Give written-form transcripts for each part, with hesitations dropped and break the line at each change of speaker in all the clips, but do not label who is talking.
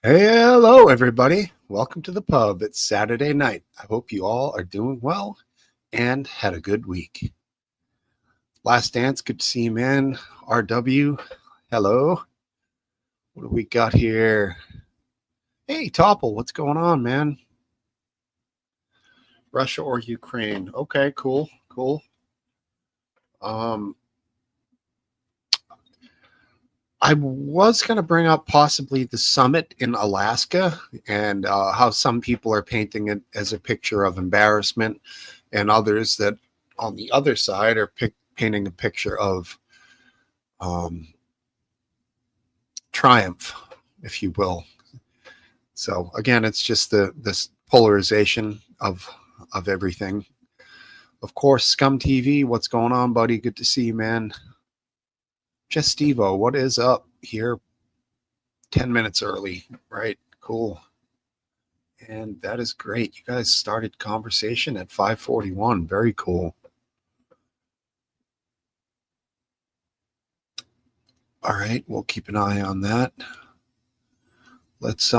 Hello, everybody. Welcome to the pub. It's Saturday night. I hope you all are doing well and had a good week. Last Dance, good to see you, man. RW, hello. What do we got here? Hey, Topple, what's going on, man? Russia or Ukraine? Okay, cool. Um, I was going to bring up possibly the summit in Alaska and how some people are painting it as a picture of embarrassment, and others that on the other side are painting a picture of um, triumph, if you will. So again, it's just this polarization of everything. Of course, Scum TV, what's going on, buddy? Good to see you, man. Just Stevo, what is up here? 10 minutes early, right? Cool. And that is great. You guys started conversation at 5:41. Very cool. All right, we'll keep an eye on that. Let's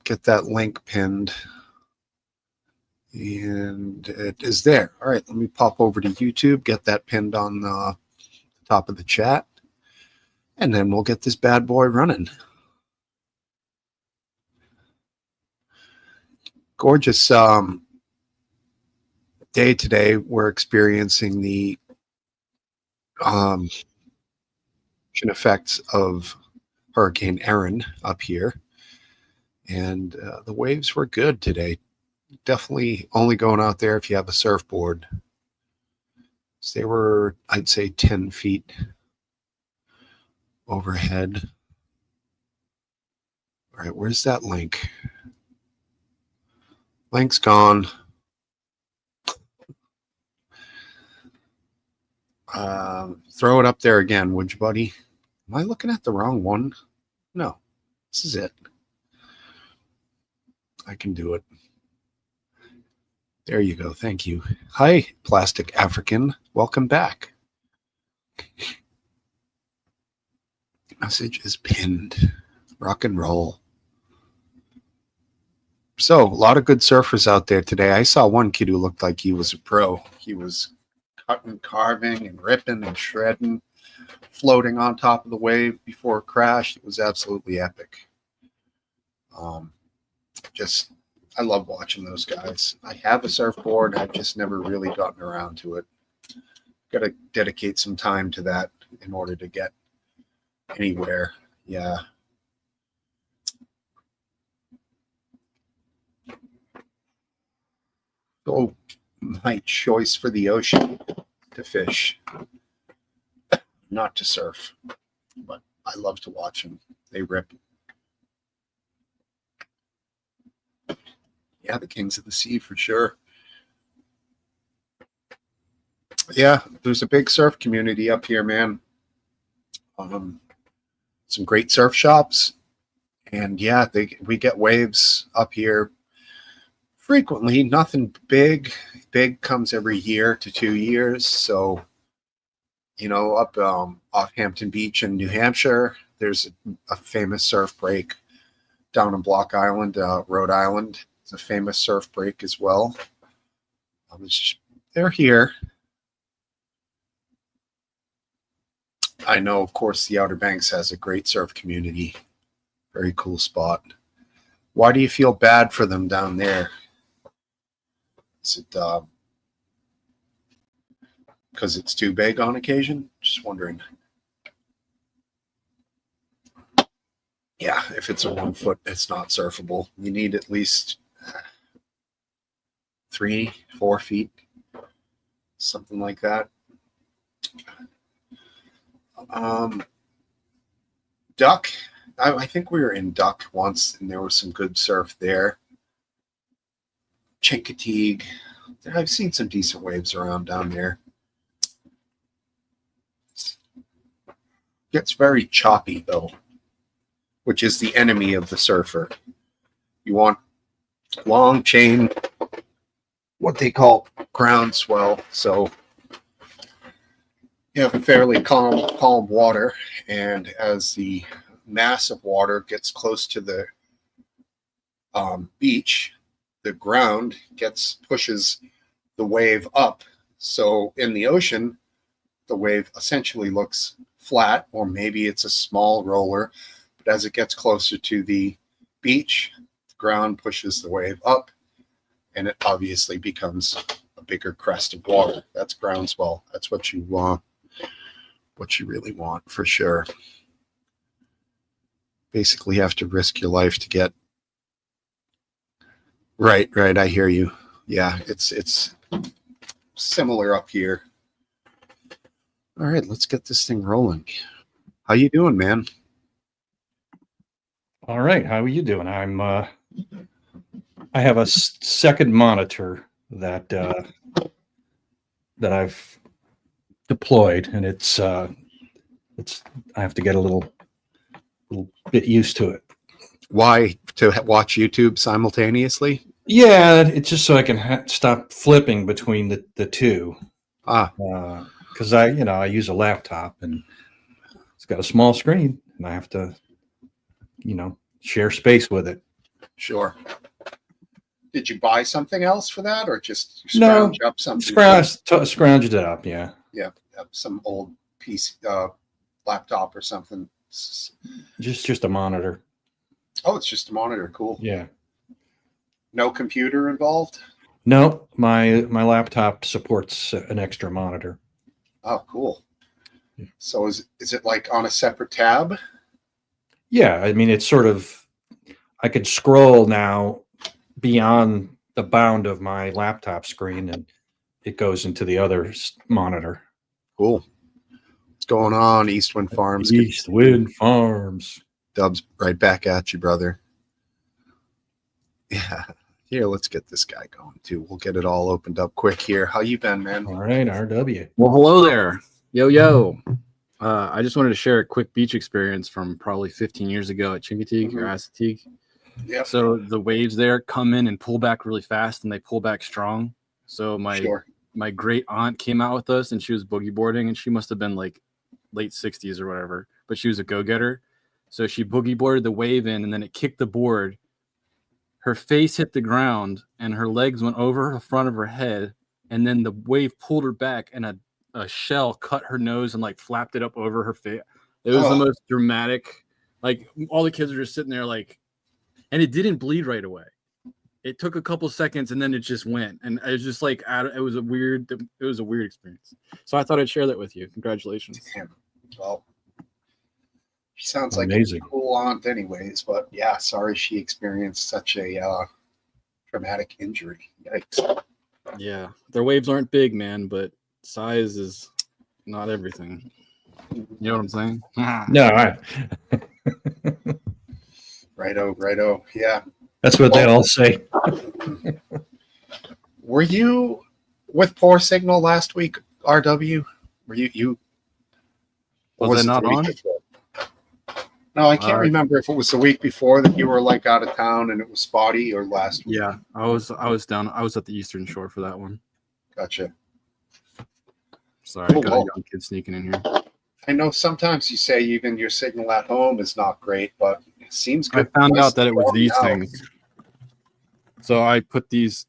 get that link pinned. And it is there. All right, let me pop over to YouTube, get that pinned on the top of the chat, and then we'll get this bad boy running. Gorgeous day today. We're experiencing the effects of Hurricane Erin up here, and the waves were good today. Definitely only going out there if you have a surfboard. So they were, I'd say, 10 feet overhead. All right, where's that link? Link's gone. Throw it up there again, would you, buddy? Am I looking at the wrong one? No, this is it. I can do it. There you go. Thank you. Hi, Plastic African. Welcome back. Message is pinned. Rock and roll. So, a lot of good surfers out there today. I saw one kid who looked like he was a pro. He was cutting, carving, and ripping and shredding, floating on top of the wave before it crashed. It was absolutely epic. I love watching those guys. I have a surfboard. I've just never really gotten around to it. Got to dedicate some time to that in order to get anywhere. Yeah. Oh, my choice for the ocean to fish, not to surf, but I love to watch them. They rip. Yeah, the kings of the sea for sure. Yeah, there's a big surf community up here, man. Some great surf shops, and yeah, we get waves up here frequently. Nothing big. Big comes every year to 2 years. So, up off Hampton Beach in New Hampshire, there's a famous surf break. Down in Block Island, Rhode Island, it's a famous surf break as well. They're here. I know, of course, the Outer Banks has a great surf community. Very cool spot. Why do you feel bad for them down there? Is it because it's too big on occasion? Just wondering. Yeah, if it's a 1 foot, it's not surfable. You need at least 3-4 feet, something like that. Duck. I think we were in Duck once, and there was some good surf there. Chincoteague. I've seen some decent waves around down there. Gets very choppy, though, which is the enemy of the surfer. You want long chain, what they call groundswell. So you have a fairly calm water, and as the mass of water gets close to the beach, the ground pushes the wave up. So in the ocean, the wave essentially looks flat, or maybe it's a small roller. But as it gets closer to the beach, the ground pushes the wave up, and it obviously becomes a bigger crest of water. That's groundswell. That's what you want, what you really want, for sure. Basically have to risk your life to get right. I hear you. Yeah, it's similar up here. All right, let's get this thing rolling. How you doing, man?
All right, how are you doing? I have a second monitor that I've deployed, and it's I have to get a little bit used to it.
Why? To watch YouTube simultaneously?
Yeah, it's just so I can stop flipping between the two. Because I use a laptop, and it's got a small screen, and I have to share space with it.
Sure. Did you buy something else for that, or just scrounge up something?
Scrounged it up, yeah.
Yeah, some old piece, laptop or something.
Just a monitor.
Oh, it's just a monitor. Cool.
Yeah.
No computer involved?
No, my laptop supports an extra monitor.
Oh, cool. So is it like on a separate tab?
Yeah, I mean, it's sort of, I could scroll now beyond the bound of my laptop screen, and it goes into the other monitor.
Cool. What's going on, Eastwind Farms?
Eastwind Farms.
Dubs, right back at you, brother. Yeah. Here, let's get this guy going too. We'll get it all opened up quick here. How you been, man?
All right, RW.
Well, hello there. Yo. I just wanted to share a quick beach experience from probably 15 years ago at Chincoteague or Assateague.
Yeah.
So the waves there come in and pull back really fast, and they pull back strong. So my great aunt came out with us, and she was boogie boarding, and she must have been like late 60s or whatever, but she was a go-getter. So she boogie boarded the wave in, and then it kicked the board. Her face hit the ground, and her legs went over the front of her head, and then the wave pulled her back, and a shell cut her nose and like flapped it up over her face. It was the most dramatic. Like, all the kids were just sitting there like, and it didn't bleed right away. It took a couple seconds, and then it just went, and it was just like, it was a weird experience. So I thought I'd share that with you. Congratulations.
Damn. Well, she sounds
amazing.
Like a cool aunt anyways, but yeah, sorry she experienced such a traumatic injury. Yikes.
Yeah, their waves aren't big, man, but size is not everything. You know what I'm saying?
No,
Righto. Yeah.
That's what they all say.
Were you with Poor Signal last week, RW? Were you?
Was I not on?
No, I can't remember if it was the week before that you were like out of town and it was spotty, or last week.
Yeah, I was down. I was at the Eastern Shore for that one.
Gotcha.
Sorry, I got a young kid sneaking in here.
I know sometimes you say even your signal at home is not great, but it seems good.
I found out that it was these things. So I put these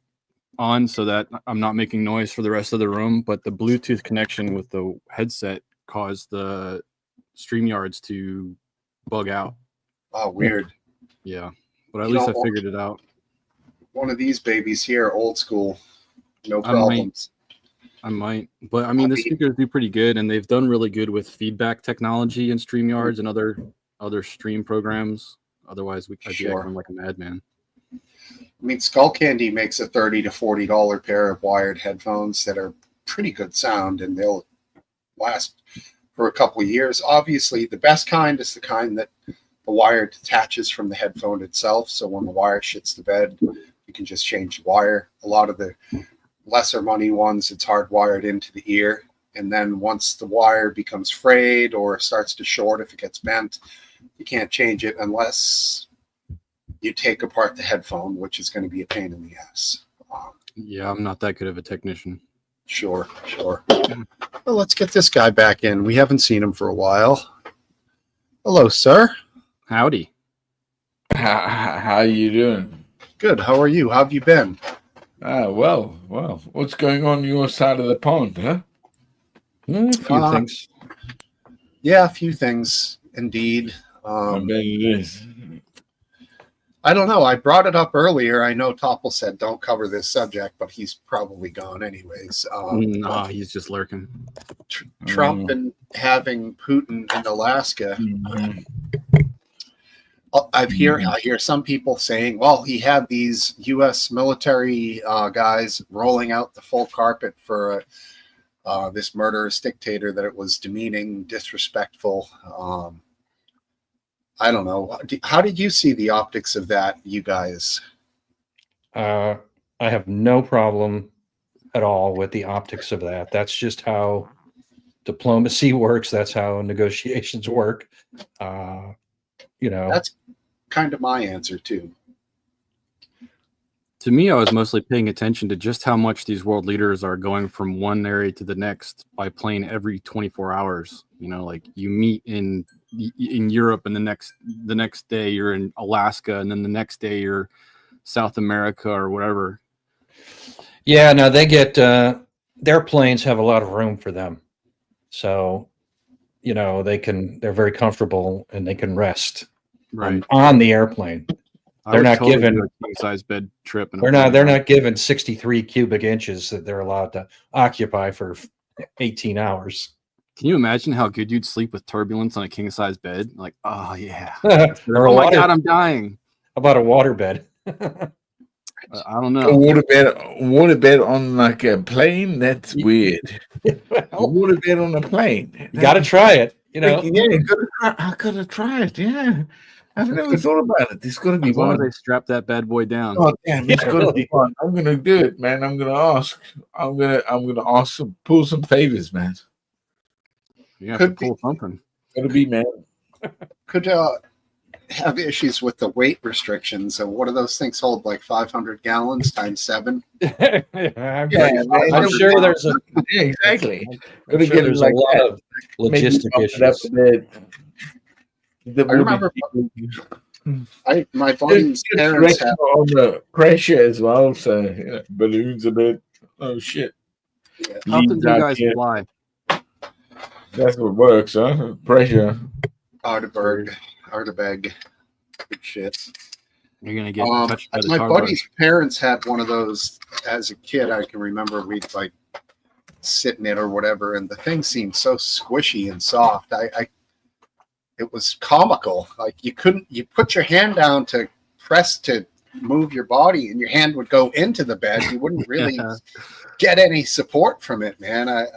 on so that I'm not making noise for the rest of the room, but the Bluetooth connection with the headset caused the StreamYards to bug out.
Oh, weird.
Yeah, but at least I figured it out.
One of these babies here, old school, no problems.
I might, but I mean, the speakers do pretty good, and they've done really good with feedback technology in StreamYards and other stream programs. Otherwise, I'd be acting like a madman.
I mean, Skullcandy makes a $30 to $40 pair of wired headphones that are pretty good sound, and they'll last for a couple of years. Obviously, the best kind is the kind that the wire detaches from the headphone itself. So when the wire shits the bed, you can just change the wire. A lot of the lesser money ones, it's hardwired into the ear. And then once the wire becomes frayed or starts to short, if it gets bent, you can't change it unless you take apart the headphone, which is going to be a pain in the ass.
Yeah, I'm not that good of a technician.
Sure. Well, let's get this guy back in. We haven't seen him for a while. Hello, sir.
Howdy.
How you doing?
Good. How are you? How have you been?
Well. What's going on your side of the pond, huh?
A few things.
Yeah, a few things indeed.
I bet it is.
I don't know. I brought it up earlier. I know Topple said don't cover this subject, but he's probably gone anyways.
No, he's just lurking.
Trump and having Putin in Alaska.
Mhm.
I hear some people saying, well, he had these U.S. military guys rolling out the full carpet for this murderous dictator, that it was demeaning, disrespectful. I don't know. How did you see the optics of that, you guys?
I have no problem at all with the optics of that. That's just how diplomacy works. That's how negotiations work.
That's kind of my answer too.
To me, I was mostly paying attention to just how much these world leaders are going from one area to the next by plane every 24 hours. Like you meet in Europe, and the next day you're in Alaska, and then the next day you're South America or whatever.
Yeah, no, they get their planes have a lot of room for them, so they're very comfortable and they can rest on the airplane. They're not given
a king size bed trip.
They're not given 63 cubic inches that they're allowed to occupy for 18 hours.
Can you imagine how good you'd sleep with turbulence on a king size bed? Like, oh yeah.
Or
oh my God, I'm dying.
How about a water bed?
I don't know.
A water bed on like a plane? That's weird. A water bed on a plane.
You got to try it.
Yeah, I gotta try it. Yeah. I've never thought about it. There's got to be
one.
one.
They strap that bad boy down.
Oh damn! It's got to be one. I'm gonna do it, man. I'm gonna ask. I'm gonna ask some, pull some favors, man.
Yeah, could pull something.
Gotta be, man.
Could have issues with the weight restrictions. So what do those things hold? Like 500 gallons times 7?
I'm sure there's a
exactly.
I'm sure there's a lot of logistic issues.
I
remember my buddy's parents had
on the pressure as well, so balloons a bit. Oh shit!
Yeah. How often do you guys fly?
That's what works, huh? Pressure.
Arteberg, good shit.
You're gonna get touched by the
my buddy's parents had one of those as a kid. I can remember we'd like sit in it or whatever, and the thing seemed so squishy and soft. It was comical. Like you put your hand down to press to move your body, and your hand would go into the bed. You wouldn't really get any support from it, man.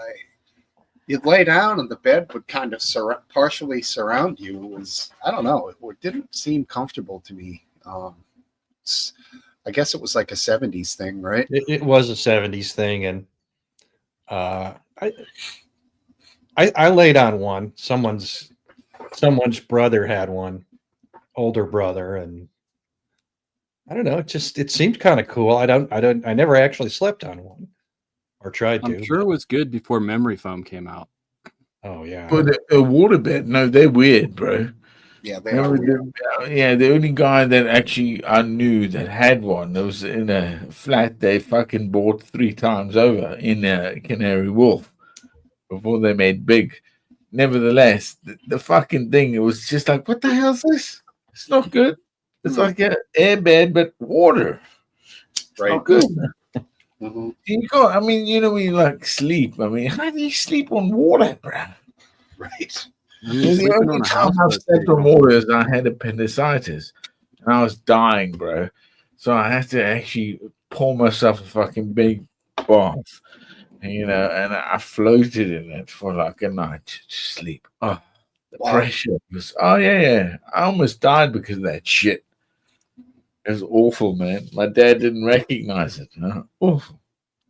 You'd lay down, and the bed would kind of partially surround you. It was, I don't know, it didn't seem comfortable to me. I guess it was like a 70s thing, right?
It was a 70s thing, and I laid on one. Someone's brother had one, older brother, and I don't know. It seemed kind of cool. I never actually slept on one or tried to.
I'm sure it was good before memory foam came out.
Oh yeah,
but a waterbed? No, they're weird, bro.
Yeah, they are weird.
The only guy that actually I knew that had one that was in a flat they fucking bought 3 times over in Canary Wharf before they made big. Nevertheless, the fucking thing, it was just like, what the hell is this? It's not good. It's like an air bed, but water.
Right.
Not good.
Mm-hmm.
You got, I mean, when you like sleep, I mean, how do you sleep on water, bro?
Right.
The only time I've slept on water is I had appendicitis and I was dying, bro. So I had to actually pour myself a fucking big bath. And I floated in it for like a night to sleep. Oh, the pressure was, I almost died because of that shit. It was awful, man. My dad didn't recognize it. Awful.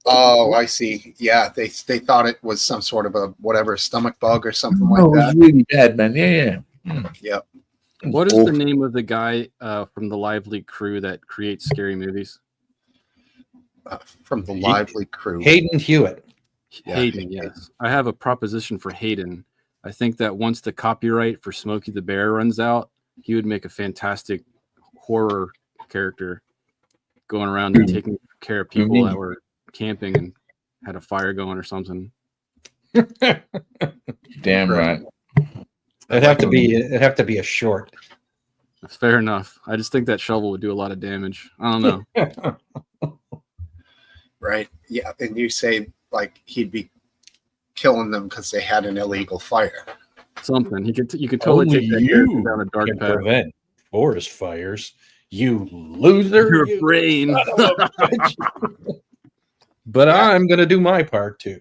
Oh, I see. Yeah, they thought it was some sort of a stomach bug or something like that.
It was really bad, man. Yeah.
Yep.
What is the name of the guy from the Lively crew that creates scary movies?
From the Lively crew.
Hayden Hewitt.
Hayden, yes. I have a proposition for Hayden. I think that once the copyright for Smokey the Bear runs out, he would make a fantastic horror character. going around and taking care of people that were camping and had a fire going or something.
Damn right.
It'd have to be a short.
Fair enough. I just think that shovel would do a lot of damage. I don't know.
Right. Yeah. And you say like he'd be killing them because they had an illegal fire.
Something. You could totally take that character down a dark
can
path.
Prevent forest fires. You loser.
Your brain.
But I'm gonna do my part too.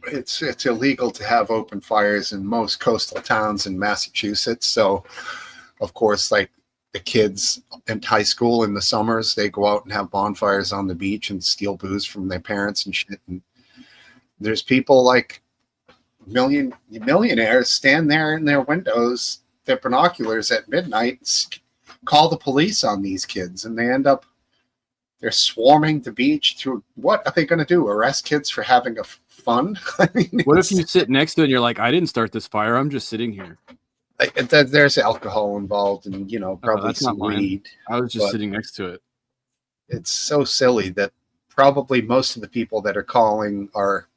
It's illegal to have open fires in most coastal towns in Massachusetts. So, of course, like the kids in high school in the summers, they go out and have bonfires on the beach and steal booze from their parents and shit. And there's people like millionaires stand there in their windows, their binoculars at midnight, call the police on these kids, and they end up they're swarming the beach through. What are they going to do? Arrest kids for having a fun? I mean,
what if you sit next to it and you're like, I didn't start this fire. I'm just sitting here.
There's alcohol involved, and probably some weed.
I was just sitting next to it.
It's so silly that probably most of the people that are calling are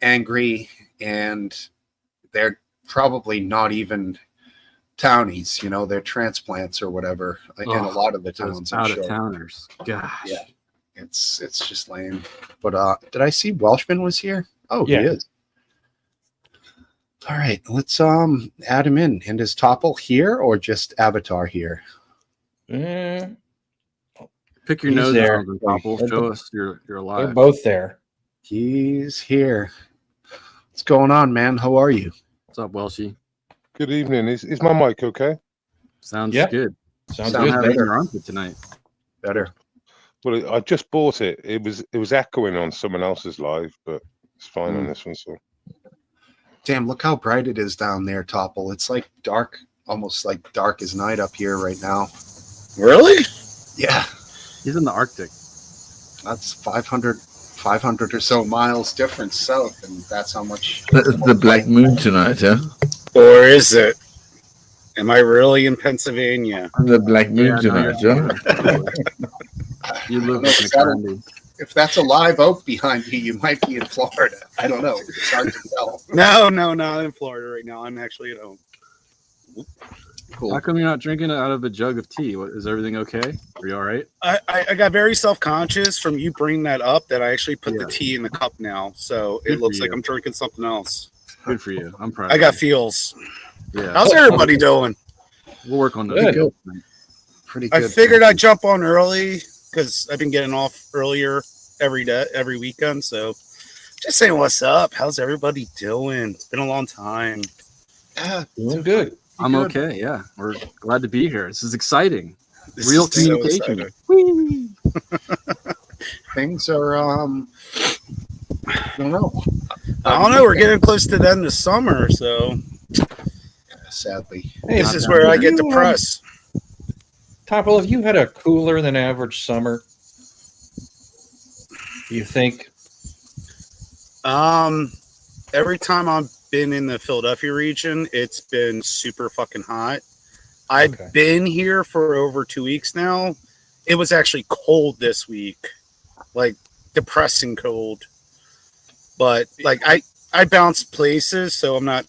angry, and they're probably not even townies. They're transplants or whatever in a lot of the towns.
Out of towners. Gosh.
Yeah. It's just lame. But did I see Welshman was here? Oh,
yeah.
He is. All right, let's add him in. And is Topple here or just Avatar here?
Pick your nose there. Topple. Show us you're alive.
They're both there.
He's here. What's going on, man? How are you?
What's up, Welshie?
Good evening. Is my mic okay?
Sounds good.
Sounds good.
Better on tonight.
Better.
Well, I just bought it. It was echoing on someone else's live, but it's fine on this one. So,
damn! Look how bright it is down there, Topple. It's like dark, almost like dark as night up here right now.
Really?
Yeah.
He's in the Arctic.
That's 500 or so miles difference south, and that's how much.
The Black Moon tonight, huh?
Or is it? Am I really in Pennsylvania?
The Black Moon tonight, huh?
You live in
if that's a live oak behind you, you might be in Florida. I don't know. It's hard to tell.
No, not in Florida right now. I'm actually at home.
Cool. How come you're not drinking it out of a jug of tea? Is everything okay? Are you all right?
I got very self-conscious from you bringing that up that I actually put the tea in the cup now. So it looks like I'm drinking something else.
Good for you. I'm proud.
I got feels.
Yeah.
How's everybody doing?
We'll work on that.
Good. Pretty good.
I figured I'd jump on early because I've been getting off earlier every weekend. So just saying what's up. How's everybody doing? It's been a long time.
Yeah,
doing good.
I'm okay. Yeah. We're glad to be here. This is exciting. Real communication.
Things are I don't know.
We're getting close to the end of summer, so
sadly,
this is where I get depressed.
Topple, have you had a cooler than average summer? You think?
Every time I've been in the Philadelphia region, it's been super fucking hot. I've been here for over 2 weeks now. It was actually cold this week, like depressing cold. But like I bounced places, so I'm not.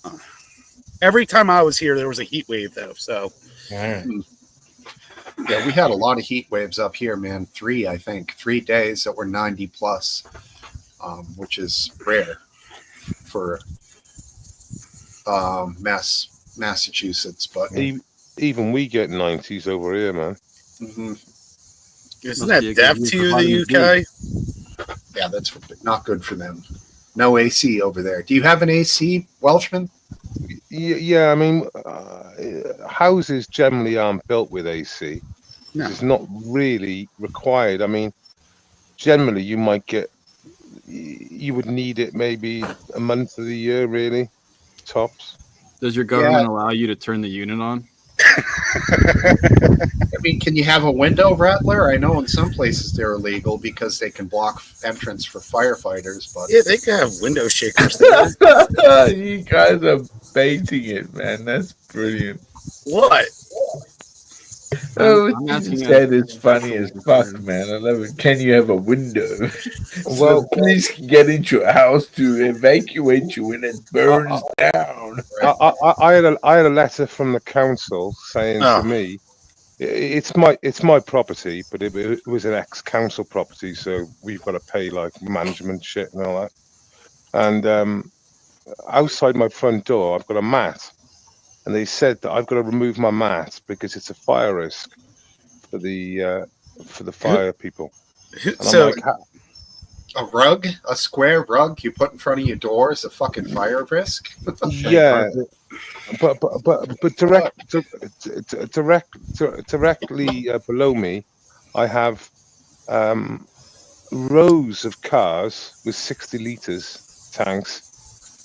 Every time I was here, there was a heat wave though. So
yeah, we had a lot of heat waves up here, man. 3 days that were 90 plus, which is rare for Massachusetts. But
even we get 90s over here, man.
Mm-hmm.
Isn't that death to the UK?
Yeah, that's not good for them. No AC over there. Do you have an AC, Welshman?
Yeah, I mean, houses generally aren't built with AC. No. It's not really required. I mean, generally you would need it maybe a month of the year, really, tops.
Does your government allow you to turn the unit on?
I mean, can you have a window rattler? I know in some places they're illegal because they can block entrance for firefighters. But
yeah, they can have window shakers there.
You guys are baiting it, man. That's brilliant.
What?
Oh,
I'm
what
asking
you
as
said is funny
actual
as fuck,
concern.
man. I love it. Can you have a window so
Well,
the police can get into your house to evacuate you when it burns down?
I had a letter from the council saying to
Oh,
me, it's my property, but it was an ex-council property, so we've got to pay like management shit and all that. And outside my front door, I've got a mat, and they said that I've got to remove my mat because it's a fire risk for the fire people. And I'm
so
like,
A rug, a square rug you put in front of your door is a fucking fire risk.
yeah, but directly below me, I have rows of cars with 60 liters tanks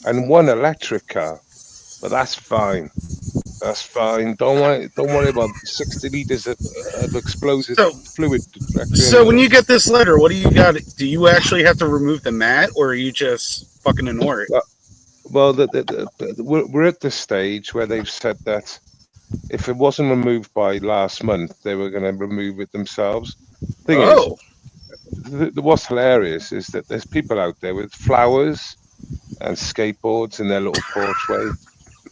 and one electric car. But that's fine. That's fine. Don't worry about 60 liters of explosive
So-
fluid directly
so
under
when
them.
you get this letter, what do you got? Do you actually have to remove the mat, or are you just fucking ignore it?
Well, we're at the stage where they've said that if it wasn't removed by last month, they were going to remove it themselves. Thing
Oh,
is, what's hilarious is that there's people out there with flowers and skateboards in their little porchway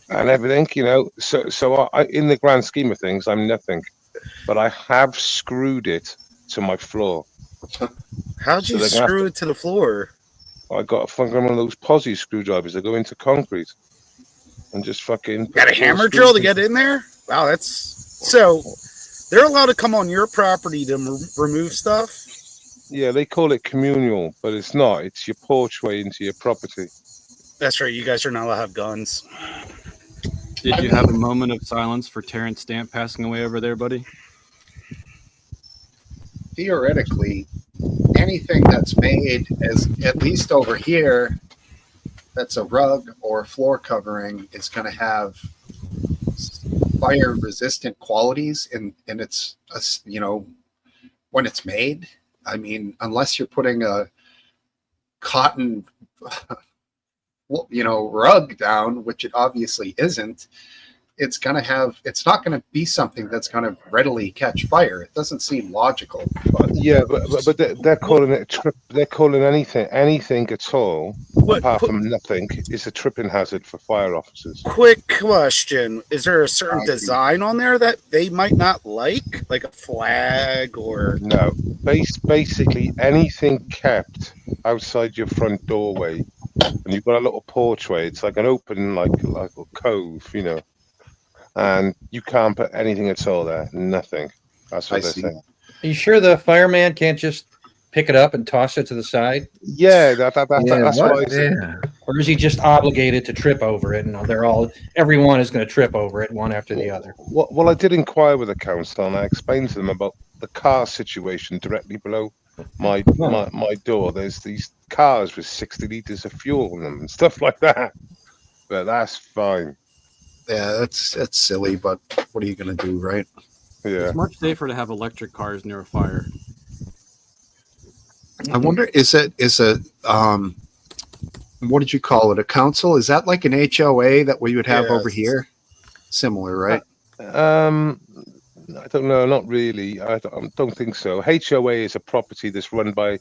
and everything, you know. So I, in the grand scheme of things, I'm nothing, but I have screwed it to my floor.
how'd you
they're gonna have
screw it to the floor?
I got fucking one of those posi screwdrivers that go into concrete and just fucking
Got a
put
hammer
screws
drill to
in.
get in there? Wow, that's so. They're allowed to come on your property to remove stuff.
Yeah, they call it communal, but it's not. It's your porchway into your property.
That's right. You guys are not allowed to have guns.
Did you have a moment of silence for Terrence Stamp passing away over there, buddy?
Theoretically, anything that's made as at least over here, that's a rug or a floor covering is going to have fire resistant qualities and it's you know, when it's made. I mean, unless you're putting a cotton you know, rug down, which it obviously isn't, it's not going to be something that's going to readily catch fire. It doesn't seem logical.
Yeah, but they're calling it a trip. They're calling anything at all apart from nothing is a tripping hazard for fire officers.
Quick question: is there a certain design on there that they might not like a flag or?
No, basically anything kept outside your front doorway, and you've got a little porchway. It's like an open, like a cove, you know, and you can't put anything at all there. Nothing. That's what they're saying.
Are you sure the fireman can't just pick it up and toss it to the side?
Yeah, that's what I said.
Yeah.
Or is he just obligated to trip over it? And everyone is going to trip over it one after the other.
Well, I did inquire with the council, and I explained to them about the car situation directly below my door. There's these cars with 60 liters of fuel in them and stuff like that. But that's fine.
Yeah, that's silly, but what are you going to do, right?
Yeah.
It's much safer to have electric cars near a fire.
I wonder, is a what did you call it? A council? Is that like an HOA that we would have over here? Similar, right?
I don't know. Not really. I don't think so. HOA is a property that's run by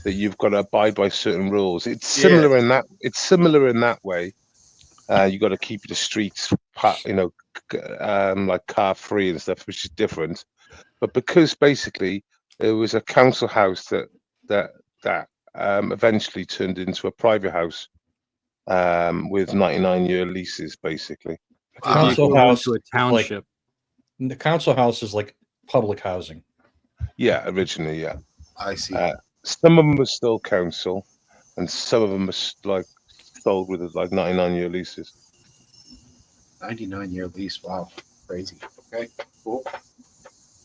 that you've got to abide by certain rules. It's similar in that. It's similar in that way. You got to keep the streets, you know, like car free and stuff, which is different. But because basically there was a council house that eventually turned into a private house with 99-year leases, basically.
Council house
to a township.
The council house is like public housing.
Yeah, originally, yeah.
I see.
Some of them were still council, and some of them were like sold with like 99-year leases.
99-year lease. Wow, crazy. Okay, cool.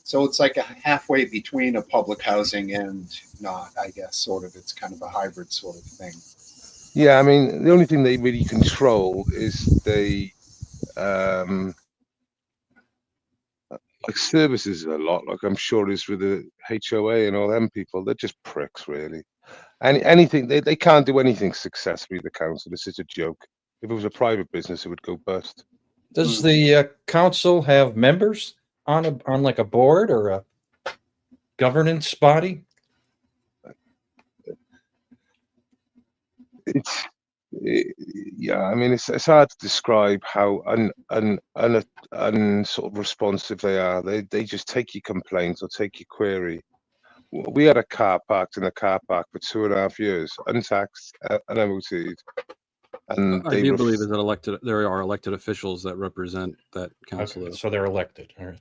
So it's like a halfway between a public housing and not, I guess, sort of. It's kind of a hybrid sort of thing.
Yeah, I mean, the only thing they really control is they like services a lot. Like I'm sure is with the HOA and all them people. They're just pricks, really. Anything they can't do anything successfully. The council. This is a joke. If it was a private business, it would go bust.
Does the council have members? on like a board or a governance body?
Yeah, I mean, it's hard to describe how sort of responsive they are. They just take your complaint or take your query. We had a car parked in a car park for 2.5 years, untaxed and MOT'd. And
I do believe that there are elected officials that represent that council.
Okay, so they're elected. All right.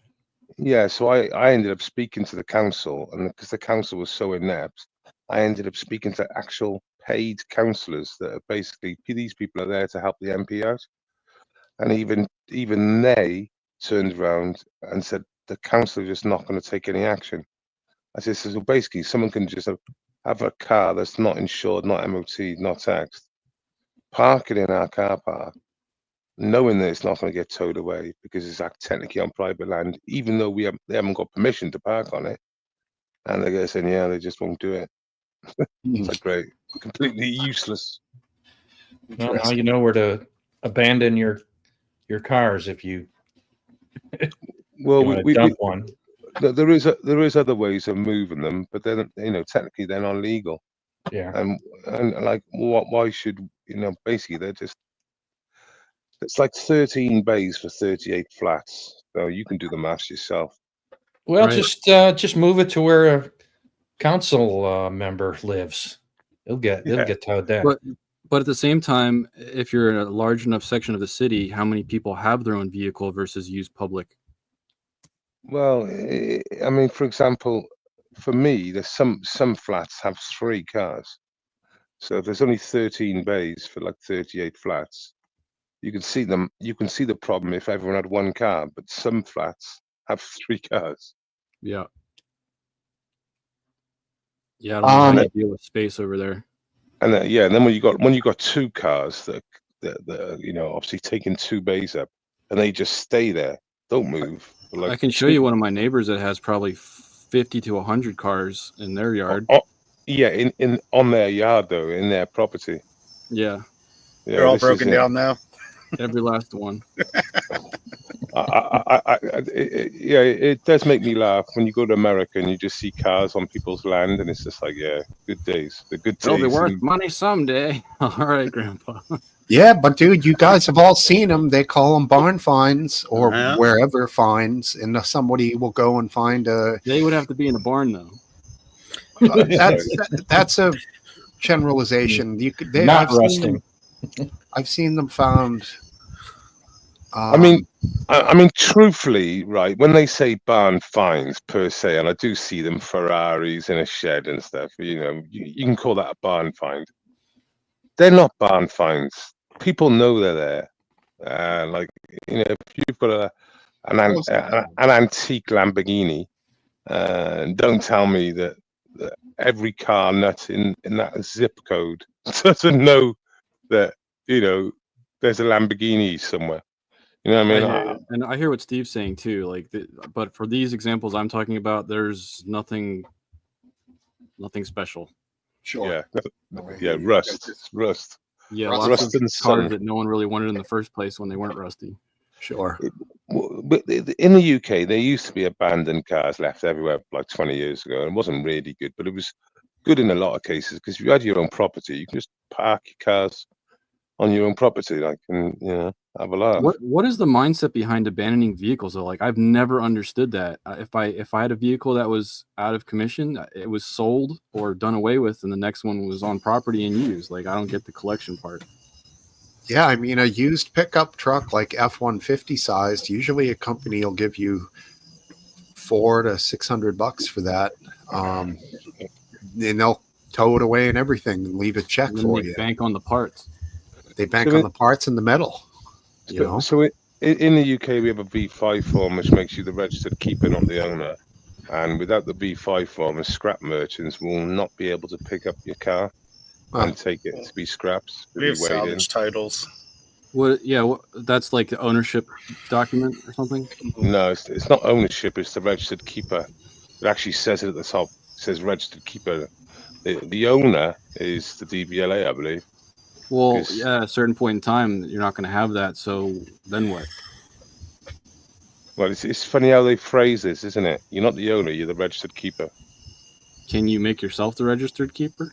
Yeah, so I ended up speaking to the council, and because the council was so inept, I ended up speaking to actual paid councillors that are basically, these people are there to help the MP out. And even they turned around and said the council are just not going to take any action. I said, so basically someone can just have a car that's not insured, not MOT, not taxed, park it in our car park, knowing that it's not going to get towed away because it's technically on private land, even though they haven't got permission to park on it. And they're going to say, yeah, they just won't do it. It's like, great, completely useless.
Well, now you know where to abandon your cars if you
well,
we dump one.
There is other ways of moving them, but then technically they're not legal.
Yeah.
And like, why should basically they're just, it's like 13 bays for 38 flats. So you can do the maths yourself.
Well, right. Just move it to where a council member lives. They'll get towed down.
But at the same time, if you're in a large enough section of the city, how many people have their own vehicle versus use public?
Well, I mean, for example, for me, there's some flats have 3 cars. So if there's only 13 bays for like 38 flats, you can see them. You can see the problem if everyone had 1 car, but some flats have 3 cars.
Yeah. Yeah, I don't know how you deal with space over there.
And then when you got 2 cars that obviously taking 2 bays up, and they just stay there, don't move. Like,
I can show you one of my neighbors that has probably 50 to 100 cars in their yard.
Yeah, in on their yard though, in their property.
Yeah,
they're all broken down now.
Every last one.
It does make me laugh when you go to America and you just see cars on people's land, and it's just like, yeah, good days. The good days.
They'll be worth money someday. All right, Grandpa.
Yeah, but dude, you guys have all seen them. They call them barn finds or wherever finds, and somebody will go and find a.
They would have to be in a barn though.
That's a generalization.
Not rusting.
I've seen them found.
I mean, truthfully, right? When they say barn finds per se, and I do see them Ferraris in a shed and stuff. You can call that a barn find. They're not barn finds. People know they're there. Like, if you've got an antique Lamborghini, don't tell me that every car nut in that zip code doesn't know that there's a Lamborghini somewhere. You know what I mean?
And I hear what Steve's saying too. Like, but for these examples I'm talking about, there's nothing special.
Sure.
Yeah. Rust.
Yeah, lots of cars that no one really wanted in the first place when they weren't rusty.
Sure.
But in the UK, there used to be abandoned cars left everywhere like 20 years ago. And it wasn't really good, but it was good in a lot of cases because if you had your own property, you can just park your cars on your own property, like, and have a laugh.
What is the mindset behind abandoning vehicles though? Like, I've never understood that. If I had a vehicle that was out of commission, it was sold or done away with, and the next one was on property and used. Like, I don't get the collection part.
Yeah, I mean, a used pickup truck like F-150 sized, usually a company will give you $400 to $600 for that. And they'll tow it away and everything and leave a check for you.
Bank on the parts.
They bank on the parts and the metal.
So in the UK, we have a V5 form, which makes you the registered keeper, not the owner. And without the V5 form, scrap merchants will not be able to pick up your car and take it to be scraps.
We have salvage titles.
What? Yeah, that's like the ownership document or something?
No, it's not ownership. It's the registered keeper. It actually says it at the top. It says registered keeper. The owner is the DVLA, I believe.
Well, yeah, at a certain point in time, you're not going to have that. So then what?
Well, it's funny how they phrase this, isn't it? You're not the owner, you're the registered keeper.
Can you make yourself the registered keeper?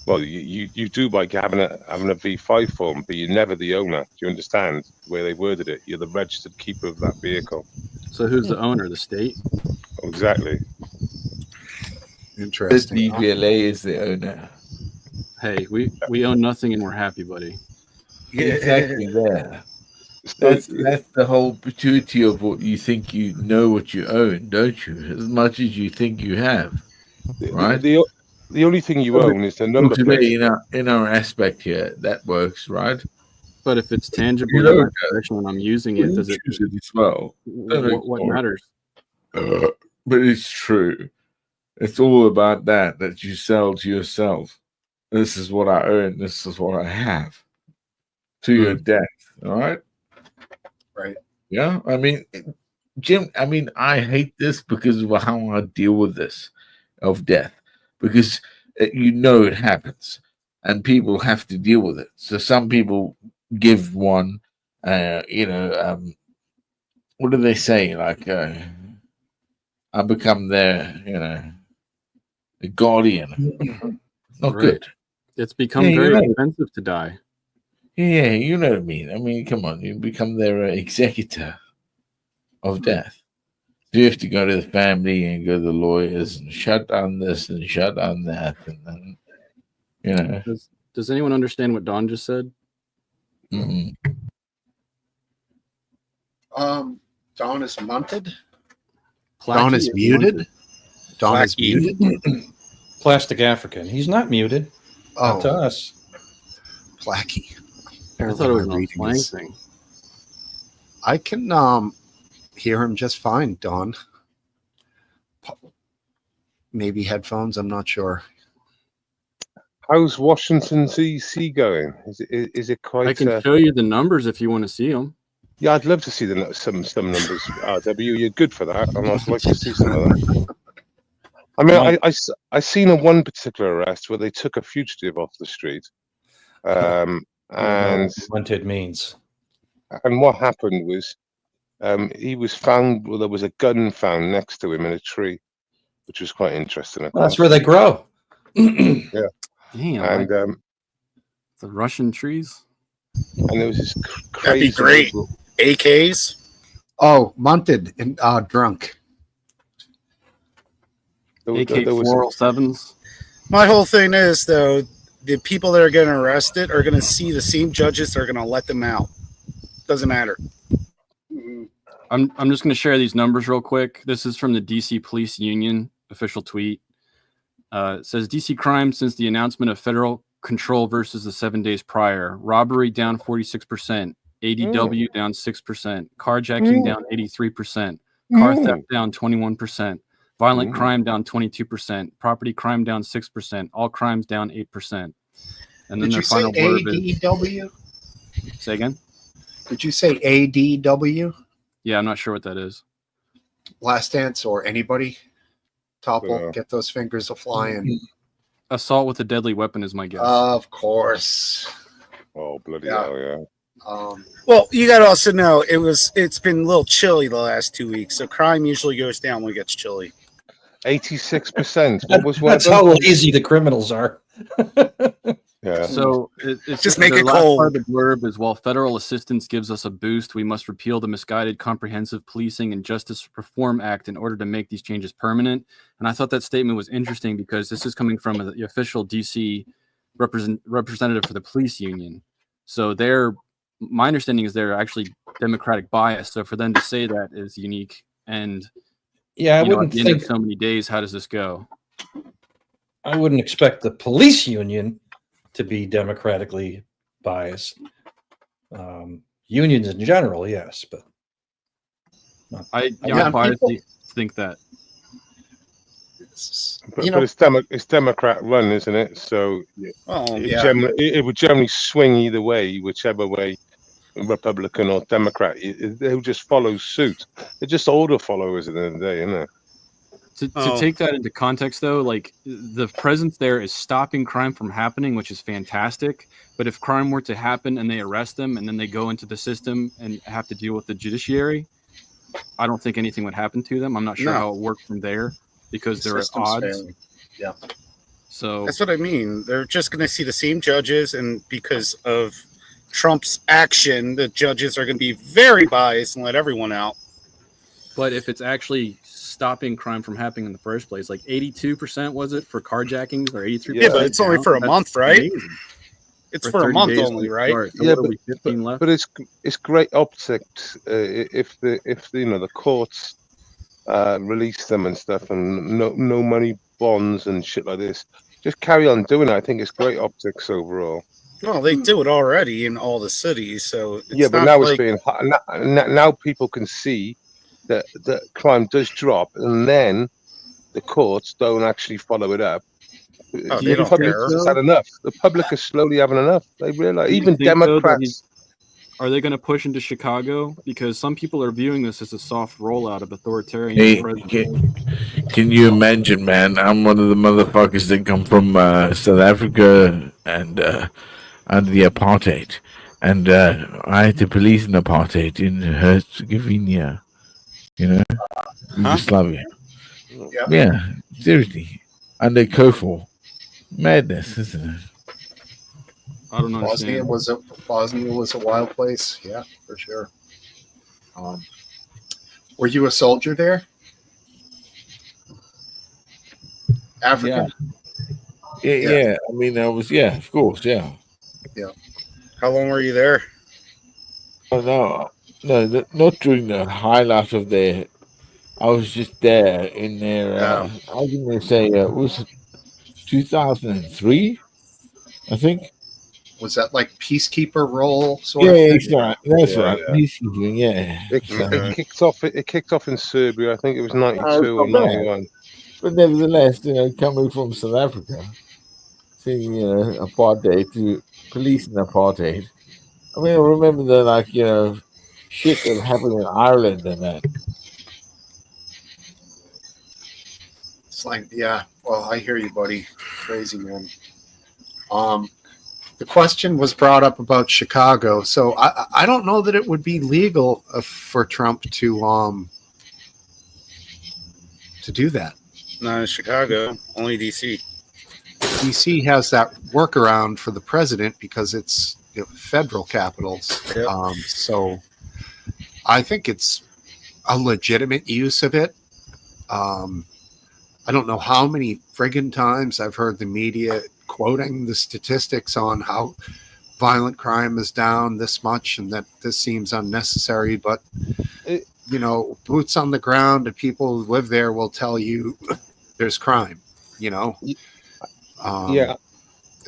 Well, you do by having a V5 form, but you're never the owner. Do you understand the way they worded it? You're the registered keeper of that vehicle.
So who's the owner? The state?
Oh, exactly.
The
Interesting.
DVLA is the owner.
Hey, we own nothing and we're happy, buddy.
Exactly there. That's the whole beauty of what you think you know what you own, don't you? As much as you think you have, right?
The only thing you own is the number plate.
In our aspect here, that works, right?
But if it's tangible
You
in
know,
my possession when I'm using it, does it?
Choose it as well.
What matters?
But it's true. It's all about that you sell to yourself. This is what I own. This is what I have. To your death. All right.
Right.
Yeah. I mean, Jim. I mean, I hate this because of how I deal with this of death, because you know it happens, and people have to deal with it. So some people give one. What do they say? Like, I become their, the guardian. Not good.
It's become very expensive to die.
Yeah, you know what I mean. I mean, come on, you become their executor of death. So you have to go to the family and go to the lawyers and shut down this and shut down that, and then,
Does anyone understand what Don just said?
Mm-hmm.
Don is munted.
Placky
Don is muted.
wanted.
Don is muted.
Plastic African. He's not muted. Not to
Oh,
us.
Placky.
I thought it was
Apparently
a
reading
slang
this.
thing.
I can hear him just fine, Don. Maybe headphones. I'm not sure.
How's Washington's EC going? Is it quite?
I can show you the numbers if you want to see them.
Yeah, I'd love to see some numbers. RW, you're good for that, and I'd like to see some of that. I mean, I seen a one particular arrest where they took a fugitive off the street, and
Wanted means.
and what happened was, he was found. Well, there was a gun found next to him in a tree, which was quite interesting.
Well, that's where they grow.
Yeah,
Damn,
and
the Russian trees.
and there was this
That'd be
crazy.
great. AKs.
Oh, munted and drunk.
AK-407s.
My whole thing is though, the people that are getting arrested are going to see the same judges that are going to let them out. Doesn't matter.
I'm just going to share these numbers real quick. This is from the DC Police Union official tweet. It says DC crime since the announcement of federal control versus the 7 days prior. Robbery down 46%. ADW down 6%. Carjacking down 83%. Car theft down 21%. Violent crime down 22%. Property crime down 6%. All crimes down 8%. And then
Did
their
you say
final word is,
ADW?
say again?
Did you say ADW?
Yeah, I'm not sure what that is.
Last Dance or anybody? Topple,
Yeah.
get those fingers a flying.
Assault with a deadly weapon is my guess.
Of course.
Oh bloody
Yeah.
hell! Yeah.
Well, you got to also know it's been a little chilly the last 2 weeks, so crime usually goes down when it gets chilly.
86%. What was one?
That's how lazy the criminals are.
Yeah.
So it's
Just make
the
it
last
cold.
Part of the blurb is while federal assistance gives us a boost, we must repeal the misguided Comprehensive Policing and Justice Reform Act in order to make these changes permanent. And I thought that statement was interesting because this is coming from the official DC representative for the police union. So my understanding is they're actually Democratic bias. So for them to say that is unique. And
Yeah, I
at
wouldn't
the end of
think.
so many days, how does this go?
I wouldn't expect the police union to be democratically biased. Unions in general, yes, but
I
Yeah,
biasly think that.
But,
You know-
it's Democrat run, isn't it? So
Oh,
it would generally swing either way, whichever way, Republican or Democrat. They'll just follow suit. They're just order followers at the end of the day, isn't it?
To take that into context, though, like the presence there is stopping crime from happening, which is fantastic. But if crime were to happen and they arrest them and then they go into the system and have to deal with the judiciary, I don't think anything would happen to them. I'm not sure
No.
how it worked from there because they're at
System's
odds.
failing. Yeah.
So
That's what I mean. They're just going to see the same judges, and because of Trump's action, the judges are going to be very biased and let everyone out.
but if it's actually stopping crime from happening in the first place, like 82% was it for carjackings or 83%?
Yeah, but it's only for a month, right?
Amazing.
It's for a
30
month
days
only,
to
right?
start. So
Yeah,
what are we, 15 left?
But it's great optics if the the courts release them and stuff, and no money bonds and shit like this. Just carry on doing it. I think it's great optics overall.
Well, they do it already in all the cities, so it's
Yeah, but
not
now
like,
it's being now people can see that crime does drop, and then the courts don't actually follow it up.
Oh, they
The
don't
public
care.
has had enough. The public is slowly having enough. They realize,
Do you
even
think, though, that
Democrats.
Are they going to push into Chicago? Because some people are viewing this as a soft rollout of authoritarian
Hey,
president.
can you imagine, man? I'm one of the motherfuckers that come from South Africa and under the apartheid, and I had to police an apartheid in Herzegovina, Yugoslavia.
Yeah.
Yeah, seriously, under KFOR. Madness, isn't it?
I don't
Bosnia
understand.
was a wild place. Yeah, for sure. Were you a soldier there? Africa?
Yeah. I mean, I was. Yeah, of course. Yeah.
how long were you there?
Oh, no, not during the highlight of their. I was just there in their. I was going to say it was 2003, I think.
Was that like peacekeeper role sort
Yeah,
of thing?
that's right. That's
Yeah,
right.
yeah.
Peacekeeping, yeah.
It kicked off. It kicked off in Serbia. I think it was
it's
'92 or
not bad.
'91.
But nevertheless, coming from South Africa, seeing apartheid to policing apartheid. I mean, I remember the shit that happened in Ireland and that.
It's like, yeah. Well, I hear you, buddy. Crazy, man. The question was brought up about Chicago, so I don't know that it would be legal for Trump to do that.
Not in Chicago, only DC.
DC has that workaround for the president because it's federal capitals.
Yep.
So I think it's a legitimate use of it. I don't know how many friggin' times I've heard the media quoting the statistics on how violent crime is down this much and that this seems unnecessary, but boots on the ground and people who live there will tell you there's crime,
Yeah,
and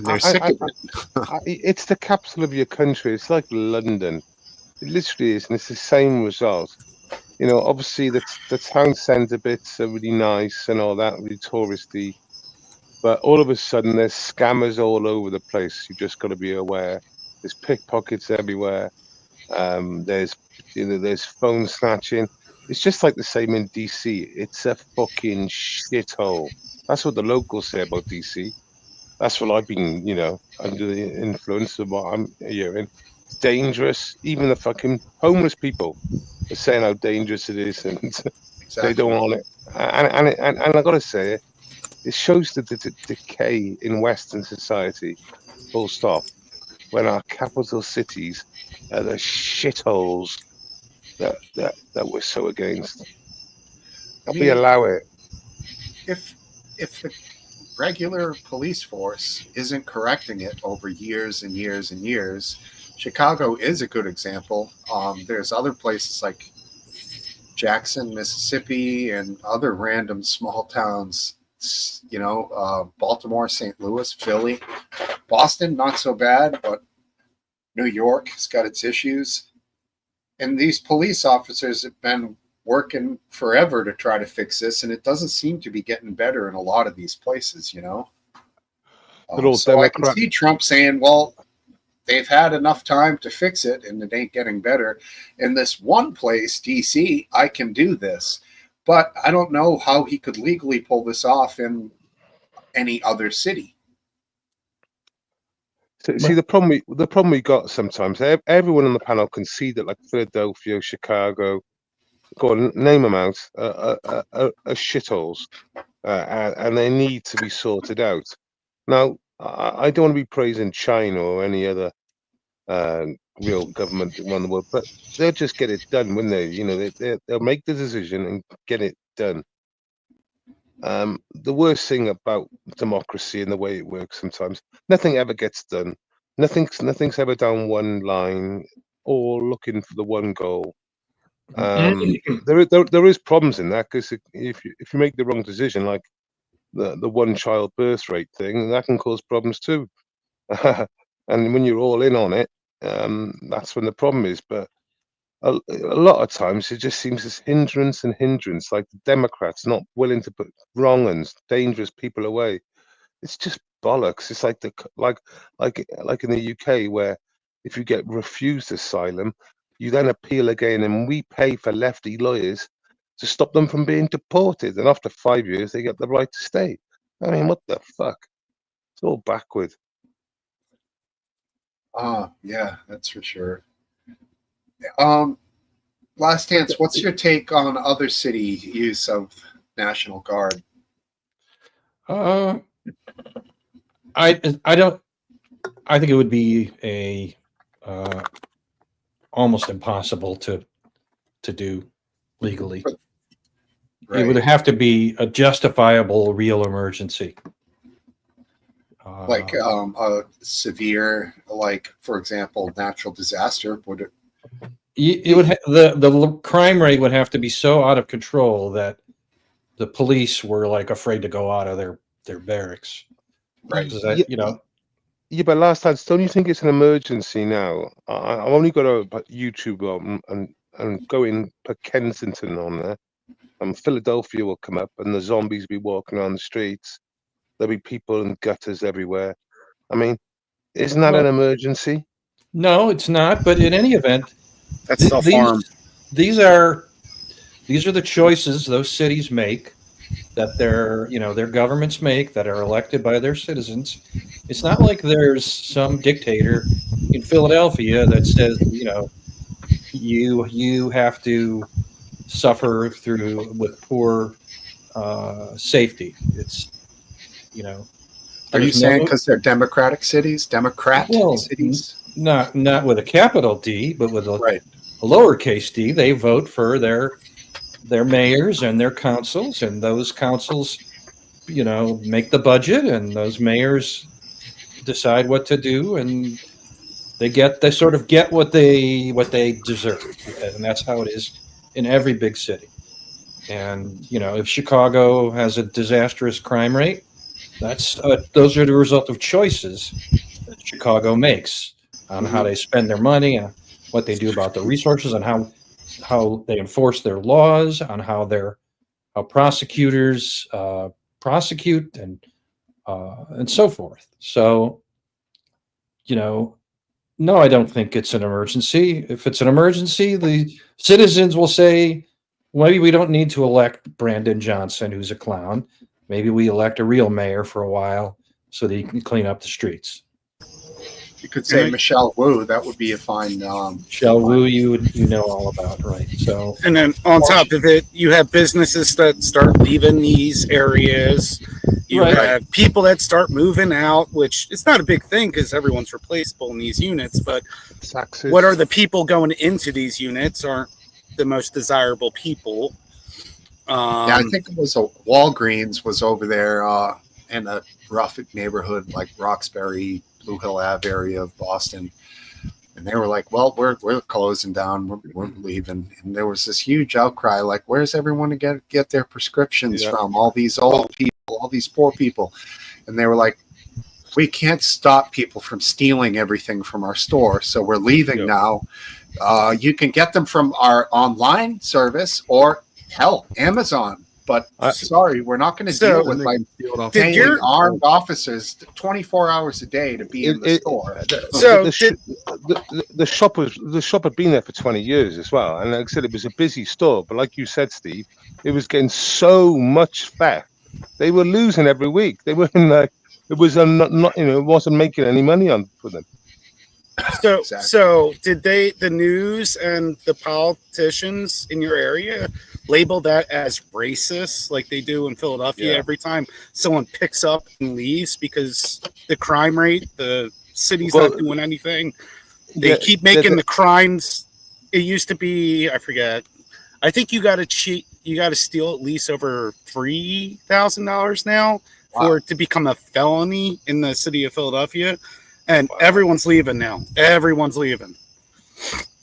they're sick of it.
it's the capital of your country. It's like London. It literally is, and it's the same result. Obviously the town centre bits are really nice and all that, really touristy. But all of a sudden, there's scammers all over the place. You just got to be aware. There's pickpockets everywhere. There's phone snatching. It's just like the same in DC. It's a fucking shithole. That's what the locals say about DC. That's what I've been, under the influence of what I'm hearing. It's dangerous. Even the fucking homeless people are saying how dangerous it is, and they don't want it. And I got to say it. It shows the decay in Western society, full stop, when our capital cities are the shitholes that we're so against. We allow it.
If the regular police force isn't correcting it over years and years and years, Chicago is a good example. There's other places like Jackson, Mississippi, and other random small towns. Baltimore, St. Louis, Philly, Boston, not so bad, but New York has got its issues. And these police officers have been working forever to try to fix this, and it doesn't seem to be getting better in a lot of these places, So I can see Trump saying, well, they've had enough time to fix it, and it ain't getting better. In this one place, DC, I can do this. But I don't know how he could legally pull this off in any other city.
See, the problem we got sometimes, everyone on the panel can see that, like Philadelphia, Chicago, go on, name them out, are shitholes, and they need to be sorted out. Now, I don't want to be praising China or any other real government around the world, but they'll just get it done, wouldn't they? You know, they'll make the decision and get it done. The worst thing about democracy and the way it works sometimes, nothing ever gets done. Nothing's ever down one line, all looking for the one goal. There is problems in that, because if you make the wrong decision, like the one child birth rate thing, that can cause problems too. And when you're all in on it, that's when the problem is. But a lot of times it just seems this hindrance, like the Democrats not willing to put wrong and dangerous people away. It's just bollocks. It's like like in the UK, where if you get refused asylum, you then appeal again, and we pay for lefty lawyers to stop them from being deported. And after 5 years, they get the right to stay. I mean, what the fuck? It's all backward.
Yeah, that's for sure. Last Dance, what's your take on other city use of National Guard?
I don't. I think it would be almost impossible to do legally. Right. It would have to be a justifiable, real emergency.
Like a severe, like, for example, natural disaster. Would it?
It would the crime rate would have to be so out of control that the police were like afraid to go out of their barracks.
Right.
That, you know.
Yeah, but Last Dance, don't you think it's an emergency now? I've only got a YouTube and go in, put Kensington on there, and Philadelphia will come up, and the zombies will be walking around the streets. There'll be people in gutters everywhere. I mean, isn't that an emergency?
No, it's not. But in any event,
that's self-harm.
These are the choices those cities make, that their governments make, that are elected by their citizens. It's not like there's some dictator in Philadelphia that says, you have to suffer through with poor safety. It's
Are you saying because they're democratic cities, cities?
Not with a capital D, but with a lowercase d. They vote for their mayors and their councils, and those councils, make the budget, and those mayors decide what to do, and they sort of get what they deserve, and that's how it is in every big city. And if Chicago has a disastrous crime rate, those are the result of choices that Chicago makes on how they spend their money, and what they do about the resources, and how they enforce their laws, on how prosecutors prosecute, and so forth. So, no, I don't think it's an emergency. If it's an emergency, the citizens will say, maybe we don't need to elect Brandon Johnson, who's a clown. Maybe we elect a real mayor for a while so that he can clean up the streets.
You could say Michelle Wu. That would be a fine.
Michelle Wu, you know all about, right? So,
and then on top of it, you have businesses that start leaving these areas. You have people that start moving out, which it's not a big thing because everyone's replaceable in these units. But what are the people going into these units aren't the most desirable people.
I think it was Walgreens was over there in a rough neighborhood like Roxbury, Blue Hill Ave area of Boston, and they were like, "Well, we're closing down. We're leaving." And there was this huge outcry, like, "Where's everyone to get their prescriptions from? All these old people, all these poor people," and they were like, "We can't stop people from stealing everything from our store, so we're leaving now. You can get them from our online service or hell, Amazon." But sorry, we're not going to deal with paying armed officers 24 hours a day to be in the store.
The shop had been there for 20 years as well, and like I said, it was a busy store. But like you said, Steve, it was getting so much fat. They were losing every week. They were like, it was not it wasn't making any money for them.
So,
Exactly.
so did the news and the politicians in your area label that as racist, like they do in Philadelphia
Yeah.
every time someone picks up and leaves because the crime rate, the city's
Well,
not doing anything. They keep making the crimes. It used to be, I forget. I think you got to cheat. You got to steal at least over $3,000 now for it to become a felony in the city of Philadelphia. And everyone's leaving now. Everyone's leaving.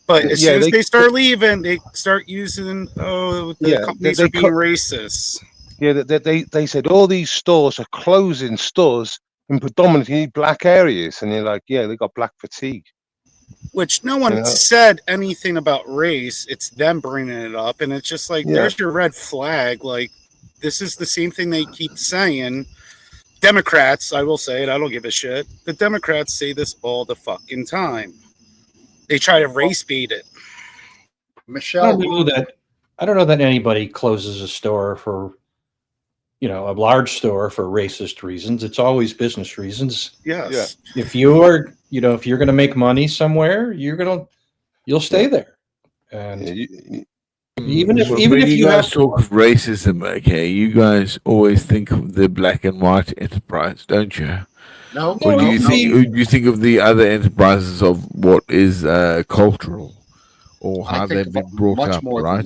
But as soon as they start leaving, they start using, the companies are being racist.
Yeah, they said all these stores are closing stores in predominantly black areas. And you're like, yeah, they got black fatigue.
Which no one said anything about race. It's them bringing it up. And it's just like, there's your red flag. Like, this is the same thing they keep saying. Democrats, I will say it, I don't give a shit. The Democrats say this all the fucking time. They try to race bait it.
Michelle,
I don't know that anybody closes a store for, a large store for racist reasons. It's always business reasons.
Yes.
If you're going to make money somewhere, you'll stay there. And even if
you guys talk of racism, okay, you guys always think of the black and white enterprise, don't you?
No.
Or do you think of the other enterprises of what is cultural, or how they've been brought up, right?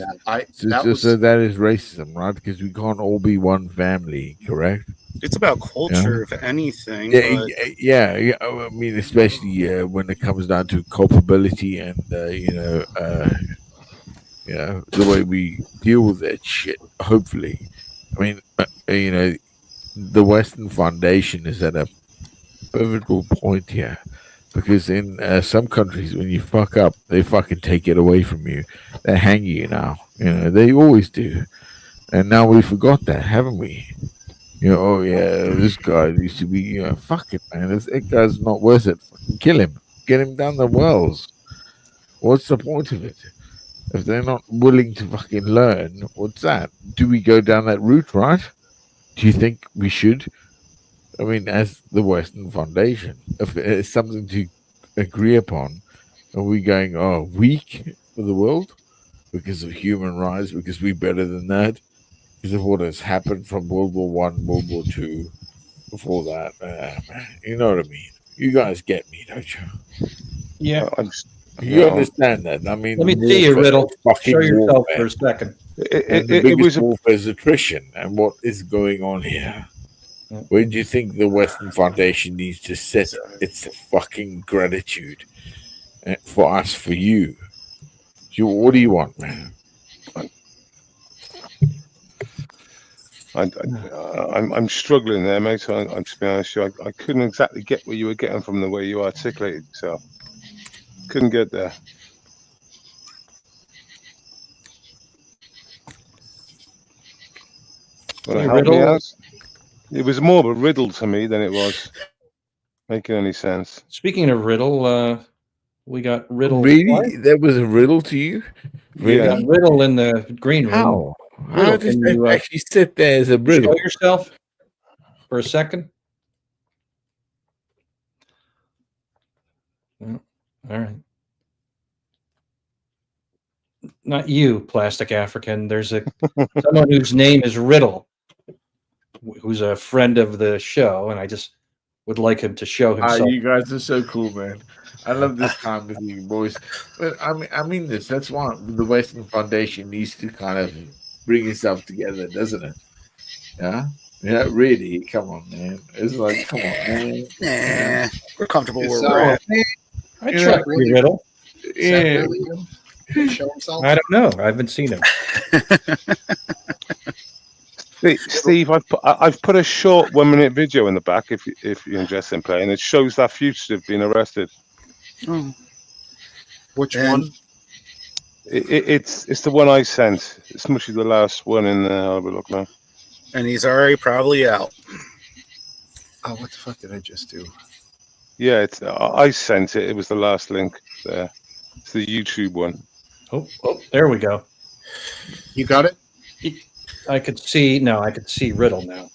So that is racism, right? Because we can't all be one family, correct?
It's about culture, if anything.
Yeah. I mean, especially when it comes down to culpability and the way we deal with that shit. Hopefully, I mean, the Western Foundation is at a pivotal point here, because in some countries, when you fuck up, they fucking take it away from you. They hang you now. They always do, and now we forgot that, haven't we? Oh yeah, this guy used to be. Fuck it, man. That guy's not worth it. Fucking kill him. Get him down the wells. What's the point of it? If they're not willing to fucking learn, what's that? Do we go down that route, right? Do you think we should? I mean, as the Western Foundation, if it's something to agree upon, are we going, weak for the world because of human rights, because we're better than that, because of what has happened from World War One, World War Two, before that? You know what I mean? You guys get me, don't you?
Yeah.
You understand that? I mean,
let me see you, Riddle. Show yourself for a second.
The biggest warfare is attrition, and what is going on here? Where do you think the Western Foundation needs to set its fucking gratitude for us, for you? What do you want, man?
I'm struggling there, mate. So I'm just being honest with you. I couldn't exactly get where you were getting from the way you articulated yourself. Couldn't get there. It was more of a riddle to me than it was making any sense.
Speaking of riddle, we got riddle.
Really? That was a riddle to you?
Really? We got riddle in the green room.
How? How does that actually sit there as a riddle?
Show yourself for a second. All right. Not you, Plastic African. There's someone whose name is Riddle, who's a friend of the show, and I just would like him to show himself.
You guys are so cool, man. I love this time with you boys. But I mean this. That's why the Western Foundation needs to kind of bring itself together, doesn't it? Yeah. Yeah, really. Come on, man. It's like, come on, man.
We're comfortable where we're at.
I trust you, Riddle.
Yeah.
Show himself?
I don't know. I haven't seen him.
Steve, I've put a short 1-minute video in the back if you're interested in playing. It shows that fugitive being arrested.
Oh.
Which one?
It's the one I sent. It's much the last one in there. I'll have a look now.
And he's already probably out.
Oh, what the fuck did I just do?
Yeah, I sent it. It was the last link there. It's the YouTube one.
Oh, there we go.
You got it?
I could see Riddle now.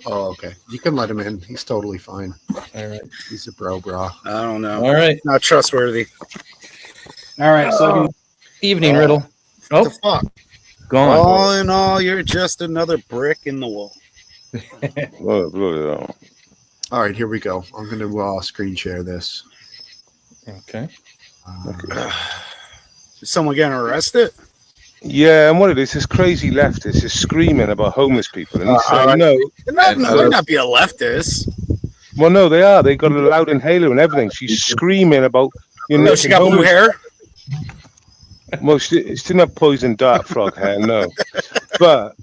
Oh, okay. You can let him in. He's totally fine.
All right.
He's a bro.
I don't know.
All right.
Not trustworthy.
All right. So evening, Riddle.
What
Oh,
the fuck?
gone.
All in all, you're just another brick in the wall.
All right, here we go. I'm going to screen share this.
Okay.
Is someone getting arrested?
Yeah, and what it is crazy leftist is screaming about homeless people, and he's saying no.
They're not be a leftist.
Well, no, they are. They got a loud inhaler and everything. She's screaming about
No, she got blue hair.
Well, she didn't have poison dart frog hair, no. But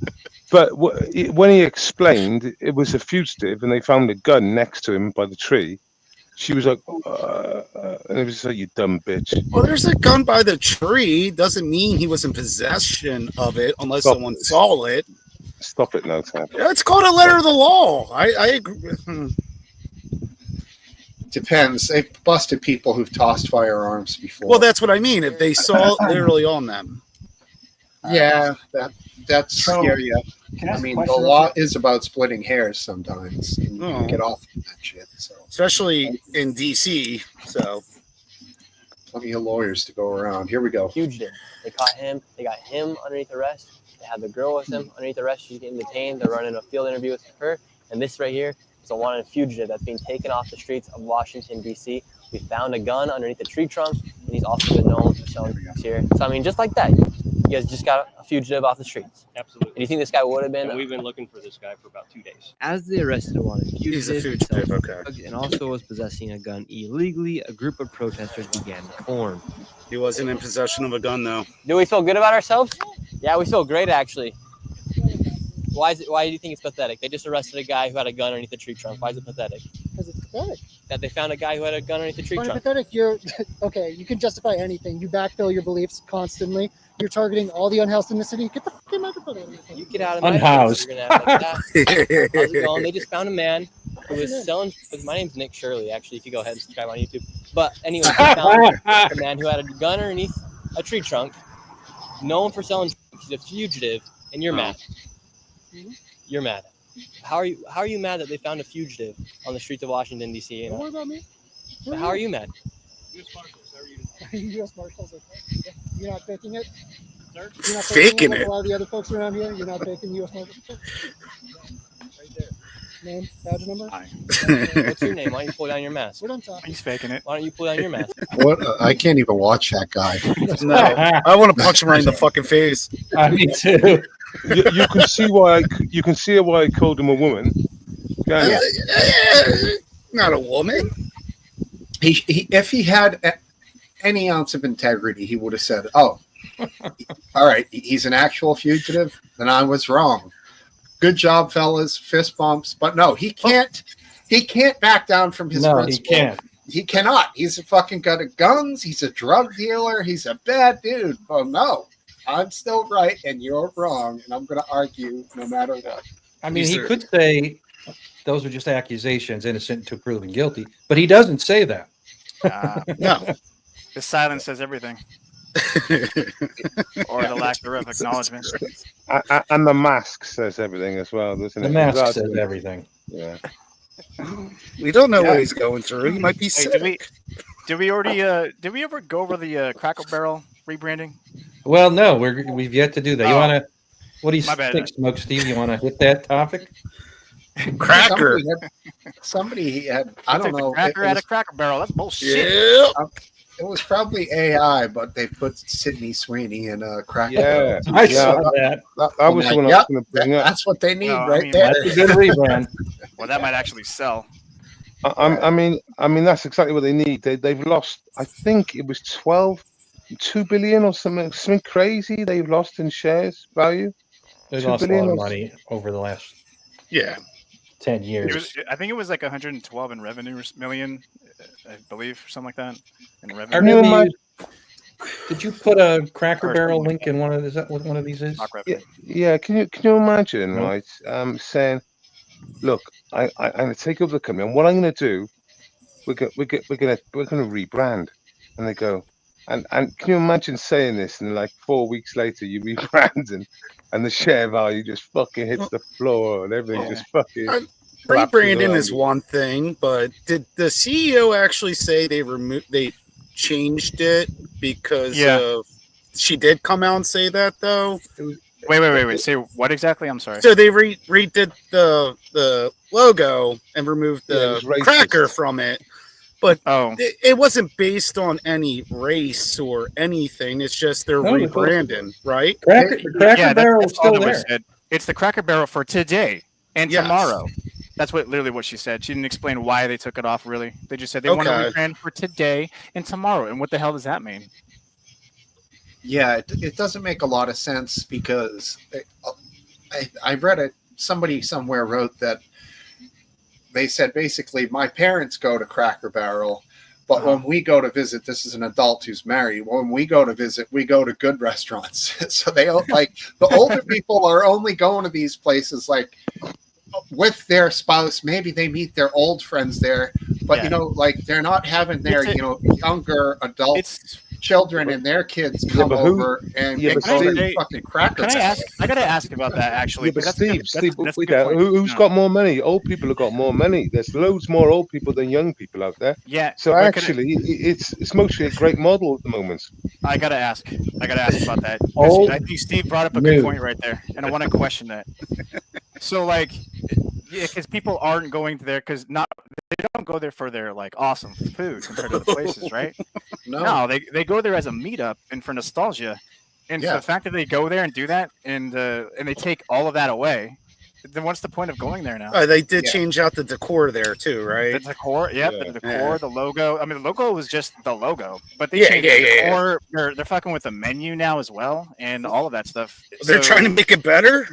when he explained it was a fugitive and they found a gun next to him by the tree, she was like, and it was like, you dumb bitch.
Well, there's a gun by the tree. Doesn't mean he was in possession of it unless someone saw it.
Stop it now, Tab.
It's called a letter of the law. I agree with him.
Depends. They've busted people who've tossed firearms before.
Well, that's what I mean. If they saw it literally on them.
Yeah, that's scary. I mean, the law is about splitting hairs sometimes. And you can get off that shit. So,
especially in DC. So,
plenty of lawyers to go around. Here we go.
Fugitive. They caught him. They got him underneath arrest. They had the girl with him underneath arrest. She's getting detained. They're running a field interview with her. And this right here is a wanted fugitive that's being taken off the streets of Washington, D.C. We found a gun underneath the tree trunk, and he's also been known for selling drugs here. So, I mean, just like that, you guys just got a fugitive off the streets.
Absolutely.
And you think this guy would have been?
And we've been looking for this guy for about 2 days.
As the arrested wanted
he's a
fugitive,
fugitive. Okay.
and also was possessing a gun illegally, a group of protesters began to form.
He wasn't in possession of a gun, though.
Do we feel good about ourselves? Yeah, we feel great, actually. Why do you think it's pathetic? They just arrested a guy who had a gun underneath the tree trunk. Why is it pathetic?
Because it's pathetic.
That they found a guy who had a gun underneath the tree
When it's
trunk.
pathetic, you're okay. You can justify anything. You backfill your beliefs constantly. You're targeting all the unhoused in the city. Get the fucking microphone out of here.
You get out of my
Unhoused.
face, you're gonna act like that. How's it going? They just found a man who was selling. My name's Nick Shirley. Actually, if you go ahead and subscribe on YouTube. But anyway, they found a man who had a gun underneath a tree trunk, known for selling drugs. He's a fugitive, and you're mad. You're mad. How are you mad that they found a fugitive on the streets of Washington, D.C.?
Don't worry about me.
How are you mad?
U.S. Marshals. Okay. You're not faking it.
Sir?
Faking
You're not faking
it.
Like a lot of the other folks around here. You're not faking U.S. Marshals.
Right there.
Name, badge number.
What's your name? Why don't you pull down your mask?
We're done talking.
He's faking it.
Why don't you pull down your mask?
What? I can't even watch that guy.
No, I want to punch him right in the fucking face.
Me too.
You can see why. You can see why I called him a woman. Can you?
Not a woman.
He if he had any ounce of integrity, he would have said, "Oh, all right, he's an actual fugitive, then I was wrong. Good job, fellas. Fist bumps." But no, he can't. He can't back down from his
No, he
principle.
can't.
He cannot. He's a fucking gun of guns. He's a drug dealer. He's a bad dude. Oh no, I'm still right and you're wrong, and I'm going to argue no matter what.
I mean, he could say those are just accusations, innocent until proven guilty, but he doesn't say that.
No.
The silence says everything, or the lack thereof acknowledgement.
And the mask says everything as well, doesn't it?
The mask
That's-
says everything.
Yeah.
We don't know what he's going through. He might be
Hey,
sick.
did we ever go over the Crackle Barrel rebranding?
Well, no, we've yet to do that. You
Oh.
want to? What do you
My bad.
think, Smoke Steve? You want to hit that topic?
Cracker.
Somebody had, I don't
Took the
know.
Cracker out of Cracker Barrel. That's bullshit.
Yeah.
It was probably AI, but they put Sydney Sweeney in a cracker.
Yeah.
I saw that.
That was the one I was going to bring up.
That's what they need
No, I
right
mean,
there.
That's a good rebrand.
Well, that might actually sell.
I mean, that's exactly what they need. They've lost. I think it was 2 billion or something crazy. They've lost in shares value.
They
2
lost a lot
billion
of
or-
money over the last
Yeah.
10 years.
I think it was like 112 in revenue million, I believe, or something like that. In
I
revenue.
remember did you put a Cracker Barrel link in one of? Is that what one of these is?
Stock revenue.
Yeah. Can you imagine,
No.
right? Saying, look, I'm going to take over the company, and what I'm going to do, we're going to rebrand, and they go, And can you imagine saying this and like 4 weeks later you rebrand and the share value just fucking hits the floor and everything just fucking.
Rebranding is one thing, but did the CEO actually say they changed it because of? She did come out and say that though.
Wait. Say what exactly? I'm sorry.
So they redid the logo and removed the cracker from it. But it wasn't based on any race or anything. It's just they're rebranding, right?
Cracker Barrel is still there.
It's the Cracker Barrel for today and tomorrow. That's literally what she said. She didn't explain why they took it off, really. They just said they want to rebrand for today and tomorrow. And what the hell does that mean?
Yeah, it doesn't make a lot of sense because I read it. Somebody somewhere wrote that they said basically my parents go to Cracker Barrel, but when we go to visit, this is an adult who's married. When we go to visit, we go to good restaurants. So they like the older people are only going to these places like with their spouse. Maybe they meet their old friends there, but you know, like they're not having their younger adults. Children and their kids come over and fucking Cracker Barrel.
I gotta ask about that actually.
Yeah, but Steve, who's got more money? Old people have got more money. There's loads more old people than young people out there.
Yeah.
So actually, it's mostly a great model at the moment.
I gotta ask about that. I think Steve brought up a good point right there, and I want to question that. So like, because people aren't going there because they don't go there for their like awesome food compared to the places, right? No, they go there as a meetup and for nostalgia, and the fact that they go there and do that and they take all of that away, then what's the point of going there now?
They did change out the decor there too, right?
The decor, the decor, the logo. I mean, the logo was just the logo, but they changed the decor. They're fucking with the menu now as well, and all of that stuff.
They're trying to make it better,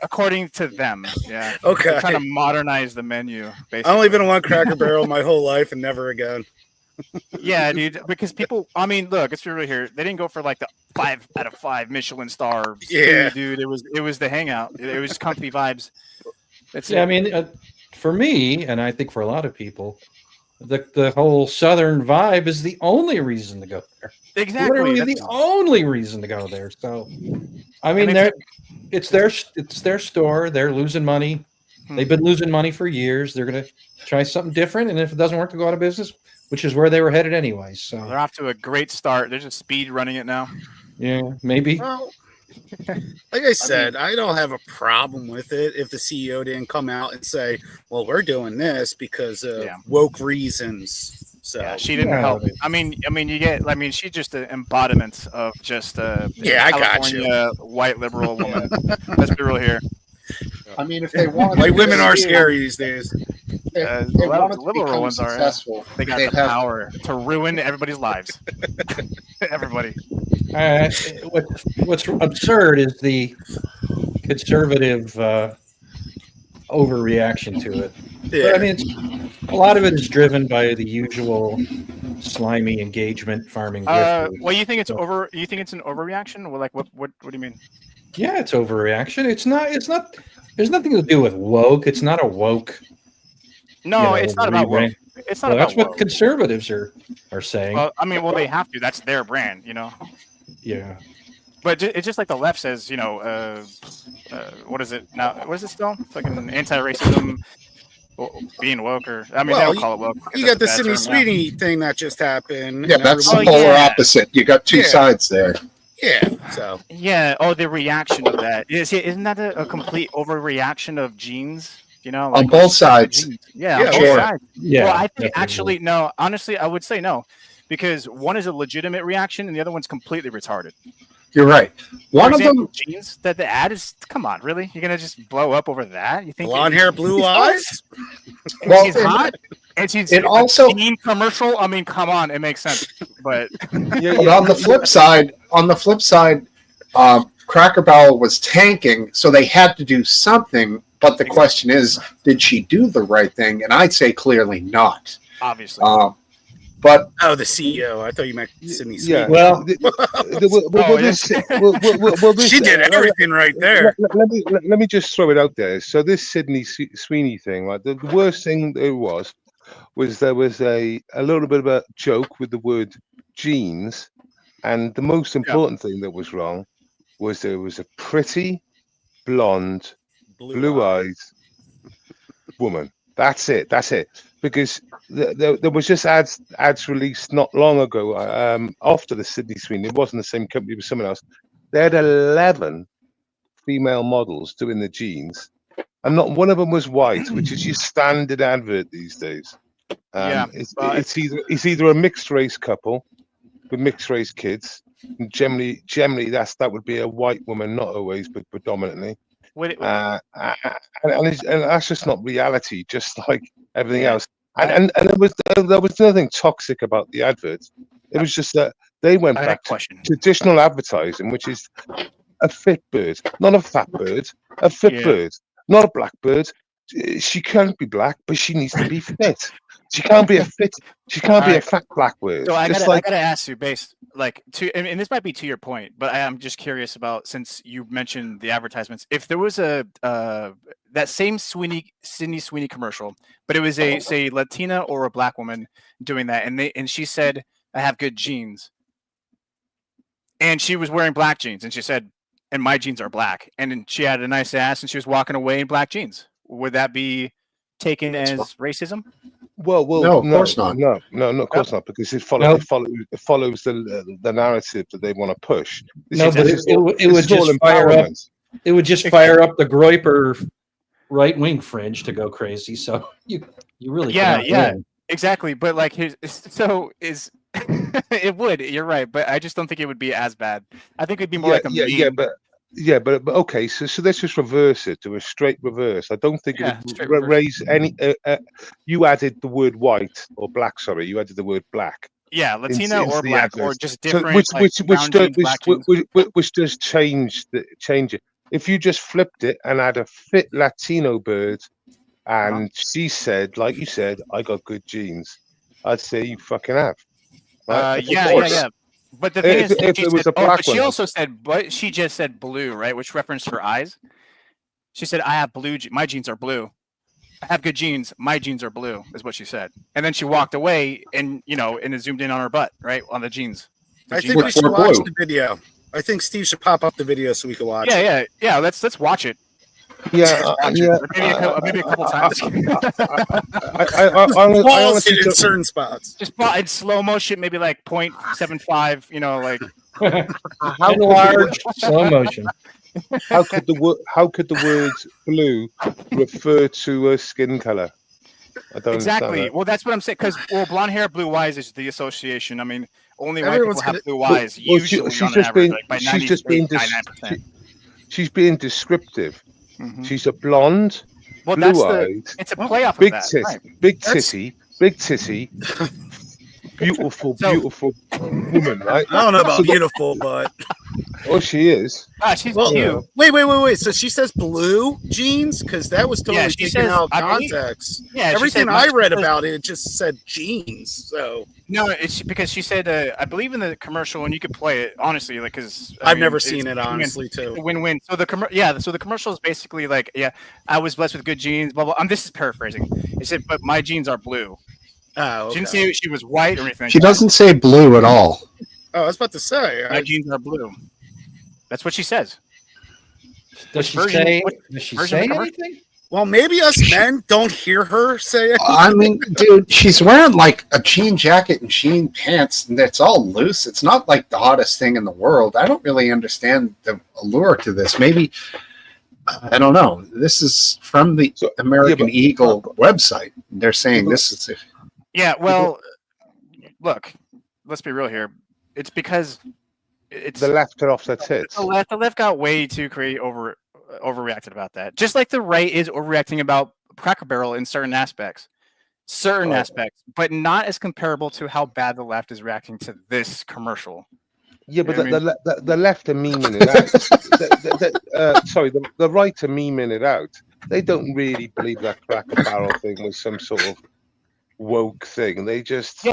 according to them. Yeah.
Okay.
They're trying to modernize the menu. Basically.
I only been on one Cracker Barrel my whole life, and never again.
Yeah, dude. Because people, I mean, look, it's really here. They didn't go for like the 5 out of 5 Michelin star.
Yeah,
dude. It was the hangout. It was comfy vibes.
I mean, for me, and I think for a lot of people, the whole Southern vibe is the only reason to go there.
Exactly,
literally the only reason to go there. So, I mean, it's their store. They're losing money. They've been losing money for years. They're gonna try something different, and if it doesn't work, to go out of business, which is where they were headed anyway. So
they're off to a great start. They're just speed running it now.
Yeah, maybe.
Well, like I said, I don't have a problem with it if the CEO didn't come out and say, "Well, we're doing this because of woke reasons." So
she didn't help. I mean, she's just an embodiment of just
I
California
got you.
White liberal woman. Let's be real here.
I mean, if they want,
white women are scary these days.
If they want to
liberal
become
ones
successful,
they got the power to ruin everybody's lives. Everybody.
What's absurd is the conservative overreaction to it.
Yeah.
But, I mean, a lot of it is driven by the usual slimy engagement farming.
Well, you think it's over? You think it's an overreaction? Well, like what do you mean?
Yeah, it's overreaction. It's not. There's nothing to do with woke. It's not a woke.
No, it's not about woke. It's not.
That's
about
what conservatives are saying.
Well, I mean, they have to. That's their brand, you know.
Yeah.
But it's just like the left says, you know, what is it now? What is it still? It's like an anti-racism, being woke, or I mean, they don't call it woke.
You got the Sydney Sweeney thing that just happened.
Yeah, that's the polar opposite. You got two sides there.
Yeah. So.
Yeah. Oh, the reaction of that isn't that a complete overreaction of genes? You know, like
on both sides.
Yeah, on both sides. Yeah. Well, I think actually no. Honestly, I would say no, because one is a legitimate reaction and the other one's completely retarded.
You're right. One of them
genes that the ad is. Come on, really? You're gonna just blow up over that? You think
blonde hair, blue eyes?
Well, she's hot. And she's
also
a commercial. I mean, come on, it makes sense. But
on the flip side, Cracker Barrel was tanking, so they had to do something. But the question is, did she do the right thing? And I'd say clearly not.
Obviously.
But
the CEO. I thought you meant Sydney.
Yeah.
Well,
she
did everything right there.
Let me just throw it out there. So this Sydney Sweeney thing, like the worst thing there was there was a little bit of a joke with the word jeans, and the most important thing that was wrong was there was a pretty blonde, blue-eyed woman. That's it. That's it. Because there was just ads released not long ago after the Sydney Sweeney. It wasn't the same company, it was someone else. They had 11 female models doing the jeans, and not one of them was white, which is your standard advert these days. It's either a mixed race couple with mixed race kids. And generally that would be a white woman, not always, but predominantly. And that's just not reality, just like everything else. And there was nothing toxic about the adverts. It was just that they went back to traditional advertising, which is a fit bird, not a fat bird, a fit bird, not a black bird. She can't be black, but she needs to be fit. She can't be a fit. She can't be a fat black bird.
So I gotta ask you, based and this might be to your point, but I am just curious about, since you mentioned the advertisements, if there was a that same Sydney Sweeney commercial, but it was a say Latina or a black woman doing that, and she said, "I have good jeans," and she was wearing black jeans, and she said, "And my jeans are black," and then she had a nice ass, and she was walking away in black jeans. Would that be taken as racism?
Well,
no, of course not.
No, of course not, because it follows the narrative that they want to push.
But it would just fire up. It would just fire up the Groyper right-wing fringe to go crazy. So you really win.
Exactly. But like it would. You're right, but I just don't think it would be as bad. I think it'd be more like a meme.
But okay, so let's just reverse it to a straight reverse. I don't think it would raise any. You added the word white or black. Sorry, you added the word black.
Yeah, Latina or black, or just different.
Which does change it. If you just flipped it and had a fit Latino bird, and she said, like you said, "I got good genes," I'd say you fucking have. Right?
Yeah. But the thing is,
if it was a black
she also said, but she just said blue, right? Which referenced her eyes. She said, "I have blue. My jeans are blue. I have good jeans. My jeans are blue," is what she said. And then she walked away, and and it zoomed in on her butt, right on the jeans.
I think we should watch the video. I think Steve should pop up the video so we can watch it.
Yeah. Let's watch it.
Yeah,
maybe a couple times.
I
honestly in certain spots.
Just in slow motion, maybe like 0.75. Like
how large slow motion.
How could the word blue refer to a skin color? I don't
exactly.
That.
Well, that's what I'm saying. Because blonde hair, blue eyes is the association. I mean, only white people have blue eyes. Usually, she's just being 99%.
She's being descriptive.
Mm-hmm.
She's a blonde, blue-eyed.
It's a playoff.
Big
of that.
tit,
Right.
big titty, beautiful woman, right?
I don't know about beautiful, but
she is.
She's cute.
Wait. So she says blue jeans, because that was totally taken out of context. Everything I read about it just said jeans. So
no, it's because she said, I believe in the commercial, and you could play it honestly, like because
I've never seen it honestly too.
Win-win. So the commercial is basically like, I was blessed with good genes. Blah blah. This is paraphrasing. It said, but my jeans are blue.
Oh, okay.
She didn't say she was white or anything.
She doesn't say blue at all.
Oh, I was about to say
my jeans are blue. That's what she says.
Does she say anything?
Well, maybe us men don't hear her say it.
I mean, dude, she's wearing like a jean jacket and jean pants, and it's all loose. It's not like the hottest thing in the world. I don't really understand the allure to this. Maybe, I don't know. This is from the American Eagle website. They're saying this is it.
Yeah, well, look, let's be real here. It's because it's
the left are off their tits.
The left got way too overreacted about that. Just like the right is overreacting about Cracker Barrel in certain aspects, but not as comparable to how bad the left is reacting to this commercial.
Yeah, but the left are memeing it out. The right are memeing it out. They don't really believe that Cracker Barrel thing was some sort of woke thing. They just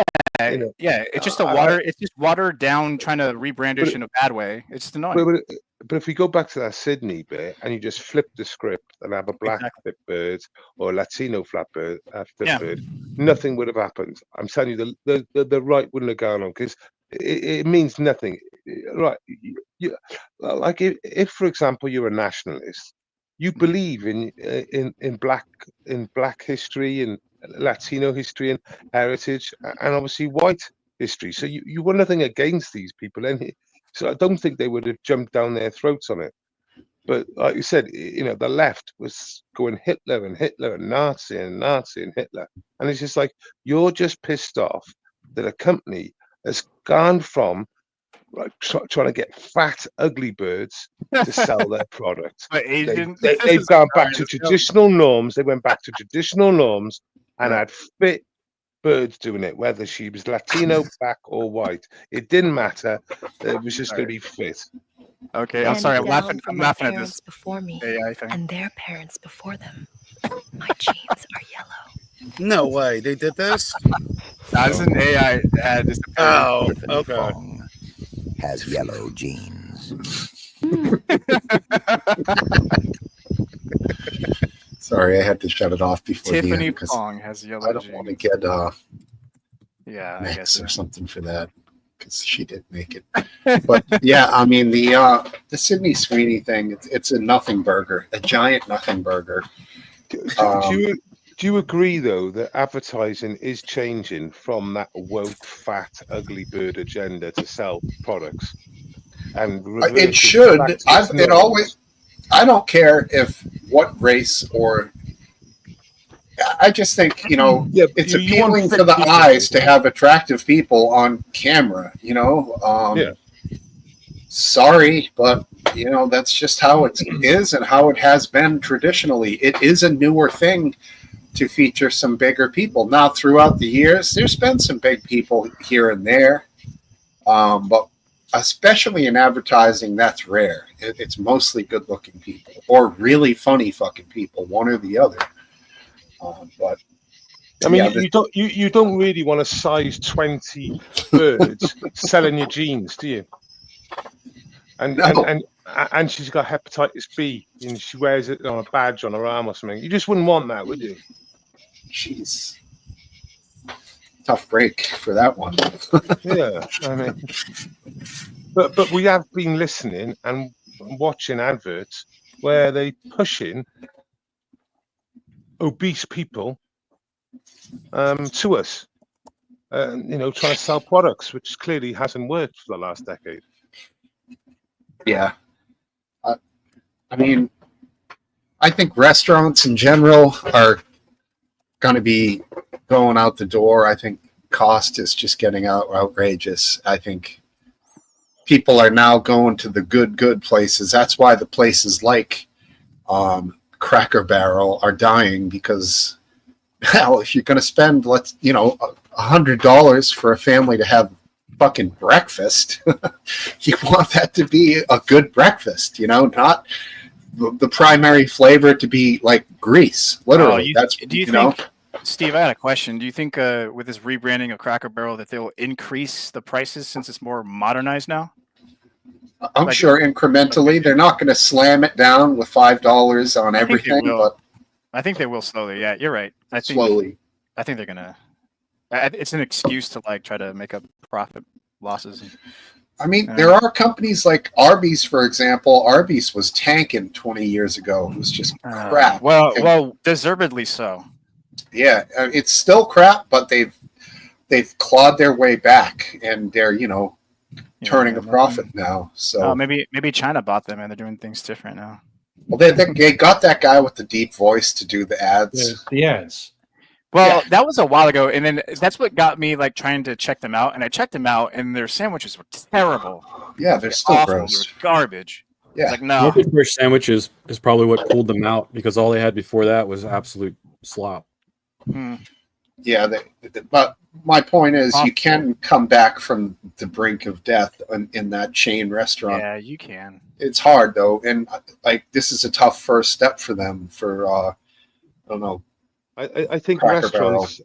it's just it's just watered down, trying to rebrand it in a bad way. It's just annoying.
But if we go back to that Sydney bit and you just flip the script and have a black flip bird or a Latino flip bird, nothing would have happened. I'm telling you, the right wouldn't have gone on, because it means nothing, right? Like if, for example, you're a nationalist, you believe in black history and Latino history and heritage, and obviously white history. So you were nothing against these people, so I don't think they would have jumped down their throats on it. But like you said, the left was going Hitler and Hitler and Nazi and Nazi and Hitler, and it's just like you're just pissed off that a company has gone from trying to get fat, ugly birds to sell their product. They've gone back to traditional norms. They went back to traditional norms and had fit birds doing it, whether she was Latino, black, or white. It didn't matter. It was just going to be fit.
Okay, I'm sorry. I'm laughing at this
before me
AI thing.
and their parents before them. My genes are yellow.
No way, they did this.
That's an AI ad.
Oh, okay.
Has yellow genes.
Sorry, I had to shut it off before
Tiffany
the end
Pong has yellow
I don't
genes.
want to get
yeah, I
Max
guess
or something for that because she didn't make it. But yeah, I mean the Sydney Sweeney thing. It's a nothing burger, a giant nothing burger.
Do you agree though that advertising is changing from that woke, fat, ugly bird agenda to sell products? And
it should. It always. I don't care if what race or. I just think it's appealing to the eyes to have attractive people on camera. Sorry, but that's just how it is and how it has been traditionally. It is a newer thing to feature some bigger people. Now, throughout the years, there's been some big people here and there, but especially in advertising, that's rare. It's mostly good-looking people or really funny fucking people, one or the other. But
I mean, you don't really want a size 20 birds selling your jeans, do you? And she's got hepatitis B and she wears it on a badge on her arm or something. You just wouldn't want that, would you?
Jeez. Tough break for that one.
Yeah, I mean, but we have been listening and watching adverts where they pushing obese people to us, trying to sell products, which clearly hasn't worked for the last decade.
Yeah. I mean, I think restaurants in general are going to be going out the door. I think cost is just getting outrageous. I think people are now going to the good places. That's why the places like Cracker Barrel are dying because, hell, if you're going to spend, $100 for a family to have fucking breakfast, you want that to be a good breakfast, not the primary flavor to be like grease. Literally,
do you think, Steve? I had a question. Do you think with this rebranding of Cracker Barrel that they'll increase the prices since it's more modernized now?
I'm sure incrementally. They're not going to slam it down with $5 on everything, but
I think they will slowly. Yeah, you're right. I think
slowly.
I think they're gonna. It's an excuse to try to make up profit losses.
I mean, there are companies like Arby's, for example. Arby's was tanking 20 years ago. It was just crap.
Well, deservedly so.
Yeah, it's still crap, but they've clawed their way back, and they're turning a profit now. So
maybe China bought them, and they're doing things different now.
Well, they got that guy with the deep voice to do the ads.
The ads.
Well, that was a while ago, and then that's what got me trying to check them out. And I checked them out, and their sandwiches were terrible.
Yeah, they're still
awful.
gross.
They were garbage.
Yeah,
like no.
Fish sandwiches is probably what pulled them out because all they had before that was absolute slop.
Yeah, but my point is, you can come back from the brink of death in that chain restaurant.
Yeah, you can.
It's hard though, and this is a tough first step for them. I don't know.
I think restaurants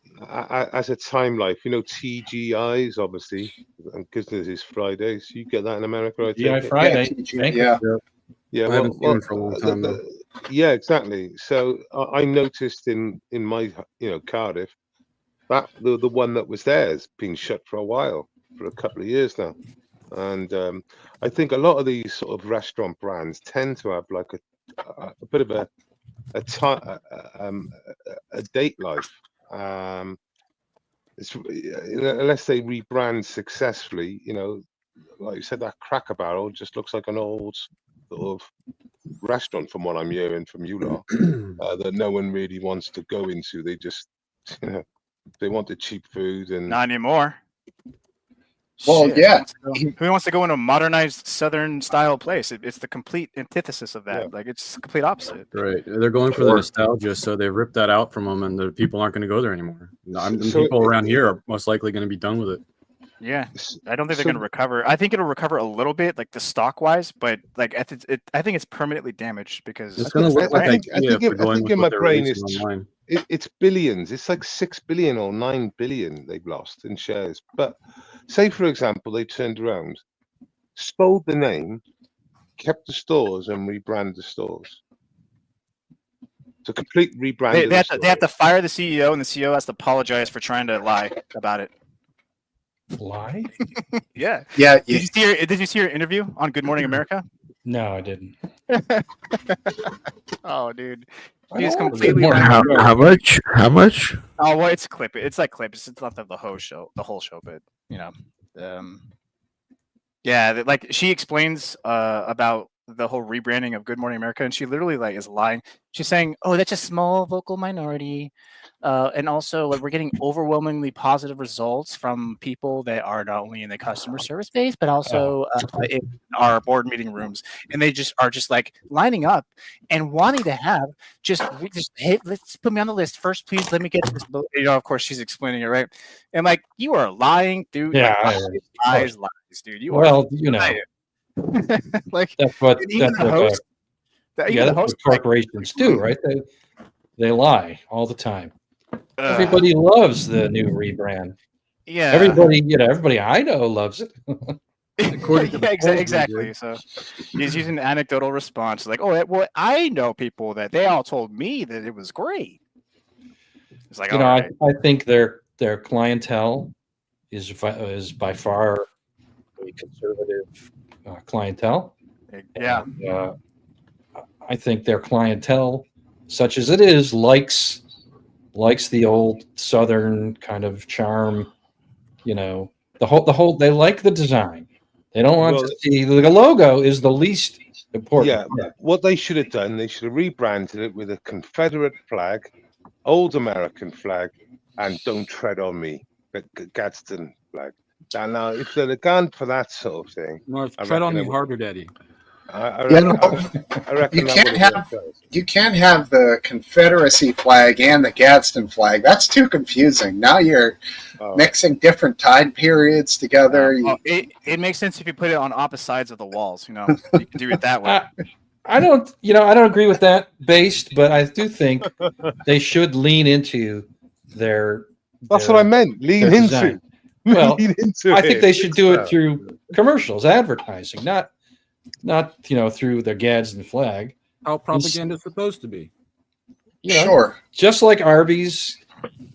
as a time life, TGI's obviously, because this is Fridays. You get that in America, I
TGI Friday.
Yeah.
I haven't seen it for a long time though.
Yeah, exactly. So I noticed in my Cardiff that the one that was there has been shut for a while. for a couple of years now, and I think a lot of these sort of restaurant brands tend to have like a bit of a date life. It's, unless they rebrand successfully, like you said, that Cracker Barrel just looks like an old sort of restaurant, from what I'm hearing from you lot, that no one really wants to go into. They just, they want the cheap food and
Not anymore.
Well,
Shit,
yeah.
Who wants to go into a modernized Southern style place? It's the complete antithesis of that. Like it's the complete opposite.
Right. They're going for the nostalgia, so they ripped that out from them, and the people aren't going to go there anymore. People around here are most likely going to be done with it.
Yeah, I don't think they're going to recover. I think it'll recover a little bit, like the stock wise, but like I think it's permanently damaged because
it's going to look like
I think in my brain it's billions. It's like 6 billion or 9 billion they've lost in shares. But say, for example, they turned around, stole the name, kept the stores, and rebranded the stores. It's a complete rebrand.
They have to fire the CEO, and the CEO has to apologize for trying to lie about it.
Lie?
Yeah.
Yeah.
Did you see her interview on Good Morning America?
No, I didn't.
Oh, dude. He's completely
how much? How much?
Oh well, it's a clip. It's like clips. It's not the whole show, but yeah, like she explains about the whole rebranding of Good Morning America, and she literally like is lying. She's saying, "Oh, that's a small vocal minority." And also, like, we're getting overwhelmingly positive results from people that are not only in the customer service space, but also in our board meeting rooms. And they just are like lining up and wanting to have hey, let's put me on the list first, please. Let me get this. Of course, she's explaining it, right? And like, you are lying, dude.
Yeah,
lies, dude. You
well,
are. Like
that's what corporations do, right? They lie all the time. Everybody loves the new rebrand.
Yeah.
Everybody I know loves it.
Exactly. So he's using an anecdotal response, like, "Oh, well, I know people that they all told me that it was great." It's like,
I think their clientele is by far a conservative clientele.
Yeah.
And, I think their clientele, such as it is, likes the old Southern kind of charm, the whole they like the design. They don't want to see the logo is the least important.
Yeah, what they should have done, they should have rebranded it with a Confederate flag, old American flag, and "Don't Tread on Me," the Gadsden flag. Now, if they'd have gone for that sort of thing,
tread on me harder, Daddy.
I reckon
you can't have the Confederacy flag and the Gadsden flag. That's too confusing. Now you're mixing different time periods together.
It makes sense if you put it on opposite sides of the walls. You can do it that way.
I don't agree with that based, but I do think they should lean into their.
That's what I meant. Lean into.
Well, I think they should do it through commercials, advertising, not through the Gadsden flag.
How propaganda is supposed to be.
Sure.
Just like Arby's,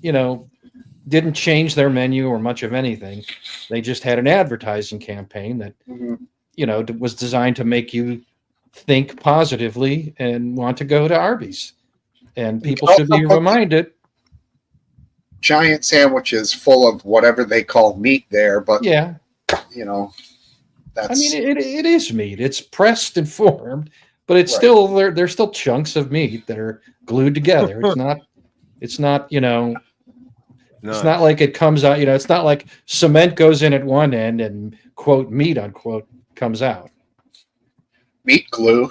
didn't change their menu or much of anything. They just had an advertising campaign that, was designed to make you think positively and want to go to Arby's. And people should be reminded.
Giant sandwiches full of whatever they call meat there, but
yeah,
that's.
It is meat. It's pressed and formed, but it's still there's still chunks of meat that are glued together. It's not. It's not like it comes out. It's not like cement goes in at one end and quote meat unquote comes out.
Meat glue.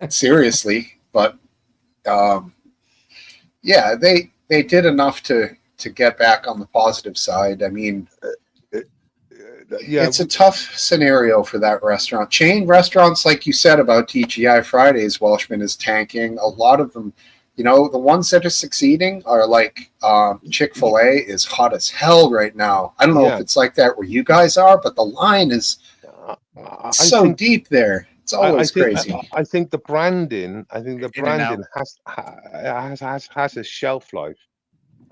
Seriously, but yeah, they did enough to get back on the positive side. I mean, it's a tough scenario for that restaurant. Chain restaurants, like you said about TGI Fridays, Welshman is tanking. A lot of them, the ones that are succeeding are like Chick-fil-A is hot as hell right now. I don't know if it's like that where you guys are, but the line is so deep there. It's always crazy.
I think the branding. Has a shelf life,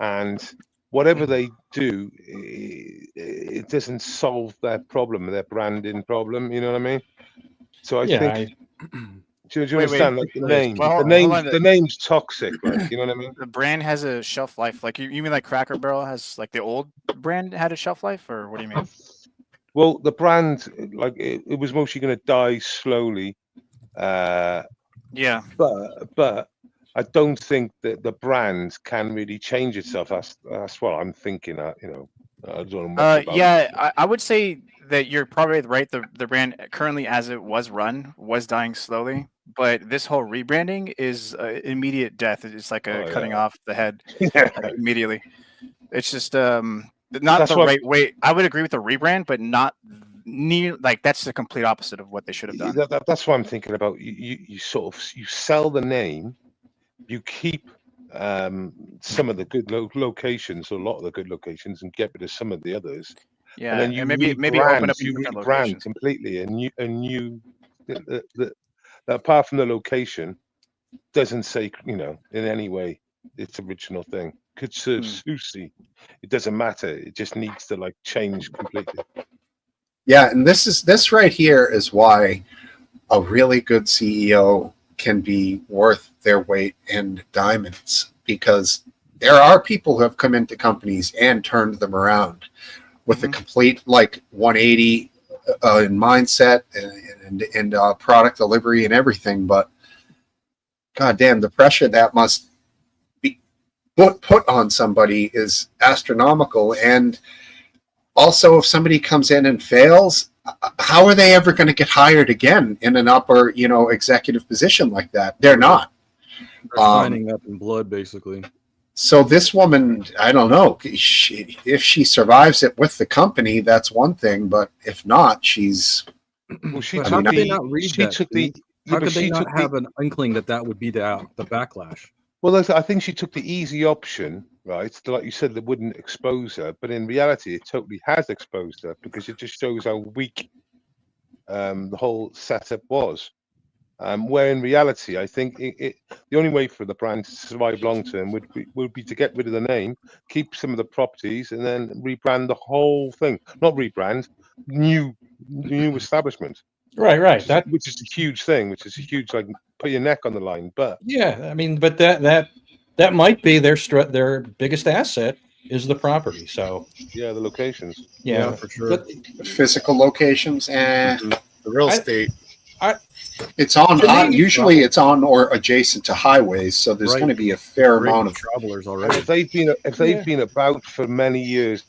and whatever they do, it doesn't solve their problem, their branding problem. You know what I mean? So I think. Do you understand? Like the name's toxic. Like, you know what I mean?
The brand has a shelf life. Like you mean like Cracker Barrel has like the old brand had a shelf life, or what do you mean?
Well, the brand, like it was mostly going to die slowly.
Yeah.
But I don't think that the brand can really change itself. That's what I'm thinking. You know, I don't know much about
yeah, I would say that you're probably right. The brand currently, as it was run, was dying slowly. But this whole rebranding is immediate death. It's like cutting off the head immediately. It's just not the right way. I would agree with the rebrand, but not near. Like that's the complete opposite of what they should have done.
That's what I'm thinking about. You sort of sell the name, you keep some of the good locations, a lot of the good locations, and get rid of some of the others.
Yeah,
and then you
maybe open up
rebrand completely, and you that apart from the location doesn't say, you know, in any way its original thing. Could serve sushi. It doesn't matter. It just needs to like change completely.
Yeah, and this right here is why a really good CEO can be worth their weight in diamonds, because there are people who have come into companies and turned them around with a complete like 180 in mindset and product delivery and everything. But goddamn, the pressure that must be put on somebody is astronomical. And also, if somebody comes in and fails, how are they ever going to get hired again in an upper, you know, executive position like that? They're not.
They're signing up in blood, basically.
So this woman, I don't know, if she survives it with the company, that's one thing. But if not, she's.
Well, how could they not read that? How could they not have an inkling that that would be the backlash?
Well, I think she took the easy option, right? Like you said, that wouldn't expose her, but in reality, it totally has exposed her because it just shows how weak the whole setup was. Where in reality, I think the only way for the brand to survive long term would be to get rid of the name, keep some of the properties, and then rebrand the whole thing. Not rebrand, new establishment.
Right.
Which is a huge thing. Which is a huge, like, put your neck on the line. But
yeah, I mean, but that might be their biggest asset is the property. So
yeah, the locations.
Yeah,
for sure.
But
physical locations and
the real estate.
It's on. Usually, it's on or adjacent to highways, so there's going to be a fair amount of
travelers already.
If they've been about for many years,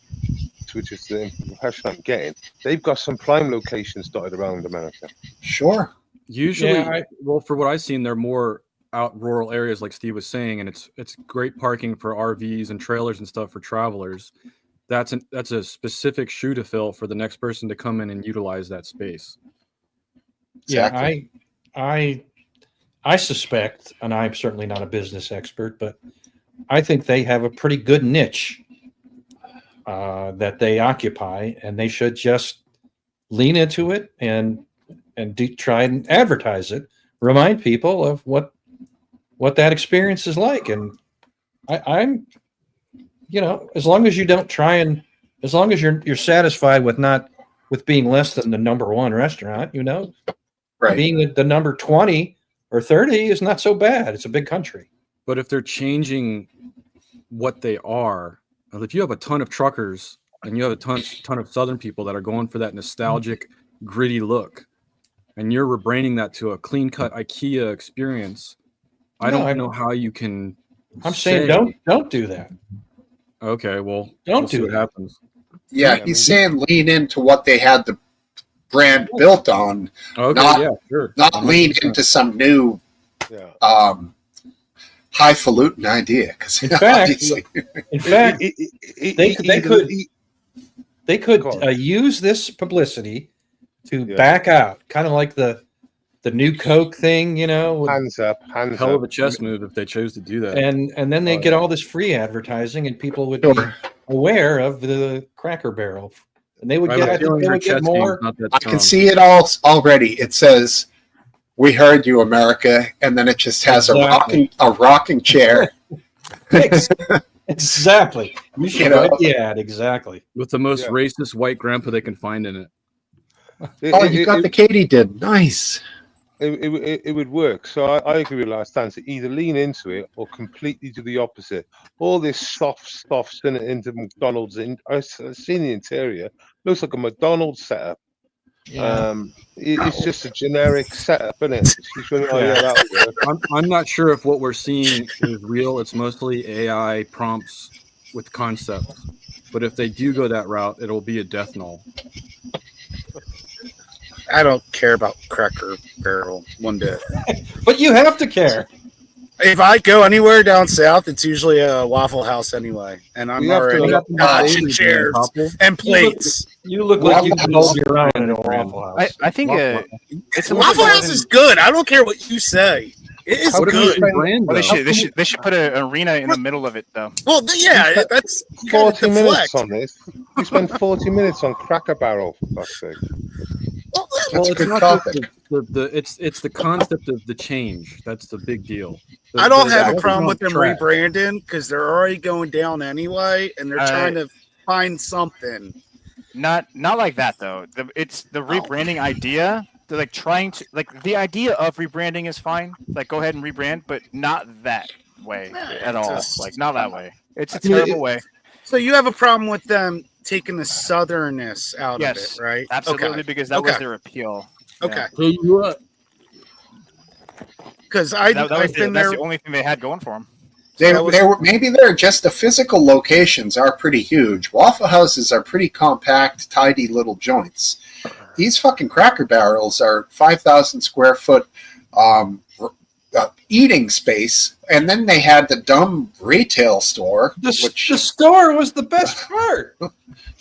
which is the impression I'm getting, they've got some prime locations dotted around America.
Sure.
Usually, well, for what I've seen, they're more out rural areas, like Steve was saying, and it's great parking for RVs and trailers and stuff for travelers. That's a specific shoe to fill for the next person to come in and utilize that space.
Exactly. Yeah, I suspect, and I'm certainly not a business expert, but I think they have a pretty good niche that they occupy, and they should just lean into it and try and advertise it, remind people of what that experience is like. And I'm, you know, as long as you don't try and as long as you're satisfied with being less than the number one restaurant, you know. Right. Being the number 20 or 30 is not so bad. It's a big country.
But if they're changing what they are, if you have a ton of truckers and you have a ton of Southern people that are going for that nostalgic, gritty look, and you're rebranding that to a clean-cut IKEA experience, I don't know how you can.
I'm saying don't do that.
Okay, well,
don't do
what happens.
Yeah, he's saying lean into what they had the brand built on, not lean into some new highfalutin idea. Because
in fact, they could use this publicity to back out, kind of like the new Coke thing, you know.
Hands up.
Hell of a chess move if they chose to do that.
And then they get all this free advertising, and people would be aware of the Cracker Barrel. And they would get more.
I can see it all already. It says, "We heard you, America," and then it just has a rocking chair
Exactly. You should write the ad. Exactly.
With the most racist white grandpa they can find in it.
Oh, you got the Katydid. Nice.
It would work. So I agree with Last Dance. Either lean into it or completely do the opposite. All this soft stuff sent into McDonald's. I've seen the interior. Looks like a McDonald's setup.
Yeah.
It's just a generic setup, isn't it?
I'm not sure if what we're seeing is real. It's mostly AI prompts with concepts. But if they do go that route, it'll be a death knell.
I don't care about Cracker Barrel one bit.
But you have to care.
If I go anywhere down south, it's usually a Waffle House anyway, and I'm already dodging chairs and plates.
You look like you can hold your own in a Waffle House.
I think it's
Waffle House is good. I don't care what you say. It is good.
Well, they should put an arena in the middle of it though.
Well, yeah, that's
40 minutes on this. We spent 40 minutes on Cracker Barrel, for fuck's sake.
Well, it's not just it's the concept of the change. That's the big deal.
I don't have a problem with them rebranding because they're already going down anyway, and they're trying to find something.
Not like that though. It's the rebranding idea. They're like trying to the idea of rebranding is fine. Like go ahead and rebrand, but not that way at all. Like not that way. It's a terrible way.
So you have a problem with them taking the southernness out of it, right?
Absolutely, because that was their appeal.
Okay.
Yeah.
Because
that's the only thing they had going for them.
Maybe they're just the physical locations are pretty huge. Waffle Houses are pretty compact, tidy little joints. These fucking Cracker Barrels are 5,000 square foot eating space, and then they had the dumb retail store.
The store was the best part.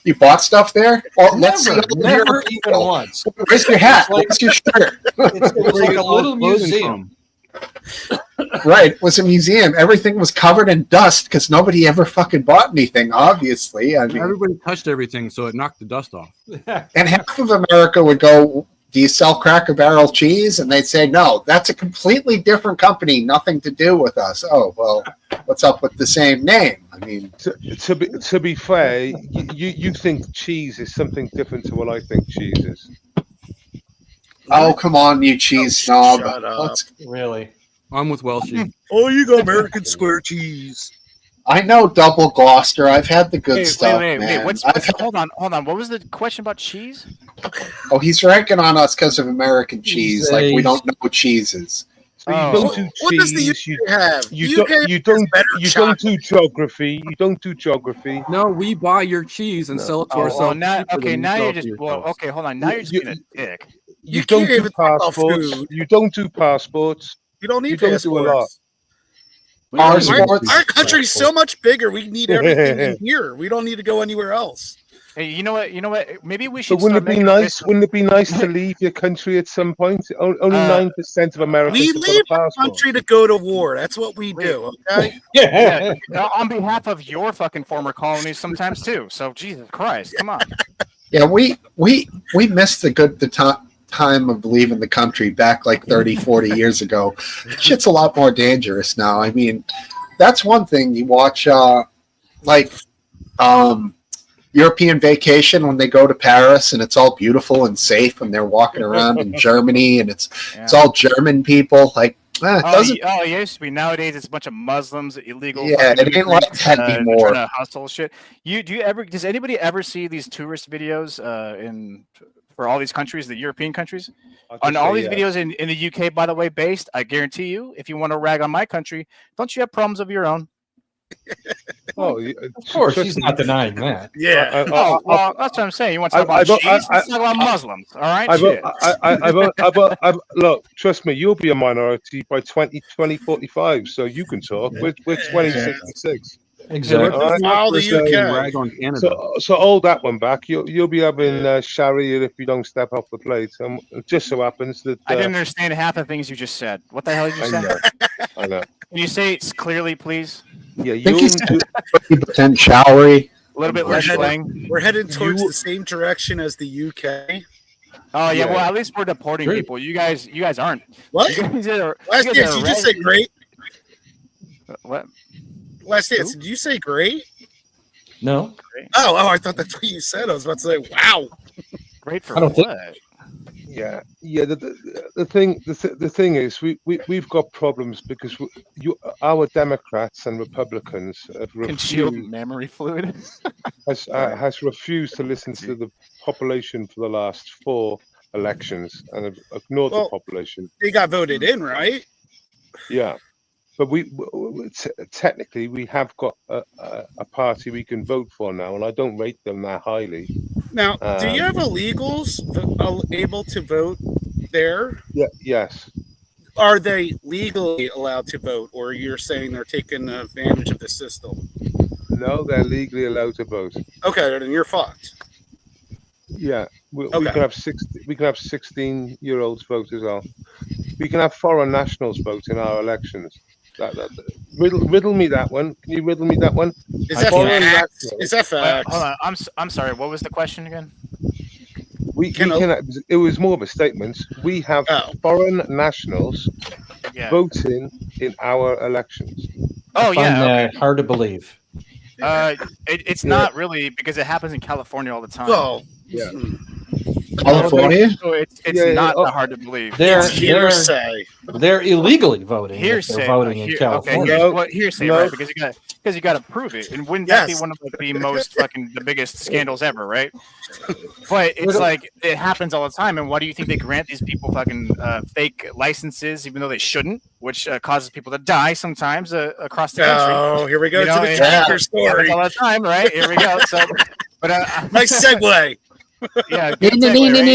You bought stuff there? Well,
never even once.
Where's your hat? Where's your shirt?
It was like a little museum.
Right, it was a museum. Everything was covered in dust because nobody ever fucking bought anything, obviously. I mean,
everybody touched everything, so it knocked the dust off.
And half of America would go, do you sell Cracker Barrel cheese? And they'd say, no, that's a completely different company, nothing to do with us. Oh, well, what's up with the same name? I mean,
to be fair, you think cheese is something different to what I think cheese is.
Oh, come on, you cheese snob.
Shut up.
Really?
I'm with Welshie.
Oh, you got American square cheese.
I know Double Gloucester. I've had the good stuff,
Wait.
man.
Hold on. What was the question about cheese?
Oh, he's ranking on us because of American cheese. Like we don't know what cheese is.
So you don't do
What does the
cheese.
UK have?
You don't do geography. You don't do geography.
No, we buy your cheese and sell it to ourselves.
Now you're just
okay.
Hold on. Now you're just being a dick.
You don't do passports. You don't do passports.
You don't need
do a
passports.
lot.
Our country's so much bigger. We need everything in here. We don't need to go anywhere else.
Hey, you know what? Maybe we should.
But wouldn't it be nice to leave your country at some point? Only 9% of Americans
We
have got a
leave our
passport.
country to go to war. That's what we do. Okay.
Yeah. On behalf of your fucking former colonies, sometimes too. So Jesus Christ, come on.
Yeah, we missed the time of leaving the country back like 30, 40 years ago. Shit's a lot more dangerous now. I mean, that's one thing you watch, European Vacation when they go to Paris and it's all beautiful and safe and they're walking around in Germany and it's all German people. Like,
it used to be. Nowadays, it's a bunch of Muslims, illegal.
Yeah, it ain't like that anymore.
Trying to hustle shit. Does anybody ever see these tourist videos for all these countries, the European countries? On all these videos in the UK, by the way, based, I guarantee you, if you want to rag on my country, don't you have problems of your own?
Oh,
of course, he's not denying that.
Yeah.
Well, that's what I'm saying. You want to talk about cheese? Let's talk about Muslims. All right.
Look, trust me, you'll be a minority by 2045, so you can talk. We're 2066.
Exactly.
Rag on Canada.
So hold that one back. You'll be having Sharia if you don't step off the plate. It just so happens that
I didn't understand half the things you just said. What the hell did you say?
I know.
Can you say it clearly, please?
Yeah,
pretend showery.
A little bit less slang.
We're headed towards the same direction as the UK.
Oh yeah, well at least we're deporting people. You guys aren't.
What?
You
just said great.
What?
Last Dance. Did you say great?
No.
Oh, I thought that's what you said. I was about to say, wow.
Great for
I don't think-
what?
Yeah. The thing is, we've got problems because our Democrats and Republicans have
Congealed
refused
mammary fluid.
has refused to listen to the population for the last 4 elections and have ignored the population.
They got voted in, right?
Yeah, but technically we have got a party we can vote for now, and I don't rate them that highly.
Now, do you have illegals able to vote there?
Yeah. Yes.
Are they legally allowed to vote, or you're saying they're taking advantage of the system?
No, they're legally allowed to vote.
Okay, then you're fucked.
Yeah, we can have 16-year-olds vote as well. We can have foreign nationals vote in our elections. Riddle me that one. Can you riddle me that one?
Is that facts? Is that facts?
Hold on. I'm sorry. What was the question again?
We can. It was more of a statement. We have foreign nationals voting in our elections.
Oh,
I find
yeah.
that hard to believe.
It's not really, because it happens in California all the time.
Oh,
yeah.
California?
So it's not that hard to believe.
They're illegally voting. if
Hearsay.
They're voting in California.
Okay, hearsay, right? Because you got to prove it, and wouldn't that be one of the most the biggest scandals ever, right? But it's like it happens all the time, and why do you think they grant these people fucking fake licenses, even though they shouldn't, which causes people to die sometimes across the country?
Oh, here we go to the
and
tractor story
all the time, right? Here we go. So, but
nice segue.
Yeah. Good segue, right?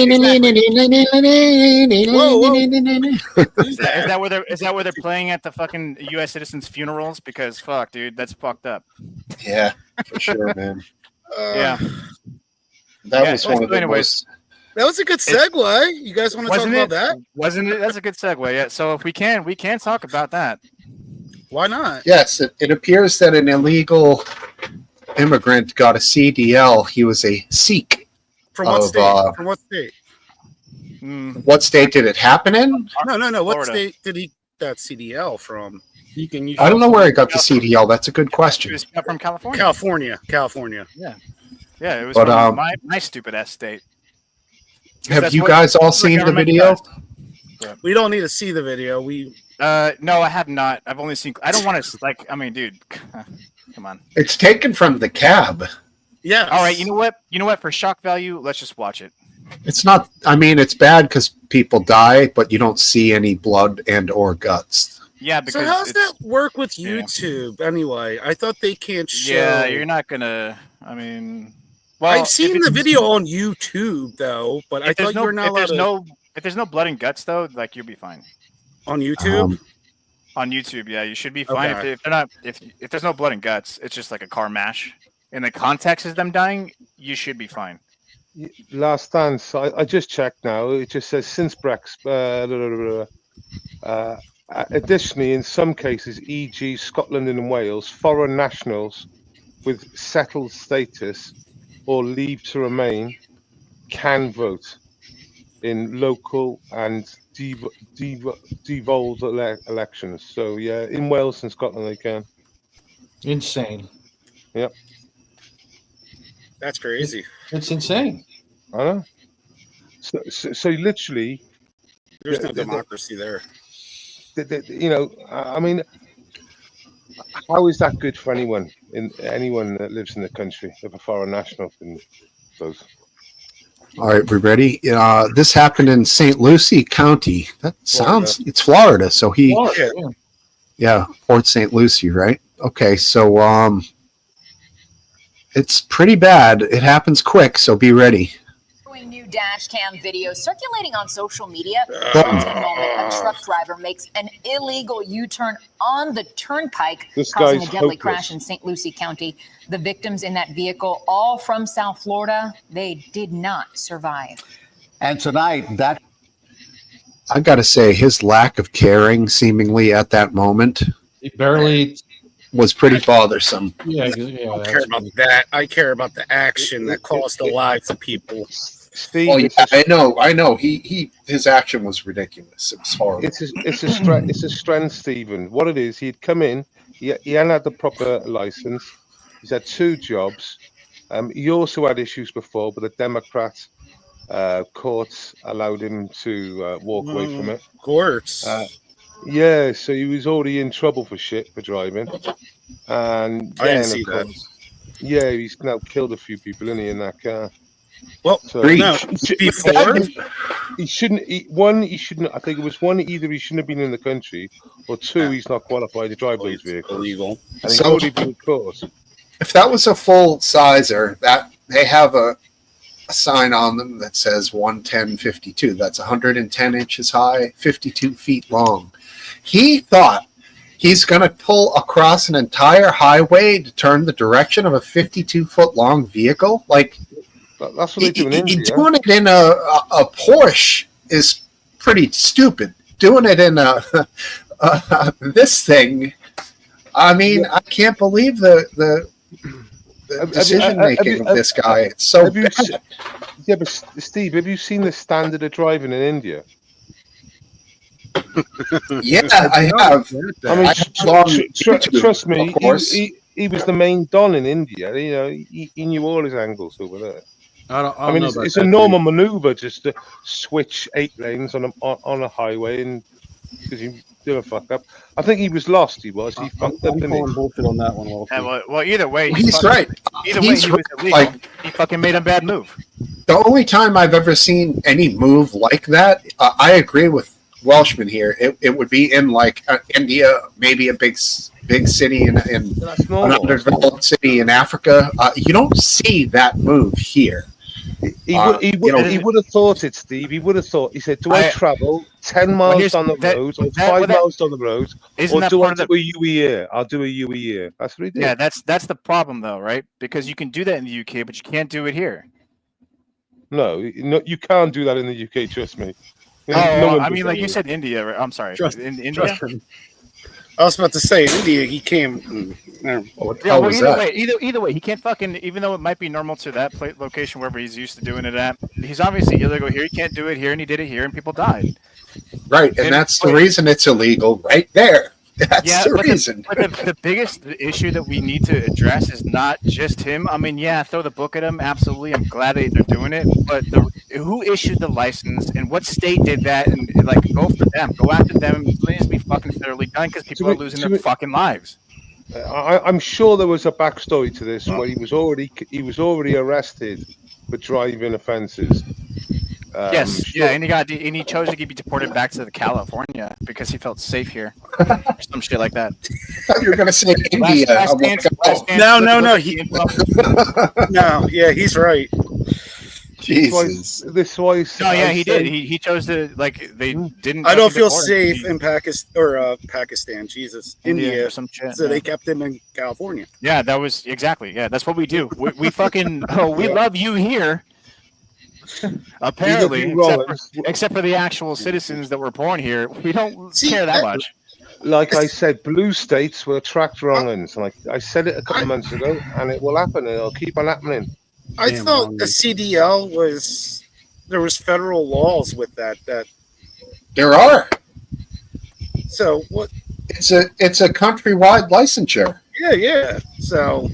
Exactly. Is that where they're playing at the fucking U.S. citizens' funerals? Because fuck, dude, that's fucked up.
Yeah, for sure, man.
Yeah.
That was one of the most.
That was a good segue. You guys want to talk about that?
Wasn't it? That's a good segue. Yeah. So if we can talk about that.
Why not?
Yes, it appears that an illegal immigrant got a CDL. He was a Sikh.
From what state? From what state?
What state did it happen in?
No. What
Florida.
state did he that CDL from?
I don't know where he got the CDL. That's a good question.
It was from California.
California.
Yeah. Yeah. It was
But,
from my stupid ass state.
Have you guys all seen the video?
We don't need to see the video.
No, I have not. I've only seen. I don't want to I mean, dude, come on.
It's taken from the cab.
Yeah.
All right. You know what? For shock value, let's just watch it.
It's not. I mean, it's bad because people die, but you don't see any blood and or guts.
Yeah. Because
so how's that work with YouTube anyway? I thought they can't show.
Yeah, you're not gonna. I mean, well,
I've seen the video on YouTube though, but I thought you're not allowed.
If there's no blood and guts though, like you'll be fine.
On YouTube.
On YouTube, yeah, you should be fine.
Okay.
If there's no blood and guts, it's just like a car mash. In the context of them dying, you should be fine.
Last Dance. I just checked now. It just says since Brexit. Additionally, in some cases, e.g., Scotland and Wales, foreign nationals with settled status or leave to remain can vote in local and devolved elections. So yeah, in Wales and Scotland they can.
Insane.
Yep.
That's crazy.
It's insane.
I know. So literally,
there's no democracy there.
You know, I mean, how is that good for anyone that lives in the country if a foreign national can vote?
All right, we ready? This happened in St. Lucie County. That sounds. It's Florida. So yeah, Port St. Lucie, right? Okay, so it's pretty bad. It happens quick, so be ready.
New dash cam video circulating on social media. The moment a truck driver makes an illegal U-turn on the turnpike, causing a deadly crash in St. Lucie County. The victims in that vehicle, all from South Florida, they did not survive.
And tonight,
I got to say, his lack of caring, seemingly at that moment,
he barely
was pretty bothersome.
Yeah,
I don't care about that. I care about the action that cost the lives of people.
Steve,
oh, yeah, I know. His action was ridiculous. It was horrible.
It's a strength, Stephen. What it is, he'd come in, he hadn't had the proper license. He's had 2 jobs. He also had issues before, but the Democrat courts allowed him to walk away from it.
Courts.
Yeah, so he was already in trouble for shit for driving. And
I didn't see that.
Yeah, he's now killed a few people in that car.
Well,
so
no, before
he shouldn't. He shouldn't. I think it was one. Either he shouldn't have been in the country, or 2, he's not qualified to drive those vehicles.
Illegal.
And he's
So-
already been caught.
If that was a full sizer, that they have a sign on them that says 110/52. That's 110 inches high, 52 feet long. He thought he's going to pull across an entire highway to turn the direction of a 52-foot long vehicle. Like,
that's what they do in India.
Doing it in a Porsche is pretty stupid. Doing it in this thing, I mean, I can't believe the decision making of this guy. It's so bad.
Yeah, but Steve, have you seen the standard of driving in India?
Yeah, I have.
I mean, trust me,
of course.
he was the main don in India. You know, he knew all his angles over there. I mean, it's a normal maneuver just to switch 8 lanes on a highway, and because you do a fuck up. I think he was lost. He fucked up.
calling bullshit on that one.
Well, either way,
He's right.
Either way,
He's
he was
right.
illegal.
Like-
He fucking made a bad move.
The only time I've ever seen any move like that, I agree with Welshman here. It would be in like India, maybe a big city in an underdeveloped city in Africa. You don't see that move here.
He would have thought it, Steve. He would have thought. He said, "Do I travel 10 miles on the road, or 5 miles on the road, or do I do a UE here? I'll do a UE here." That's what he did.
Yeah, that's the problem though, right? Because you can do that in the UK, but you can't do it here.
No, you can't do that in the UK. Trust me.
Oh,
one
I
does
mean,
that
like you
here.
said, India. Right? I'm sorry, in India.
I was about to say India. He came.
Yeah, well, either way, he can't fucking. Even though it might be normal to that location wherever he's used to doing it at, he's obviously illegal here. He can't do it here, and he did it here, and people died.
Right, and that's the reason it's illegal right there. That's the
but
reason.
But the biggest issue that we need to address is not just him. I mean, yeah, throw the book at him. Absolutely, I'm glad that they're doing it. But who issued the license and what state did that? And like, go for them. Go after them. It needs to be fucking thoroughly done because people are losing their fucking lives.
I'm sure there was a backstory to this where he was already arrested for driving offences.
Yes, yeah, and he chose to be deported back to California because he felt safe here, or some shit like that.
You're gonna say India?
No. No, yeah, he's right.
Jesus.
This why.
No, yeah, he did. He chose to they didn't.
I don't feel
deport him.
safe in Pakistan. Jesus, India.
Or some shit.
So they kept him in California.
Yeah, that was exactly. Yeah, that's what we do. We fucking we love you here. Apparently, except for the actual citizens that were born here, we don't care that much.
Like I said, blue states will attract wrong-uns. Like I said it a couple of months ago, and it will happen. It'll keep on happening.
I thought the CDL was there was federal laws with that.
There are.
So what?
It's a countrywide licensure.
Yeah. So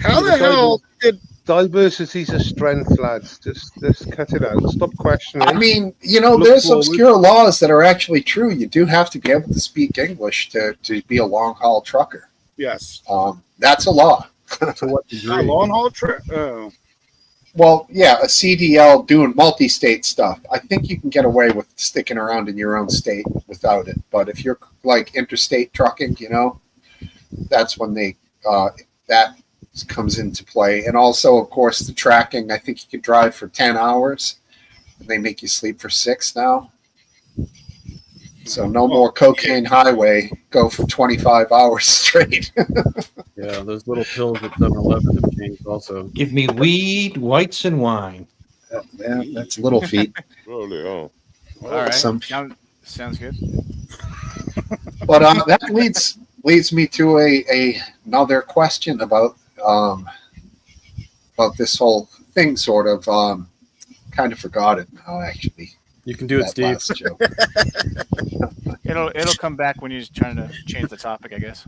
how the hell did
diversity's a strength, lads? Just cut it out. Stop questioning.
I mean, there's obscure laws that are actually true. You do have to be able to speak English to be a long haul trucker.
Yes.
That's a law.
To what degree?
Long haul truck. Oh.
Well, yeah, a CDL doing multi-state stuff. I think you can get away with sticking around in your own state without it. But if you're like interstate trucking, that's when that comes into play. And also, of course, the tracking. I think you can drive for 10 hours. They make you sleep for 6 now. So no more cocaine highway. Go for 25 hours straight.
Yeah, those little pills at 7-Eleven have changed also.
Give me weed, whites, and wine.
Yeah, that's little feet.
Really,
All right,
Some-
sounds good.
But that leads me to another question about this whole thing. Sort of kind of forgot it now, actually.
You can do it, Steve.
It'll come back when you're trying to change the topic, I guess.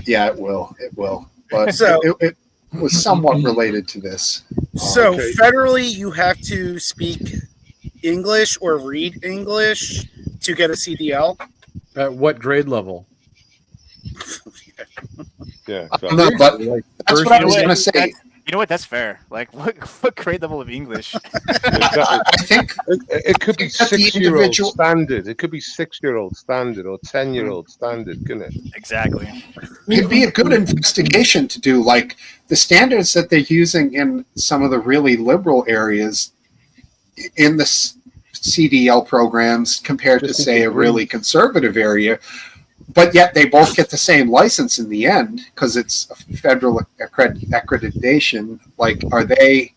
Yeah, it will. It will. But
So-
it was somewhat related to this.
So federally, you have to speak English or read English to get a CDL.
At what grade level?
Yeah.
No, but that's what I was going to say.
You know what? That's fair. Like, what grade level of English?
I think
it could be
that the
6-year-old
individual-
standard. It could be 6-year-old standard or 10-year-old standard, couldn't it?
Exactly.
It'd be a good investigation to do, like the standards that they're using in some of the really liberal areas in the CDL programs compared to, say, a really conservative area. But yet they both get the same license in the end because it's a federal accreditation. Like, are they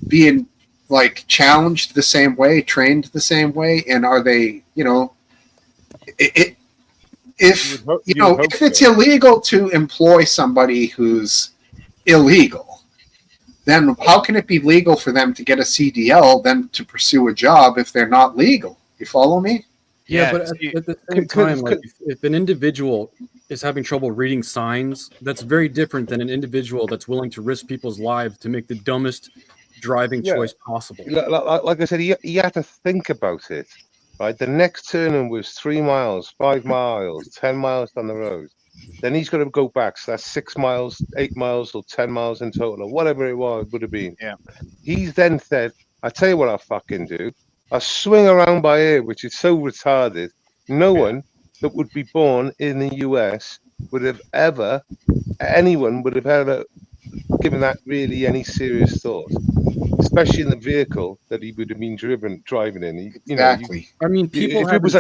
being like challenged the same way, trained the same way, and are they, if it's illegal to employ somebody who's illegal, then how can it be legal for them to get a CDL then to pursue a job if they're not legal? You follow me?
Yeah, but at the same time, like if an individual is having trouble reading signs, that's very different than an individual that's willing to risk people's lives to make the dumbest driving choice possible.
Like I said, he had to think about it. Right, the next turning was 3 miles, 5 miles, 10 miles down the road. Then he's got to go back. So that's 6 miles, 8 miles, or 10 miles in total, or whatever it would have been.
Yeah.
He's then said, "I tell you what I'll fucking do. I swing around by here," which is so retarded. No one that would be born in the US anyone would have ever given that really any serious thought, especially in the vehicle that he would have been driving in.
Exactly.
I mean, people
if it was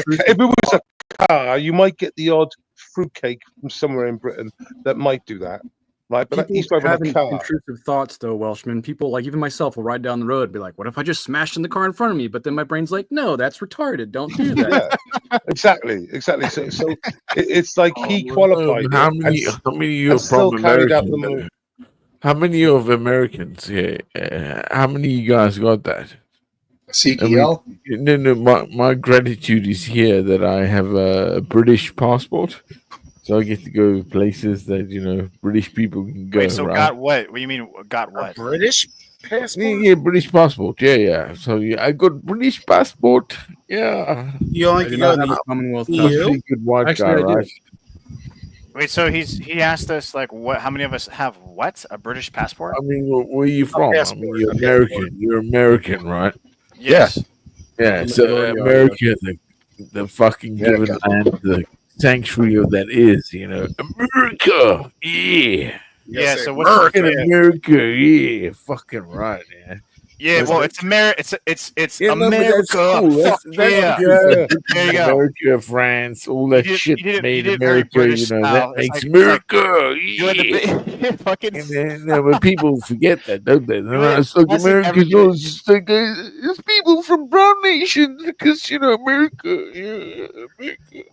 a car, you might get the odd fruitcake from somewhere in Britain that might do that. Right, but he's driving
having
a car.
intrusive thoughts, though, Welshman. People, like even myself, will ride down the road and be like, "What if I just smashed in the car in front of me?" But then my brain's like, "No, that's retarded. Don't do that."
Yeah, exactly. So it's like he qualified.
How many of you from Americans? How many of Americans here? How many of you guys got that?
CDL?
No. My gratitude is here that I have a British passport. So I get to go places that British people can go.
Wait, so
right?
got what? What do you mean got what?
British passport?
Yeah, British passport. Yeah. So I got British passport. Yeah.
You only can go to the
Commonwealth.
Pretty good white guy, right?
Wait, so he asked us like what? How many of us have what? A British passport?
I mean, where are you from? I mean, you're American. You're American, right?
Yes.
Yeah. So America, the fucking given land, the sanctuary of that is, America. Yeah.
Yeah. So what's
fucking America? Yeah. Fucking right, man.
Yeah, well, it's America. It's
Yeah, no, but
America.
that's cool.
Fuck
That's
yeah.
good.
There you go.
America, France, all that shit
you
made
did very
America.
British
That
style. It's
makes
like-
America.
You had the fucking.
And then, but people forget that, don't they?
Yeah,
It's like
that's like
America's
every-
always just like it's people from brown nations because America, America.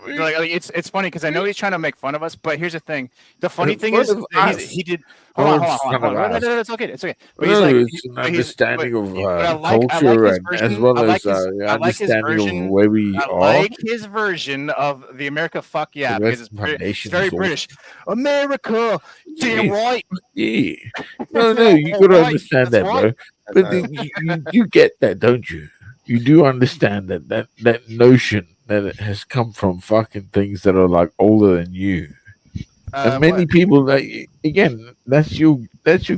Like, it's funny because I know he's trying to make fun of us, but here's the thing: the funny
It's
thing
fun
is
of
that
us.
he did.
Oh,
Hold on.
it's fun of
No,
us.
it's okay. It's okay. But
No,
he's like,
it's an
but he's-
understanding
but-
of
but I like
culture
his
and
version.
as well
I like
as
his- I like his
understanding
version.
of where we
I
are.
like his version of the America fuck yeah,
The
because
rest
it's,
of our
it's
nation
very
is all-
British. America, damn
Yeah.
right.
Yeah. No, you got to
Right,
understand
that's
that, bro.
right.
But you get that, don't you? You do understand that notion that it has come from fucking things that are like older than you. And many people, again, that's your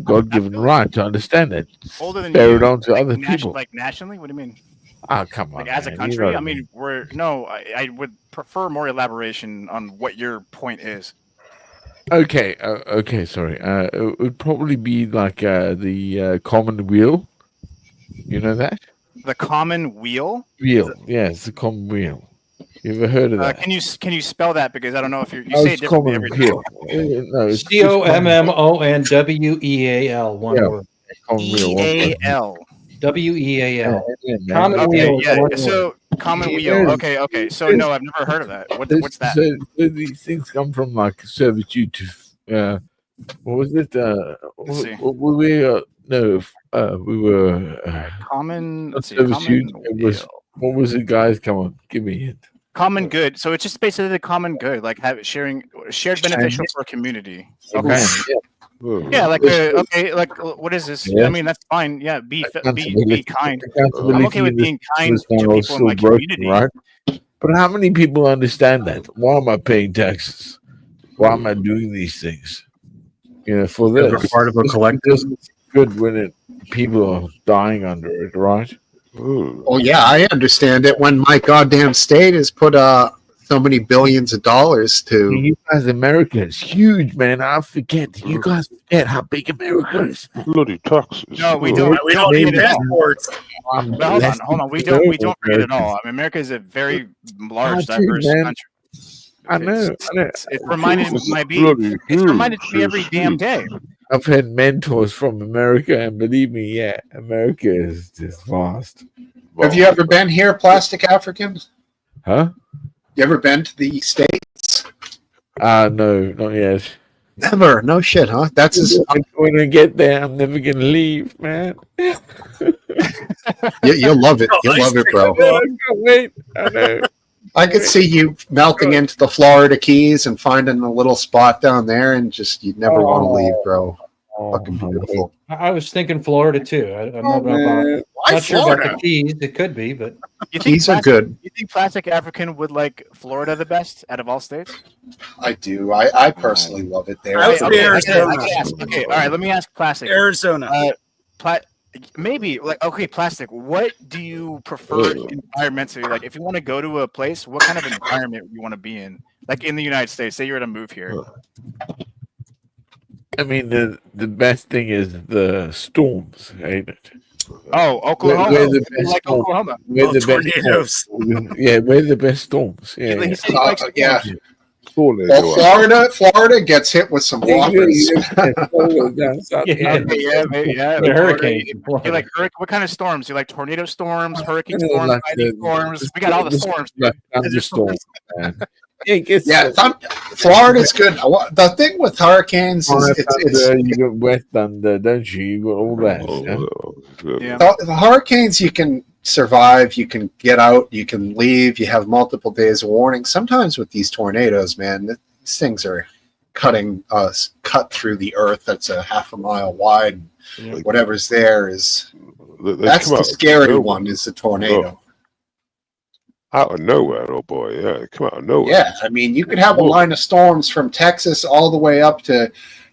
God-given right to understand that.
Older than
Bear
you,
it on to
like
other people.
Like nationally, what do you mean?
Ah, come on,
Like as a
man, you
country,
know what
I mean, I would prefer more elaboration on what your point is.
Okay, sorry. It would probably be like the common wheel. You know that?
The common wheel.
Wheel, yeah, it's the common wheel. You ever heard of that?
Can you spell that because I don't know if you
Oh,
say
it's
it differently
common
every
wheel. No, it's just
COMMONWEAL. One
Yeah.
word.
common wheel. one word.
EAL.
WEAL.
Yeah, man.
Common
Okay,
wheel.
yeah.
One
So common wheel.
Yes.
Okay. So no, I've never heard of that. What's that?
So these things come from like servitude to what was it?
Let's see.
we were
Common. Let's see.
service
Common
union. It was, what was it, guys? Come on, give me it.
Common good. So it's just basically the common good, like shared beneficial for a community. Okay. Yeah, like okay, like what is this?
Yeah.
I mean, that's fine. Yeah, be kind. I'm
Accountability
okay with being kind
is
to
now
people in
so
my
broken,
community.
right? But how many people understand that? Why am I paying taxes? Why am I doing these things? For
Because
this.
we're part of a
It's
collective.
good when people are dying under it, right?
Well, yeah, I understand it when my goddamn state has put so many billions of dollars to.
You guys, America is huge, man. I forget. You guys forget how big America is.
Bloody taxes.
No, we don't.
We don't need passports.
But hold on. We don't forget it all. I mean, America is a very large, diverse country.
I know.
It's reminded me every damn day.
I've had mentors from America, and believe me, yeah, America is just vast.
Have you ever been here, Plastic Africans?
Huh?
You ever been to the States?
No, not yet.
Never. No shit, huh?
When I get there, I'm never gonna leave, man.
You'll love it. You'll love it, bro.
I can't wait. I know.
I could see you melting into the Florida Keys and finding a little spot down there, and just you'd never want to leave, bro. Fucking beautiful.
I was thinking Florida too. I'm not sure about the Keys. It could be, but
Keys are good.
You think Plastic African would like Florida the best out of all states?
I do. I personally love it there.
Okay, all right. Let me ask Plastic.
Arizona.
Maybe Plastic. What do you prefer environmentally? Like, if you want to go to a place, what kind of environment you want to be in? Like in the United States, say you're to move here.
I mean, the best thing is the storms, ain't it?
Oh, Oklahoma.
We're the best
like
storm.
Oklahoma.
We're the
tornadoes.
best. Yeah, we're the best storms. Yeah.
Yeah.
Tornado.
Well, Florida gets hit with some whoppers.
The hurricanes.
You like what kind of storms? You like tornado storms, hurricane storms, lightning storms? We got all the storms.
Thunderstorms.
Florida's good. The thing with hurricanes is
you got wet thunder, don't you? You got all that.
The hurricanes you can survive, you can get out, you can leave, you have multiple days of warning. Sometimes with these tornadoes, man, these things are cut through the earth that's a half a mile wide. Whatever's there is that's the scary one, is the tornado.
Out of nowhere, oh boy, yeah, come out of nowhere.
Yeah, I mean, you could have a line of storms from Texas all the way up to,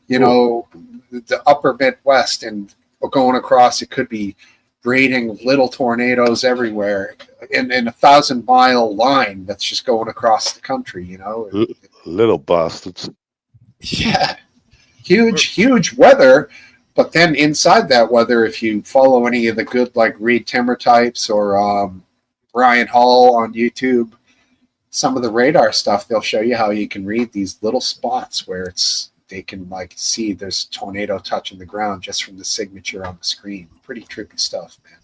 the upper Midwest, and going across, it could be creating little tornadoes everywhere in a 1,000-mile line that's just going across the country,
Little bastards.
Yeah, huge weather. But then inside that weather, if you follow any of the good, like Reed Timmer types or Ryan Hall on YouTube, some of the radar stuff, they'll show you how you can read these little spots where they can see there's a tornado touching the ground just from the signature on the screen. Pretty trippy stuff, man.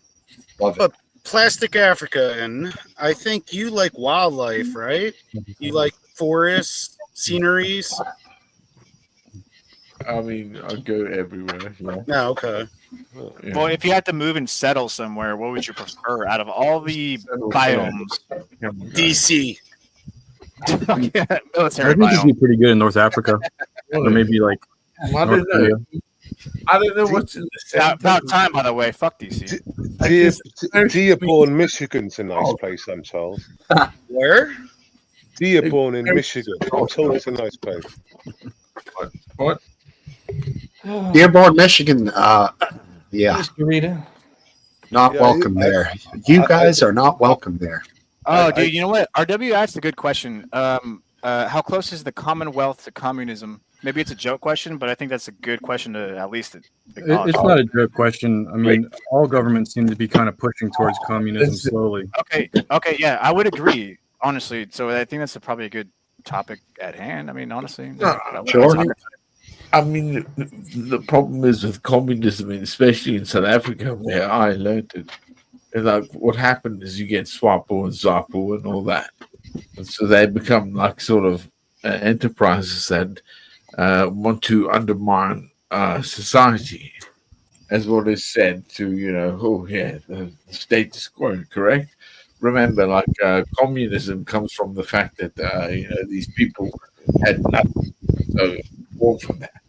Love it.
Plastic African, I think you like wildlife, right? You like forests, sceneries.
I mean, I go everywhere. Yeah.
No, okay.
Yeah.
Well, if you had to move and settle somewhere, what would you prefer out of all the biomes?
DC.
Yeah,
I
military
think it'd
biome.
be pretty good in North Africa, or maybe like
I
North
don't know.
Korea.
I don't know what's in the
About time, by the way. Fuck DC.
Dearborn, Michigan's a nice place, I'm told.
Where?
Dearborn in Michigan. I'm told it's a nice place.
What?
Dearborn, Michigan. Yeah, not welcome there. You guys are not welcome there.
Oh, dude, you know what? RW asked a good question. How close is the Commonwealth to communism? Maybe it's a joke question, but I think that's a good question to at least acknowledge.
It's not a joke question. I mean, all governments seem to be kind of pushing towards communism slowly.
Okay, yeah, I would agree, honestly. So I think that's probably a good topic at hand. I mean, honestly.
Sure. I mean, the problem is with communism, especially in South Africa, where I learned it. And what happened is you get SWAPO and ZAPO and all that. And so they become sort of enterprises that want to undermine society. as what is said to, the status quo, correct? Remember, communism comes from the fact that, these people had nothing, so born from that.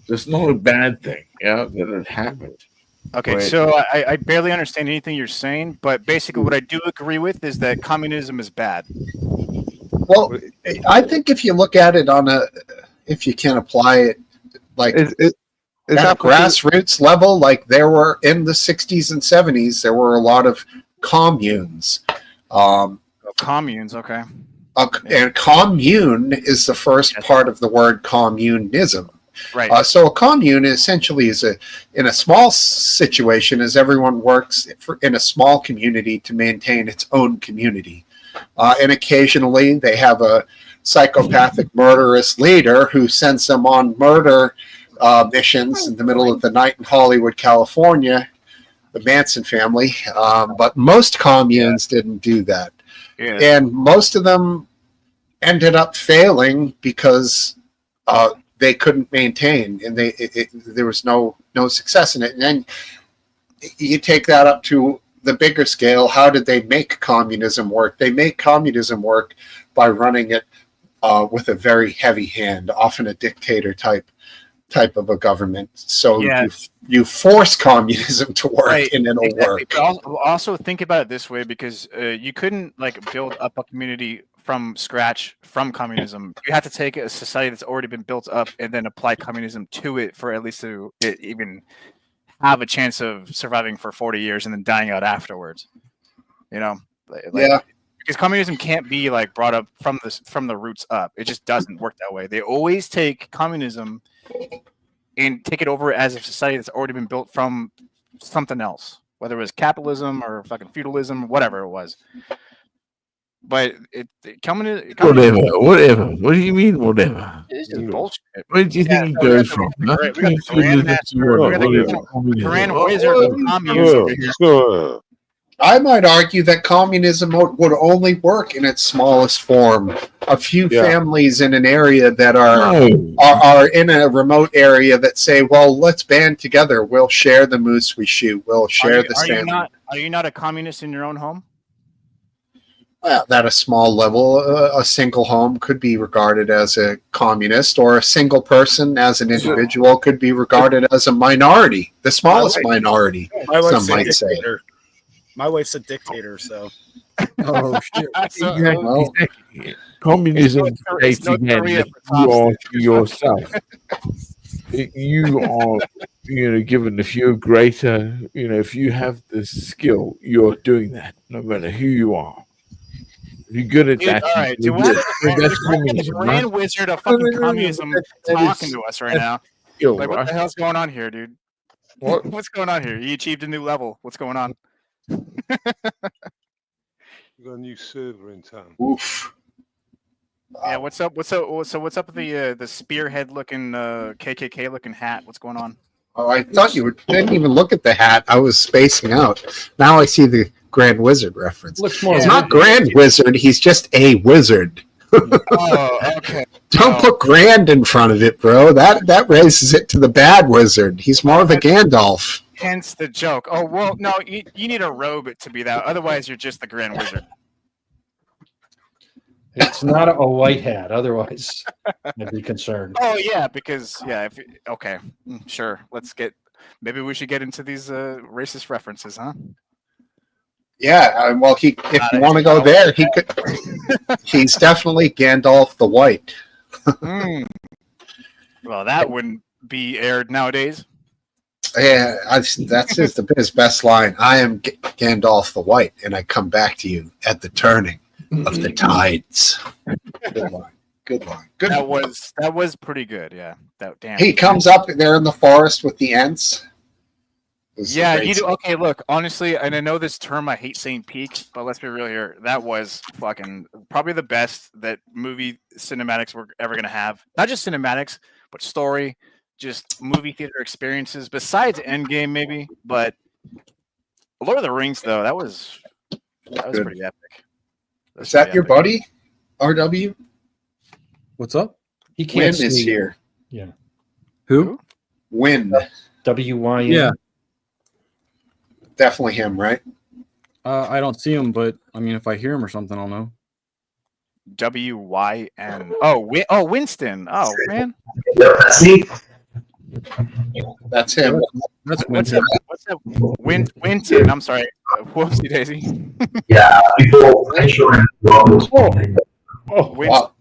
So it's not a bad thing, that it happened.
Okay,
Right.
so I barely understand anything you're saying, but basically what I do agree with is that communism is bad.
Well, I think if you look at it if you can apply it like at a grassroots level, like there were in the 60s and 70s, there were a lot of communes.
Communes, okay.
And commune is the first part of the word communism.
Right.
So a commune essentially is in a small situation, as everyone works in a small community to maintain its own community. And occasionally they have a psychopathic murderous leader who sends them on murder missions in the middle of the night in Hollywood, California, the Manson family. But most communes didn't do that.
Yeah.
And most of them ended up failing because they couldn't maintain, and there was no success in it. And then you take that up to the bigger scale. How did they make communism work? They make communism work by running it with a very heavy hand, often a dictator type of a government. So you force communism to work,
Right,
and it'll
exactly.
work.
But also think about it this way, because you couldn't build up a community from scratch from communism. You have to take a society that's already been built up and then apply communism to it for at least to it even have a chance of surviving for 40 years and then dying out afterwards. Because communism can't be brought up from the roots up. It just doesn't work that way. They always take communism and take it over as a society that's already been built from something else, whether it was capitalism or fucking feudalism, whatever it was. But
Whatever. What do you mean, whatever?
It's just bullshit.
Where do you think it goes from?
We got the Grand Wizard of communism over here.
I might argue that communism would only work in its smallest form. A few families in an area that are in a remote area that say, "Well, let's band together. We'll share the moose we shoot. We'll share the salmon."
Are you not a communist in your own home?
Well, at a small level, a single home could be regarded as a communist, or a single person as an individual could be regarded as a minority, the smallest minority, some might say.
My wife's a dictator, so.
Oh, shit.
Communism states again that you are to yourself. You are, given if you're greater, if you have the skill, you're doing that, no matter who you are. If you're good at that,
all right.
that's communism.
The Grand Wizard of fucking communism talking to us right now. What the hell's going on here, dude? What's going on here? You achieved a new level. What's going on?
We've got a new server in town.
Oof.
Yeah, what's up? What's up? So what's up with the spearhead looking KKK looking hat? What's going on?
Oh, I thought you didn't even look at the hat. I was spacing out. Now I see the Grand Wizard reference.
Looks more
He's not Grand Wizard. He's just a wizard.
Oh, okay.
Don't put Grand in front of it, bro. That raises it to the bad wizard. He's more of a Gandalf.
Hence the joke. Oh well, no, you need a robe to be that. Otherwise, you're just the Grand Wizard.
It's not a white hat. Otherwise, I'd be concerned.
Oh yeah, because sure. Maybe we should get into these racist references, huh?
Yeah, well, if you want to go there, he could. He's definitely Gandalf the White.
Well, that wouldn't be aired nowadays.
Yeah, that's his best line. I am Gandalf the White, and I come back to you at the turning of the tides. Good line. Good line. Good.
That was pretty good. Yeah.
He comes up there in the forest with the Ents.
Yeah, you do. Okay, look, honestly, and I know this term, I hate saying peak, but let's be real here. That was fucking probably the best that movie cinematics were ever going to have. Not just cinematics, but story, just movie theater experiences, besides Endgame maybe. But Lord of the Rings, though, that was pretty epic.
Is that your buddy, RW?
What's up?
He can't
Win is
see.
here.
Yeah.
Who?
Win.
WYN.
Yeah.
definitely him, right?
I don't see him, but I mean, if I hear him or something, I'll know.
WYN. Winston. Oh man.
That's him.
That's
What's
Winston.
that? Winton. I'm sorry. Whoopsie daisy.
Yeah, people.
Oh, wow.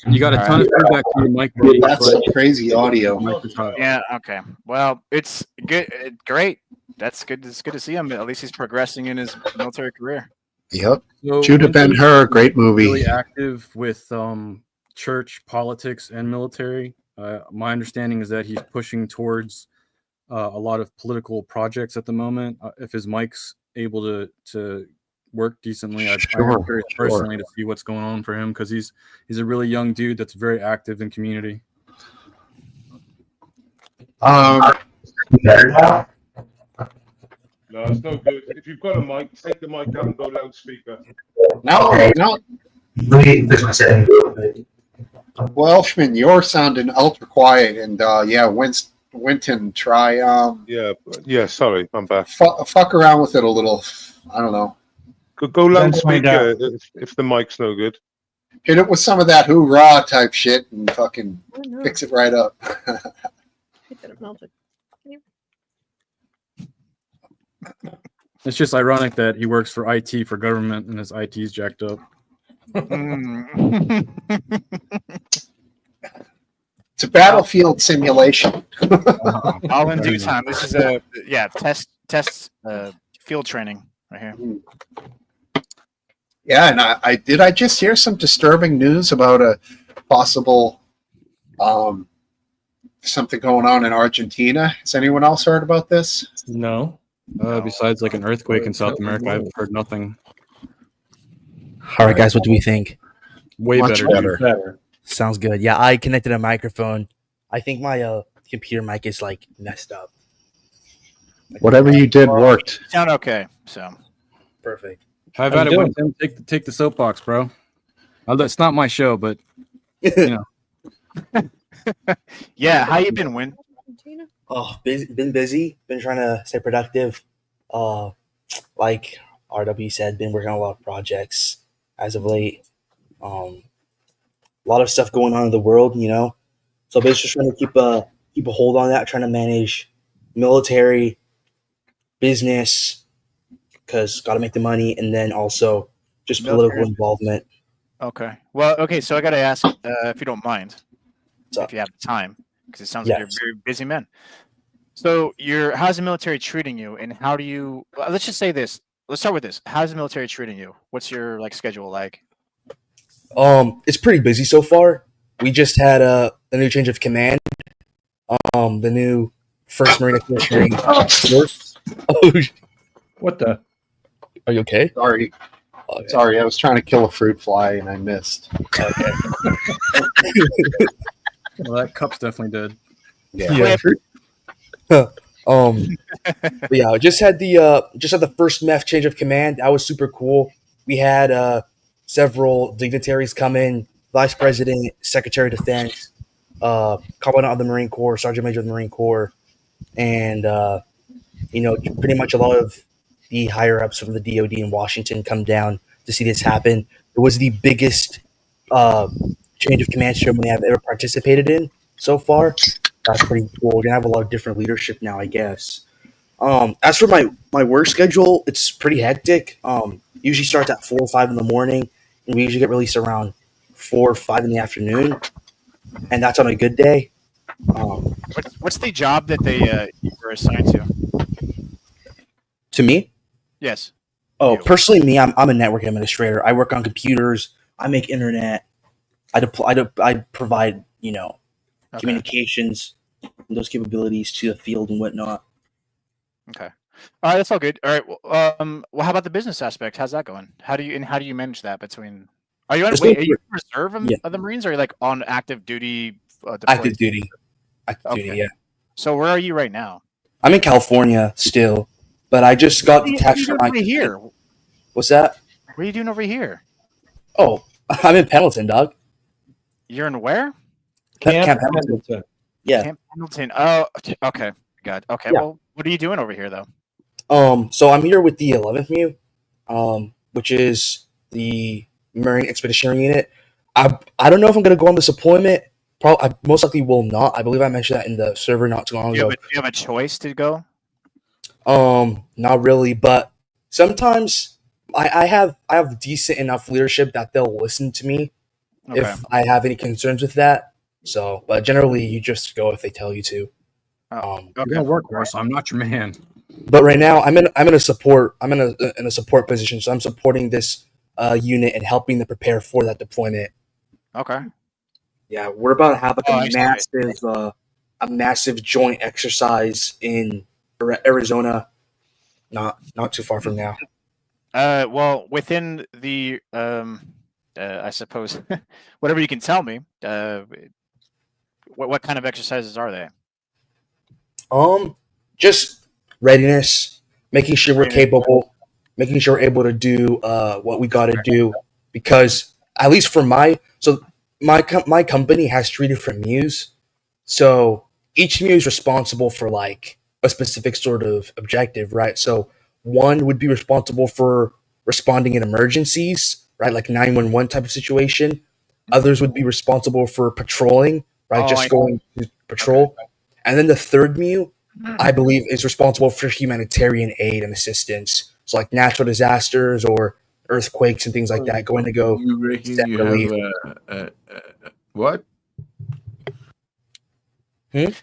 You got a ton of feedback to your mic. Buddy,
That's
but
crazy audio.
mic is hot.
Yeah. Okay. Well, it's good. Great. That's good. It's good to see him. At least he's progressing in his military career.
Yep.
So
Judah
Winston's
Ben-Hur, great movie.
Really active with church, politics, and military. My understanding is that he's pushing towards a lot of political projects at the moment. If his mic's able to work decently, I'm curious personally to see what's going on for him, because he's a really young dude that's very active in community.
No, it's no good. If you've got a mic, take the mic out and go loudspeaker.
No. Welshman, you're sounding ultra quiet, and yeah, Winton, try
Yeah. Sorry, I'm back.
fuck around with it a little. I don't know.
Go loudspeaker if the mic's no good.
Hit it with some of that hoorah type shit and fucking fix it right up.
It's just ironic that he works for IT for government and his IT's jacked up.
It's a battlefield simulation.
All in due time. This is a test field training right here.
Yeah, and I just hear some disturbing news about a possible something going on in Argentina. Has anyone else heard about this?
No. Besides like an earthquake in South America, I've heard nothing.
All right, guys, what do we think?
Way
Much
better.
Sounds good. Yeah, I connected a microphone. I think my computer mic is like messed up.
Whatever you did worked.
Sound okay. So
perfect.
Have at it, Winston. Take the soapbox, bro. It's not my show, but you know.
Yeah, how you been, Win?
Oh, been busy. Been trying to stay productive. Like RW said, been working on a lot of projects as of late. A lot of stuff going on in the world, you know. So basically, just trying to keep a hold on that. Trying to manage military, business, because got to make the money, and then also just political involvement.
Okay. Well, okay. So I got to ask, if you don't mind, if you have the time, because it sounds like you're a very busy man. So how's the military treating you, and how do you? Let's just say this. Let's start with this. How's the military treating you? What's your schedule like?
It's pretty busy so far. We just had a new change of command. The new First Marine Commissioning Force. Oh,
what the?
Are you okay?
Sorry. Sorry, I was trying to kill a fruit fly and I missed.
Okay.
Well, that cup's definitely dead.
Yeah. But yeah, just had the first MEF change of command. That was super cool. We had several dignitaries come in: Vice President, Secretary of Defense, Commandant of the Marine Corps, Sergeant Major of the Marine Corps, and pretty much a lot of the higher ups from the DoD in Washington come down to see this happen. It was the biggest change of command ceremony I've ever participated in so far. That's pretty cool. We're gonna have a lot of different leadership now, I guess. As for my work schedule, it's pretty hectic. Usually starts at 4 or 5 in the morning, and we usually get released around 4 or 5 in the afternoon, and that's on a good day.
What's the job that you were assigned to?
To me?
Yes.
Oh, personally, me, I'm a network administrator. I work on computers. I make internet. I provide communications and those capabilities to the field and whatnot.
Okay. All right, that's all good. All right. Well, how about the business aspect? How's that going? How do you manage that between? Are you in reserve of the Marines, or are you like on active duty?
Active duty. Duty, yeah.
So where are you right now?
I'm in California still, but I just got detached from my
here.
What's that?
What are you doing over here?
Oh, I'm in Pendleton, dog.
You're in where?
Camp Pendleton. Yeah.
Camp Pendleton. Oh, okay. God. Okay.
Yeah.
Well, what are you doing over here, though?
So I'm here with the 11th MEU, which is the Marine Expeditionary Unit. I don't know if I'm going to go on this deployment. Probably, I most likely will not. I believe I mentioned that in the server not too long ago.
Do you have a choice to go?
Not really, but sometimes I have decent enough leadership that they'll listen to me if I have any concerns with that. So, but generally, you just go if they tell you to.
You're gonna work for us. I'm not your man.
But right now, I'm in a support position, so I'm supporting this unit and helping them prepare for that deployment.
Okay.
Yeah, we're about to have like a massive joint exercise in Arizona, not too far from now.
Well, within the I suppose whatever you can tell me, what kind of exercises are they?
Just readiness, making sure we're capable, making sure we're able to do what we got to do. Because at least for my company has 3 different MEUs, so each MEU is responsible for like a specific sort of objective, right? So one would be responsible for responding in emergencies, right, like 911 type of situation. Others would be responsible for patrolling, right, going to patrol. And then the third MEU, I believe, is responsible for humanitarian aid and assistance. So like natural disasters or earthquakes and things like that, going to go send relief.
What?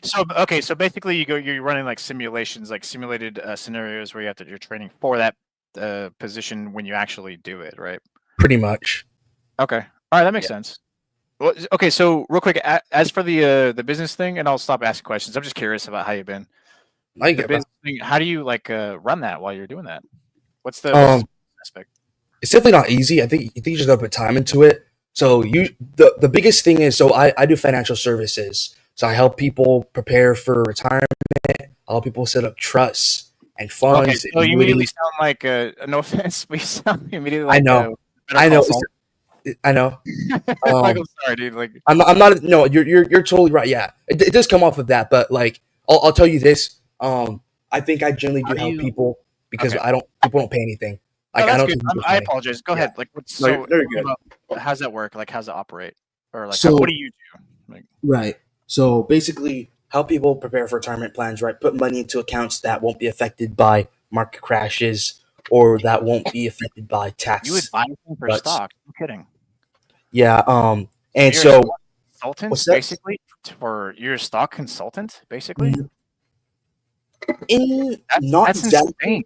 So so basically you're running like simulations, like simulated scenarios where you're training for that position when you actually do it, right?
Pretty much.
Okay. All right, that makes sense. Well, okay, so real quick, as for the business thing, and I'll stop asking questions. I'm just curious about how you've been. The business thing, how do you like run that while you're doing that? What's the aspect?
It's definitely not easy. I think you just gotta put time into it. So the biggest thing is, so I do financial services. So I help people prepare for retirement. I help people set up trusts and funds.
Okay, so you immediately sound like no offense, but you sound immediately like
I know.
Like, I'm sorry, dude. Like
I'm not. No, you're totally right. Yeah, it does come off of that, but like I'll tell you this. I think I generally do help people because people don't pay anything. Like
no,
I don't.
Good. I apologize. Go ahead. Like what's
No, you're good.
How's that work? Like how's it operate? Or like
So-
what do you do? Like,
Right. So basically, help people prepare for retirement plans. Right. Put money into accounts that won't be affected by market crashes or that won't be affected by tax.
you would buy anything for
cuts.
stock? No kidding.
Yeah. And
You're
so
a consultant
what's that?
basically, or you're a stock consultant basically.
Not
That's
exactly.
insane.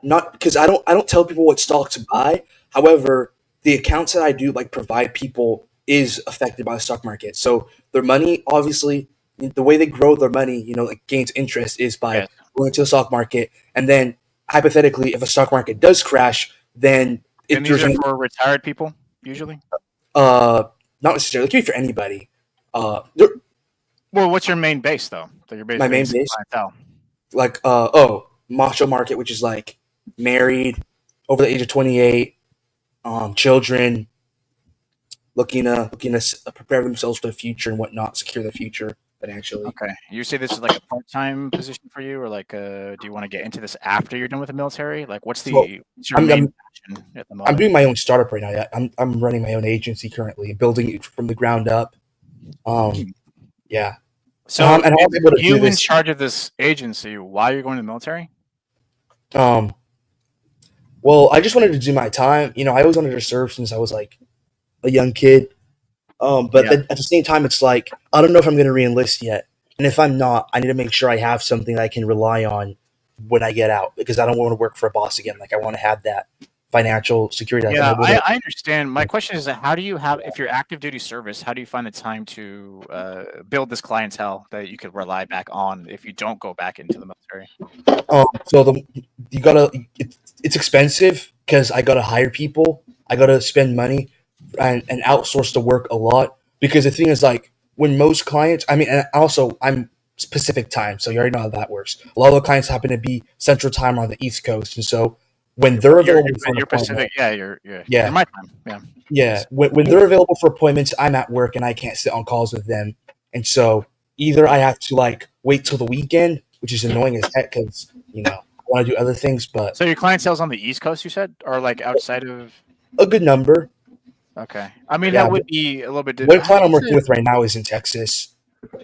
Not because I don't tell people what stock to buy. However, the accounts that I do like provide people is affected by the stock market. So their money, obviously, the way they grow their money, like gains interest is by going to the stock market. And then hypothetically, if a stock market does crash, then
And these are for retired people usually.
not necessarily. It can be for anybody.
Well, what's your main base though? So your
My main base,
clientele.
like macho market, which is like married, over the age of 28, children, looking to prepare themselves for the future and whatnot, secure the future financially.
Okay, you say this is like a part-time position for you, or like do you want to get into this after you're done with the military? Like, what's your main passion at the moment?
I'm doing my own startup right now. Yeah, I'm running my own agency currently, building it from the ground up. Yeah.
So
and I was able to
you
do
in
this.
charge of this agency while you're going to the military?
Well, I just wanted to do my time. I always wanted to serve since I was like a young kid. But at the same time, it's like I don't know if I'm going to re-enlist yet, and if I'm not, I need to make sure I have something that I can rely on when I get out because I don't want to work for a boss again. Like I want to have that financial security.
Yeah, I understand. My question is, how do you have, if you're active duty service, how do you find the time to build this clientele that you could rely back on if you don't go back into the military?
So it's expensive because I gotta hire people. I gotta spend money and outsource the work a lot because the thing is like when most clients, and also I'm Pacific time, so you already know how that works. A lot of the clients happen to be Central time on the East Coast, and so when they're available for an
you're
appointment-
Pacific, you're my time,
when they're available for appointments, I'm at work and I can't sit on calls with them, and so either I have to like wait till the weekend, which is annoying as heck because want to do other things, but
So your clientele's on the East Coast, you said, or like outside of?
a good number.
Okay, I mean
Yeah,
that would
but
be a little bit.
One client I'm working with right now is in Texas.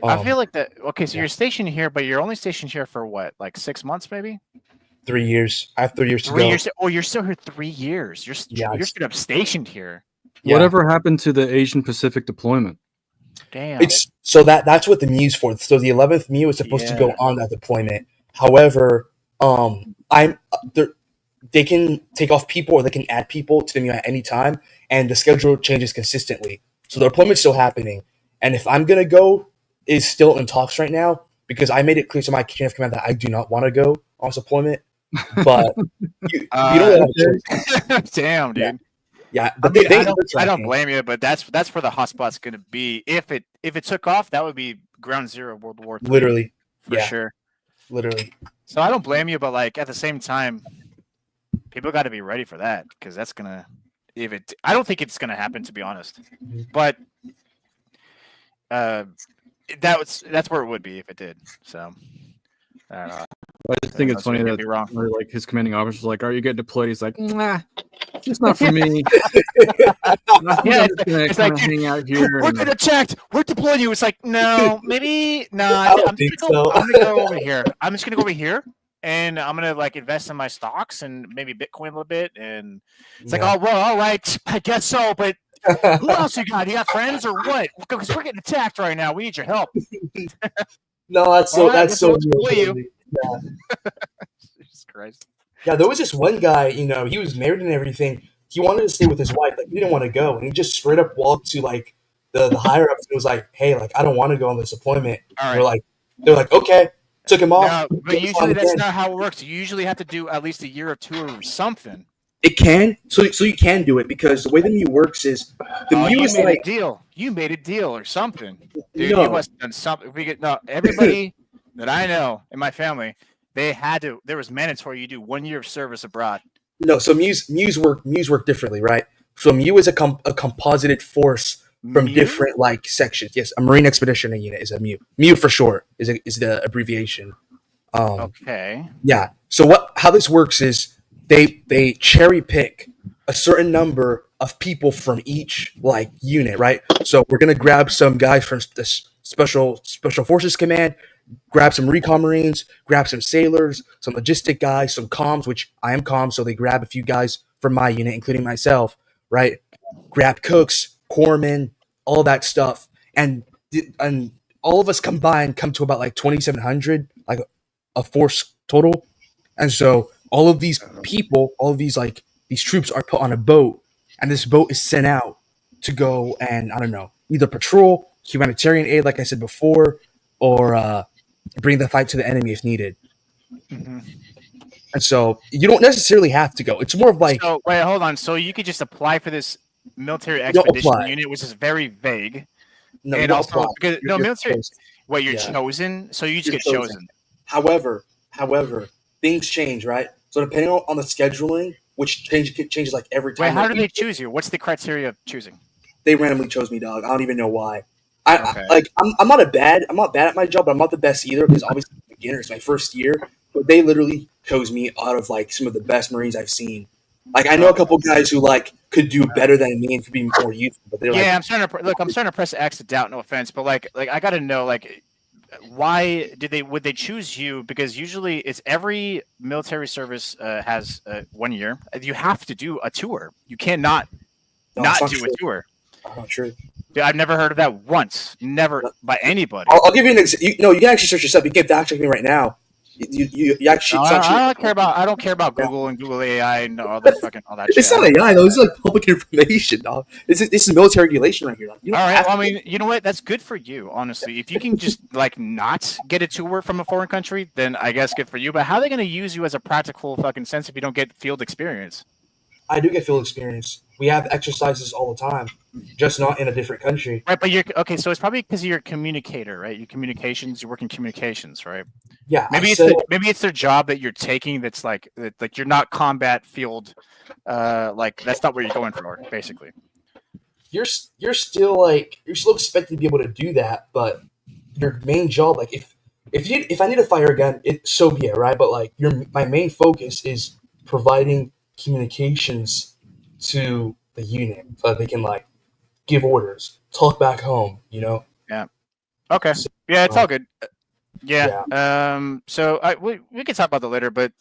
I feel like that. Okay, so you're stationed here, but you're only stationed here for what, like 6 months, maybe?
3 years. I have 3 years to
3
go.
years. Oh, you're still here 3 years. You're
it's-
straight up stationed here.
Yeah.
Whatever happened to the Asian Pacific deployment?
Damn.
It's so that's what the MEU's for. So the 11th MEU is supposed to go
Yeah.
on that deployment. However, they can take off people or they can add people to the MEU at any time, and the schedule changes consistently. So the deployment's still happening, and if I'm gonna go, is still in talks right now because I made it clear to my chain of command that I do not want to go on this deployment. But you don't have a choice.
Damn, dude.
Yeah,
I,
but
mean,
they
I don't blame you, but that's where the hotspot's going to be. If it took off, that would be ground zero of World War III.
Literally,
for
yeah.
sure.
Literally.
So I don't blame you, but like at the same time, people got to be ready for that because that's gonna. I don't think it's gonna happen, to be honest. But that's where it would be if it did. So I don't know.
I just think it's funny
Maybe
that
wrong.
like his commanding officer's like, "Are you getting deployed?" He's like, "Nah, it's not for me."
Yeah,
it's like hang out here.
We're
and-
gonna check. We're deploying you. It's like no, maybe no.
don't
I'm
think
just gonna
so.
I'm gonna go over here. I'm just gonna go over here, and I'm gonna like invest in my stocks and maybe Bitcoin a little bit. And it's like,
Yeah.
oh well, all right, I guess so. But who else you got? You got friends or what? Because we're getting attacked right now. We need your help.
No, that's so
All right,
that's
guess
so
I'll deploy you.
real. Yeah.
Jesus Christ.
Yeah, there was this one guy, he was married and everything. He wanted to stay with his wife, like he didn't want to go, and he just straight up walked to like the higher ups and was like, "Hey, like I don't want to go on this deployment."
All
They're
right.
like, "Okay." Took him off.
No, but
Took him
usually
off
that's
again.
not how it works. You usually have to do at least a year or two or something.
It can, so you can do it because the way the MEU works is the
Oh,
MEU
you
is
made
like
a deal. You made a deal or something, dude.
No.
You must have done something. Everybody that I know in my family, they had to. There was mandatory. You do 1 year of service abroad.
no. So MEUs work differently, right? So MEU is a composited force from
MEU?
different like sections. Yes, a Marine Expeditionary Unit is a MEU. MEU for short is the abbreviation.
Okay.
Yeah. So how this works is they cherry pick a certain number of people from each like unit, right? So we're gonna grab some guys from the special forces command, grab some recon marines, grab some sailors, some logistic guys, some comms, which I am comms, so they grab a few guys from my unit, including myself, right? Grab cooks, corpsmen, all that stuff, and all of us combined come to about like 2,700, like a force total. And so all of these people, all of these like these troops are put on a boat, and this boat is sent out to go and I don't know, either patrol, humanitarian aid, like I said before, or bring the fight to the enemy if needed.
Mm-hmm.
And so you don't necessarily have to go. It's more of like
So wait, hold on. So you could just apply for this military
don't
expedition
apply.
unit, which is very vague.
no, you
And
don't
also
apply.
because
You're
military.
chosen.
Wait, you're
Yeah.
chosen. So you just
You're
get chosen.
However, things change, right? So depending on the scheduling, which changes like every time.
Wait, how
like,
do they choose you? What's the criteria of choosing?
they randomly chose me, dog. I don't even know why.
Okay.
I'm not bad at my job, but I'm not the best either because obviously I'm a beginner. It's my first year, but they literally chose me out of like some of the best Marines I've seen. Like I know a couple guys who like could do better than me and could be more useful, but they're
Yeah,
like,
I'm starting to press X to doubt. No offense, but like I got to know like why would they choose you? Because usually it's every military service has 1 year. You have to do a tour. You cannot
No,
not
it's not
do
true.
a tour.
not true.
Dude, I've never heard of that once. Never by anybody.
I'll give you an example. You can actually search yourself. You can fact check me right now. You actually.
No,
it's actually-
I don't care about Google and Google AI and all that shit.
It's not AI though. It's like public information, dog. This is military regulation right here. Like, you don't
All right.
have
Well, I
to-
mean, you know what? That's good for you, honestly. If you can just like not get a tour from a foreign country, then I guess good for you. But how are they going to use you as a practical fucking sense if you don't get field experience?
I do get field experience. We have exercises all the time, just not in a different country.
Right, but you're okay. So it's probably because you're a communicator, right? You work in communications, right?
Yeah,
Maybe it's their job that you're taking. That's like you're not combat field. Like that's not what you're going for, basically.
You're still expected to be able to do that, but your main job, like if if I need to fire a gun, so be it, right? But like my main focus is providing communications to the unit so that they can like give orders, talk back home, you know?
Yeah. Okay. Yeah, it's all good. Yeah. So we can talk about that later, but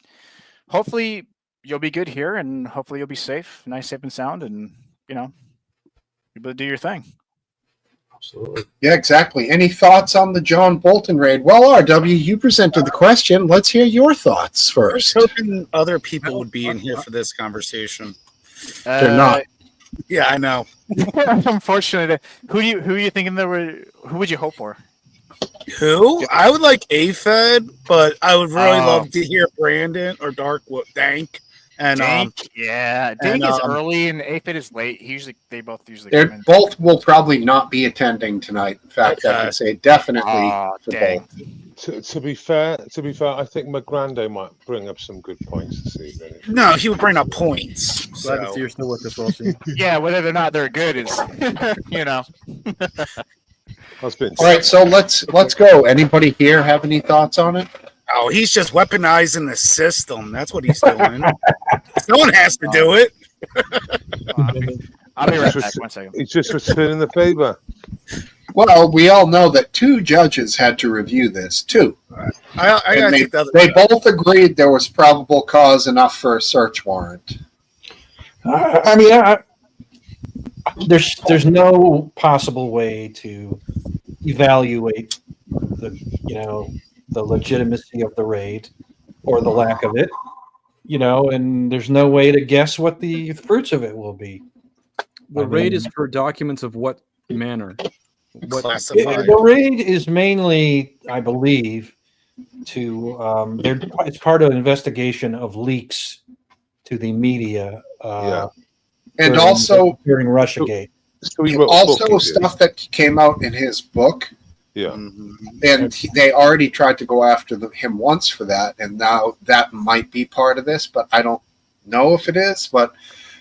hopefully you'll be good here, and hopefully you'll be safe, nice, safe and sound, and you'll be able to do your thing.
Absolutely.
Yeah, exactly. Any thoughts on the John Bolton raid? Well, RW, you presented the question. Let's hear your thoughts first.
I was hoping other people would be in here for this conversation.
They're not.
Yeah, I know.
Unfortunately, who are you thinking who would you hope for?
Who? I would like AFED, but I would really love to hear Brandon or Dank. And
Dank, Dank is early and AFED is late. They both usually
They
come in.
both will probably not be attending tonight. In fact, I can say definitely for
dang.
both.
To be fair, I think McGrande might bring up some good points this evening.
No, he would bring up points.
Glad to see you're still with us, Wilson.
Yeah, whether or not they're good is,
All right, so let's go. Anybody here have any thoughts on it?
Oh, he's just weaponizing the system. That's what he's doing. Someone has to do it.
I'll be right back. 1 second.
He's just returning the favor.
Well, we all know that 2 judges had to review this. 2. And they both agreed there was probable cause enough for a search warrant.
There's no possible way to evaluate the legitimacy of the raid or the lack of it, and there's no way to guess what the fruits of it will be.
The raid is for documents of what manner? What
classified?
The raid is mainly, I believe, it's part of an investigation of leaks to the media.
And also
during Russiagate.
Also stuff that came out in his book.
Yeah.
And they already tried to go after him once for that, and now that might be part of this, but I don't know if it is. But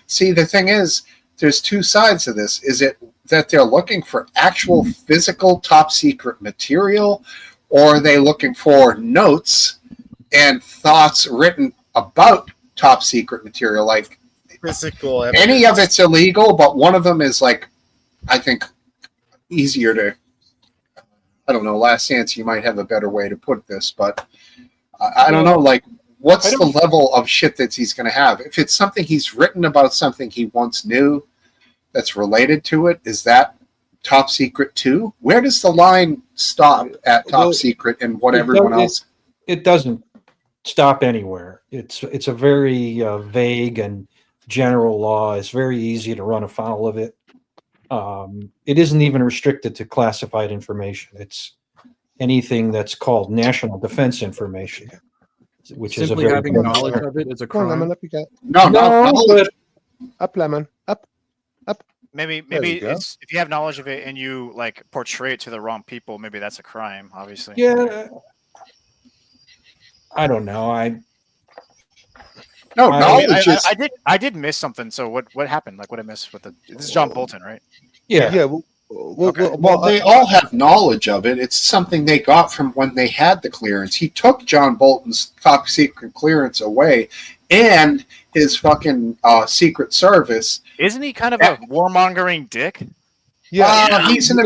see, the thing is, there's 2 sides to this. Is it that they're looking for actual physical top secret material, or are they looking for notes and thoughts written about top secret material? Like,
physical
any of it's illegal, but one of them is, like, I think easier to, I don't know, Last Chance, you might have a better way to put this, but I don't know, like, what's the level of shit that he's going to have? If it's something he's written about, something he once knew that's related to it, is that top secret too? Where does the line stop at top secret and what everyone else?
It doesn't stop anywhere. It's a very vague and general law. It's very easy to run afoul of it. It isn't even restricted to classified information. It's anything that's called national defense information, which
simply
is
having knowledge of it is a crime.
Lemon, up you go.
No,
up, Lemon, up.
Maybe it's if you have knowledge of it and you like portray it to the wrong people, maybe that's a crime, obviously.
Yeah. I don't know.
I did miss something. So what happened? Like, what I missed with this is John Bolton, right?
Yeah.
Well, they all have knowledge of it. It's something they got from when they had the clearance. He took John Bolton's top secret clearance away, and his fucking Secret Service.
Isn't he kind of a warmongering dick?
Yeah, he's an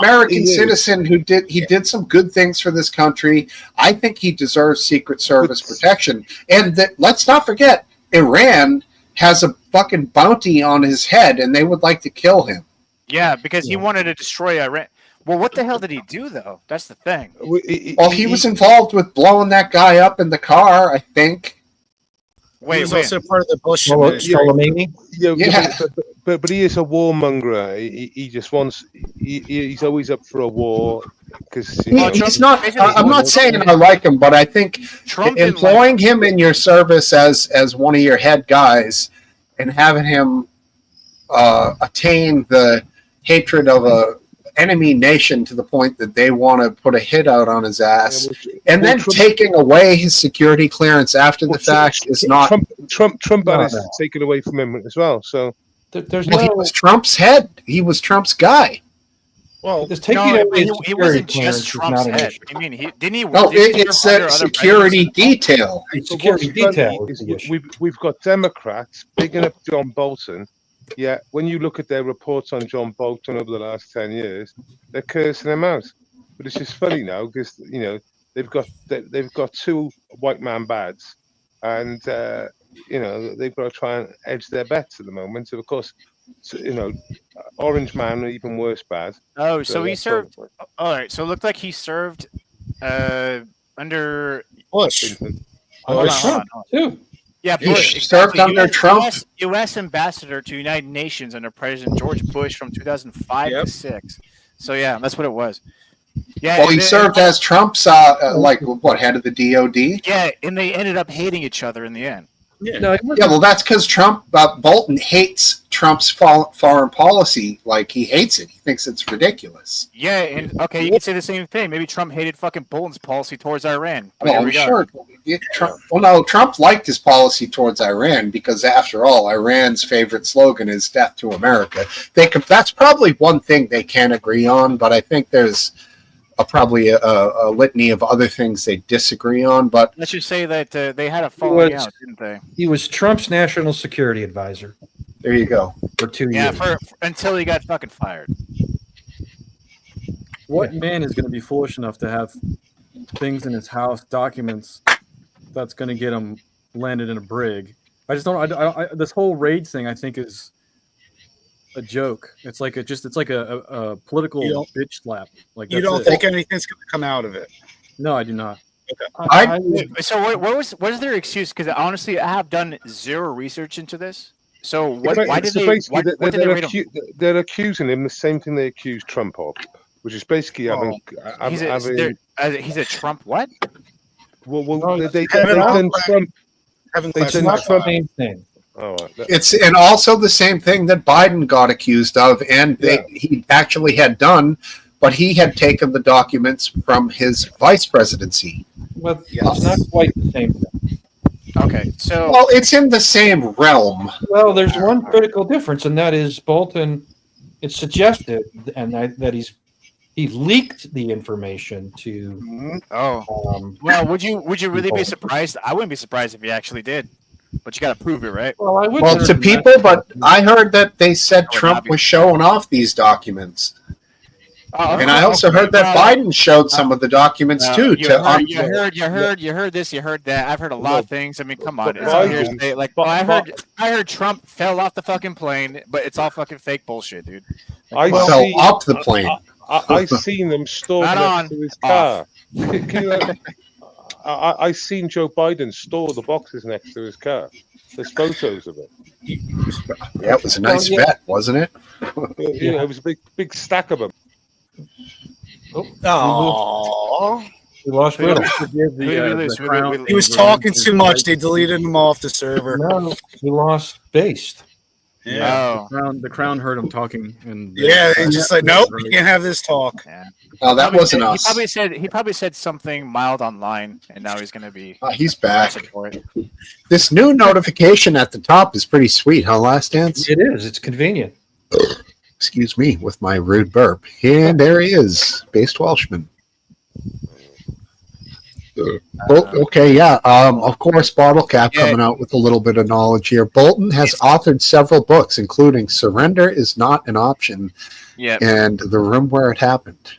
American citizen who did some good things for this country. I think he deserves Secret Service protection. And let's not forget, Iran has a fucking bounty on his head, and they would like to kill him.
Yeah, because he wanted to destroy Iran. Well, what the hell did he do, though? That's the thing.
Well, he was involved with blowing that guy up in the car, I think.
Wait, he was also part of the Bush
administration.
Yeah. But he is a warmonger. He just wants. He's always up for a war because
he's not. I'm not saying I like him, but I think employing him in your service as one of your head guys and having him attain the hatred of a enemy nation to the point that they want to put a hit out on his ass, and then taking away his security clearance after the fact is not.
Trump had it taken away from him as well. So
he was Trump's head. He was Trump's guy.
Well,
Just taking
No,
away
but
his
it
security
wasn't
clearance
just
is
Trump's
not an
head.
issue.
I mean, didn't he?
No,
didn't he
it's
serve under
a
other
security
presidents?
detail.
The
But
security
what's funny
detail is
is
the issue.
we've got Democrats bigging up John Bolton. Yeah, when you look at their reports on John Bolton over the last 10 years, they're cursing him out. But it's just funny now because they've got two white man bads, and they've got to try and edge their bets at the moment. So of course, Orange Man, even worse bad.
Oh, so he
that's
served.
all.
All right, so it looked like he served under
Bush.
Hold
Under
on,
Trump,
hold on.
too.
Yeah,
He
Bush
served under Trump.
U.S. ambassador to United Nations under President George Bush from 2005 to 6. So yeah, that's what it was. Yeah.
Well, he
and
served as Trump's head of the DOD.
Yeah, and they ended up hating each other in the end.
No,
Yeah, well, that's because Bolton hates Trump's foreign policy. Like, he hates it. He thinks it's ridiculous.
Yeah, and okay, you could say the same thing. Maybe Trump hated fucking Bolton's policy towards Iran. But here
Well,
we go.
sure. Trump liked his policy towards Iran because, after all, Iran's favorite slogan is "Death to America." That's probably one thing they can agree on, but I think there's probably a litany of other things they disagree on. But
Let's just say that they had a falling out, didn't they?
He was Trump's national security advisor.
There you go.
For 2
Yeah,
years.
until he got fucking fired.
What man is going to be foolish enough to have things in his house, documents that's going to get him landed in a brig? I just don't. This whole raid thing, I think, is a joke. It's like a political bitch slap. Like,
You don't think anything's going to come out of it?
No, I do not.
So what was their excuse? Because honestly, I have done zero research into this. So what? Why did they? What did they rate him?
They're accusing him the same thing they accused Trump of, which is basically
He's a Trump what?
Well, they done Trump. They done Trump.
Same thing.
Oh,
and also the same thing that Biden got accused of, and he actually had done, but he had taken the documents from his vice presidency.
Well, it's not quite the same thing.
Okay, so
well, it's in the same realm.
Well, there's one critical difference, and that is Bolton. It's suggested, and that he leaked the information to.
Well, would you really be surprised? I wouldn't be surprised if he actually did, but you got to prove it, right?
Well, I would.
Well, to people, but I heard that they said Trump was showing off these documents. And I also heard that Biden showed some of the documents too.
You heard this, you heard that. I've heard a lot of things. I mean, come on. It's all hearsay. Like, I heard Trump fell off the fucking plane, but it's all fucking fake bullshit, dude.
I fell off the plane.
I seen them stored next to his car. I seen Joe Biden store the boxes next to his car. There's photos of it.
Yeah, it was a nice bet, wasn't it?
It was a big stack of them.
Oh,
we lost.
He
was talking too much. They deleted him off the server.
No, he lost based.
Yeah, the crown heard him talking, and
yeah, they just like, nope, you can't have this talk.
Yeah.
Oh, that wasn't us.
He probably said something mild online, and now he's gonna be.
He's back.
For it.
This new notification at the top is pretty sweet, huh, Last Dance?
It is. It's convenient.
Excuse me with my rude burp. And there he is, Based Welshman. Okay, yeah. Of course, Bottle Cap coming out with a little bit of knowledge here. Bolton has authored several books, including "Surrender is Not an Option" and "The Room Where It Happened."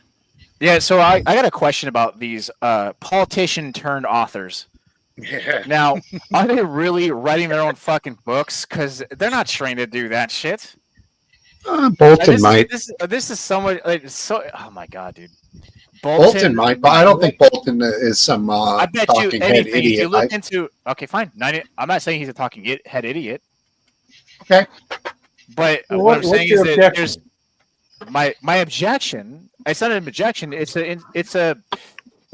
Yeah, so I got a question about these politician turned authors.
Yeah.
Now, are they really writing their own fucking books? Because they're not trained to do that shit.
Bolton might.
This is somewhat like so. Oh my god, dude.
Bolton might, but I don't think Bolton is some
I bet you
talking head
anything. If
idiot.
you look into, okay, fine. I'm not saying he's a talking head idiot.
Okay.
But what I'm saying is that there's my objection. It's not an objection. It's a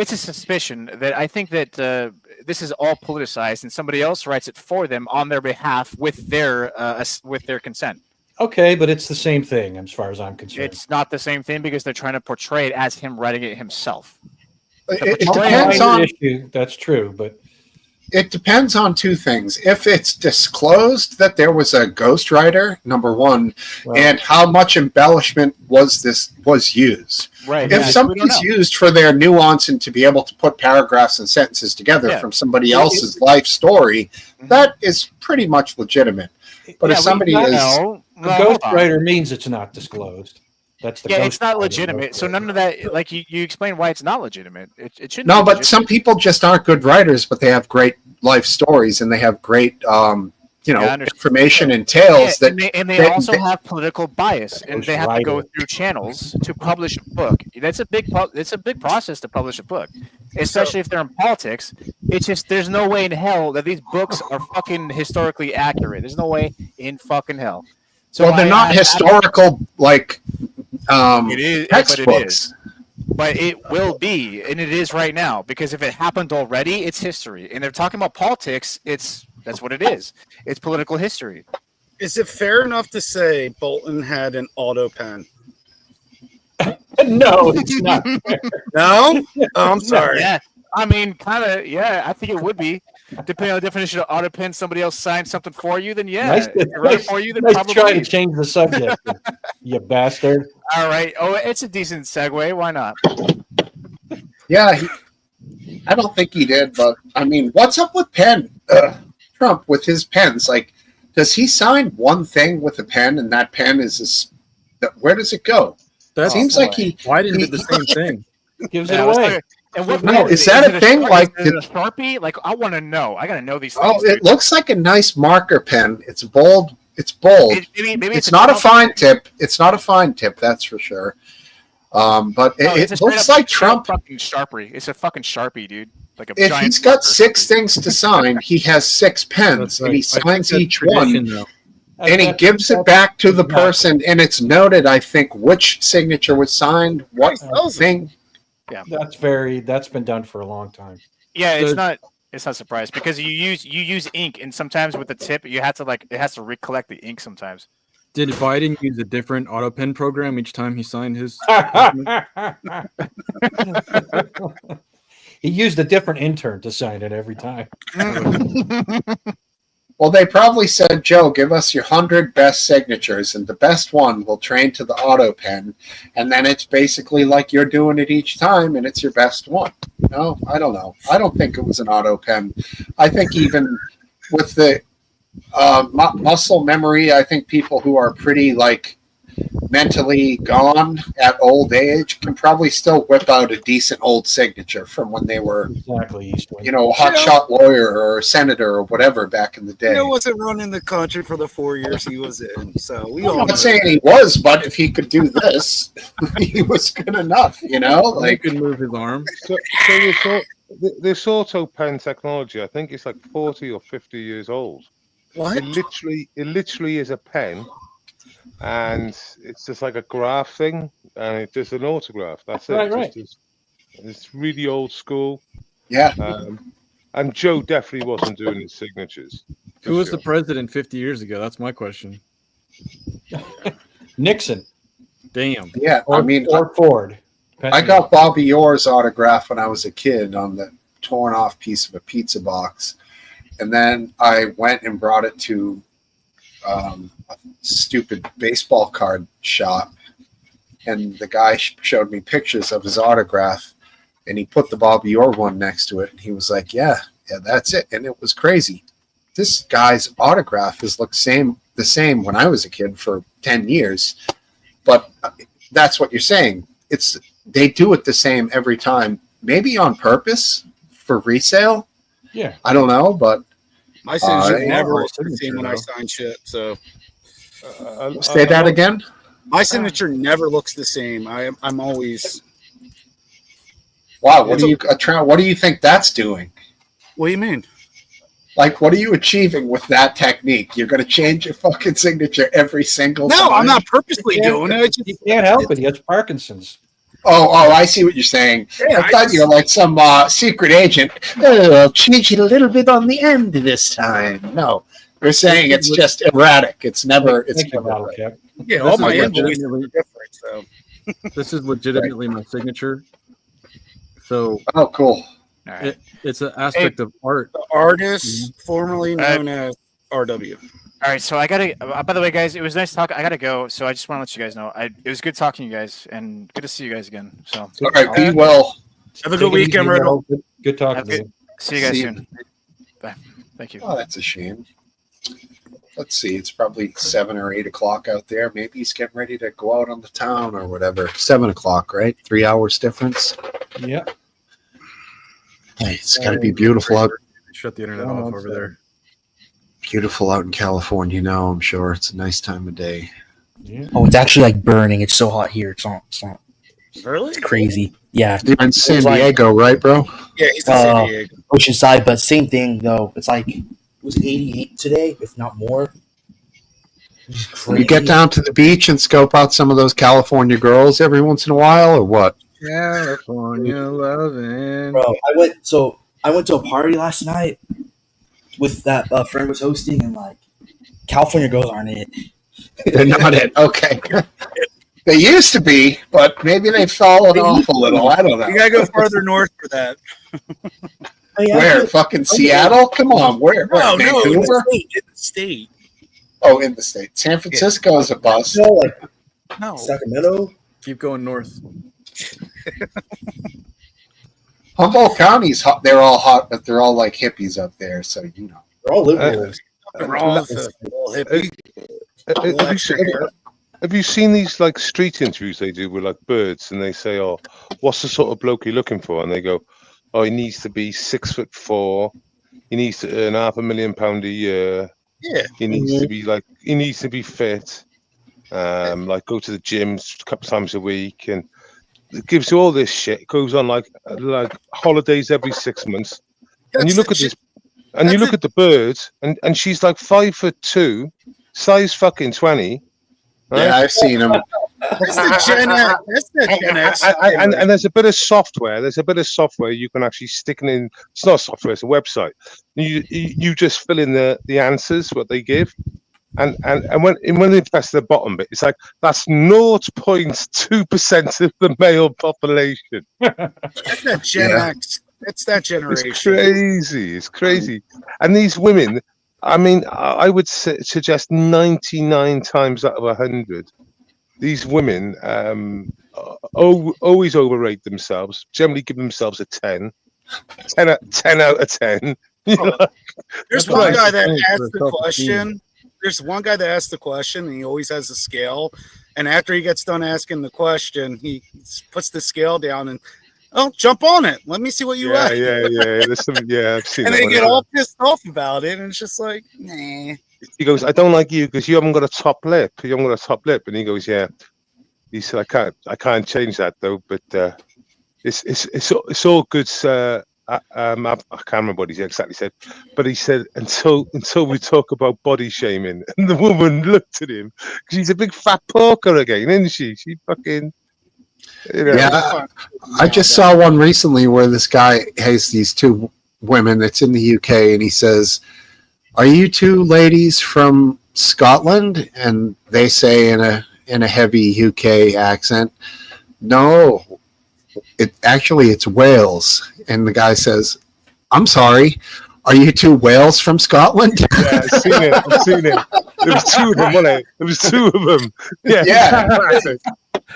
suspicion that I think that this is all politicized, and somebody else writes it for them on their behalf with their consent.
Okay, but it's the same thing as far as I'm concerned.
It's not the same thing because they're trying to portray it as him writing it himself.
It depends on
issue. That's true, but
it depends on two things. If it's disclosed that there was a ghostwriter, number one, and how much embellishment was used.
Right.
If somebody's used for their nuance and to be able to put paragraphs and sentences together from somebody else's life story, that is pretty much legitimate. But if somebody is
a ghostwriter means it's not disclosed. That's the
it's not legitimate. So none of that, like you explain why it's not legitimate. It shouldn't.
No,
be
but
legitimate.
some people just aren't good writers, but they have great life stories and they have great, information and tales that.
And they also have political bias, and they have to go through channels to publish a book. It's a big process to publish a book, especially if they're in politics. It's just there's no way in hell that these books are fucking historically accurate. There's no way in fucking hell. So
well, they're not historical textbooks.
But it will be, and it is right now, because if it happened already, it's history. And they're talking about politics, that's what it is. It's political history.
Is it fair enough to say Bolton had an auto pen?
No, it's not fair.
No? Oh, I'm sorry.
Yeah. I mean, kind of, yeah, I think it would be. Depending on the definition of auto pen, somebody else signed something for you, then
Nice
for you, then
nice
probably.
try to change the subject, you bastard.
All right. Oh, it's a decent segue. Why not?
Yeah, I don't think he did, but I mean, what's up with Trump with his pens? Like, does he sign one thing with a pen, and that pen is where does it go?
That
seems like he.
Biden did the same thing.
Gives it away.
And what
No, is that a thing? Like,
is it a Sharpie? Like, I want to know. I got to know these things.
Oh, it looks like a nice marker pen. It's bold. It's bold.
Maybe
it's not a fine tip. It's not a fine tip, that's for sure. But it looks like Trump.
Fucking Sharpie. It's a fucking Sharpie, dude. Like a
If
giant
he's got
marker.
6 things to sign, he has 6 pens, and he signs each one, and he gives it back to the person, and it's noted, I think, which signature was signed, what thing.
Yeah,
that's been done for a long time.
Yeah, it's not surprised because you use ink, and sometimes with the tip, you have to it has to recollect the ink sometimes.
Did Biden use a different auto pen program each time he signed his?
He used a different intern to sign it every time.
Well, they probably said, Joe, give us your 100 best signatures, and the best one will train to the auto pen, and then it's basically like you're doing it each time, and it's your best one. No, I don't know. I don't think it was an auto pen. I think even with the muscle memory, I think people who are pretty mentally gone at old age can probably still whip out a decent old signature from when they were hotshot lawyer or senator or whatever back in the day.
He wasn't running the country for the 4 years he was in, so we all.
I'm not saying he was, but if he could do this, he was good enough.
He could move his arm.
So this auto pen technology, I think it's like 40 or 50 years old.
What?
It literally is a pen, and it's just like a graph thing, and it's just an autograph. That's it.
Right.
It's really old school.
Yeah.
And Joe definitely wasn't doing his signatures.
Who was the president 50 years ago? That's my question.
Nixon.
Damn.
Yeah,
or Ford.
I got Bobby Orr's autograph when I was a kid on the torn off piece of a pizza box. And then I went and brought it to a stupid baseball card shop. And the guy showed me pictures of his autograph. And he put the Bobby Orr one next to it. And he was like, yeah, that's it. And it was crazy. This guy's autograph has looked the same when I was a kid for 10 years. But that's what you're saying. They do it the same every time. Maybe on purpose for resale.
Yeah.
I don't know, but
my signature never looks the same when I sign shit. So
say that again.
My signature never looks the same. I'm always.
Wow, what do you think that's doing?
What do you mean?
Like, what are you achieving with that technique? You're going to change your fucking signature every single time?
No, I'm not purposely doing it.
You can't help it. He has Parkinson's.
Oh, I see what you're saying.
Yeah,
I thought you were like some secret agent. I'll change it a little bit on the end this time. No, you're saying it's just erratic. It's never right.
Yeah, all my invoices are different. So
this is legitimately my signature. So
cool.
All right.
It's an aspect of art.
The artist, formerly known as RW.
All right, so I gotta. By the way, guys, it was nice talking. I gotta go, so I just want to let you guys know. It was good talking to you guys, and good to see you guys again. So,
all right, be well.
Have a good weekend, Riddle.
Good talking to you.
See you guys soon. Bye. Thank you.
Oh, that's a shame. Let's see. It's probably 7 or 8 o'clock out there. Maybe he's getting ready to go out on the town or whatever. 7 o'clock, right? 3 hours difference.
Yeah.
Hey, it's got to be beautiful out.
Shut the internet off over there.
Beautiful out in California now. I'm sure it's a nice time of day.
Yeah.
Oh, it's actually like burning. It's so hot here. It's not.
Really?
It's crazy. Yeah.
You're in San
It's like-
Diego, right, bro?
Yeah, he's in San Diego.
Oceanside, but same thing though. It's like it was 88 today, if not more.
You get down to the beach and scope out some of those California girls every once in a while, or what?
California loving.
Bro, I went to a party last night with that friend was hosting, and like California girls aren't it.
They're not it. Okay. They used to be, but maybe they've fallen off a little. I don't know.
You gotta go farther north for that.
Where? Fucking Seattle? Come on. Where?
No, no, in
Vancouver?
the state.
Oh, in the state. San Francisco is a bust.
No.
Sacramento.
Keep going north.
Humboldt County's hot. They're all hot, but they're all like hippies up there. So you know,
they're all liberals.
Have you seen these like street interviews they do with like birds, and they say, "Oh, what's the sort of bloke you're looking for?" And they go, "Oh, he needs to be 6'4". He needs to earn £500,000 a year.
Yeah.
He needs to be he needs to be fit. Like go to the gym a couple times a week, and it gives you all this shit. It goes on like holidays every 6 months. And you look at this, and you look at the birds, and she's like 5'2", size fucking 20. Right?
Yeah, I've seen them.
That's the Gen X. That's the Gen X.
And there's a bit of software. There's a bit of software you can actually stick in. It's not software. It's a website. You just fill in the answers what they give, and when they press the bottom bit, it's like that's 0.2% of the male population.
That's that Gen X. That's that generation.
It's crazy. It's crazy. And these women, I mean, I would suggest 99 times out of 100, these women always overrate themselves, generally give themselves a 10 out of 10. You know?
There's one guy that asked the question. There's one guy that asked the question, and he always has a scale. And after he gets done asking the question, he puts the scale down and, oh, jump on it. Let me see what you like.
Yeah. There's some, I've seen
and
that
they
one.
get all pissed off about it, and it's just like, nah.
He goes, I don't like you because you haven't got a top lip. You haven't got a top lip. And he goes, yeah. He said, I can't change that though. But it's all good. I can't remember what he exactly said, but he said until we talk about body shaming. And the woman looked at him because she's a big fat porker again, isn't she? She fucking. You know.
Yeah, I just saw one recently where this guy has these two women that's in the UK, and he says, "Are you two ladies from Scotland?" And they say in a heavy UK accent, "No, it's Wales." And the guy says, "I'm sorry, are you two whales from Scotland?"
Yeah, I've seen it. There was two of them, wasn't it? There was two of them.
Yeah.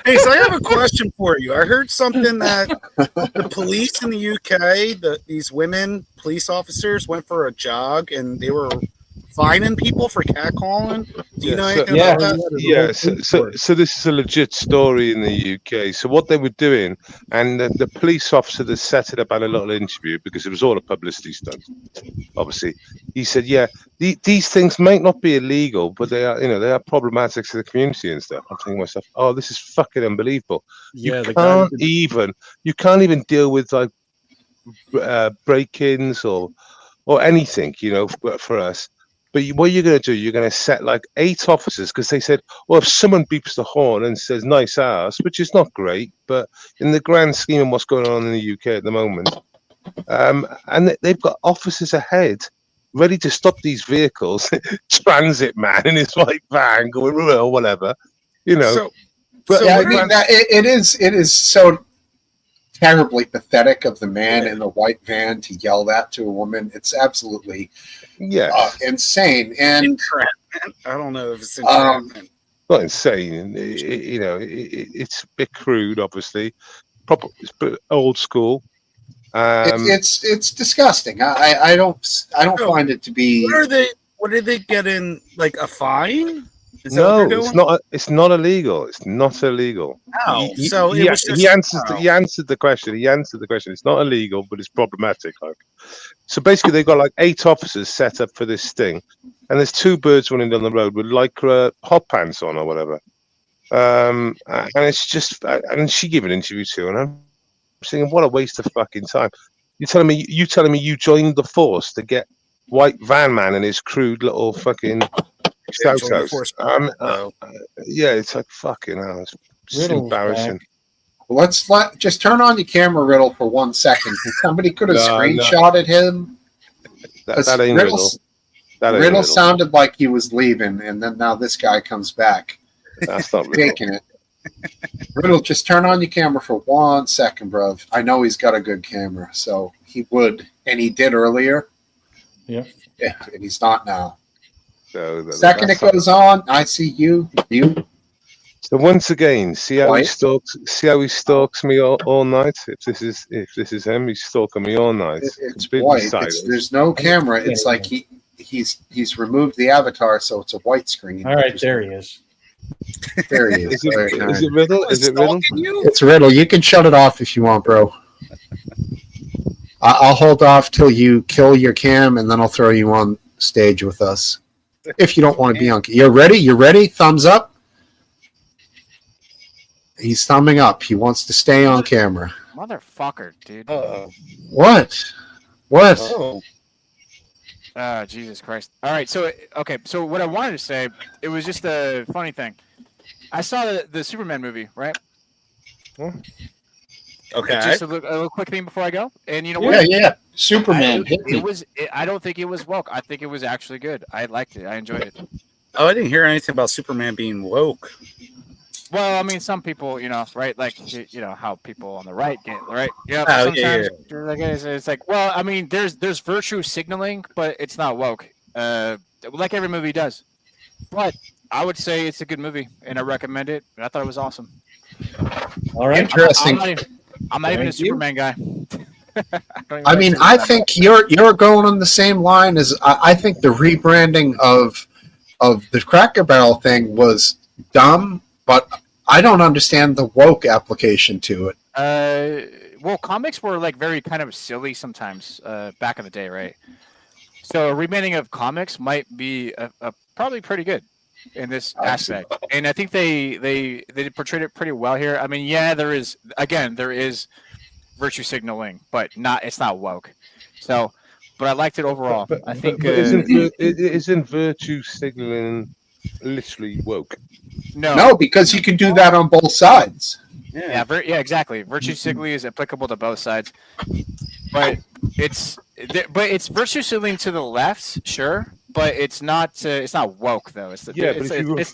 Hey, so I have a question for you. I heard something that the police in the UK, these women police officers went for a jog and they were fining people for catcalling. Do you know anything about that?
Yeah, so this is a legit story in the UK. So what they were doing, and the police officer that set it up had a little interview because it was all a publicity stunt. Obviously, he said, "Yeah, these things might not be illegal, but they are, they are problematic to the community and stuff." I'm thinking to myself, "Oh, this is fucking unbelievable."
Yeah,
You can't even deal with like break-ins or anything, for us. But what you're going to do, you're going to set like 8 officers because they said, well, if someone beeps the horn and says nice ass, which is not great, but in the grand scheme of what's going on in the UK at the moment, and they've got officers ahead ready to stop these vehicles, transit man in his white van going or whatever,
But yeah, I mean, it is so. terribly pathetic of the man in the white van to yell that to a woman. It's absolutely insane. And
I don't know if it's
not insane. It's a bit crude, obviously. Proper, it's a bit old school.
It's disgusting. I don't find it to be.
What did they get in? Like a fine?
No, it's not. It's not illegal. It's not illegal.
Oh,
he answered the question. He answered the question. It's not illegal, but it's problematic. Like, so basically, they've got like 8 officers set up for this sting, and there's 2 birds running down the road with lycra hot pants on or whatever. And it's just, and she gave an interview too, and I'm thinking, what a waste of fucking time. You're telling me you joined the force to get White Van Man and his crude little fucking Scout house. Yeah, it's like fucking hell. It's just embarrassing.
Let's just turn on your camera, Riddle, for 1 second. Somebody could have screenshotted him.
That ain't Riddle.
Riddle sounded like he was leaving, and then now this guy comes back.
That's not
taking it. Riddle, just turn on your camera for 1 second, bruv. I know he's got a good camera, so he would, and he did earlier.
Yeah,
and he's not now.
So
second it goes on, I see you.
So once again, see how he stalks me all night. If this is him, he's stalking me all night.
It's white. There's no camera. It's like he's removed the avatar, so it's a white screen.
All right, there he is.
There he is.
Is it Riddle? Is it Riddle?
It's Riddle. You can shut it off if you want, bro. I'll hold off till you kill your cam, and then I'll throw you on stage with us. If you don't want to be on, you're ready. You're ready. Thumbs up. He's thumbing up. He wants to stay on camera.
Motherfucker, dude.
What?
Oh, Jesus Christ. All right, so what I wanted to say, it was just a funny thing. I saw the Superman movie, right?
Okay.
Just a little quick thing before I go. And you know what?
Yeah. Superman.
I don't think it was woke. I think it was actually good. I liked it. I enjoyed it.
Oh, I didn't hear anything about Superman being woke.
Well, I mean, some people, right? Like, how people on the right get, right? Yeah.
Oh,
sometimes it's like, well, I mean, there's virtue signaling, but it's not woke. Like every movie does. But I would say it's a good movie, and I recommend it. I thought it was awesome.
All right.
Interesting.
I'm not even a Superman guy.
I mean, I think you're going on the same line as I think the rebranding of the Cracker Barrel thing was dumb, but I don't understand the woke application to it.
Well, comics were like very kind of silly sometimes back in the day, right? So a rebranding of comics might be probably pretty good in this aspect, and I think they portrayed it pretty well here. I mean, yeah, there is virtue signaling, but it's not woke. So, but I liked it overall. I think
isn't virtue signaling literally woke?
No,
because you can do that on both sides.
Yeah, exactly. Virtue signaling is applicable to both sides, but it's virtue signaling to the left, sure, but it's not woke though.
If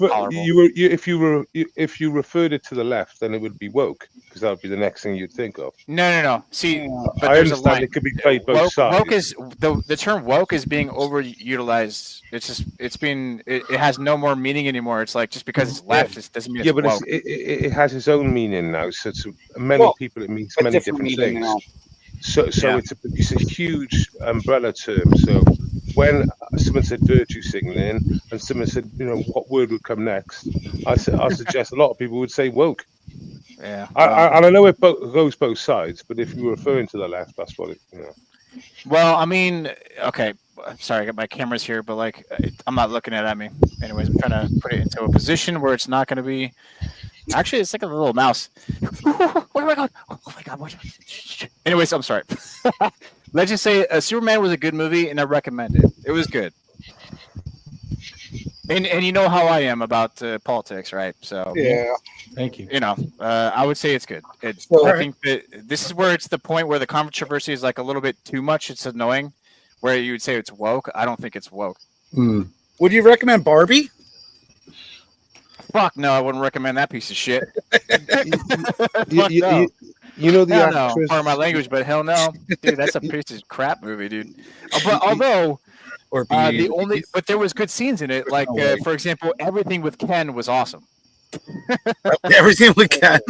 you referred it to the left, then it would be woke because that would be the next thing you'd think of.
No. See, but
I
there's a
understand
line.
it could be played both sides.
Woke is the term woke is being overutilized. It has no more meaning anymore. It's like just because it's left, it doesn't mean it's woke.
But it has its own meaning now. So to many people, it means many different things. So it's a huge umbrella term. So when someone said virtue signaling and someone said, what word would come next, I suggest a lot of people would say woke.
Yeah.
I know it goes both sides, but if you're referring to the left, that's what it.
Well, I mean, okay. Sorry, I got my cameras here, but like, I'm not looking at me. Anyways, I'm trying to put it into a position where it's not going to be. Actually, it's like a little mouse. Oh my god! Oh my god! What? Anyways, I'm sorry. Let's just say Superman was a good movie, and I recommend it. It was good. And you know how I am about politics, right? So
yeah.
Thank you.
I would say it's good. I think that this is where it's the point where the controversy is like a little bit too much. It's annoying. Where you would say it's woke. I don't think it's woke.
Would you recommend Barbie?
Fuck no, I wouldn't recommend that piece of shit.
You, you, you, you know the
hell no,
actress.
pardon my language, but hell no, dude, that's a piece of crap movie, dude. But although, but there was good scenes in it. Like for example, everything with Ken was awesome.
Everything with Ken.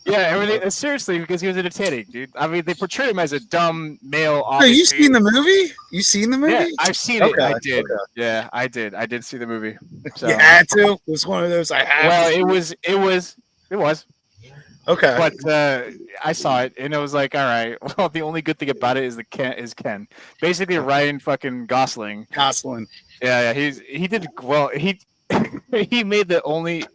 Yeah, everything. Seriously, because he was entertaining, dude. I mean, they portrayed him as a dumb male.
No, you seen the movie? You seen the movie?
Yeah, I've seen it. I did. Yeah, I did. I did see the movie. So.
You had to. It was one of those I had.
Well,
to.
it was.
Okay.
But I saw it and it was like, all right. Well, the only good thing about it is Ken. Basically, Ryan fucking Gosling. Yeah, he did well. He made the only.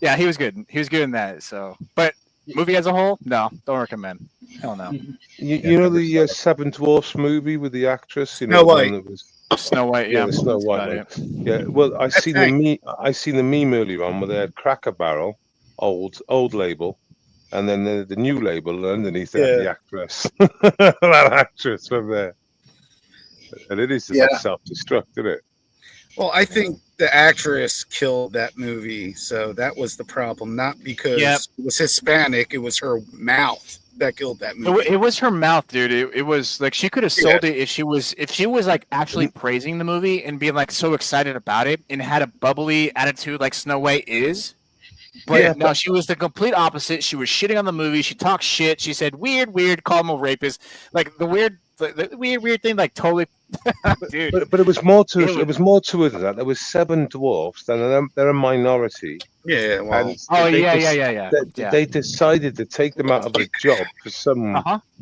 Yeah, he was good. He was good in that. So, but movie as a whole, no, don't recommend. Hell no.
You know the Seven Dwarfs movie with the actress? You know,
Snow White.
that was...
Snow White. Yeah,
the Snow White. Yeah. Well, I seen the meme earlier on where they had Cracker Barrel, old label, and then the new label underneath it, the actress. That actress from there. And it is just self-destruct, isn't it?
Well, I think the actress killed that movie, so that was the problem. Not because it was Hispanic, it was her mouth that killed that movie.
It was her mouth, dude. It was like she could have sold it if she was like actually praising the movie and being like so excited about it and had a bubbly attitude like Snow White is. But no, she was the complete opposite. She was shitting on the movie. She talked shit. She said weird, called him a rapist. Like the weird thing, like totally. Dude.
But it was more to it. It was more to it than that. There was seven dwarfs, and they're a minority.
Yeah. Well.
They decided to take them out of a job for some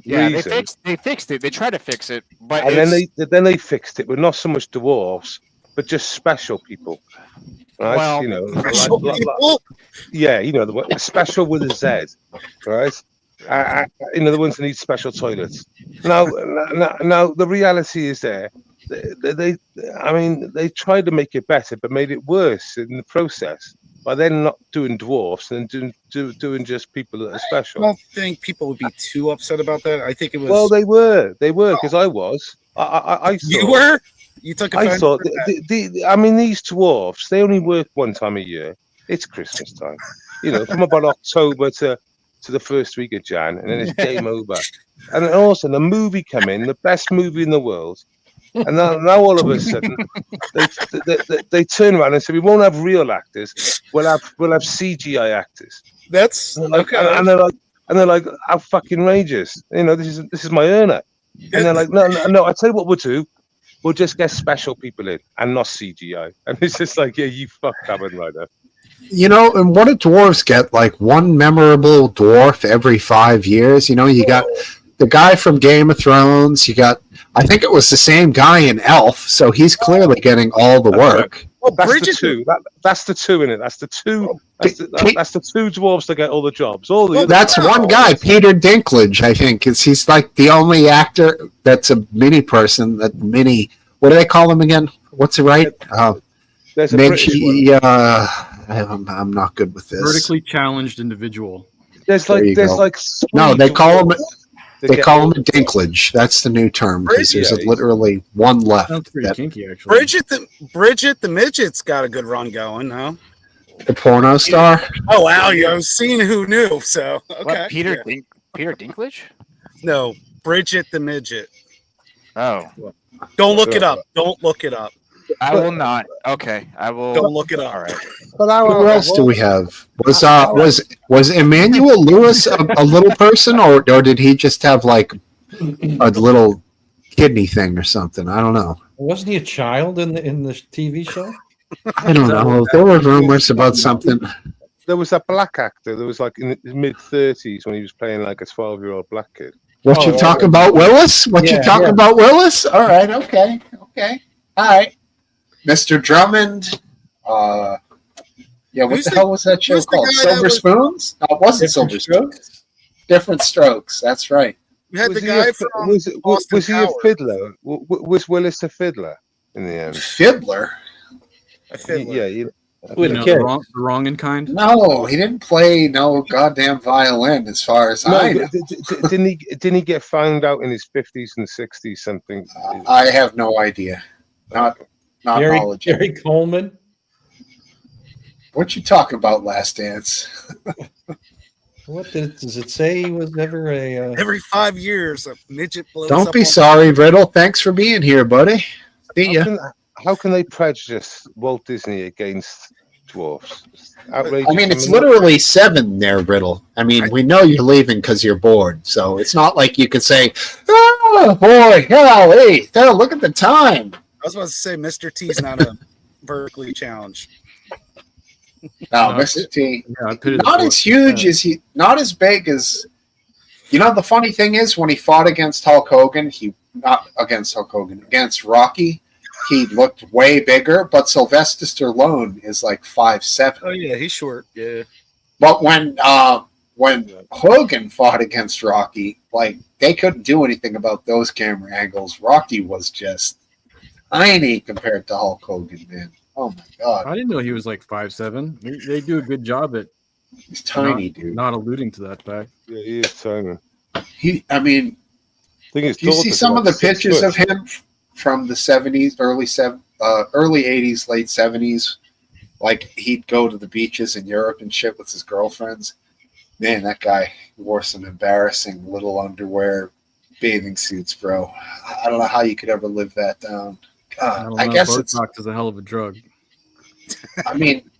reason.
They fixed it. They tried to fix it, but
then they fixed it with not so much dwarfs, but just special people. Right?
Well,
you know,
special people.
Yeah, you know, the special with a Z, right? You know, the ones that need special toilets. Now, the reality is they tried to make it better, but made it worse in the process by then not doing dwarfs and doing just people that are special.
I don't think people would be too upset about that. I think it was.
Well, they were because I was. I thought,
you were. You took.
I thought. These dwarfs, they only work one time a year. It's Christmas time. You know, from about October to the first week of Jan, and then it's game over. And then also the movie come in, the best movie in the world, and now all of a sudden they turn around and say we won't have real actors, we'll have CGI actors.
That's okay.
And they're like how fucking outrageous. You know, this is my earner. And they're like, no. I tell you what we'll do. We'll just get special people in and not CGI. And it's just like, yeah, you fucked up and like that.
You know, and what do dwarves get? Like one memorable dwarf every 5 years. You know, you got the guy from Game of Thrones. You got, I think it was the same guy in Elf, so he's clearly getting all the work.
Well, that's the two. That's the two in it. That's the two. That's the two dwarves that get all the jobs.
That's one guy, Peter Dinklage. I think he's like the only actor that's a mini person. What do they call him again? What's it right?
There's a British one.
I'm not good with this.
Vertically challenged individual.
They call him a dinklage. That's the new term because there's literally one left.
That's pretty kinky, actually.
Bridget the Midget's got a good run going, huh?
The porno star.
Oh wow, I've seen Who Knew. So okay.
What, Peter Dinklage?
No, Bridget the Midget.
Oh,
don't look it up. Don't look it up.
I will not. Okay, I will.
Don't look it up.
All right.
Who else do we have? Was Emmanuel Lewis a little person, or did he just have like a little kidney thing or something? I don't know.
Wasn't he a child in the TV show?
I don't know. There were rumors about something.
There was a black actor that was like in his mid-30s when he was playing like a 12-year-old black kid.
What you talking about, Willis? You talking about, Willis? All right. Okay. All right. Mr. Drummond. What the hell was that show called? Silver Spoons? No, it wasn't Silver Spoons. Different Strokes. That's right.
You had the guy from
was he a fiddler? Was Willis a fiddler in the end?
Fiddler?
A fiddler.
Yeah.
The wrong in kind?
No, he didn't play no goddamn violin as far as I know.
Didn't he get found out in his 50s and 60s something?
I have no idea. Not knowledge.
Gary Coleman.
What you talking about, Last Dance?
Does it say he was never a?
Every 5 years, a midget blows
Don't
up
be
on-
sorry, Riddle. Thanks for being here, buddy. See ya.
How can they prejudice Walt Disney against dwarfs? It's outrageous.
I mean, it's literally 7 there, Riddle. I mean, we know you're leaving because you're bored, so it's not like you could say, "Oh boy, golly, look at the time."
I was about to say, Mr. T's not a vertically challenged.
No, Mr. T,
Yeah, I put it
not
at
as huge as he, not as big as. You know, the funny thing is, when he fought against Hulk Hogan, against Rocky, he looked way bigger. But Sylvester Stallone is like 5'7".
Oh yeah, he's short. Yeah.
But when Hogan fought against Rocky, like they couldn't do anything about those camera angles. Rocky was just tiny compared to Hulk Hogan, man. Oh my god,
I didn't know he was like 5'7". They do a good job at
he's tiny, dude.
not alluding to that fact.
Yeah, he is tiny.
I mean,
Thing is,
do you see
daughter's
some of
like
the
6
pictures
foot.
of him from the 70s, early 80s, late 70s? Like he'd go to the beaches in Europe and shit with his girlfriends. Man, that guy wore some embarrassing little underwear bathing suits, bro. I don't know how you could ever live that down. God, I guess it's.
Botox is a hell of a drug.
I mean,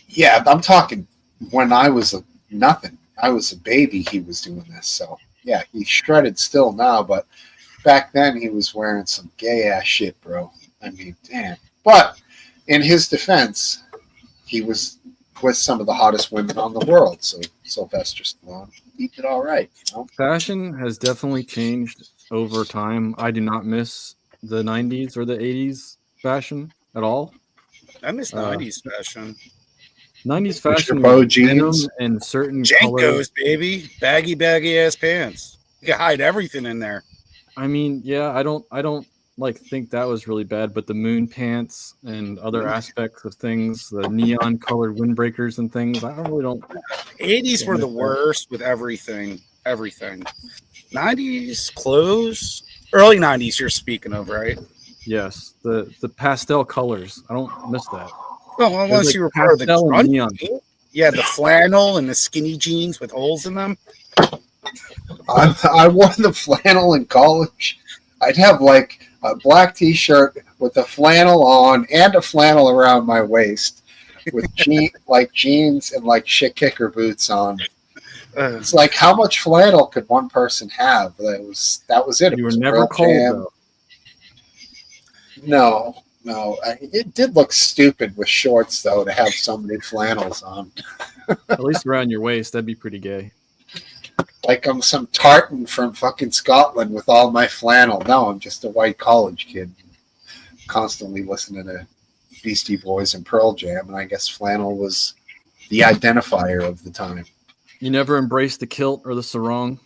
yeah, I'm talking when I was nothing. I was a baby. He was doing this, so yeah, he's shredded still now. But back then, he was wearing some gay ass shit, bro. I mean, damn. But in his defense, he was with some of the hottest women on the world. So Sylvester Stallone, he did all right. You know?
Fashion has definitely changed over time. I do not miss the 90s or the 80s fashion at all.
I miss 90s fashion.
90s fashion
Bow
was
jeans.
denim and certain
Jankos,
colors.
baby. Baggy ass pants. You can hide everything in there.
I mean, yeah, I don't like think that was really bad, but the moon pants and other aspects of things, the neon colored windbreakers and things, I really don't.
80s were the worst with everything. 90s clothes. Early 90s you're speaking of, right?
Yes, the pastel colors. I don't miss that.
Well, unless
like
you were part of the
pastel and
grunge
neon.
scene. Yeah, the flannel and the skinny jeans with holes in them.
I wore the flannel in college. I'd have like a black T-shirt with a flannel on and a flannel around my waist, with jeans and like shit kicker boots on. It's like, how much flannel could one person have? That was it.
You were
was
never
Pearl
cold
Jam.
though.
No. It did look stupid with shorts though to have so many flannels on.
At least around your waist, that'd be pretty gay.
Like I'm some tartan from fucking Scotland with all my flannel. No, I'm just a white college kid, constantly listening to Beastie Boys and Pearl Jam, and I guess flannel was the identifier of the time.
You never embraced the kilt or the sarong?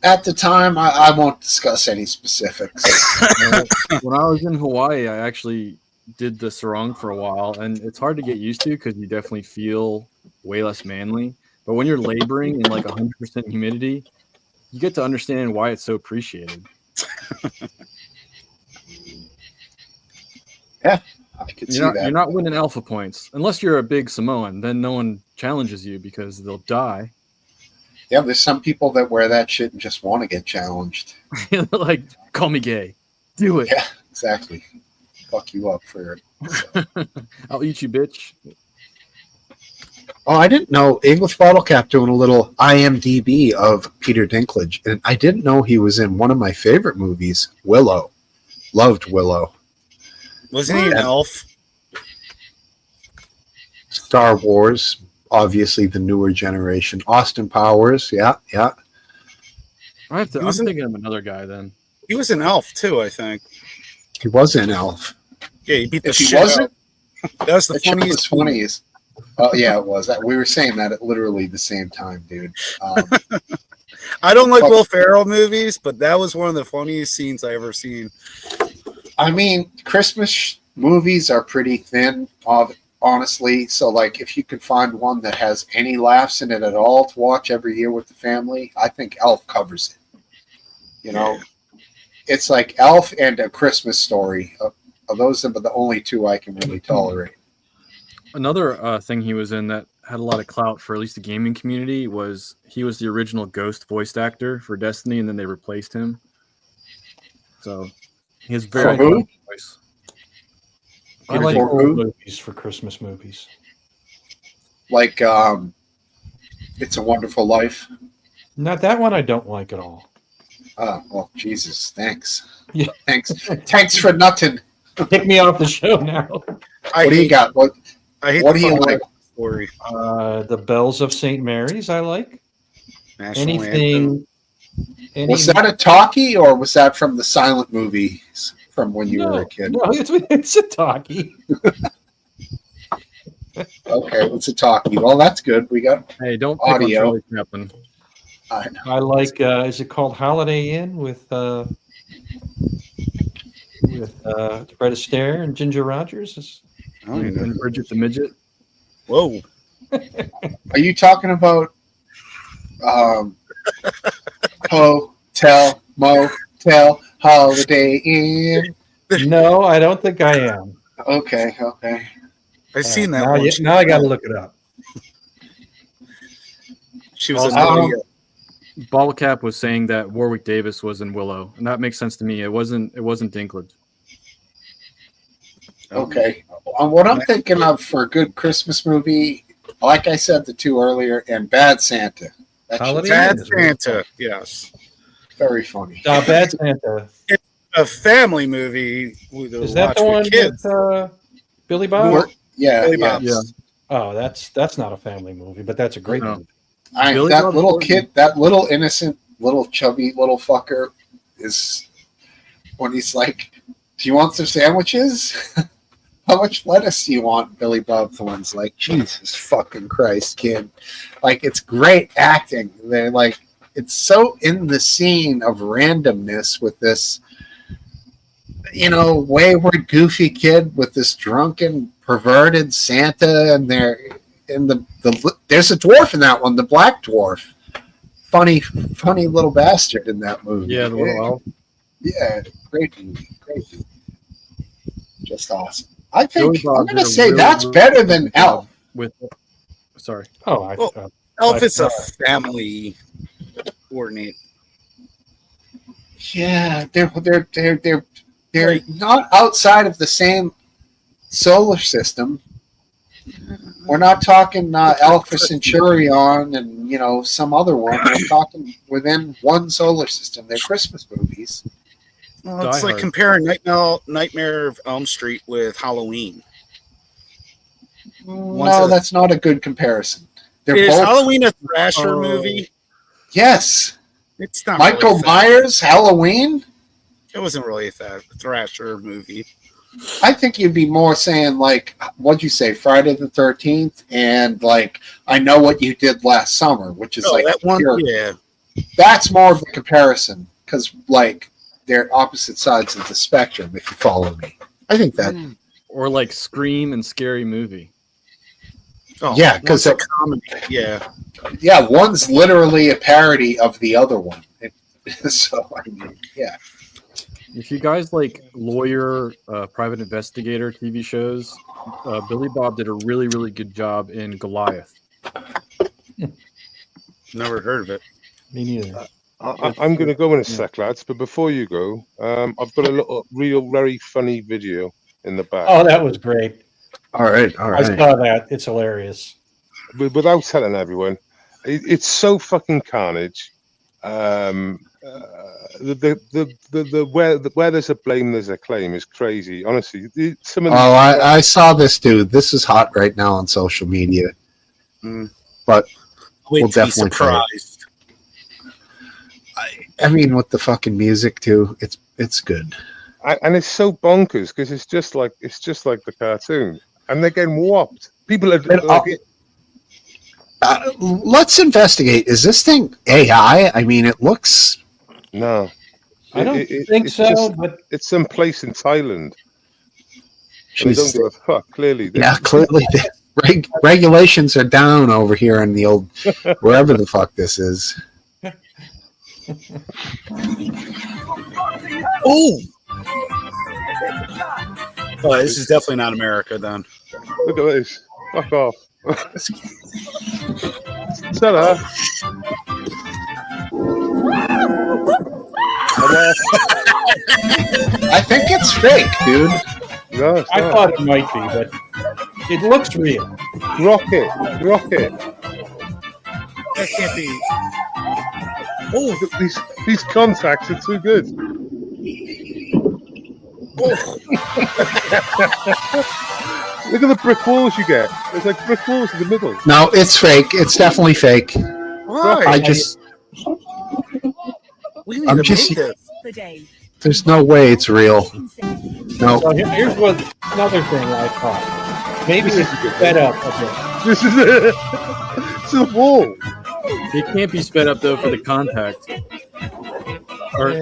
At the time, I won't discuss any specifics.
When I was in Hawaii, I actually did the sarong for a while, and it's hard to get used to because you definitely feel way less manly. But when you're laboring in like 100% humidity, you get to understand why it's so appreciated.
Yeah, I could see that.
You're not winning alpha points unless you're a big Samoan. Then no one challenges you because they'll die.
Yeah, there's some people that wear that shit and just want to get challenged.
They're like, call me gay. Do it.
Yeah, exactly. Fuck you up for it.
I'll eat you, bitch.
Oh, I didn't know English Bottle Cap doing a little IMDb of Peter Dinklage, and I didn't know he was in one of my favorite movies, Willow. Loved Willow.
Wasn't he an elf?
Star Wars, obviously the newer generation. Austin Powers, yeah.
I'm thinking of another guy then.
He was an elf too, I think.
He was an elf.
Yeah, he beat the
If he
shit
wasn't,
out. That was the
that shit was
funniest.
Oh yeah, it was. We were saying that at literally the same time, dude.
I don't like Will Ferrell movies, but that was one of the funniest scenes I ever seen.
I mean, Christmas movies are pretty thin, honestly. So, like, if you could find one that has any laughs in it at all to watch every year with the family, I think Elf covers it. You know, it's like Elf and A Christmas Story Those are the only two I can really tolerate.
Another thing he was in that had a lot of clout for at least the gaming community was he was the original Ghost voice actor for Destiny, and then they replaced him. So he has very good voice.
I like old movies for Christmas movies.
Like It's a Wonderful Life.
Not that one. I don't like at all.
Oh, well, Jesus, thanks.
Yeah.
Thanks for nothing.
Take me off the show now.
What do you got? What do you like?
Story.
The Bells of St. Mary's. I like.
National
Anything.
Was that a talkie or was that from the silent movies from when you were a kid?
No, it's a talkie.
Okay, it's a talkie. Well, that's good. We got
don't pick on
audio.
Charlie Chaplin.
I like. Is it called Holiday Inn with Fred Astaire and Ginger Rogers?
And Bridget the Midget.
Whoa.
Are you talking about Hotel, Motel, Holiday Inn?
No, I don't think I am.
Okay.
I've seen that
now,
one.
Now I got to look it up.
She was
Ballcap was saying that Warwick Davis was in Willow, and that makes sense to me. It wasn't Dinklage.
Okay. What I'm thinking of for a good Christmas movie, like I said the two earlier, and Bad Santa.
Bad Santa, yes.
Very funny.
Bad Santa.
It's a family movie.
Is that the one with Billy Bob?
Yeah.
Billy Bob.
Yeah. Oh, that's not a family movie, but that's a great movie.
That little kid, that little innocent, little chubby little fucker is when he's like, "Do you want some sandwiches? How much lettuce do you want?" Billy Bob Thorne's like, "Jesus fucking Christ, kid!" Like, it's great acting. They're like, it's so in the scene of randomness with this, wayward, goofy kid with this drunken, perverted Santa, and there's a dwarf in that one, the black dwarf. Funny little bastard in that movie.
Yeah, the little elf.
Yeah, great movie. Just awesome. I think I'm going to say that's better than Elf.
Sorry.
Elf is a family coordinate.
Yeah, they're not outside of the same solar system. We're not talking Alpha Centaurion and some other one. We're talking within one solar system. They're Christmas movies.
Well, it's like comparing Nightmare of Elm Street with Halloween.
No, that's not a good comparison.
Is Halloween a thrasher movie?
Yes.
It's not.
Michael Myers, Halloween?
It wasn't really a thrasher movie.
I think you'd be more saying, like, what'd you say, Friday the 13th? And, like, I Know What You Did Last Summer, which is like,
that one, yeah.
That's more of a comparison because, like, they're opposite sides of the spectrum, if you follow me. I think that.
Or like Scream and Scary Movie.
Oh,
yeah, because
a comedy. Yeah.
Yeah, one's literally a parody of the other one. So, I mean, yeah.
If you guys like lawyer, private investigator TV shows, Billy Bob did a really, really good job in Goliath.
Never heard of it.
Me neither.
I'm going to go in a sec, lads, but before you go, I've got a very funny video in the back.
Oh, that was great.
All right.
I saw that. It's hilarious.
Without telling everyone, it's so fucking carnage. Where there's a blame, there's a claim is crazy. Honestly,
I saw this dude. This is hot right now on social media. But we'll definitely surprised. I mean, with the fucking music too, it's good.
And it's so bonkers because it's just like the cartoon, and they're getting whopped. People are.
Let's investigate. Is this thing AI? I mean, it looks.
No,
I don't think so. But
it's some place in Thailand. They don't give a fuck. Clearly,
yeah, clearly. Regulations are down over here in the old wherever the fuck this is.
Oh. Oh, this is definitely not America then.
Look at this. Fuck off. Shut up.
I think it's fake, dude.
No, it's
I
not.
thought it might be, but it looks real.
Rocket.
That can't be.
Oh, these contacts are too good. Look at the brick walls you get. There's like brick walls in the middle.
No, it's fake. It's definitely fake.
Why?
I just,
We need
I'm
to
just-
make this.
there's no way it's real. No.
So here's what another thing I thought. Maybe it's sped up a bit.
This is it. It's a wall.
It can't be sped up though for the contact. Or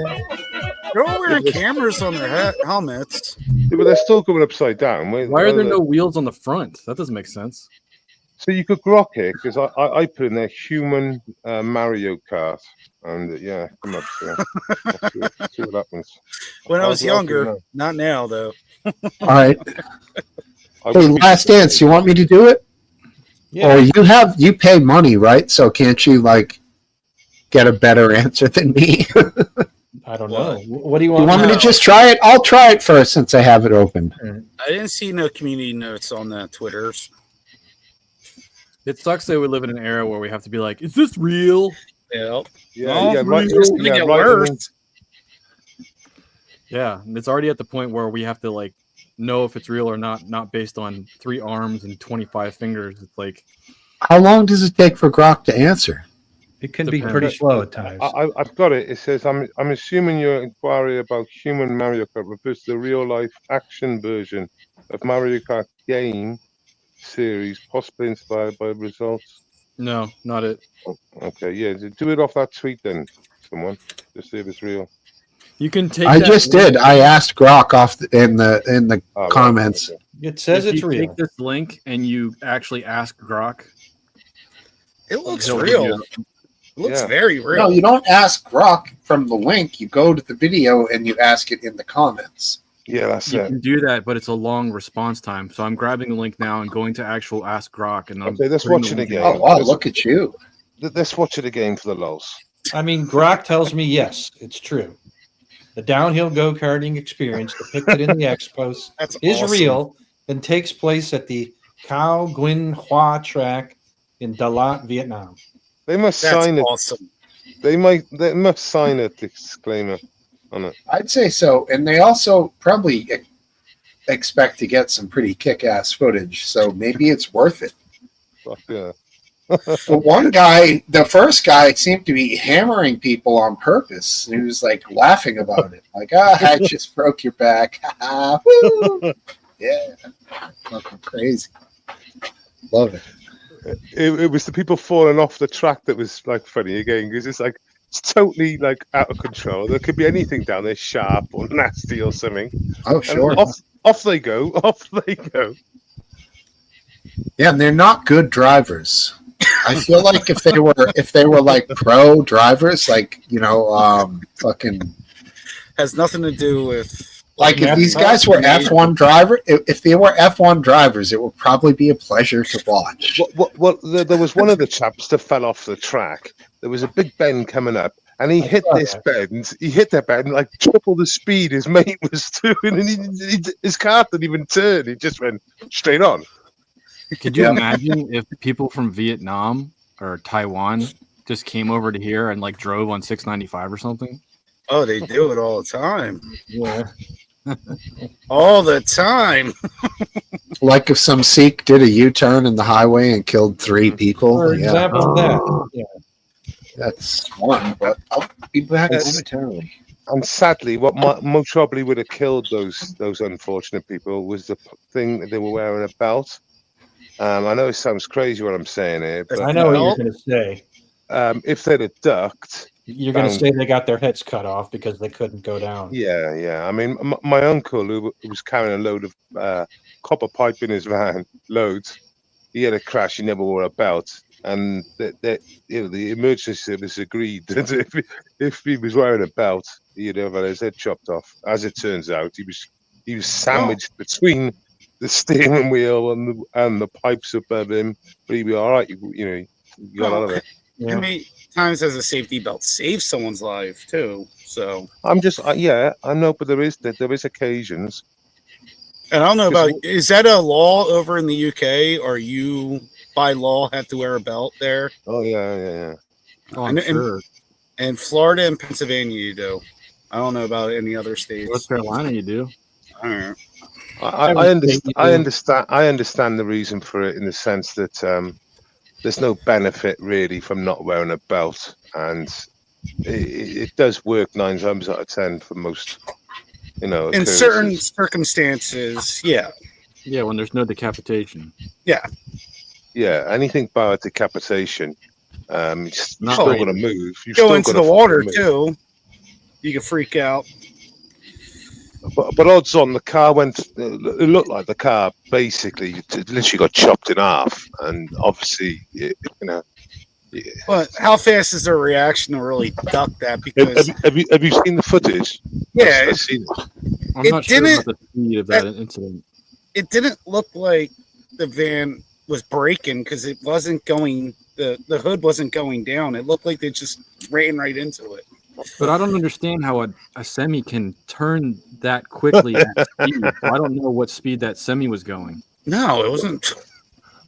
They're all wearing cameras on their helmets.
Yeah, but they're still going upside down.
why are there no wheels on the front? That doesn't make sense.
So you could grok it because I put in there human Mario Kart, and yeah, come up. So see what happens.
When I was
I'll
younger,
do
not now though.
All right.
I
Hey,
would-
Last Dance, you want me to do it?
Yeah.
Or you pay money, right? So can't you like get a better answer than me?
I don't know. What do you
You
want?
want me to
No.
just try it? I'll try it first since I have it open.
I didn't see no community notes on the Twitters.
It sucks that we live in an era where we have to be like, is this real?
Yep.
Yeah,
No,
right.
it's gonna get worse.
Yeah, and it's already at the point where we have to like know if it's real or not based on 3 arms and 25 fingers. It's like,
How long does it take for Grok to answer?
It can be pretty slow at times.
I've got it. It says, I'm assuming your inquiry about human Mario Kart refers to the real life action version of Mario Kart game series, possibly inspired by results.
no, not it.
Okay, yeah, do it off that tweet then, someone. Just see if it's real.
You can take.
I
that
just
link-
did. I asked Grok in the
Oh, right,
comments.
okay.
It says
if
it's
you
real.
take this link and you actually ask Grok.
It looks
he'll give
real.
you-
It looks
Yeah.
very real.
No, you don't ask Grok from the link. You go to the video and you ask it in the comments.
Yeah, that's
You
it.
can do that, but it's a long response time. So I'm grabbing the link now and going to actual Ask Grok, and I'm
Okay, let's
putting
watch
the
it
link in.
again.
Oh, wow, look at you.
Let's watch it again for the lols.
I mean, Grok tells me yes, it's true. The downhill go karting experience depicted in the expos
That's
is
awesome.
real and takes place at the Cao Nguyen Hoa track in Dalat, Vietnam.
They must
That's
sign it.
awesome.
They must sign a disclaimer on it.
I'd say so. And they also probably expect to get some pretty kick-ass footage. So maybe it's worth it.
Fuck yeah.
The one guy, the first guy, seemed to be hammering people on purpose. And he was like laughing about it. Like, I just broke your back. Woo! Yeah. Fucking crazy. Love it.
It was the people falling off the track that was like funny again because it's totally like out of control. There could be anything down there, sharp or nasty or something.
Oh,
And
sure.
off they go. Off they go.
Yeah, and they're not good drivers. I feel like if they were like pro drivers, like, fucking
Has nothing to do with
like if these guys were F1 driver, if they were F1 drivers, it would probably be a pleasure to watch.
Well, there was one of the chaps that fell off the track. There was a big bend coming up, and he hit this bend. He hit that bend like triple the speed his mate was doing, and his car didn't even turn. He just went straight on.
Could you
Yeah.
imagine if people from Vietnam or Taiwan just came over to here and like drove on 695 or something?
Oh, they do it all the time.
Yeah.
All the time.
Like if some Sikh did a U-turn in the highway and killed 3 people.
For example, that. Yeah.
That's one, but I'll be back momentarily.
And sadly, what most probably would have killed those unfortunate people was the thing that they were wearing a belt. I know it sounds crazy what I'm saying here, but
I know what you're going to say.
If they'd have ducked,
You're going to say they got their heads cut off because they couldn't go down.
yeah. I mean, my uncle who was carrying a load of copper pipe in his van, loads. He had a crash. He never wore a belt, and the emergency service agreed that if he was wearing a belt, he'd have had his head chopped off. As it turns out, he was He was sandwiched between the steering wheel and the pipes above him, but he'd be all right. You got out of it.
How many times has a safety belt saved someone's life too? So
I'm just I know, but there is occasions.
And I don't know about, is that a law over in the UK, or you by law have to wear a belt there?
Oh yeah.
Oh, I'm sure.
And Florida and Pennsylvania, you do. I don't know about any other states.
North Carolina, you do.
I don't know.
I understand the reason for it in the sense that there's no benefit really from not wearing a belt, and it does work 9 times out of 10 for most. In
occurrences. Certain circumstances, yeah.
Yeah, when there's no decapitation.
Yeah.
Yeah, anything bar decapitation, you're still going to move. You
go into the water too. You can freak out.
But odds on, the car went. It looked like the car basically literally got chopped in half, and obviously, Yeah.
But how fast is their reaction to really duck that? Because
have you seen the footage?
Yeah,
I've seen it.
I'm not sure about the speed of that incident.
It didn't look like the van was braking because it wasn't going. The hood wasn't going down. It looked like they just ran right into it.
But I don't understand how a semi can turn that quickly at speed. I don't know what speed that semi was going.
No, it wasn't.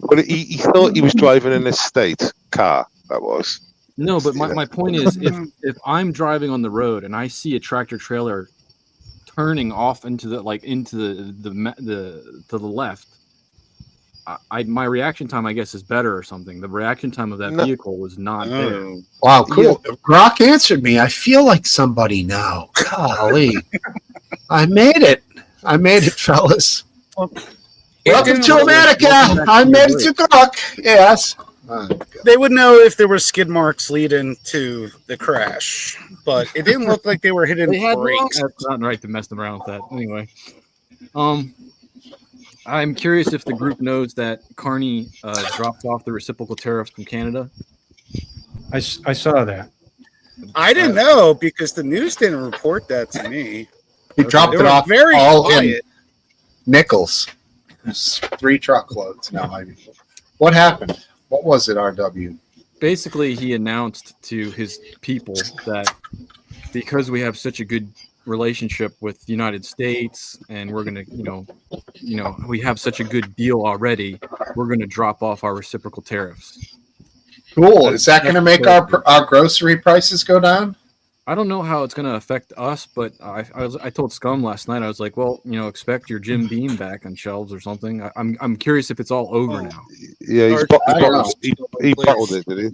But he thought he was driving an estate car. That was.
No, but my point is, if I'm driving on the road and I see a tractor trailer turning off into the to the left, my reaction time, I guess, is better or something. The reaction time of that vehicle was not there.
Wow, cool. Yeah. Brock answered me. I feel like somebody now. Golly. I made it. I made it, fellas. Welcome to America. I made it to Brock. Yes.
They would know if there were skid marks leading to the crash, but it didn't look like they were hitting brakes.
That's not right to mess them around with that. Anyway, I'm curious if the group knows that Carney dropped off the reciprocal tariffs from Canada.
I saw that.
I didn't know because the news didn't report that to me.
He dropped it off
very
all
quiet.
in nickels. There's 3 truckloads now. What happened? What was it, RW?
Basically, he announced to his people that because we have such a good relationship with the United States and we're going to, we have such a good deal already, we're going to drop off our reciprocal tariffs.
Cool. Is that going to make our grocery prices go down?
I don't know how it's going to affect us, but I told Scum last night, I was like, well, expect your Jim Beam back on shelves or something. I'm curious if it's all over now.
Yeah, he bottled it, did he?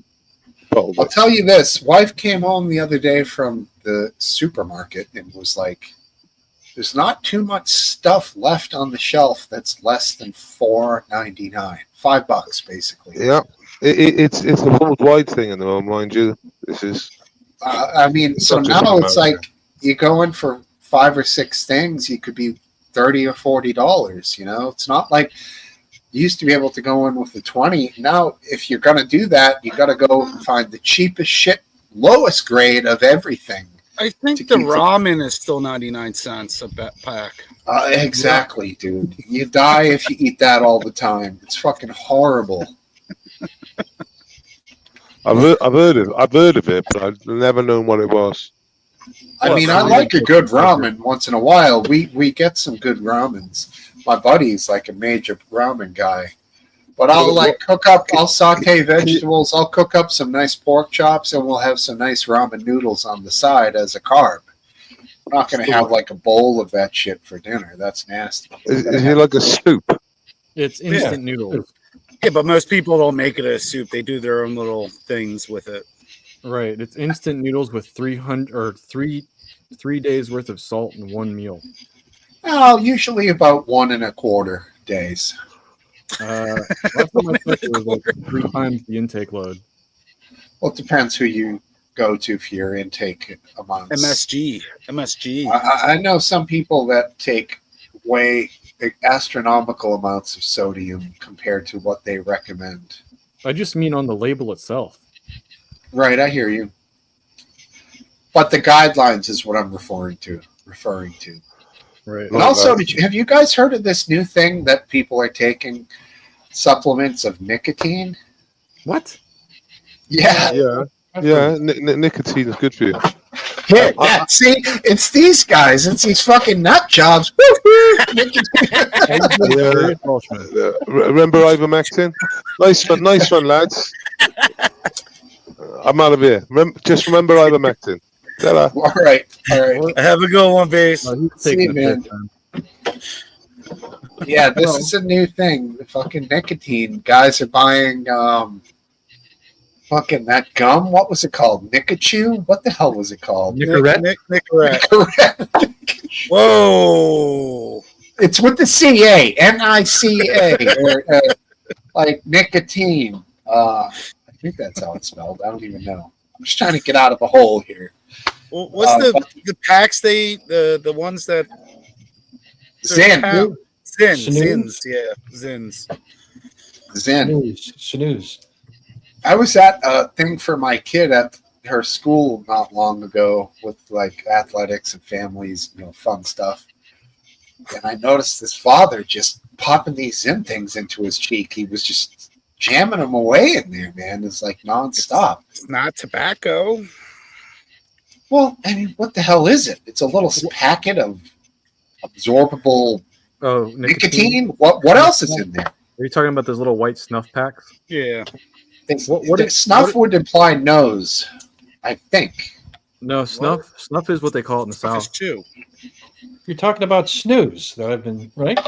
I'll tell you this. Wife came home the other day from the supermarket and was like, there's not too much stuff left on the shelf that's less than $4.99. $5 basically.
Yeah. It's a worldwide thing in the moment, mind you. This is...
so now it's like you go in for 5 or 6 things, you could be $30 or $40. It's not like you used to be able to go in with the 20. Now, if you're going to do that, you got to go and find the cheapest shit, lowest grade of everything.
I think the ramen is still 99 cents a pack.
Exactly, dude. You die if you eat that all the time. It's fucking horrible.
I've heard of it, but I've never known what it was.
I like a good ramen once in a while. We get some good ramens. My buddy's like a major ramen guy. But I'll saute vegetables, I'll cook up some nice pork chops, and we'll have some nice ramen noodles on the side as a carb. I'm not going to have like a bowl of that shit for dinner. That's nasty.
Is it like a soup?
It's instant noodles.
Yeah, but most people don't make it a soup. They do their own little things with it.
Right. It's instant noodles with 300 or 3 days worth of salt in one meal.
Oh, usually about 1 1/4 days.
Last time I checked, it was like 3 times the intake load.
Well, it depends who you go to for your intake amounts.
MSG.
I know some people that take way astronomical amounts of sodium compared to what they recommend.
I just mean on the label itself.
Right, I hear you. But the guidelines is what I'm referring to.
Right.
And also, have you guys heard of this new thing that people are taking supplements of nicotine?
What?
Yeah.
Yeah. Nicotine is good for you.
Yeah, see, it's these guys. It's these fucking nut jobs.
Remember ivermectin? Nice one, lads. I'm out of here. Just remember ivermectin. Ta-da.
All right.
Have a good one, Base.
See you, man. Yeah, this is a new thing. The fucking nicotine. Guys are buying fucking that gum. What was it called? Nicochew? What the hell was it called?
Nicorette.
Whoa! It's with the CA, NICA, or like nicotine. I think that's how it's spelled. I don't even know. I'm just trying to get out of a hole here.
Well, what's the packs the ones that
Zen.
Zins, yeah, Zins.
Zen.
Snooze.
I was at a thing for my kid at her school not long ago with like athletics and families, fun stuff. And I noticed this father just popping these Zen things into his cheek. He was just jamming them away in there, man. It's like nonstop.
It's not tobacco.
Well, I mean, what the hell is it? It's a little packet of absorbable nicotine. What else is in there?
Are you talking about those little white snuff packs?
Yeah.
Snuff would imply nose, I think.
No, snuff. Snuff is what they call it in the South
too.
You're talking about snooze that I've been right.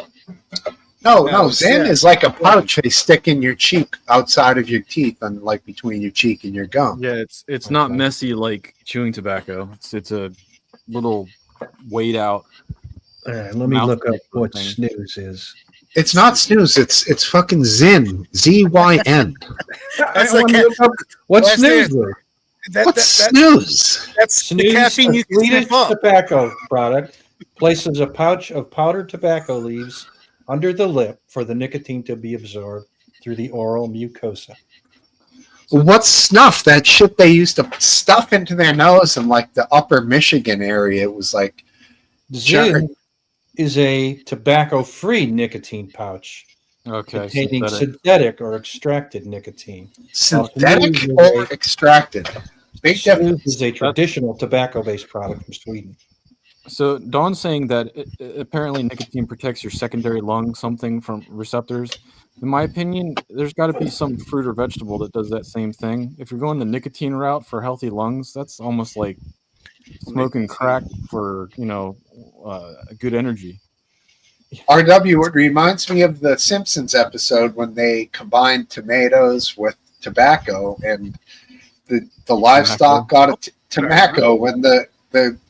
No, Zen is like a pouch they stick in your cheek outside of your teeth and like between your cheek and your gum.
Yeah, it's not messy like chewing tobacco. It's a little weighed out.
Let me look up what snooze is.
It's not snooze. It's fucking Zyn. ZYN.
That's like
What's snooze?
What's snooze?
That's
Snooze,
the caffeine you can
Swedish
sniff up.
tobacco product places a pouch of powdered tobacco leaves under the lip for the nicotine to be absorbed through the oral mucosa.
What's snuff? That shit they used to stuff into their nose in like the upper Michigan area. It was like
Zyn is a tobacco-free nicotine pouch containing synthetic or extracted nicotine.
Synthetic or extracted? Big difference.
Is a traditional tobacco-based product from Sweden.
So Dawn's saying that apparently nicotine protects your secondary lung something from receptors. In my opinion, there's got to be some fruit or vegetable that does that same thing. If you're going the nicotine route for healthy lungs, that's almost like smoking crack for good energy.
RW, it reminds me of the Simpsons episode when they combined tomatoes with tobacco, and the livestock got a tobacco when the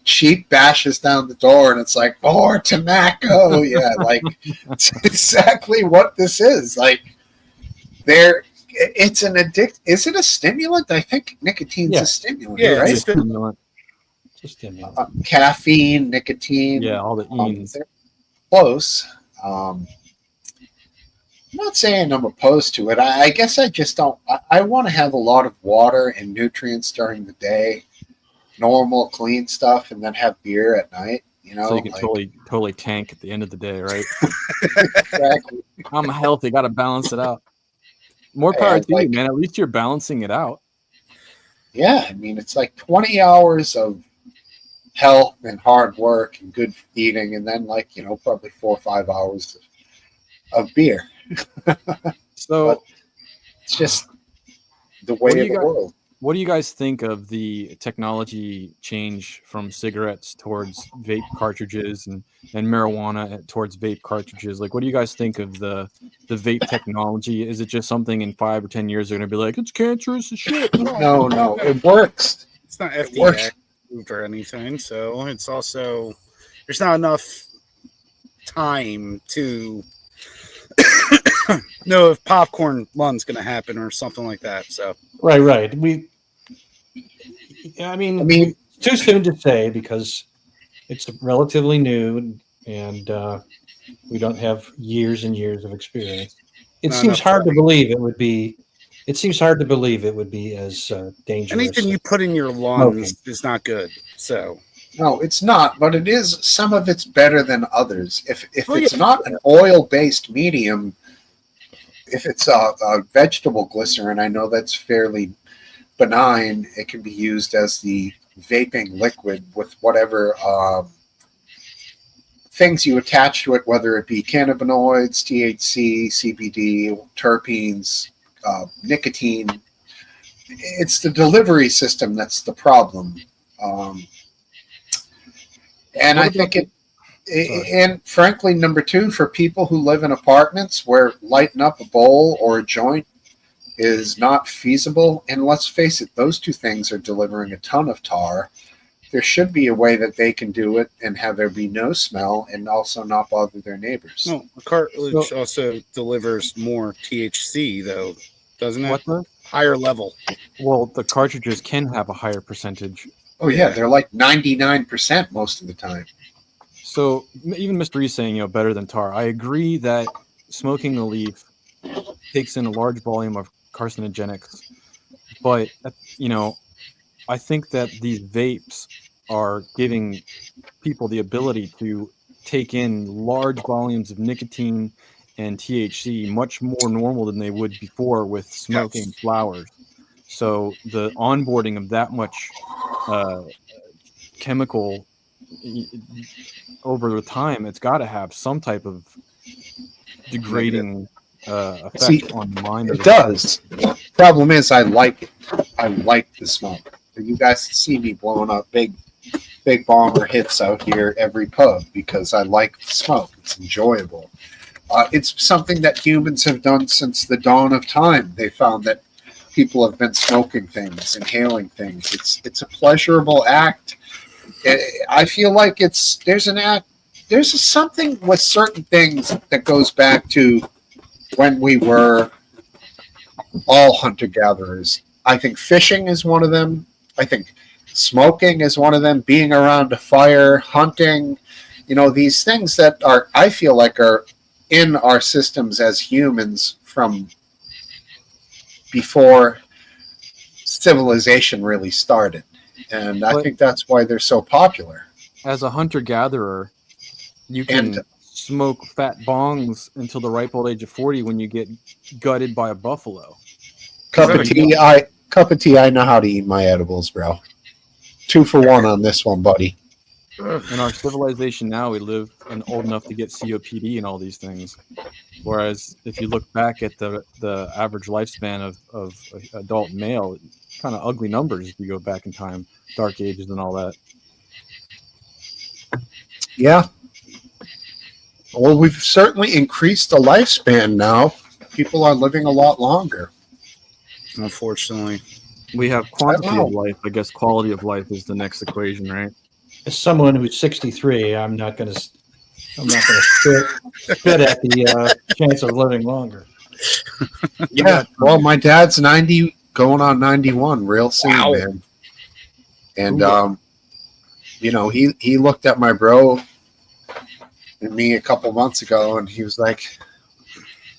sheep bashes down the door, and it's like more tobacco. Yeah, like it's exactly what this is. Like it's an addict. Is it a stimulant? I think nicotine's a stimulant.
Yeah,
right?
it's a stimulant.
Caffeine, nicotine.
Yeah, all the enes.
They're close. I'm not saying I'm opposed to it. I guess I just don't. I want to have a lot of water and nutrients during the day, normal, clean stuff, and then have beer at night.
So you can totally tank at the end of the day, right?
Exactly.
I'm healthy. Got to balance it out. More power to you, man. At least you're balancing it out.
Yeah, I mean, it's like 20 hours of health and hard work and good eating, and then probably 4 or 5 hours of beer.
So
but it's just the way of the world.
What do you guys think of the technology change from cigarettes towards vape cartridges and marijuana towards vape cartridges? Like, what do you guys think of the vape technology? Is it just something in 5 or 10 years they're going to be like, it's cancerous as shit?
No, it works.
It's not FDA approved or anything, so it's also there's not enough time to know if popcorn lun's going to happen or something like that. So
right. I mean, it's too soon to say because it's relatively new and we don't have years and years of experience. It seems hard to believe it would be. It seems hard to believe it would be as dangerous.
Anything you put in your lungs is not good. So
No, it's not, but it is. Some of it's better than others. If
Oh,
it's
yeah.
not an oil-based medium, if it's a vegetable glycerin, I know that's fairly benign. It can be used as the vaping liquid with whatever things you attach to it, whether it be cannabinoids, THC, CBD, terpenes, nicotine. It's the delivery system that's the problem. And I think and frankly, number two, for people who live in apartments where lighting up a bowl or a joint is not feasible, and let's face it, those two things are delivering a ton of tar. There should be a way that they can do it and have there be no smell and also not bother their neighbors.
No, cartridge also delivers more THC, though, doesn't it?
What the?
Higher level.
Well, the cartridges can have a higher percentage.
Oh yeah, they're like 99% most of the time.
So even Mr. E's saying, better than tar. I agree that smoking the leaf takes in a large volume of carcinogenics, but I think that these vapes are giving people the ability to take in large volumes of nicotine and THC much more normal than they would before with smoking flowers. So the onboarding of that much chemical over the time, it's got to have some type of degrading effect on the mind.
It does. Problem is, I like it. I like the smoke. You guys see me blowing up big bomber hits out here every pub because I like the smoke. It's enjoyable. It's something that humans have done since the dawn of time. They found that people have been smoking things, inhaling things. It's a pleasurable act. I feel like there's something with certain things that goes back to when we were all hunter-gatherers. I think fishing is one of them. I think smoking is one of them. Being around a fire, hunting, these things that I feel like are in our systems as humans from before civilization really started. And I think that's why they're so popular.
As a hunter-gatherer, you can smoke fat bongs until the ripe old age of 40 when you get gutted by a buffalo.
Cup of tea, I know how to eat my edibles, bro. 2 for 1 on this one, buddy.
In our civilization now, we live and old enough to get COPD and all these things. Whereas if you look back at the average lifespan of adult male, kind of ugly numbers if you go back in time, dark ages and all that.
Yeah. Well, we've certainly increased the lifespan now. People are living a lot longer.
Unfortunately.
We have quantity of life. I guess quality of life is the next equation, right?
As someone who's 63, I'm not going to spit at the chance of living longer.
Yeah. Well, my dad's 90, going on 91 real soon, man. And he looked at my bro and me a couple months ago, and he was like,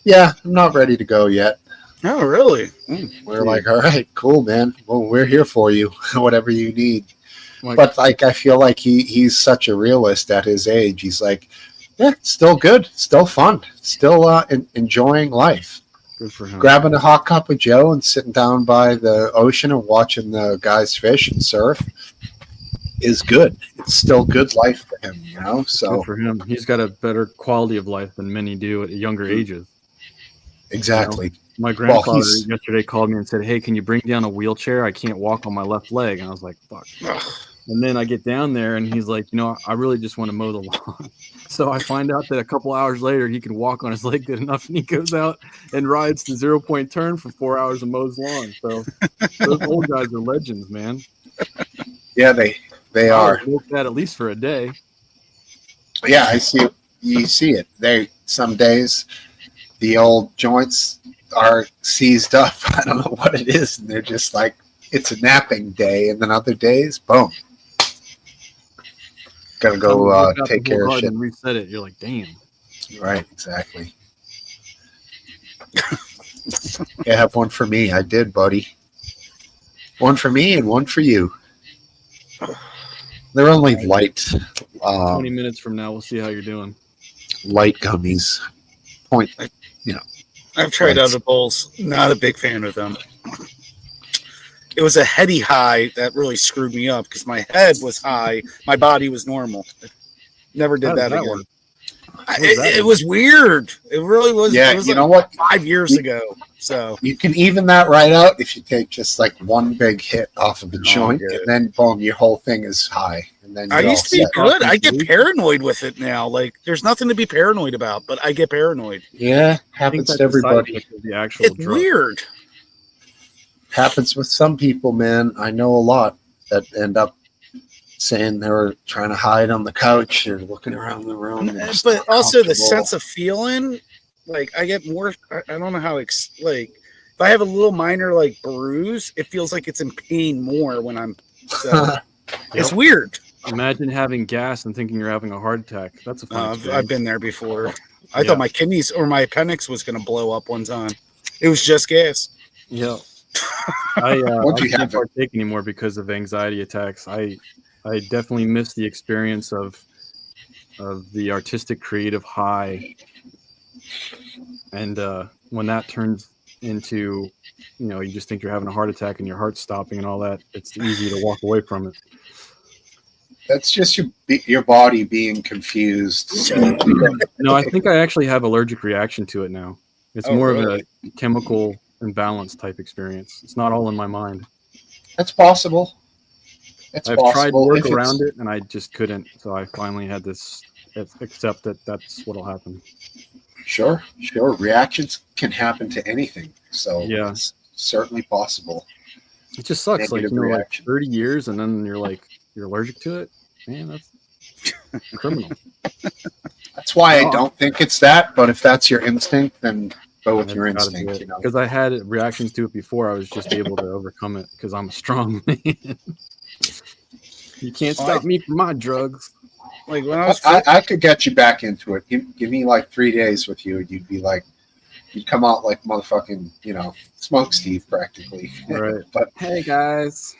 "Yeah, I'm not ready to go yet."
Oh, really?
We're like, "All right, cool, man. Well, we're here for you, whatever you need." But I feel like he's such a realist at his age. He's like, "Yeah, it's still good, still fun, still enjoying life."
Good for him.
Grabbing a hot cup of Joe and sitting down by the ocean and watching the guys fish and surf is good. It's still good life for him, So
good for him. He's got a better quality of life than many do at younger ages.
Exactly.
My grandfather yesterday called me and said, "Hey, can you bring down a wheelchair? I can't walk on my left leg." And I was like, "Fuck." And then I get down there and he's like, "I really just want to mow the lawn." So I find out that a couple hours later he can walk on his leg good enough, and he goes out and rides the 0-point turn for 4 hours and mows lawn. So those old guys are legends, man.
Yeah, they are.
That at least for a day.
Yeah, I see it. You see it. Some days the old joints are seized up. I don't know what it is, and they're just like, it's a napping day, and then other days, boom. Gotta go take care of shit.
And reset it. You're like, damn.
Right, exactly. Yeah, have one for me. I did, buddy. One for me and one for you. They're only light,
20 minutes from now, we'll see how you're doing.
light gummies.
I've tried
Right.
edibles. Not a big fan of them. It was a heady high that really screwed me up because my head was high, my body was normal. Never did
How
that
does that
again.
work?
It was weird. It really was.
Yeah,
it was
you
like
know what?
5 years ago. So
You can even that right out if you take just like one big hit off of the joint,
good.
and then boom, your whole thing is high. And then
I
you're
used to
all
be
set.
good. I get paranoid with it now. Like there's nothing to be paranoid about, but I get paranoid.
Yeah,
I think
happens
that's
to
the side
everybody.
effect of the actual
It's
drug.
weird.
Happens with some people, man. I know a lot that end up saying they were trying to hide on the couch or looking around the room. and just
But
not
also the
comfortable.
sense of feeling, like I get more. I don't know how like if I have a little minor like bruise, it feels like it's in pain more when I'm. So, it's weird.
Imagine having gas and thinking you're having a heart attack. That's a fun
I've been there before. I
Yeah.
thought my kidneys or my appendix was going to blow up one time. It was just gas.
Yeah. I
Once you
can't
have it.
partake anymore because of anxiety attacks. I definitely miss the experience of the artistic creative high. And when that turns into, you just think you're having a heart attack and your heart's stopping and all that, it's easy to walk away from it.
That's just your body being confused. So
No, I think I actually have allergic reaction to it now. It's
Oh,
more
really?
of a chemical imbalance type experience. It's not all in my mind.
that's possible. It's
I've tried to
possible.
work
If it's-
around it and I just couldn't. So I finally had this accept that that's what'll happen.
Sure. Reactions can happen to anything. So
Yeah.
it's certainly possible.
It just sucks.
Negative
Like,
reaction.
30 years and then you're allergic to it. Man, that's criminal.
That's why
No.
I don't think it's that. But if that's your instinct, then go with your instinct. You know.
Because I had reactions to it before. I was just able to overcome it because I'm a strong man. You can't stop me from my drugs.
Like when I was
I could get you back into it. Give me like 3 days with you, and you'd be like, you'd come out like motherfucking, Smoke Steve practically.
Right.
But
Hey guys.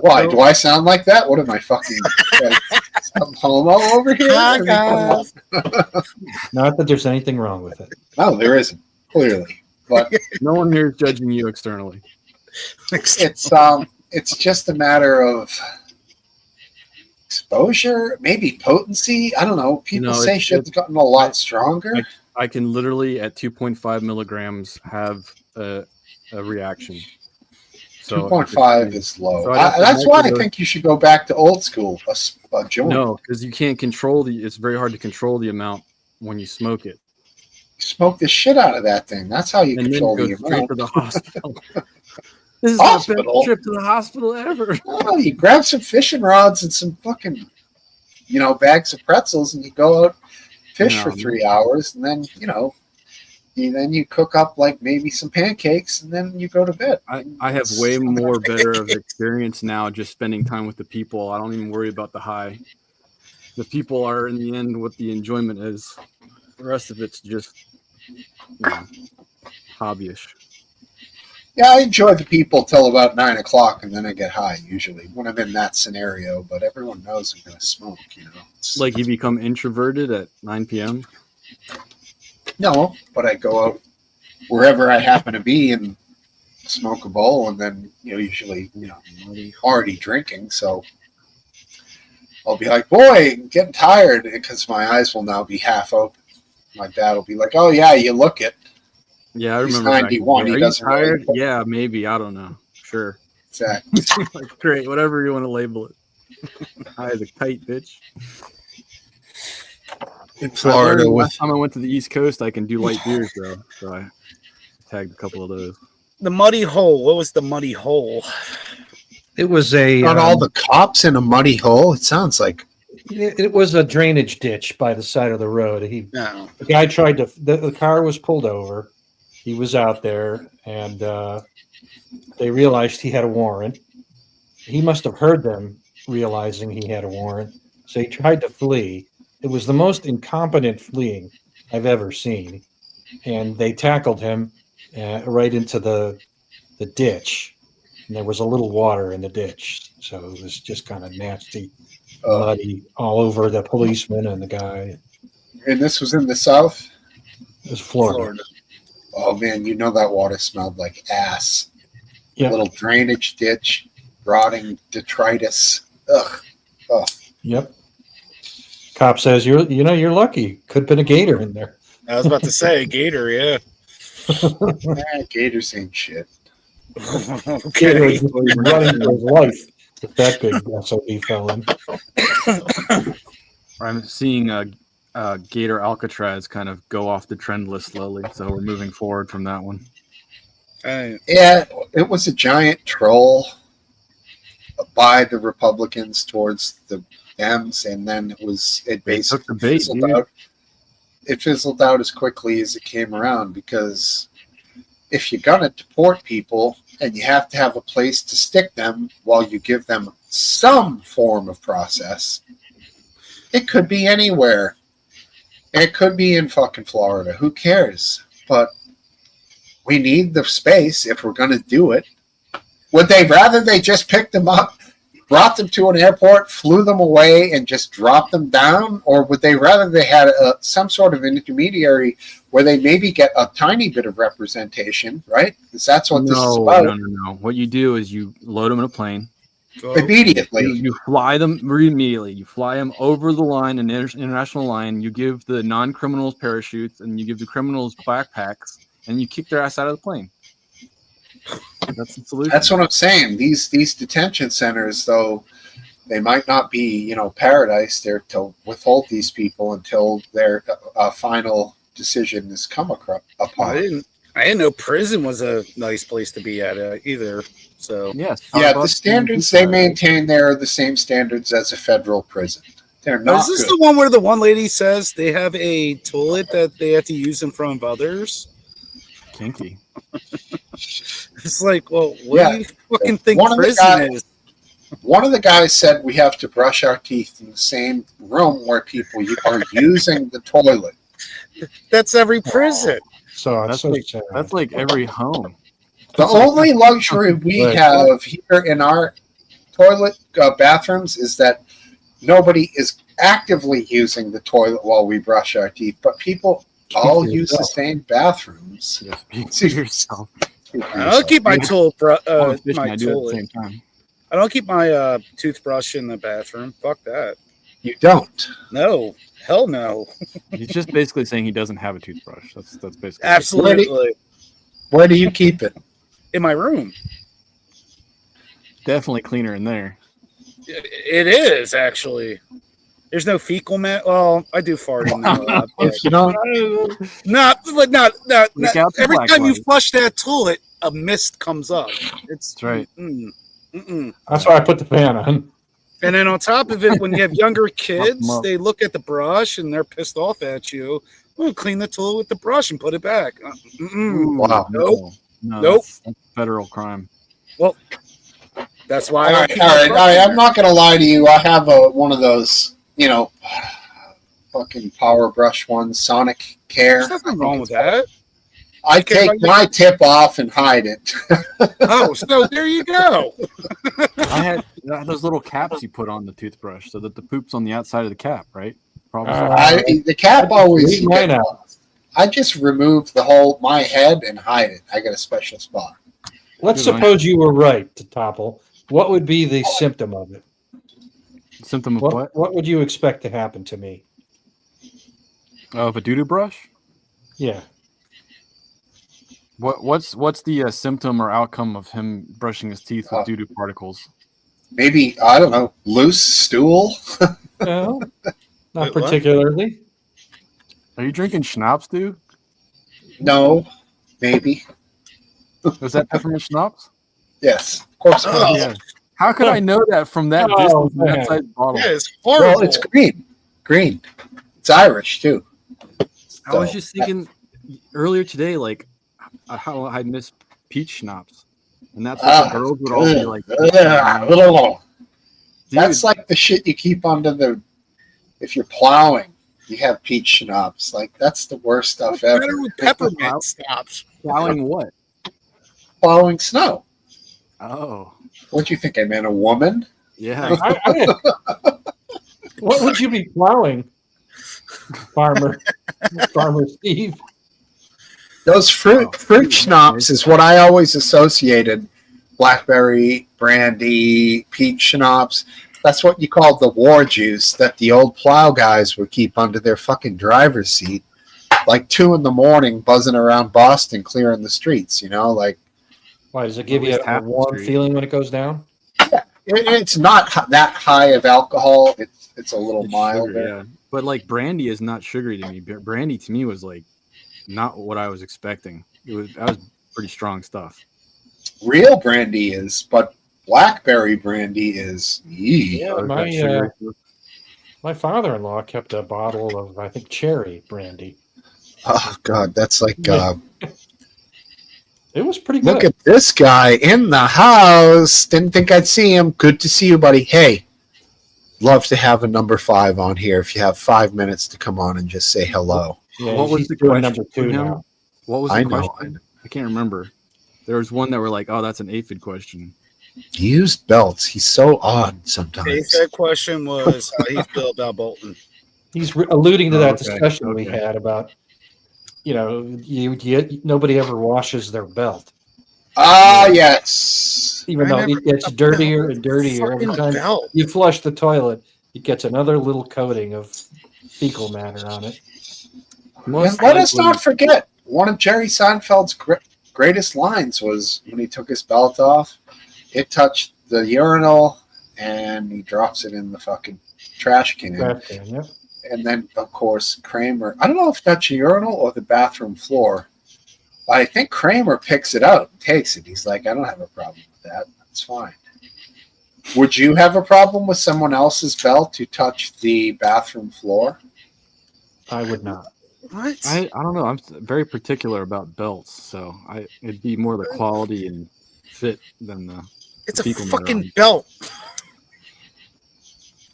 why do I sound like that? What am I fucking like, some homo over here?
Hi, guys.
Not that there's anything wrong with it.
No, there isn't clearly, but
No one here is judging you externally.
it's just a matter of exposure, maybe potency. I don't know. People say
it's-
shit's gotten a lot stronger.
I can literally at 2.5 milligrams have a reaction. So
2.5 is low.
so I'd have to
That's why I
microdose-
think you should go back to old school, a joint.
No, because you can't control it's very hard to control the amount when you smoke it.
Smoke the shit out of that thing. That's how you
And then
control
go
the
straight
amount.
to the hospital. This is the best
Hospital?
trip to the hospital ever.
Oh, you grab some fishing rods and some fucking, bags of pretzels, and you go out fish
No,
for 3 hours, and then then you cook up like maybe some pancakes, and then you go to bed.
I have way more better of experience now just spending time with the people. I don't even worry about the high. The people are in the end what the enjoyment is. The rest of it's just hobbyish.
Yeah, I enjoy the people till about 9 o'clock, and then I get high usually when I'm in that scenario. But everyone knows I'm gonna smoke. It's
Like you become introverted at 9 p.m.
no, but I go out wherever I happen to be and smoke a bowl, and then usually already drinking, so I'll be like, boy, I'm getting tired, because my eyes will now be half open. My dad will be like, oh yeah, you look it.
Yeah, I
He's
remember. back in the
91,
day.
he
Are you
doesn't really-
tired? Yeah, maybe. I don't know. Sure.
Exactly.
Like, great, whatever you want to label it. High as a kite, bitch.
In Florida,
Last time I went to the East Coast, I can do light beers though, so I tagged a couple of those.
The muddy hole. What was the muddy hole?
It was a
Got all the cops in a muddy hole. It sounds like
it was a drainage ditch by the side of the road.
No.
The guy tried to. The car was pulled over. He was out there, and they realized he had a warrant. He must have heard them realizing he had a warrant, so he tried to flee. It was the most incompetent fleeing I've ever seen, and they tackled him right into the ditch. And there was a little water in the ditch. So it was just kind of nasty, muddy all over the policeman and the guy.
And this was in the South?
It was Florida.
Oh, man, you know that water smelled like ass.
Yeah.
Little drainage ditch, rotting detritus. Ugh. Ugh.
Yep. Cop says, you're lucky. Could have been a gator in there.
I was about to say gator, yeah.
Gators ain't shit.
Gator
Okay.
was running for his life if that big SOB fell in.
I'm seeing Gator Alcatraz kind of go off the trend list slowly, so we're moving forward from that one.
Yeah, it was a giant troll by the Republicans towards the Dems, and then it basically fizzled out. It fizzled out as quickly as it came around, because if you're gonna deport people and you have to have a place to stick them while you give them some form of process, it could be anywhere. It could be in fucking Florida. Who cares? But we need the space if we're going to do it. Would they rather they just picked them up, brought them to an airport, flew them away, and just dropped them down? Or would they rather they had some sort of intermediary where they maybe get a tiny bit of representation, right? Because that's what this is about.
No. What you do is you load them in a plane.
Immediately.
You fly them immediately. You fly them over the line, an international line. You give the non-criminals parachutes, and you give the criminals backpacks, and you kick their ass out of the plane. That's the solution.
That's what I'm saying. These detention centers, though, they might not be, paradise. They're to withhold these people until their final decision is come upon.
I didn't know prison was a nice place to be at either. So
yes,
yeah, the standards they maintain there are the same standards as a federal prison. They're not.
Is this
good.
the one where the one lady says they have a toilet that they have to use in front of others?
Kinky.
It's like, well, what do you fucking think
One of the
prison
guys-
is?
One of the guys said we have to brush our teeth in the same room where people are using the toilet.
That's every prison.
So
that's like every home.
The only luxury we have here in our toilet bathrooms is that nobody is actively using the toilet while we brush our teeth, but people all use the same bathrooms.
See yourself.
I don't keep my tool.
I do
My
at the
toilet.
same time.
I don't keep my toothbrush in the bathroom. Fuck that.
You don't?
No. Hell no.
He's just basically saying he doesn't have a toothbrush. That's basically
Absolutely.
Where do you keep it?
In my room.
definitely cleaner in there.
It is actually. There's no fecal mat. Well, I do fart in there a lot. But
You know,
not.
Look out the
Every
black
time you
light.
flush that toilet, a mist comes up. It's
That's right.
That's why I put the fan on.
And then on top of it, when you have younger kids,
up.
they look at the brush and they're pissed off at you. Well, clean the toilet with the brush and put it back.
Wow.
Nope.
No,
Nope.
That's federal crime.
Well, that's why.
all
I
right,
keep
all
my
right, all
brush
right.
in
I'm
there.
not gonna lie to you. I have one of those, fucking power brush ones, Sonic Care.
There's nothing wrong with that.
I take my tip off and hide it.
Oh, so there you go.
I had those little caps you put on the toothbrush so that the poop's on the outside of the cap, right? Probably.
The cap always.
leave mine out.
I just remove my head and hide it. I got a special spot.
Let's
Good on
suppose you were right to topple. What would be the symptom of it?
Symptom of what?
What would you expect to happen to me?
Of a doo-doo brush?
Yeah.
What's the symptom or outcome of him brushing his teeth with doo-doo particles?
Maybe, I don't know, loose stool?
No, not
Wait, what?
particularly.
Are you drinking schnapps, dude?
No, maybe.
Was that peppermint schnapps?
Yes, of course.
Oh,
Yeah. How could I know that from that
Oh,
distance from
man.
that size bottle?
Yeah, it's horrible.
Well, it's green. Green. It's Irish, too.
I was
So,
just thinking earlier today, like how I miss peach schnapps, and that's what the girls would all be like.
That's like the shit you keep under if you're plowing, you have peach schnapps. Like, that's the worst stuff
What's
ever.
better with peppermint stops?
Plowing what?
Plowing snow.
Oh,
What do you think? I meant a woman?
Yeah.
What would you be plowing, Farmer Steve?
Those fruit schnapps is what I always associated. Blackberry, brandy, peach schnapps. That's what you called the war juice that the old plow guys would keep under their fucking driver's seat, like 2 a.m, buzzing around Boston, clearing the streets. You know, like.
Why does it give you a warm feeling when it goes down?
Yeah, it's not that high of alcohol. It's a little milder.
Sugar, yeah. But like brandy is not sugary to me. Brandy to me was like not what I was expecting. That was pretty strong stuff.
Real brandy is, but blackberry brandy is.
Yeah, my father-in-law kept a bottle of, I think, cherry brandy.
Oh God, that's like.
It was pretty good.
Look at this guy in the house. Didn't think I'd see him. Good to see you, buddy. Hey, love to have a number 5 on here. If you have 5 minutes to come on and just say hello.
Yeah,
what was the question
number 2 now?
What was the question? I can't remember. There was one that were like, "Oh, that's an aphid question."
Used belts. He's so odd sometimes.
That question was how he feel about Bolton.
He's alluding to that discussion we had about, nobody ever washes their belt.
Ah, yes.
Even though it gets dirtier and dirtier every time you flush the toilet, it gets another little coating of fecal matter on it.
And let us not forget, one of Jerry Seinfeld's greatest lines was when he took his belt off. It touched the urinal, and he drops it in the fucking trash can.
Yep.
And then, of course, Kramer. I don't know if that's a urinal or the bathroom floor. But I think Kramer picks it out and takes it. He's like, I don't have a problem with that. That's fine. Would you have a problem with someone else's belt to touch the bathroom floor?
I would not.
What?
I don't know. I'm very particular about belts, so it'd be more the quality and fit than the.
It's a fucking belt.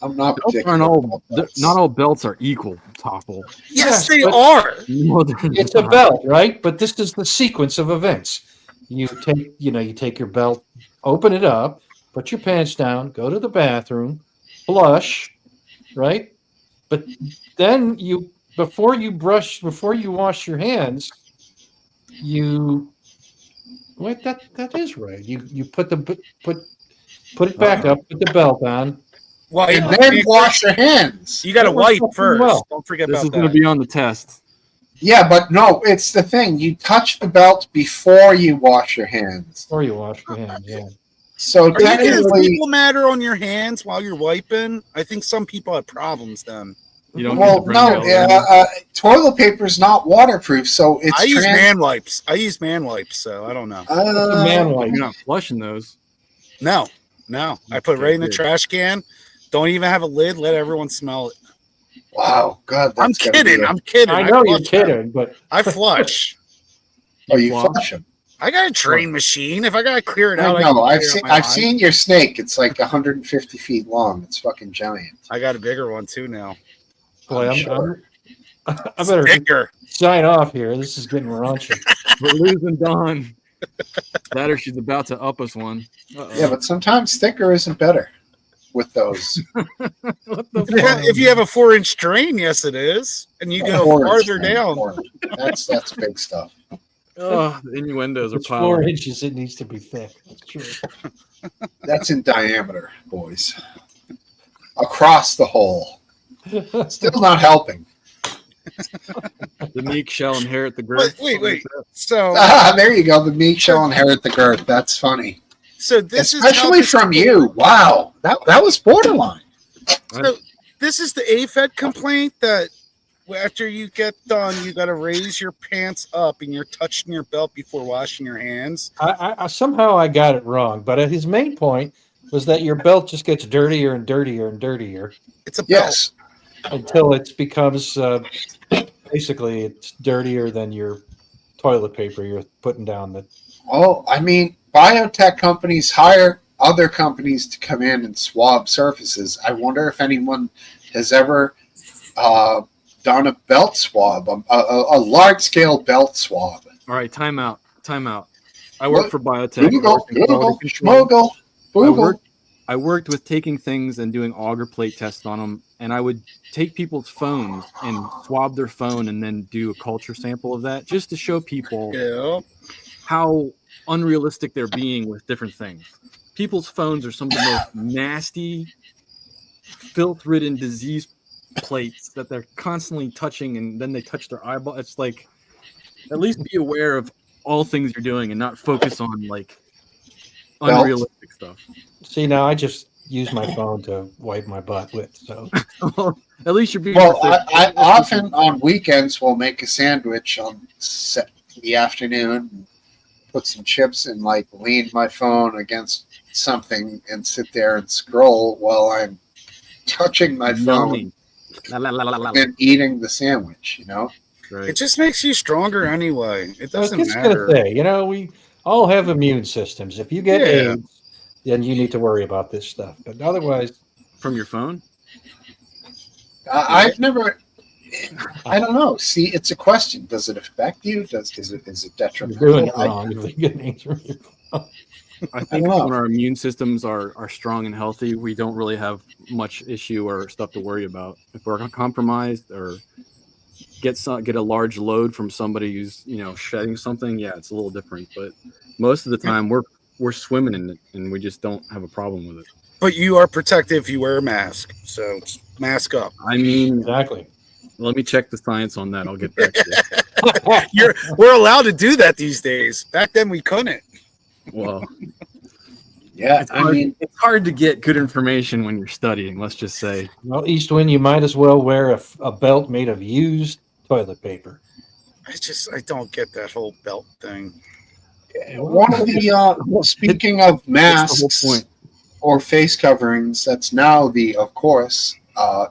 I'm not
not all belts are equal, Topple.
Yes, they are.
It's a belt, right? But this is the sequence of events. You take your belt, open it up, put your pants down, go to the bathroom, flush, right? But then before you wash your hands, that is right. You put it back up, put the belt on.
Well,
and then wash your hands.
You got to wipe first. Well. Don't forget about that.
This is going to be on the test.
Yeah, but no, it's the thing. You touch the belt before you wash your hands.
Before you wash your hands, yeah.
So
are
technically,
you getting fecal matter on your hands while you're wiping? I think some people have problems then.
Toilet paper is not waterproof, so it's.
I use man wipes. So I don't know.
Man wipe.
You're not flushing those.
No. I put it right in the trash can. Don't even have a lid. Let everyone smell it.
Wow, God!
I'm kidding.
I know you're kidding, but
I flush.
Oh, you flush them?
I got a drain machine. If I gotta clear it out,
I've seen your snake. It's like 150 feet long. It's fucking giant.
I got a bigger one too now.
Boy, I better sign off here. This is getting raunchy.
We're losing Dawn. That or she's about to up us one.
Yeah, but sometimes thicker isn't better with those.
If you have a 4-inch drain, yes, it is, and you go farther down.
That's big stuff.
Oh, the innuendos are
it's 4 inches. It needs to be thick. That's true.
That's in diameter, boys. Across the hole. Still not helping.
The meek shall inherit the girth.
Wait. So
there you go. The meek shall inherit the girth. That's funny.
So this
especially
is
from you. Wow, that was borderline.
So this is the AFED complaint that after you get done, you got to raise your pants up and you're touching your belt before washing your hands.
I somehow I got it wrong, but his main point was that your belt just gets dirtier and dirtier and dirtier.
It's a belt.
Until it becomes basically it's dirtier than your toilet paper you're putting down.
Biotech companies hire other companies to come in and swab surfaces. I wonder if anyone has ever done a belt swab, a large-scale belt swab.
All right, time out. I work for biotech.
Google.
I worked with taking things and doing auger plate tests on them, and I would take people's phones and swab their phone and then do a culture sample of that just to show people how unrealistic they're being with different things. People's phones are some of the most nasty, filth-ridden disease plates that they're constantly touching, and then they touch their eyeball. It's like, at least be aware of all things you're doing and not focus on like unrealistic stuff.
See, now I just use my phone to wipe my butt with. So
at least you're being.
Well, I often on weekends will make a sandwich on the afternoon, put some chips and like lean my phone against something and sit there and scroll while I'm touching my phone and eating the sandwich. You know,
it just makes you stronger anyway. It doesn't
it's
matter.
Gonna say, you know, we all have immune systems. If you get AIDS, then you need to worry about this stuff. But otherwise,
from your phone,
I've never. I don't know. See, it's a question. Does it affect you? Is it detrimental?
You're doing it wrong. If you get AIDS from your phone.
I think when our immune systems are strong and healthy, we don't really have much issue or stuff to worry about. If we're compromised or get a large load from somebody who's shedding something, yeah, it's a little different. But most of the time, we're swimming in it, and we just don't have a problem with it.
But you are protected if you wear a mask, so mask up.
I mean,
exactly.
Let me check the science on that. I'll get back to
you. We're allowed to do that these days. Back then, we couldn't.
Well,
yeah,
it's hard to get good information when you're studying. Let's just say.
Well, Eastwind, you might as well wear a belt made of used toilet paper.
I don't get that whole belt thing.
One of the speaking of masks or face coverings, that's now of course,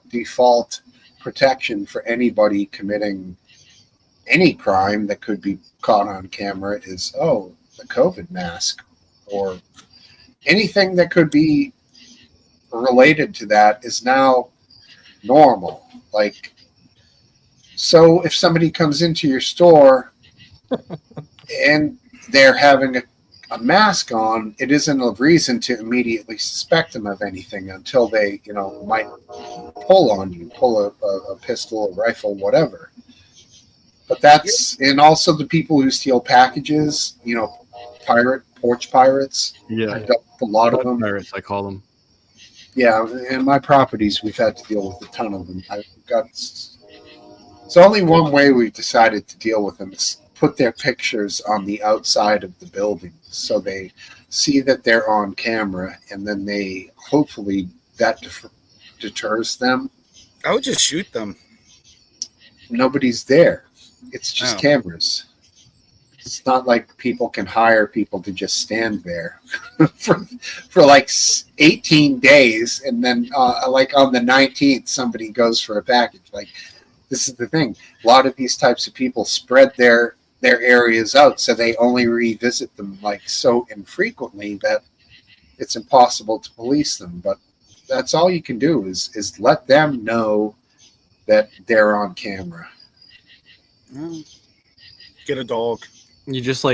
default protection for anybody committing any crime that could be caught on camera is the COVID mask, or anything that could be related to that is now normal. Like, so if somebody comes into your store and they're having a mask on, it isn't a reason to immediately suspect them of anything until they, might pull on you, pull a pistol, a rifle, whatever. But that's, and also the people who steal packages, porch pirates.
Yeah,
I've got a lot of them.
Pirates, I call them.
Yeah, in my properties, we've had to deal with a ton of them. It's only one way we've decided to deal with them is put their pictures on the outside of the building so they see that they're on camera, and then they hopefully that deters them.
I would just shoot them.
Nobody's there. It's just cameras. It's not like people can hire people to just stand there for like 18 days, and then like on the 19th somebody goes for a package. Like, this is the thing. A lot of these types of people spread their areas out, so they only revisit them like so infrequently that it's impossible to police them. But that's all you can do is let them know that they're on camera.
Get a dog.
You just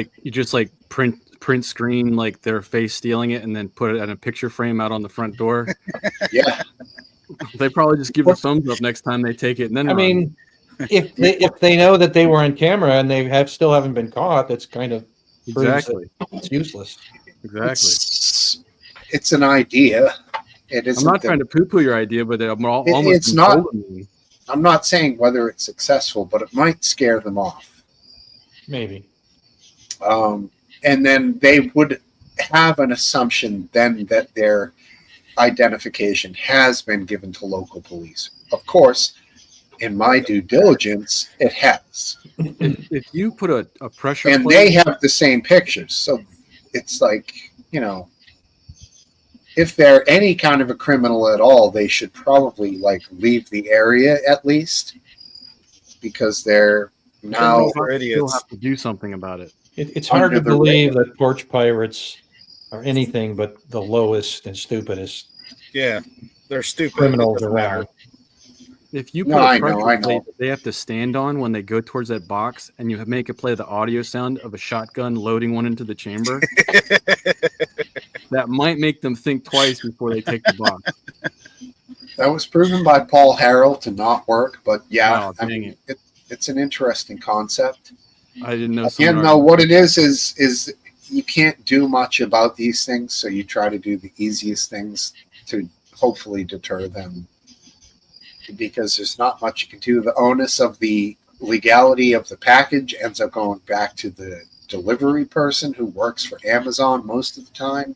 print screen like their face stealing it and then put it in a picture frame out on the front door.
Yeah.
They probably just give a thumbs up next time they take it, and then
I mean, if they know that they were on camera and they still haven't been caught, that's kind of
exactly,
it's useless.
Exactly.
It's an idea. It is.
I'm not trying to poo-poo your idea, but I'm almost.
It's not. I'm not saying whether it's successful, but it might scare them off.
Maybe.
And then they would have an assumption then that their identification has been given to local police. Of course, in my due diligence, it has.
If you put a pressure
and
plate,
they have the same pictures, so it's like, if they're any kind of a criminal at all, they should probably like leave the area at least, because they're now
idiots. Have to do something about it.
It's hard to believe that porch pirates are anything but the lowest and stupidest.
Yeah, they're stupid
criminals around.
If you put a pressure plate that they have to stand on when they go towards that box, and you make it play the audio sound of a shotgun loading one into the chamber, that might make them think twice before they take the box.
That was proven by Paul Harrell to not work, but yeah,
Oh,
I
dang
mean, it's an interesting concept.
I didn't know.
Again, though, what it is you can't do much about these things, so you try to do the easiest things to hopefully deter them, because there's not much you can do. The onus of the legality of the package ends up going back to the delivery person who works for Amazon most of the time,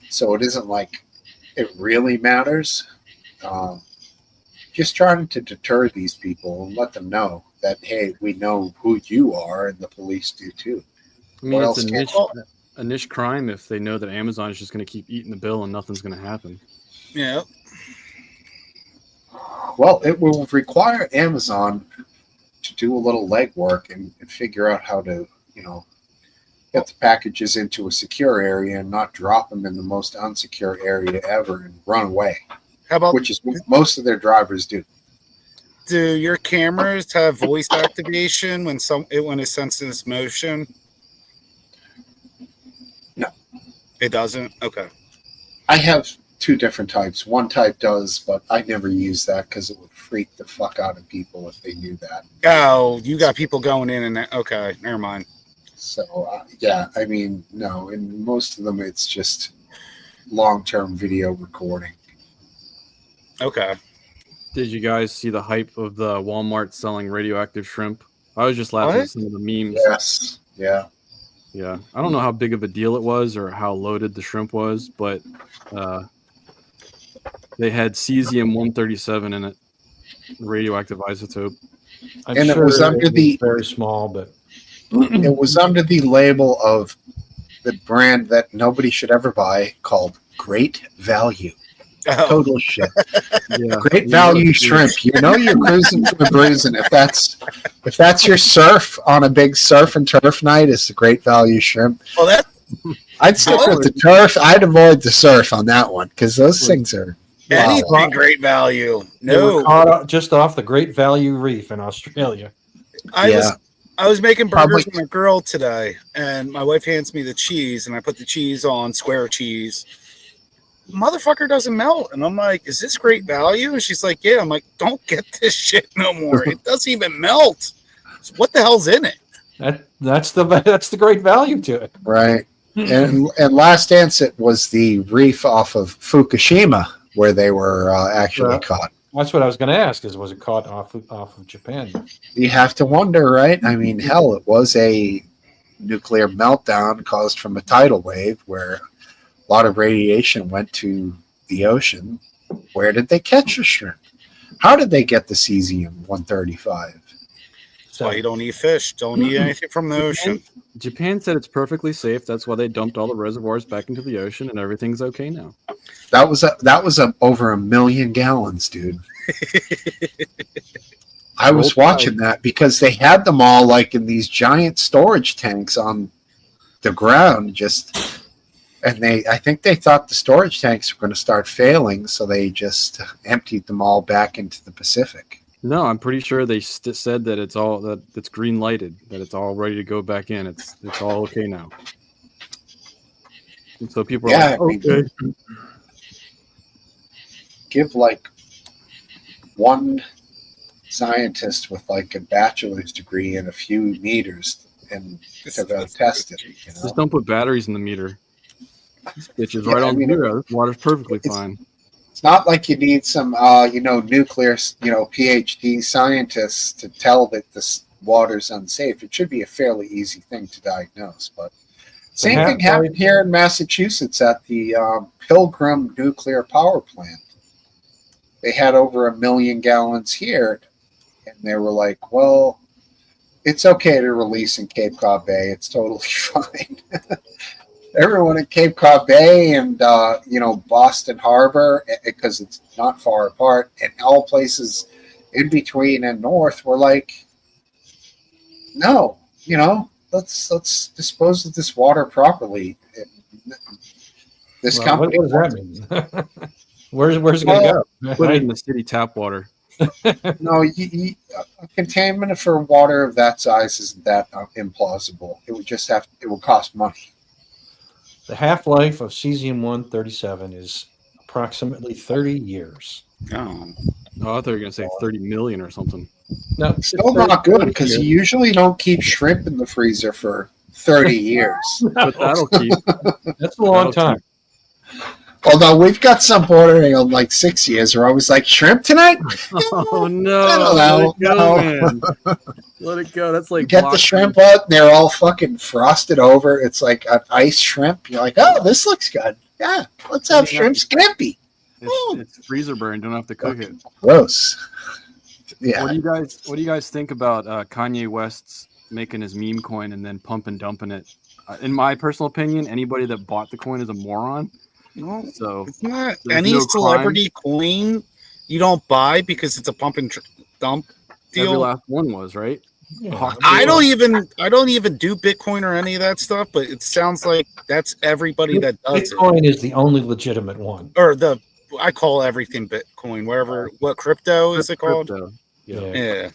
so it isn't like it really matters. Just trying to deter these people and let them know that, hey, we know who you are, and the police do too.
I mean, it's a niche crime if they know that Amazon is just going to keep eating the bill and nothing's going to happen.
Yeah.
Well, it will require Amazon to do a little legwork and figure out how to, get the packages into a secure area and not drop them in the most unsecure area ever and run away.
How about,
which is what most of their drivers do.
Do your cameras have voice activation when it senses motion?
No,
it doesn't. Okay.
I have two different types. One type does, but I never use that because it would freak the fuck out of people if they knew that.
Oh, you got people going in and okay, never mind.
So yeah, I mean, no, in most of them it's just long-term video recording.
Okay.
Did you guys see the hype of the Walmart selling radioactive shrimp? I was just laughing at some of the memes.
Yes. Yeah.
Yeah. I don't know how big of a deal it was or how loaded the shrimp was, but they had cesium-137 in it, radioactive isotope.
And it was under the
very small, but
it was under the label of the brand that nobody should ever buy called Great Value. Total shit.
Yeah.
Great Value shrimp. You know you're cruising for the bruising. If that's your surf on a big surf and turf night, it's the Great Value shrimp.
Well,
I'd stick with the turf. I'd avoid the surf on that one because those things are
anything great value.
They were
No,
caught just off the Great Value Reef in Australia.
I was making burgers with my girl today, and my wife hands me the cheese, and I put the cheese on square cheese. Motherfucker doesn't melt, and I'm like, "Is this Great Value?" And she's like, "Yeah." I'm like, "Don't get this shit no more. It doesn't even melt. So what the hell's in it?"
That's the Great Value to it,
right. And Last Dance, it was the reef off of Fukushima where they were actually caught.
That's what I was going to ask: was it caught off of Japan?
You have to wonder, right? I mean, hell, it was a nuclear meltdown caused from a tidal wave where a lot of radiation went to the ocean. Where did they catch the shrimp? How did they get the cesium-135?
That's why you don't eat fish. Don't eat anything from the ocean.
Japan said it's perfectly safe. That's why they dumped all the reservoirs back into the ocean, and everything's okay now.
That was over 1 million gallons, dude. I was watching that because they had them all like in these giant storage tanks on the ground, and I think they thought the storage tanks were going to start failing, so they just emptied them all back into the Pacific.
No, I'm pretty sure they said that it's green lighted, that it's all ready to go back in. It's all okay now. And so people are like, okay.
Give like one scientist with like a bachelor's degree and a few meters and to test it.
Just don't put batteries in the meter. This bitch is right on zero. This water's perfectly fine.
It's not like you need some, nuclear, PhD scientists to tell that this water's unsafe. It should be a fairly easy thing to diagnose. But same thing happened here in Massachusetts at the Pilgrim Nuclear Power Plant. They had over 1 million gallons here, and they were like, well, it's okay to release in Cape Cod Bay. It's totally fine. Everyone in Cape Cod Bay and, Boston Harbor, because it's not far apart, and all places in between and north were like, no, let's dispose of this water properly. This company.
What does that mean? Where's it going to go?
Put it in the city tap water.
No, a containment for water of that size isn't that implausible. It would cost money.
The half-life of cesium-137 is approximately 30 years.
Oh,
I thought you were gonna say 30 million or something.
No,
Still not good because you usually don't keep shrimp in the freezer for 30 years.
But that'll keep.
That's a long time.
Although we've got some bordering on like 6 years where I was like, shrimp tonight?
Oh no!
I don't know.
Let it go, man. Let it go. That's like
Get the shrimp out, and they're all fucking frosted over. It's like an ice shrimp. You're like, oh, this looks good. Yeah, let's have shrimp scampi.
It's freezer burn. Don't have to cook it.
Gross. Yeah.
What do you guys think about Kanye West's making his meme coin and then pump and dumping it? In my personal opinion, anybody that bought the coin is a moron.
No,
So
it's not
there's
any
no
celebrity coin you don't buy because it's a pump and dump deal.
Every last one was right.
I don't even do Bitcoin or any of that stuff, but it sounds like that's everybody that does
Bitcoin is the only legitimate one.
it. Or I call everything Bitcoin, what crypto is it called?
Crypto.
Yeah.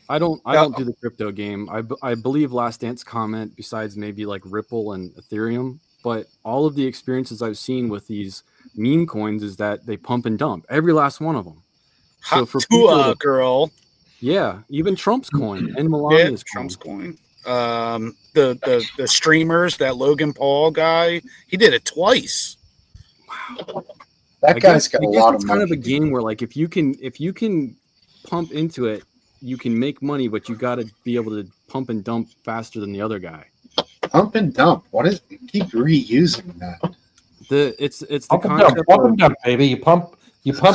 I don't do the crypto game. I believe Last Dance comment, besides maybe like Ripple and Ethereum, but all of the experiences I've seen with these meme coins is that they pump and dump every last one of them. So for people
girl,
yeah, even Trump's coin and Melania's
Trump's coin. The streamers, that Logan Paul guy, he did it twice.
That guy's got a lot of
it's
money.
kind of a game where like if you can pump into it, you can make money, but you got to be able to pump and dump faster than the other guy.
Pump and dump. What is? Keep reusing that.
It's the
Pump and
concept
dump, pump and
of-
dump, baby. You pump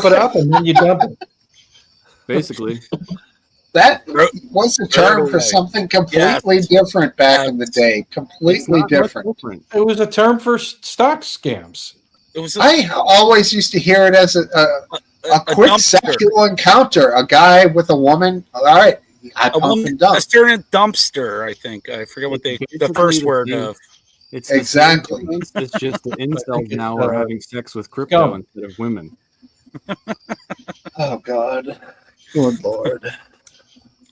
it up and then you dump it.
basically.
That was a term for something completely different back in the day. Completely different.
It was a term for stock scams.
It was.
I always used to hear it as a quick
dumpster.
sexual encounter. A guy with a woman. All right, I pump and dump.
A certain dumpster, I think. I forget what the first word of.
It's
exactly.
It's just the incels now are having sex with crypto instead of women.
Oh God, good Lord.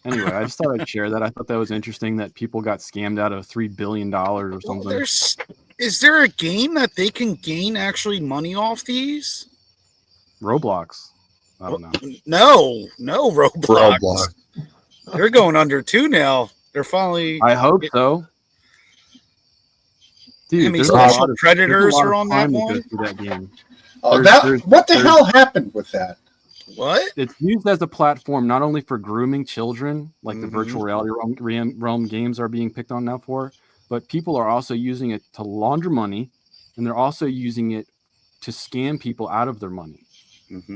Anyway, I just thought I'd share that. I thought that was interesting that people got scammed out of $3 billion or something.
Is there a game that they can gain actually money off these?
Roblox. I don't know.
No, Roblox. They're going under too now. They're finally.
I hope so. Dude,
I mean,
there's
Special
a lot of
Predators
there's a lot
are
of
on that
time to go
one?
through that game.
Oh,
There's-
what the
there's-
hell happened with that?
What?
It's used as a platform not only for grooming children, like the virtual reality realm games are being picked on now for, but people are also using it to launder money, and they're also using it to scam people out of their money.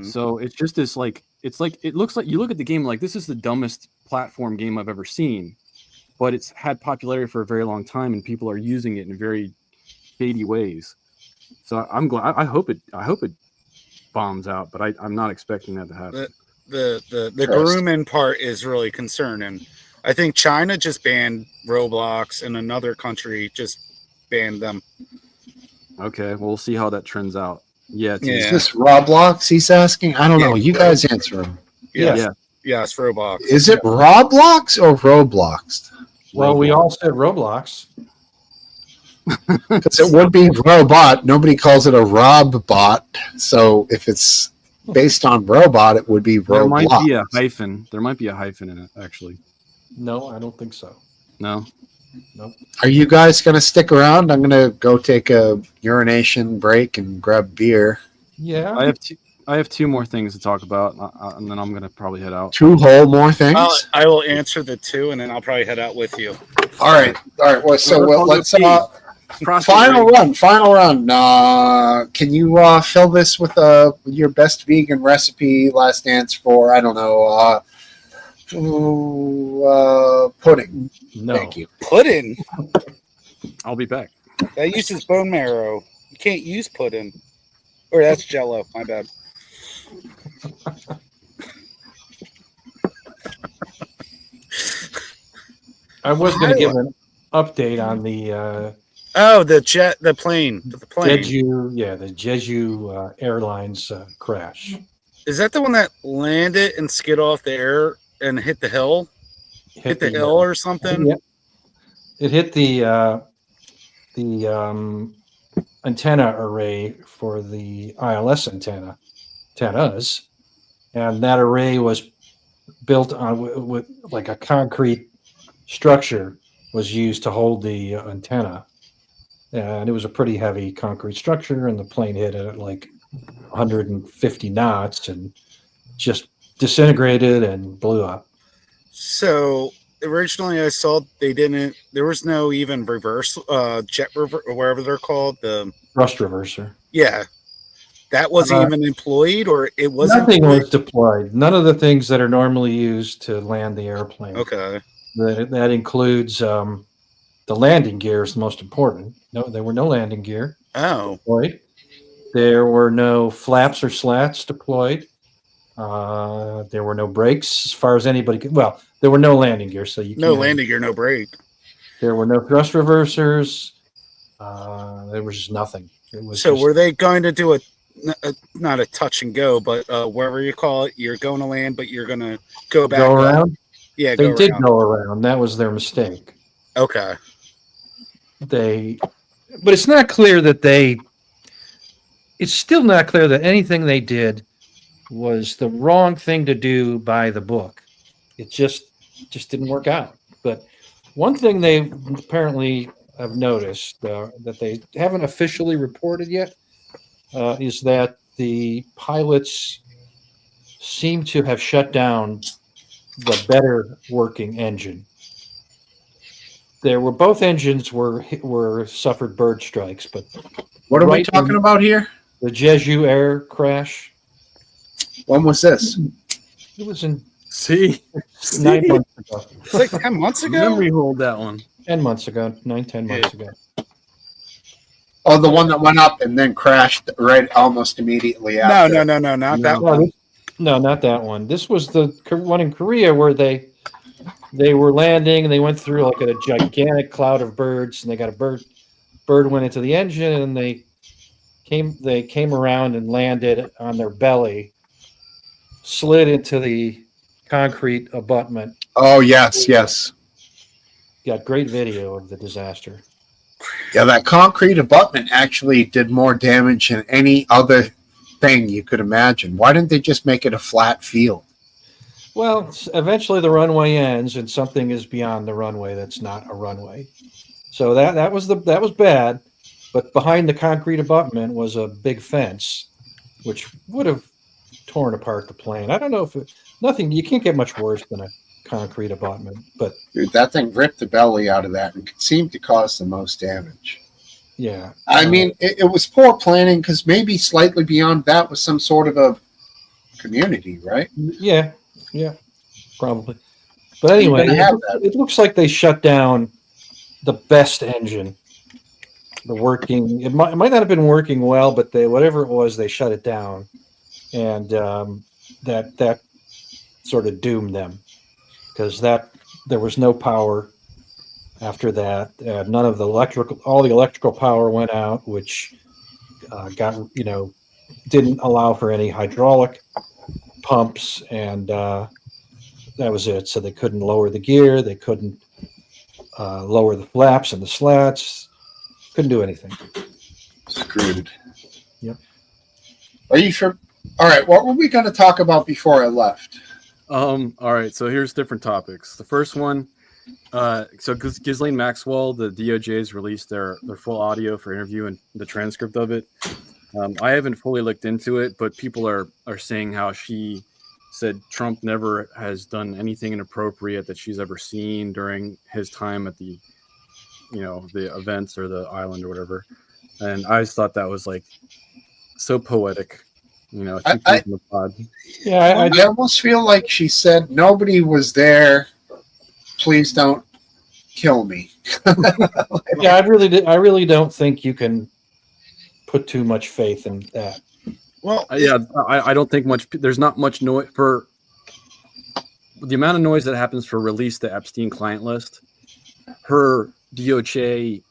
So it's just this it looks like you look at the game like this is the dumbest platform game I've ever seen, but it's had popularity for a very long time, and people are using it in very shady ways. So I'm glad. I hope it bombs out, but I'm not expecting that to happen.
The grooming part is really concerning. I think China just banned Roblox, and another country just banned them.
Okay, well, we'll see how that trends out. Yeah,
Is this Roblox? He's asking. I don't know. You guys answer him.
Yes, Roblox.
Is it Roblox or Roblox?
Well, we all said Roblox.
Because it would be robot. Nobody calls it a Rob bot. So if it's based on robot, it would be
There might
Roblox.
be a hyphen. There might be a hyphen in it, actually.
No, I don't think so.
No.
Nope.
Are you guys going to stick around? I'm going to go take a urination break and grab beer.
Yeah.
I have two more things to talk about, and then I'm gonna probably head out.
Two whole more things?
I will answer the two, and then I'll probably head out with you.
All right. Well, so let's
Final
run. Can you fill this with your best vegan recipe? Last dance for I don't know. Pudding.
No.
Thank you.
Pudding.
I'll be back.
That uses bone marrow. You can't use pudding. Or that's Jello. My bad.
I was going to give an update on the
the plane. The plane.
Jeju, the Jeju Airlines crash.
Is that the one that landed and skid off the air and hit the hill? Hit the hill or something?
Yeah. It hit the antenna array for the ILS antennas, and that array was built on with like a concrete structure was used to hold the antenna, and it was a pretty heavy concrete structure, and the plane hit it at like 150 knots and just disintegrated and blew up.
So originally I saw there was no even reverse jet reverse or whatever they're called, the
Thrust reverser.
Yeah. That wasn't even employed, or it wasn't.
Nothing was deployed. None of the things that are normally used to land the airplane.
Okay.
That includes the landing gear is the most important. No, there were no landing gear.
Oh.
Deployed. There were no flaps or slats deployed. There were no brakes as far as anybody could. Well, there were no landing gear, so you
no
can't-
landing gear, no brake.
There were no thrust reversers. There was just nothing. It was
So
just-
were they going to do not a touch and go, but whatever you call it, you're going to land, but you're going to go back
go
up?
around?
Yeah,
they
go
did
around.
go around. That was their mistake.
Okay.
But it's not clear that it's still not clear that anything they did was the wrong thing to do by the book. It just didn't work out. But one thing they apparently have noticed that they haven't officially reported yet is that the pilots seem to have shut down the better working engine. Both engines were suffered bird strikes, but
What are we talking about here?
The Jeju Air crash.
When was this?
It was in
9
months ago.
It's like 10 months ago?
Memory hold that one.
10 months ago. 10 months ago.
Oh, the one that went up and then crashed right almost immediately after.
No, not that one.
No, not that one. This was the one in Korea where they were landing and they went through like a gigantic cloud of birds, and they got a bird went into the engine, and they came around and landed on their belly, slid into the concrete abutment.
Oh, yes.
Got great video of the disaster.
Yeah, that concrete abutment actually did more damage than any other thing you could imagine. Why didn't they just make it a flat field?
Well, eventually the runway ends and something is beyond the runway that's not a runway. So that was bad, but behind the concrete abutment was a big fence, which would have torn apart the plane. I don't know if you can't get much worse than a concrete abutment, but
Dude, that thing ripped the belly out of that and seemed to cause the most damage.
yeah.
I mean, it was poor planning because maybe slightly beyond that was some sort of a community, right?
Yeah, probably. But anyway,
They have that.
it looks like they shut down the best engine. It might not have been working well, but whatever it was, they shut it down, and that sort of doomed them because there was no power after that. None of all the electrical power went out, which didn't allow for any hydraulic pumps, and that was it. So they couldn't lower the gear, they couldn't lower the flaps and the slats, couldn't do anything.
Screwed.
Yep.
Are you sure? All right, what were we going to talk about before I left?
All right, so here's different topics. The first one, so Ghislaine Maxwell, the DOJ has released their full audio for interview and the transcript of it. I haven't fully looked into it, but people are saying how she said Trump never has done anything inappropriate that she's ever seen during his time at the events or the island or whatever. And I just thought that was like so poetic.
I almost feel like she said nobody was there. Please don't kill me.
Yeah, I really don't think you can put too much faith in that.
Well,
I don't think much. There's not much noise for the amount of noise that happens for release the Epstein client list. Her DOJ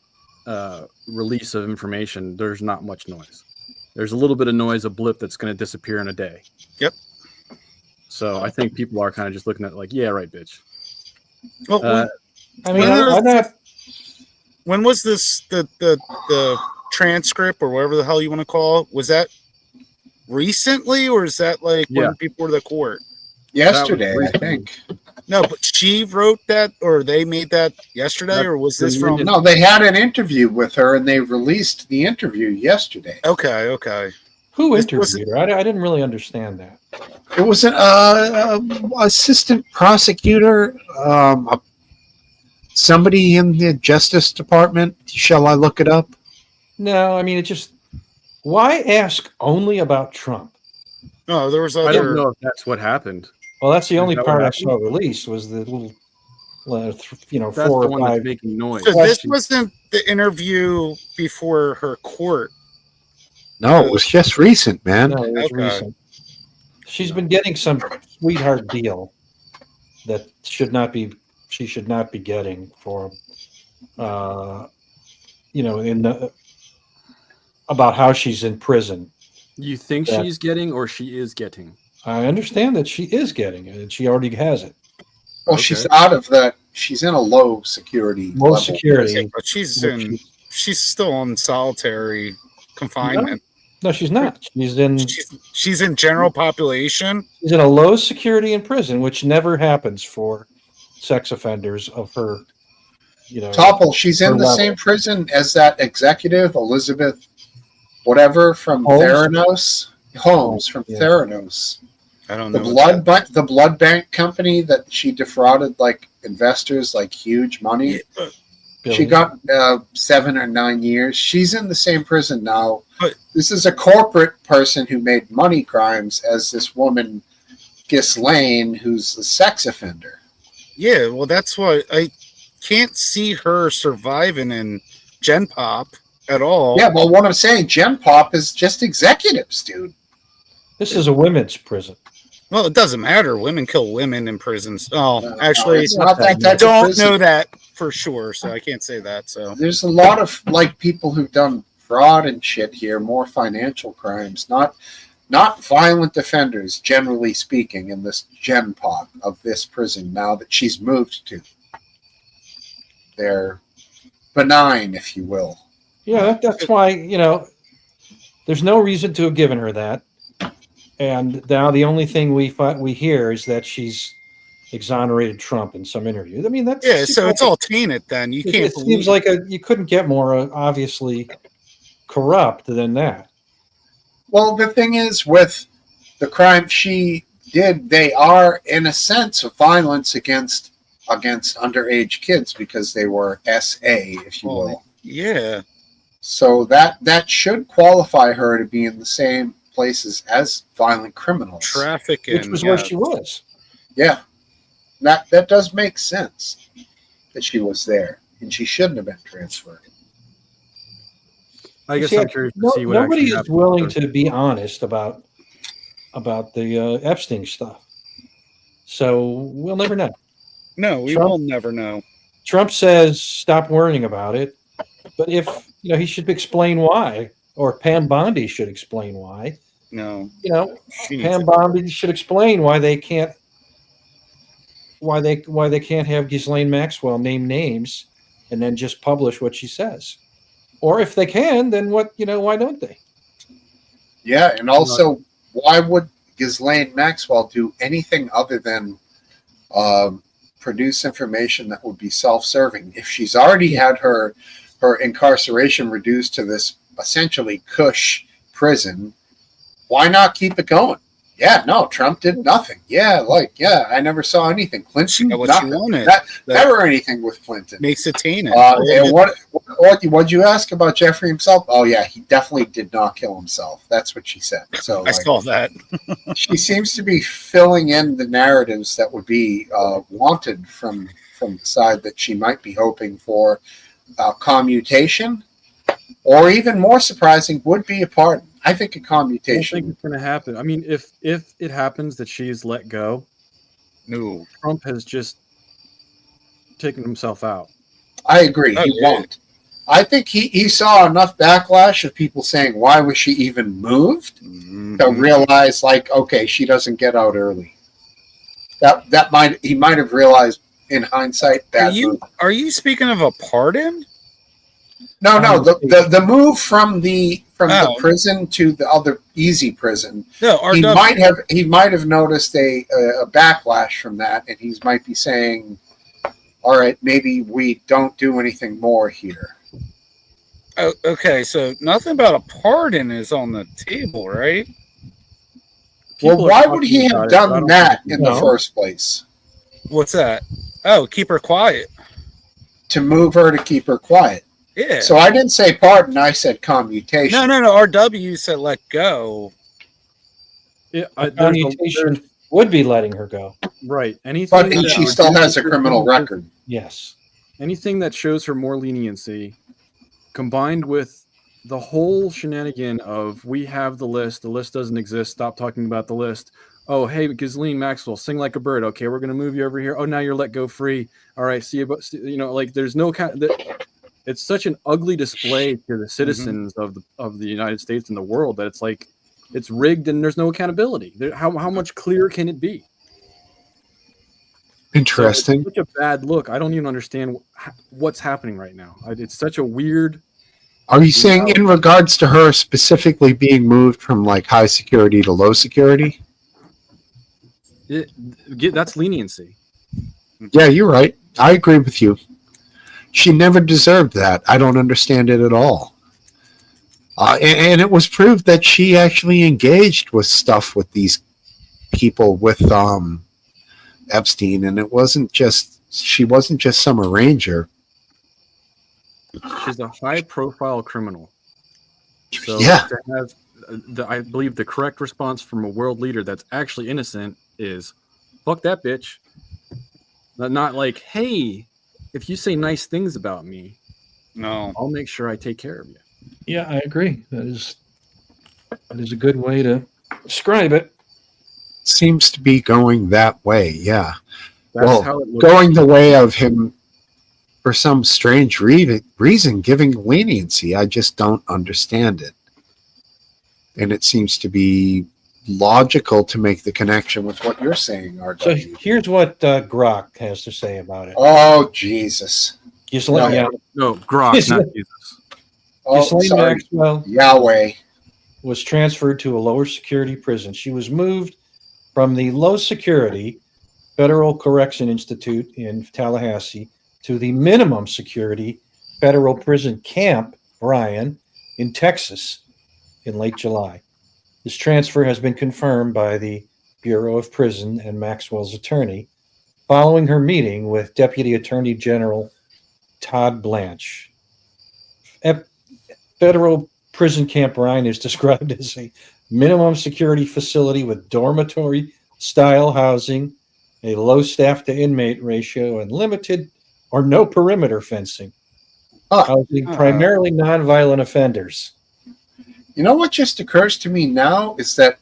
release of information, there's not much noise. There's a little bit of noise, a blip that's going to disappear in a day.
Yep.
So I think people are kind of just looking at it like, yeah, right, bitch.
Well,
I mean, I'm not.
When was this the transcript or whatever the hell you want to call it, was that recently or is that like when people were the court?
Yesterday, I think.
No, but she wrote that or they made that yesterday, or was this from?
No, they had an interview with her and they released the interview yesterday.
Okay.
Who interviewed her? I didn't really understand that.
It was an assistant prosecutor, somebody in the Justice Department. Shall I look it up?
No, I mean, it just, why ask only about Trump?
No, there was
I don't know if that's what happened.
Well, that's the
Is
only
that
part
what
I
happened?
saw released was the little,
That's
4
the
or
one that's
5.
making noise.
So this wasn't the interview before her court.
No, it was just recent, man.
No, it was recent. She's been getting some sweetheart deal that she should not be getting for, about how she's in prison.
You think
that-
she's getting or she is getting?
I understand that she is getting it, and she already has it.
Well, she's out of that. She's in a low security.
Low
level.
security.
But she's still on solitary confinement.
No, she's not.
She's in general population.
She's in a low security in prison, which never happens for sex offenders of her.
Topple, she's in
her
the
level.
same prison as that executive, Elizabeth, whatever, from
Holmes?
Theranos. Holmes from
Yeah.
Theranos.
I don't
The
know.
the blood bank company that she defrauded like investors like huge money. She got 7 or 9 years. She's in the same prison now. This is a corporate person who made money crimes as this woman, Ghislaine, who's a sex offender.
Yeah, well, that's why I can't see her surviving in Gen Pop at all.
Yeah, well, what I'm saying, Gen Pop is just executives, dude.
This is a women's prison.
Well, it doesn't matter. Women kill women in prisons. Oh, actually,
it's not that
I
type of
don't
prison.
know that for sure, so I can't say that. So
There's a lot of like people who've done fraud and shit here, more financial crimes, not violent offenders, generally speaking, in this Gen Pop of this prison now that she's moved to. They're benign, if you will.
Yeah, that's why, there's no reason to have given her that. And now the only thing we hear is that she's exonerated Trump in some interview. I mean, that's
so it's all tainted. Then you can't.
It seems like you couldn't get more obviously corrupt than that.
Well, the thing is, with the crime she did, they are, in a sense, violence against underage kids because they were SA, if you will.
Yeah.
So that should qualify her to be in the same places as violent criminals.
Trafficking,
which was where she was.
Yeah. That does make sense that she was there, and she shouldn't have been transferred.
I guess
See,
I'm curious to see what
nobody
actually
is
happened.
willing to be honest about the Epstein stuff. So we'll never know.
No, we
Trump-
will never know.
Trump says stop worrying about it, but if he should explain why, or Pam Bondi should explain why.
No, she needs
Pam
to-
Bondi should explain why they can't have Ghislaine Maxwell name names and then just publish what she says. Or if they can, then why don't they?
Yeah, and also, why would Ghislaine Maxwell do anything other than produce information that would be self-serving? If she's already had her incarceration reduced to this essentially cush prison, why not keep it going? Yeah, no, Trump did nothing. Yeah, I never saw anything. Clinton,
got what
nothing.
you wanted.
Never anything with Clinton.
Makes it tainted.
And what'd you ask about Jeffrey himself? Oh yeah, he definitely did not kill himself. That's what she said. So
I saw that.
she seems to be filling in the narratives that would be wanted from the side that she might be hoping for commutation, or even more surprising would be a pardon. I think a
I don't
commutation.
think it's going to happen. I mean, if it happens that she's let go,
no,
Trump has just taken himself out.
I agree. He won't. I think he saw enough backlash of people saying, why was she even moved? To realize, okay, she doesn't get out early. He might have realized in hindsight that
Are you speaking of a pardon?
No, the move from the prison to the other easy prison.
No,
he might have noticed a backlash from that, and he might be saying, "All right, maybe we don't do anything more here."
Oh, okay, so nothing about a pardon is on the table, right?
Well, why would he have done that in the first place?
What's that? Oh, keep her quiet.
To move her to keep her quiet.
Yeah.
So I didn't say pardon, I said commutation.
No. RW said let go.
Yeah,
Commutation would be letting her go.
Right.
But she still has a criminal record.
Yes.
Anything that shows her more leniency, combined with the whole shenanigan of we have the list doesn't exist, stop talking about the list. Oh, hey, Ghislaine Maxwell, sing like a bird. Okay, we're going to move you over here. Oh, now you're let go free. All right, see you. But like there's no kind. It's such an ugly display to the citizens of the United States and the world that it's like it's rigged and there's no accountability. How much clearer can it be?
Interesting.
So it's such a bad look. I don't even understand what's happening right now. It's such a weird.
Are you saying in regards to her specifically being moved from like high security to low security?
That's leniency.
Yeah, you're right. I agree with you. She never deserved that. I don't understand it at all. And it was proved that she actually engaged with stuff with these people with Epstein, and she wasn't just some arranger.
She's a high-profile criminal. So
yeah.
To have I believe the correct response from a world leader that's actually innocent is, "Fuck that bitch." Not like, "Hey, if you say nice things about me, I'll make sure I take care of you."
Yeah, I agree. That is a good way to describe it.
Seems to be going that way, yeah.
That's how it looks.
Going the way of him for some strange reason giving leniency. I just don't understand it. And it seems to be logical to make the connection with what you're saying, RW.
So here's what Grok has to say about it.
Oh, Jesus.
Ghislaine,
no, Grok, not Jesus.
Ghislaine Maxwell
Yahweh
was transferred to a lower security prison. She was moved from the low security Federal Correction Institute in Tallahassee to the minimum security federal prison Camp Bryan in Texas in late July. This transfer has been confirmed by the Bureau of Prison and Maxwell's attorney following her meeting with Deputy Attorney General Todd Blanche. Federal Prison Camp Bryan is described as a minimum security facility with dormitory style housing, a low staff to inmate ratio, and limited or no perimeter fencing. Housing primarily nonviolent offenders.
You know what just occurs to me now is that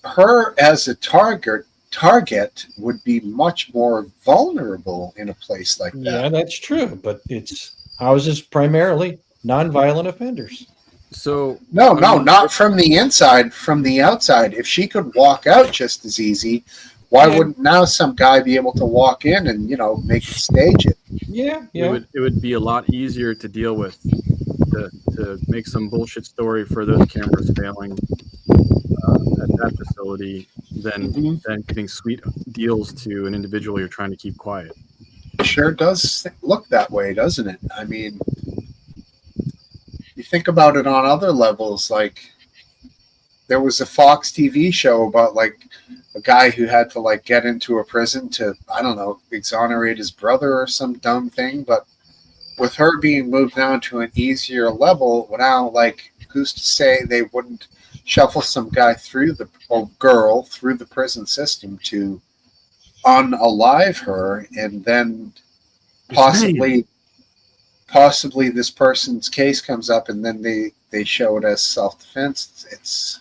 her as a target would be much more vulnerable in a place like that.
Yeah, that's true, but it's houses primarily nonviolent offenders.
So
not from the inside, from the outside. If she could walk out just as easy, why wouldn't now some guy be able to walk in and stage it?
Yeah.
It would be a lot easier to deal with, to make some bullshit story for those cameras failing at that facility than giving sweet deals to an individual you're trying to keep quiet.
It sure does look that way, doesn't it? I mean, you think about it on other levels, like there was a Fox TV show about like a guy who had to like get into a prison to, I don't know, exonerate his brother or some dumb thing. But with her being moved down to an easier level, now, like, who's to say they wouldn't shuffle some guy or girl through the prison system to unalive her, and then possibly this person's case comes up and then they show it as self-defense. It's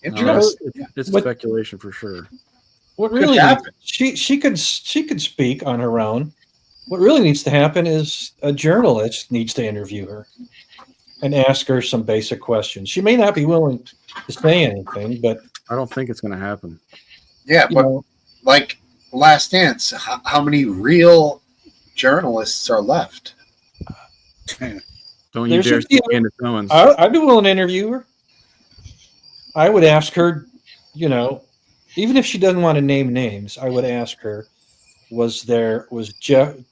interesting.
It's speculation for sure.
What really she could speak on her own. What really needs to happen is a journalist needs to interview her and ask her some basic questions. She may not be willing to say anything, but
I don't think it's going to happen.
Yeah, but like Last Dance, how many real journalists are left?
Don't you dare say Candace Owens.
I'd be willing to interview her. I would ask her, even if she doesn't want to name names, I would ask her, was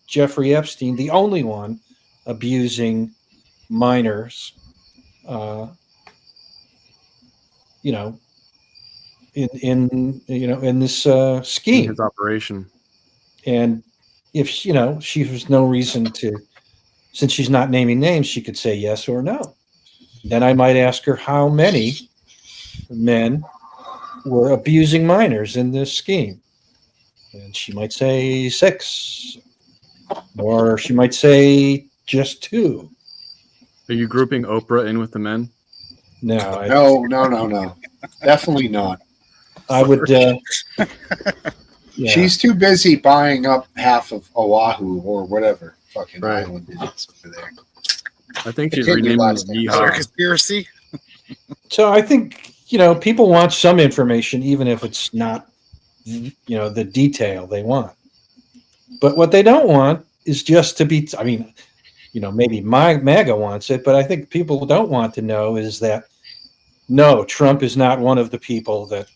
Jeffrey Epstein the only one abusing minors, in this scheme,
his operation?
And if she has no reason to, since she's not naming names, she could say yes or no. Then I might ask her how many men were abusing minors in this scheme. And she might say 6. Or she might say just 2.
Are you grouping Oprah in with the men?
No.
No. Definitely not.
I would.
She's too busy buying up half of Oahu or whatever fucking island it is over there.
I think she's renaming it
Yeehaw. Conspiracy.
So I think people want some information, even if it's not the detail they want. But what they don't want is just to be. I mean, maybe MAGA wants it, but I think people don't want to know is that no, Trump is not one of the people that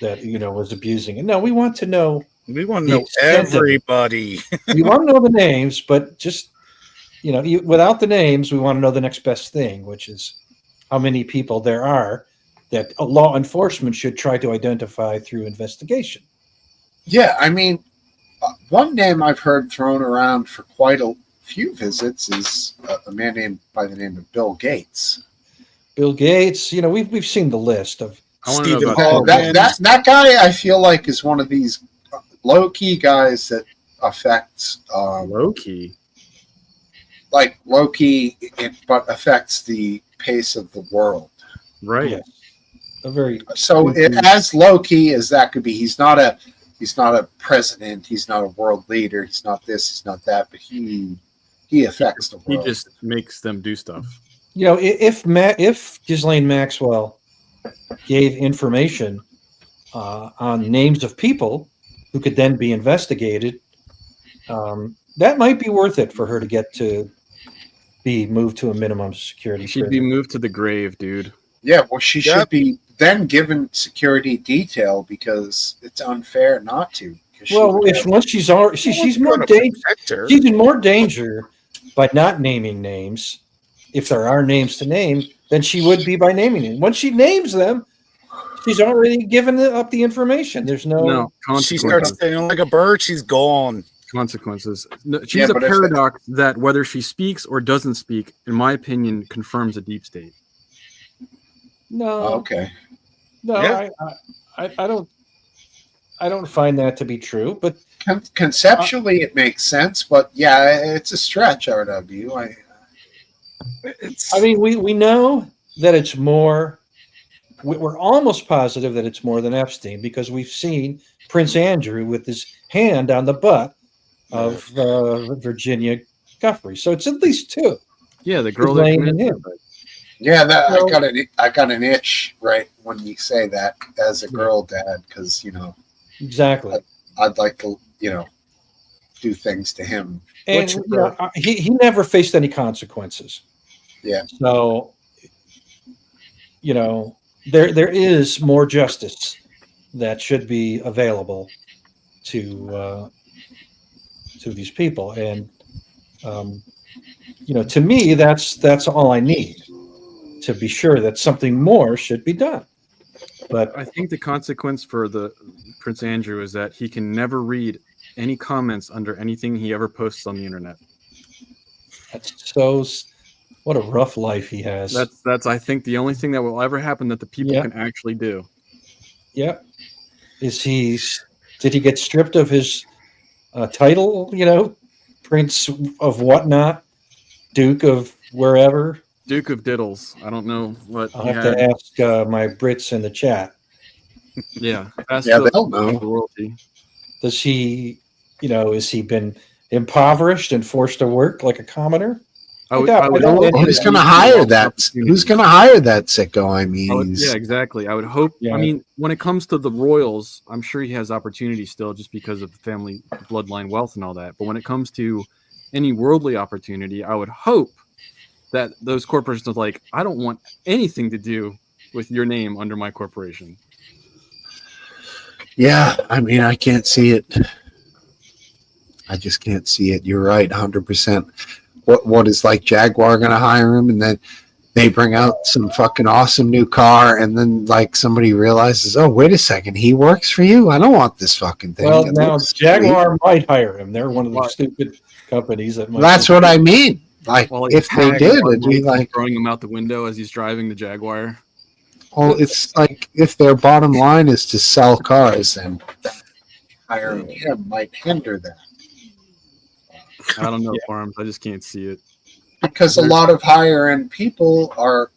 was abusing it. No, we want to know.
We want to know everybody.
We want to know the names, but just without the names, we want to know the next best thing, which is how many people there are that a law enforcement should try to identify through investigation.
Yeah, I mean, one name I've heard thrown around for quite a few visits is a man named by the name of Bill Gates.
Bill Gates, we've seen the list of
Stephen Hawking. That guy, I feel like, is one of these low-key guys that affects
low-key,
but affects the pace of the world.
Right.
Yes. A very
as low-key as that could be. He's not a president. He's not a world leader. He's not this. He's not that. But he affects the world.
He just makes them do stuff.
If Ghislaine Maxwell gave information on names of people who could then be investigated, that might be worth it for her to get to be moved to a minimum security.
She'd be moved to the grave, dude.
Yeah, well, she should be then given security detail because it's unfair not to.
Well, once she's already she's more danger. She's in more danger by not naming names. If there are names to name, then she would be by naming them. Once she names them, she's already given up the information. There's no
she starts singing like a bird, she's gone.
Consequences. No, she's a paradox that whether she speaks or doesn't speak, in my opinion, confirms a deep state.
No.
Okay.
No, yeah. I don't find that to be true, but
conceptually it makes sense. But yeah, it's a stretch, RW.
I mean, we know that it's more. We're almost positive that it's more than Epstein because we've seen Prince Andrew with his hand on the butt of Virginia Giuffre. So it's at least 2.
Yeah, the girl that
committed him.
Yeah, I got an itch right when you say that as a girl dad because
exactly
I'd like to do things to him.
And he never faced any consequences.
Yeah.
So there is more justice that should be available to these people, and to me that's all I need to be sure that something more should be done. But
I think the consequence for the Prince Andrew is that he can never read any comments under anything he ever posts on the internet.
That's so. What a rough life he has.
That's I think the only thing that will ever happen that the people can actually do.
Yeah. Did he get stripped of his title? Prince of whatnot, Duke of wherever.
Duke of Diddles. I don't know what.
I'll have to ask my Brits in the chat.
Yeah.
They'll know.
Royalty.
Does he, has he been impoverished and forced to work like a commoner?
Who's going to hire that? Who's going to hire that sicko? I mean,
yeah, exactly. I would hope. Yeah. I mean, when it comes to the royals, I'm sure he has opportunity still, just because of the family bloodline wealth and all that. But when it comes to any worldly opportunity, I would hope
that those corporations are like, I don't want anything to do with your name under my corporation.
Yeah, I mean, I can't see it. I just can't see it. You're right, 100%. What is like Jaguar going to hire him, and then they bring out some fucking awesome new car, and then like somebody realizes, oh, wait a second, he works for you? I don't want this fucking thing.
Well,
It
now
looks
Jaguar
sweet.
might hire him. They're one of the stupid companies that.
That's what I mean. Like,
Well,
if they did, it'd be like,
throwing him out the window as he's driving the Jaguar.
well, it's like if their bottom line is to sell cars, then hiring him might hinder that.
I don't know, Farms. I just can't see it.
Because a lot of higher end people are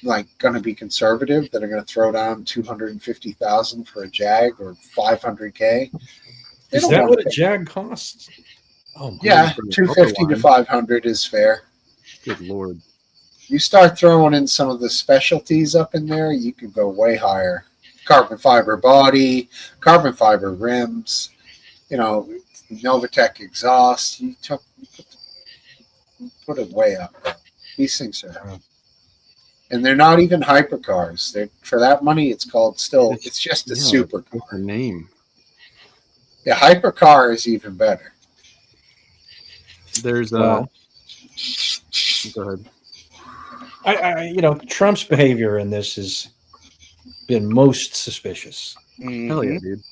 like going to be conservative, that are going to throw down 250,000 for a Jag or 500K. They
Is
don't
that
want
what a
to-
Jag costs? Oh, my
Yeah,
goodness.
250 to 500 is fair.
Good lord.
You start throwing in some of the specialties up in there, you could go way higher. Carbon fiber body, carbon fiber rims, you know, Novatec exhaust. You put it way up. These things are, and they're not even hypercars. They're, for that money, it's called still. It's just a supercar.
Name.
Yeah, hypercar is even better.
There's
Well,
go ahead.
you know, Trump's behavior in this has been most suspicious.
Hell yeah, dude.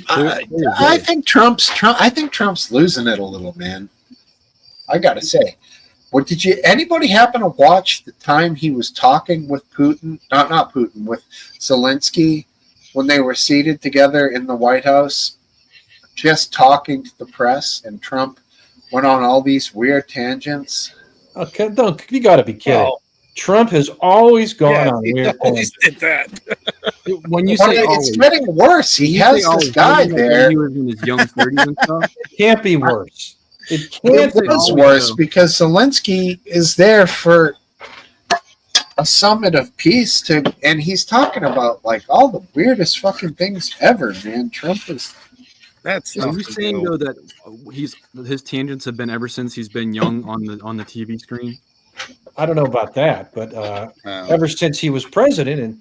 I think Trump's losing it a little, man. I gotta say, what did you? Anybody happen to watch the time he was talking with Putin? Not Putin, with Zelensky when they were seated together in the White House, just talking to the press, and Trump went on all these weird tangents.
Okay, don't you got to be kidding?
Well,
Trump has always gone on
he
weird
always
tangents.
did that.
When you
Well,
say
it's
always,
getting worse. He
when you
has
say
this
always,
guy
doesn't that mean
there.
He was in his young 30s and stuff.
It can't be worse. It
It
can't be
was
always,
worse
though.
because Zelensky is there for a summit of peace and he's talking about like all the weirdest fucking things ever, man. Trump is.
That's
Are
not
you saying though that his tangents have been ever since he's been young on the TV screen?
I don't know about that, but ever since he was president in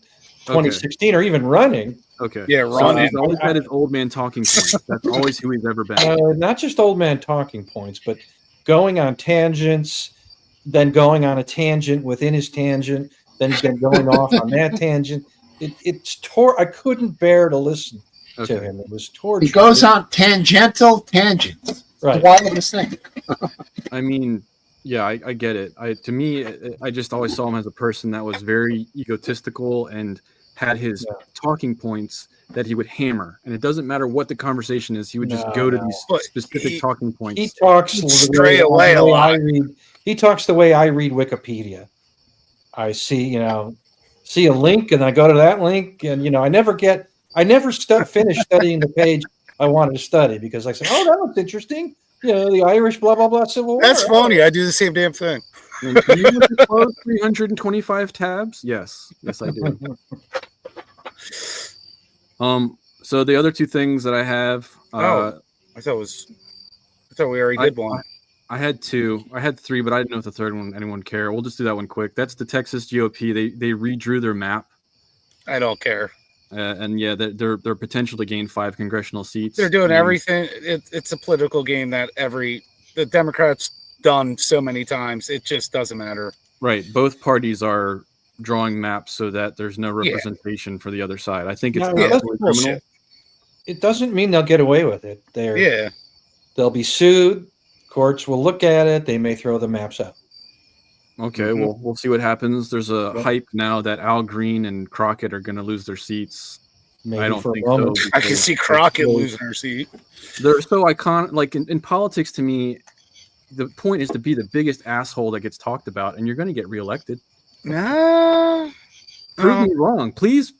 2016 or even running.
Okay.
Yeah,
So
Ron.
he's always had his old man talking points. That's always who he's ever been.
Not just old man talking points, but going on tangents, then going on a tangent within his tangent, then going off on that tangent. I couldn't bear to listen to him. It was torture.
He goes on tangential tangents.
Right.
Wildest thing.
I mean, yeah, I get it. To me, I just always saw him as a person that was very egotistical and had his talking points that he would hammer. And it doesn't matter what the conversation is; he would just go to these specific talking points.
He talks
stray away a lot.
He talks the way I read Wikipedia. I see a link, and I go to that link, and I never finish studying the page I wanted to study because I say, "Oh, that looks interesting." The Irish blah blah blah Civil War.
That's funny. I do the same damn thing.
And can you look at close 325 tabs? Yes, I do. So the other two things that I have.
I thought we already did one.
I had two. I had three, but I didn't know if the third one anyone care. We'll just do that one quick. That's the Texas GOP. They redrew their map.
I don't care.
And yeah, their potential to gain 5 congressional seats.
They're doing everything. It's a political game that the Democrats done so many times. It just doesn't matter.
Right. Both parties are drawing maps so that there's no representation for the other side. I think it's absolutely criminal.
It doesn't mean they'll get away with it. They'll be sued. Courts will look at it. They may throw the maps out.
Okay, well, we'll see what happens. There's a hype now that Al Green and Crockett are going to lose their seats.
Maybe
I don't
for a
think so.
moment.
I can see Crockett losing her seat.
They're so iconic. Like in politics, to me, the point is to be the biggest asshole that gets talked about, and you're going to get reelected.
No.
Prove me wrong. Please,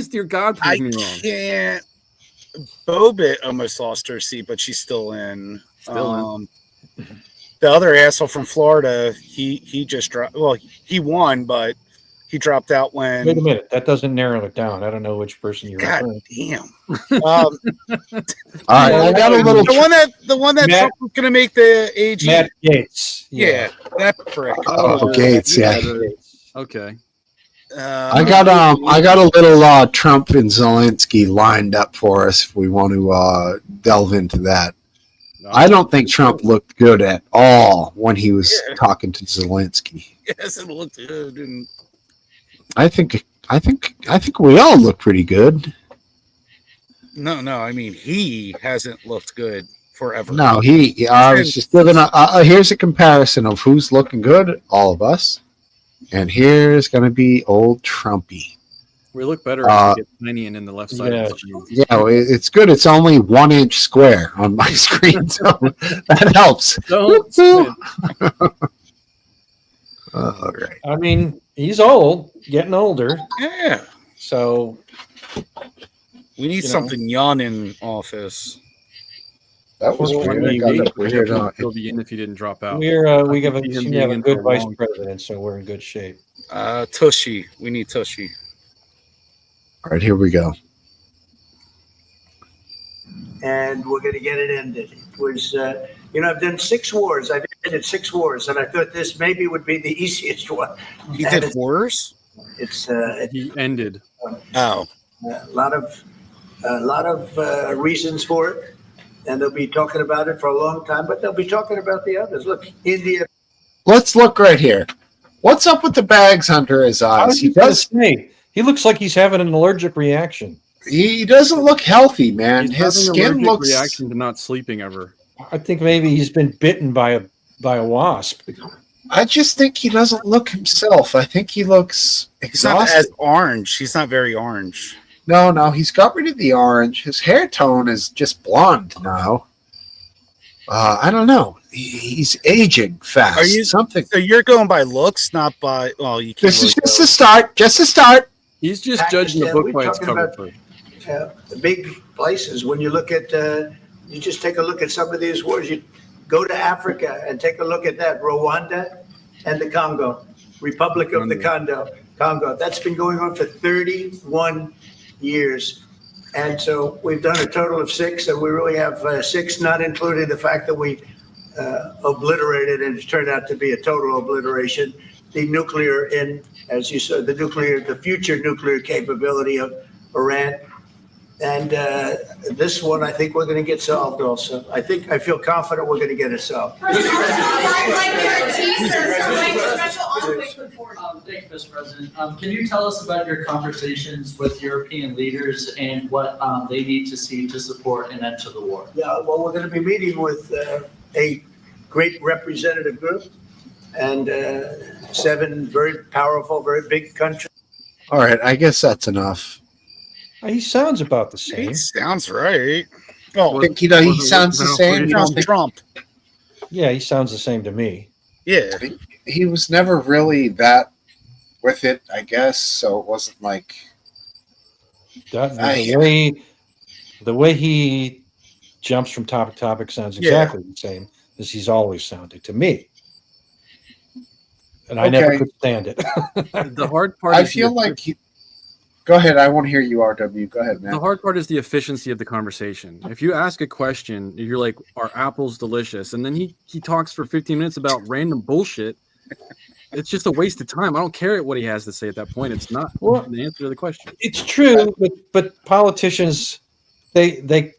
dear God, prove me wrong.
I can't. Bobbitt almost lost her seat, but she's still in. The other asshole from Florida, he just dropped. Well, he won, but He dropped out when.
Wait a minute, that doesn't narrow it down. I don't know which person you're
God
referring.
damn.
All right, I got a little.
The one that
Matt-
Trump was going to make the AG.
Matt Gates.
Yeah, that prick.
Oh, Gates, yeah.
Okay.
I got a little Trump and Zelensky lined up for us if we want to delve into that. I don't think Trump looked good at all when he was talking to Zelensky.
Yes, it looked good. And
I think we all look pretty good.
no, I mean he hasn't looked good forever.
No, I was just giving here's a comparison of who's looking good, all of us, and here's gonna be old Trumpy.
We look better if we get tiny and in the left side of the screen.
Yeah, it's good. It's only 1 inch square on my screen, so that helps. All right.
I mean, he's old, getting older.
Yeah.
So
we need something young in office.
That was weird.
He'll be in if he didn't drop out.
we have a good vice president, so we're in good shape.
Tushy. We need Tushy.
All right, here we go.
And we're going to get it ended. It was, I've done 6 wars. I've ended 6 wars, and I thought this maybe would be the easiest one.
He did wars?
It's
he ended.
Oh,
a lot of reasons for it, and they'll be talking about it for a long time. But they'll be talking about the others. Look, India.
Let's look right here. What's up with the bags under his eyes?
He looks like he's having an allergic reaction.
He doesn't look healthy, man.
He's
His
having an
skin
allergic
looks.
reaction to not sleeping ever.
I think maybe he's been bitten by a wasp.
I just think he doesn't look himself. I think he looks
he's not
exhausted.
as orange. He's not very orange.
No, he's got rid of the orange. His hair tone is just blonde now. I don't know. He's aging fast.
Are you
something?
So you're going by looks, not by. Well, you can't.
This is
really
just
go.
a start. Just a start.
He's just judging the book
we're
by its
talking
cover.
about, the big places. When you look at, you just take a look at some of these wars. You go to Africa and take a look at that. Rwanda and the Congo, Republic of the Congo. That's been going on for 31 years. And so we've done a total of 6, and we really have 6, not including the fact that we obliterated, and it turned out to be a total obliteration, the nuclear as you said, the future nuclear capability of Iran. And this one, I think we're going to get solved also. I feel confident we're going to get it solved.
Thank you, Mr. President. Can you tell us about your conversations with European leaders and what they need to see to support an end to the war?
Yeah, well, we're going to be meeting with a great representative group and 7 very powerful, very big countries.
All right, I guess that's enough.
He sounds about the same.
He sounds right. Oh,
he sounds the same.
He sounds Trump.
Yeah, he sounds the same to me.
Yeah,
he was never really that with it, I guess. So it wasn't like
the way he jumps from topic to topic sounds exactly the same as he's always sounded to me. And I never could stand it.
The hard part.
I feel like. Go ahead. I want to hear you, RW. Go ahead, man.
The hard part is the efficiency of the conversation. If you ask a question, you're like, "Are apples delicious?" and then he talks for 15 minutes about random bullshit. It's just a waste of time. I don't care what he has to say at that point. It's not the answer to the question.
It's true, but politicians they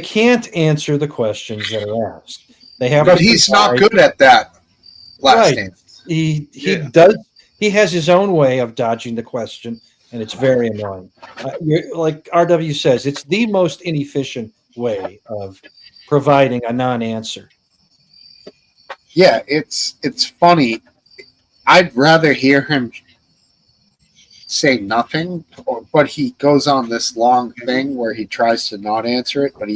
can't answer the questions that are asked. They have,
but he's not good at that.
Right. He does. He has his own way of dodging the question, and it's very annoying. Like RW says, it's the most inefficient way of providing a non-answer.
Yeah, it's funny. I'd rather hear him say nothing, but he goes on this long thing where he tries to not answer it, but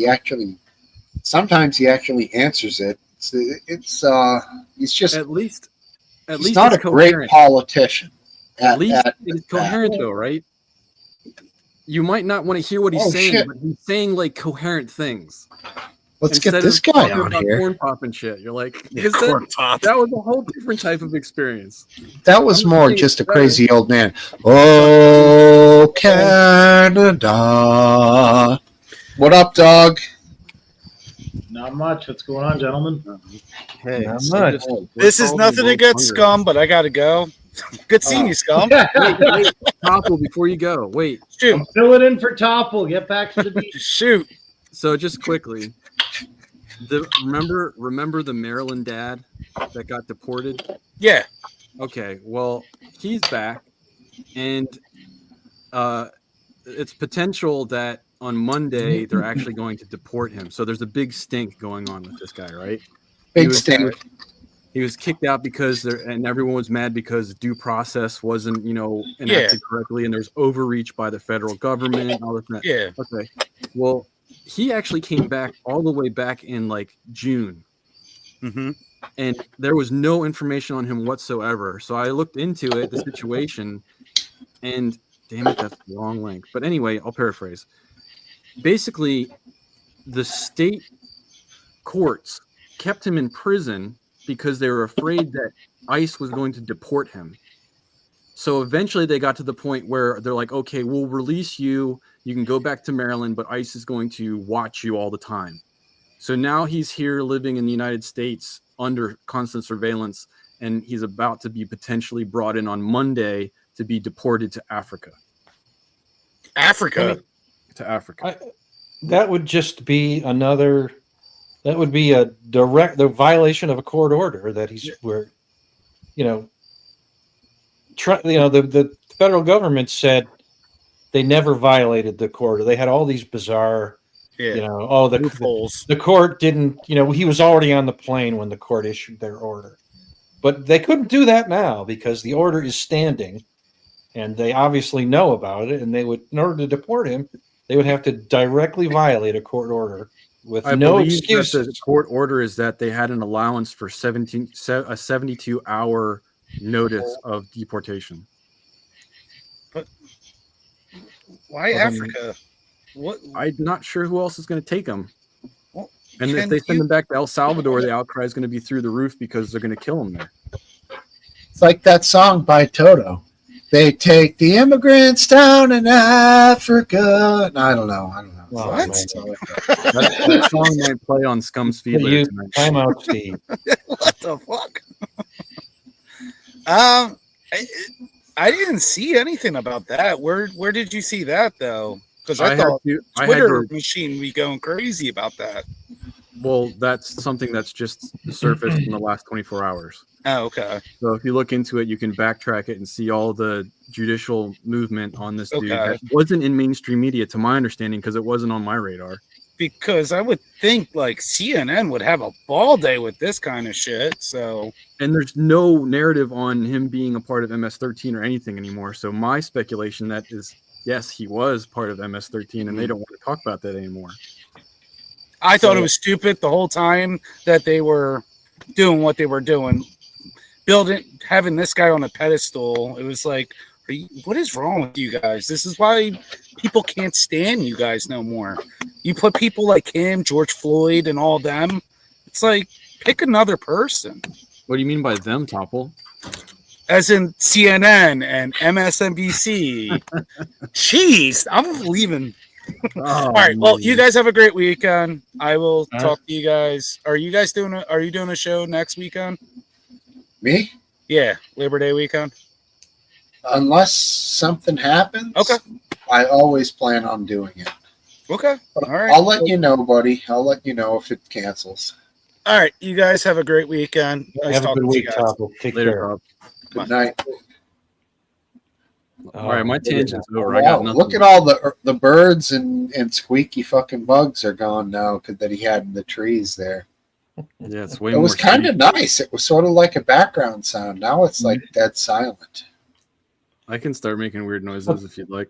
sometimes he actually answers it. He's just
at least
he's not a great politician.
At least it's coherent though, right? You might not want to hear what he's saying, but he's saying like coherent things.
Let's
Instead
get this
of
guy
talking
on
about
here.
corn pop and shit. You're like,
Yeah,
because
corn pop.
that was a whole different type of experience.
That was
I'm
more
saying
just a
it's better.
crazy old man. Oh, Canada. What up, dog?
Not much. What's going on, gentlemen?
Hey,
Not
so
much.
just-
This
we're
is
probably
nothing
both
against
hungry.
Scum, but I gotta go. Good seeing you, Scum.
Wait, Topple, before you go, wait.
Shoot.
Fill it in for Topple. Get back to the beach.
Shoot.
So just quickly, remember the Maryland dad that got deported?
Yeah.
Okay, well, he's back, and it's potential that on Monday they're actually going to deport him. So there's a big stink going on with this guy, right?
Big stink.
He was kicked out because and everyone was mad because due process wasn't, enacted correctly, and there's overreach by the federal government and all this. And that.
Yeah.
Okay. Well, he actually came back all the way back in like June.
Mm-hmm.
And there was no information on him whatsoever. So I looked into it, the situation, and damn it, that's the wrong link. But anyway, I'll paraphrase. Basically, the state courts kept him in prison because they were afraid that ICE was going to deport him. So eventually they got to the point where they're like, okay, we'll release you. You can go back to Maryland, but ICE is going to watch you all the time. So now he's here living in the United States under constant surveillance, and he's about to be potentially brought in on Monday to be deported to Africa.
Africa?
To Africa.
That would just be another. That would be a the violation of a court order that he's where, the federal government said they never violated the court. They had all these bizarre, the court didn't, he was already on the plane when the court issued their order, but they couldn't do that now because the order is standing, and they obviously know about it, and they would, in order to deport him, they would have to directly violate a court order with no excuse.
The court order is that they had an allowance for a 72-hour notice of deportation.
But why Africa? What?
I'm not sure who else is going to take him.
Well,
and if they send him back to El Salvador, the outcry is going to be through the roof because they're going to kill him there.
It's like that song by Toto. They take the immigrants down in Africa. I don't know.
What?
That song might play on Scum's feed later tonight.
Time out, Steve.
What the fuck? I didn't see anything about that. Where did you see that though? Because I thought Twitter machine would be going crazy about that.
Well, that's something that's just surfaced in the last 24 hours.
Oh, okay.
So if you look into it, you can backtrack it and see all the judicial movement on this dude. That wasn't in mainstream media, to my understanding, because it wasn't on my radar.
Because I would think like CNN would have a ball day with this kind of shit. So,
and there's no narrative on him being a part of MS-13 or anything anymore. So my speculation that is, yes, he was part of MS-13, and they don't want to talk about that anymore.
I thought it was stupid the whole time that they were doing what they were doing, having this guy on a pedestal. It was like, what is wrong with you guys? This is why people can't stand you guys no more. You put people like him, George Floyd, and all them. It's like, pick another person.
What do you mean by them, Topple?
As in CNN and MSNBC. Jeez, I'm leaving. All right. Well, you guys have a great weekend. I will talk to you guys. Are you doing a show next weekend?
Me?
Yeah, Labor Day weekend.
Unless something happens,
okay.
I always plan on doing it.
Okay. All right.
I'll let you know, buddy. I'll let you know if it cancels.
All right. You guys have a great weekend. Nice
have a good week,
Topple.
Take
Later,
care.
Rob.
Good night.
All right, my tangent's over.
Wow,
I got nothing.
look at all the birds and squeaky fucking bugs are gone now that he had in the trees there.
Yeah, it's way
It
more.
was kind of nice. It was sort of like a background sound. Now it's like dead silent.
I can start making weird noises if you'd like.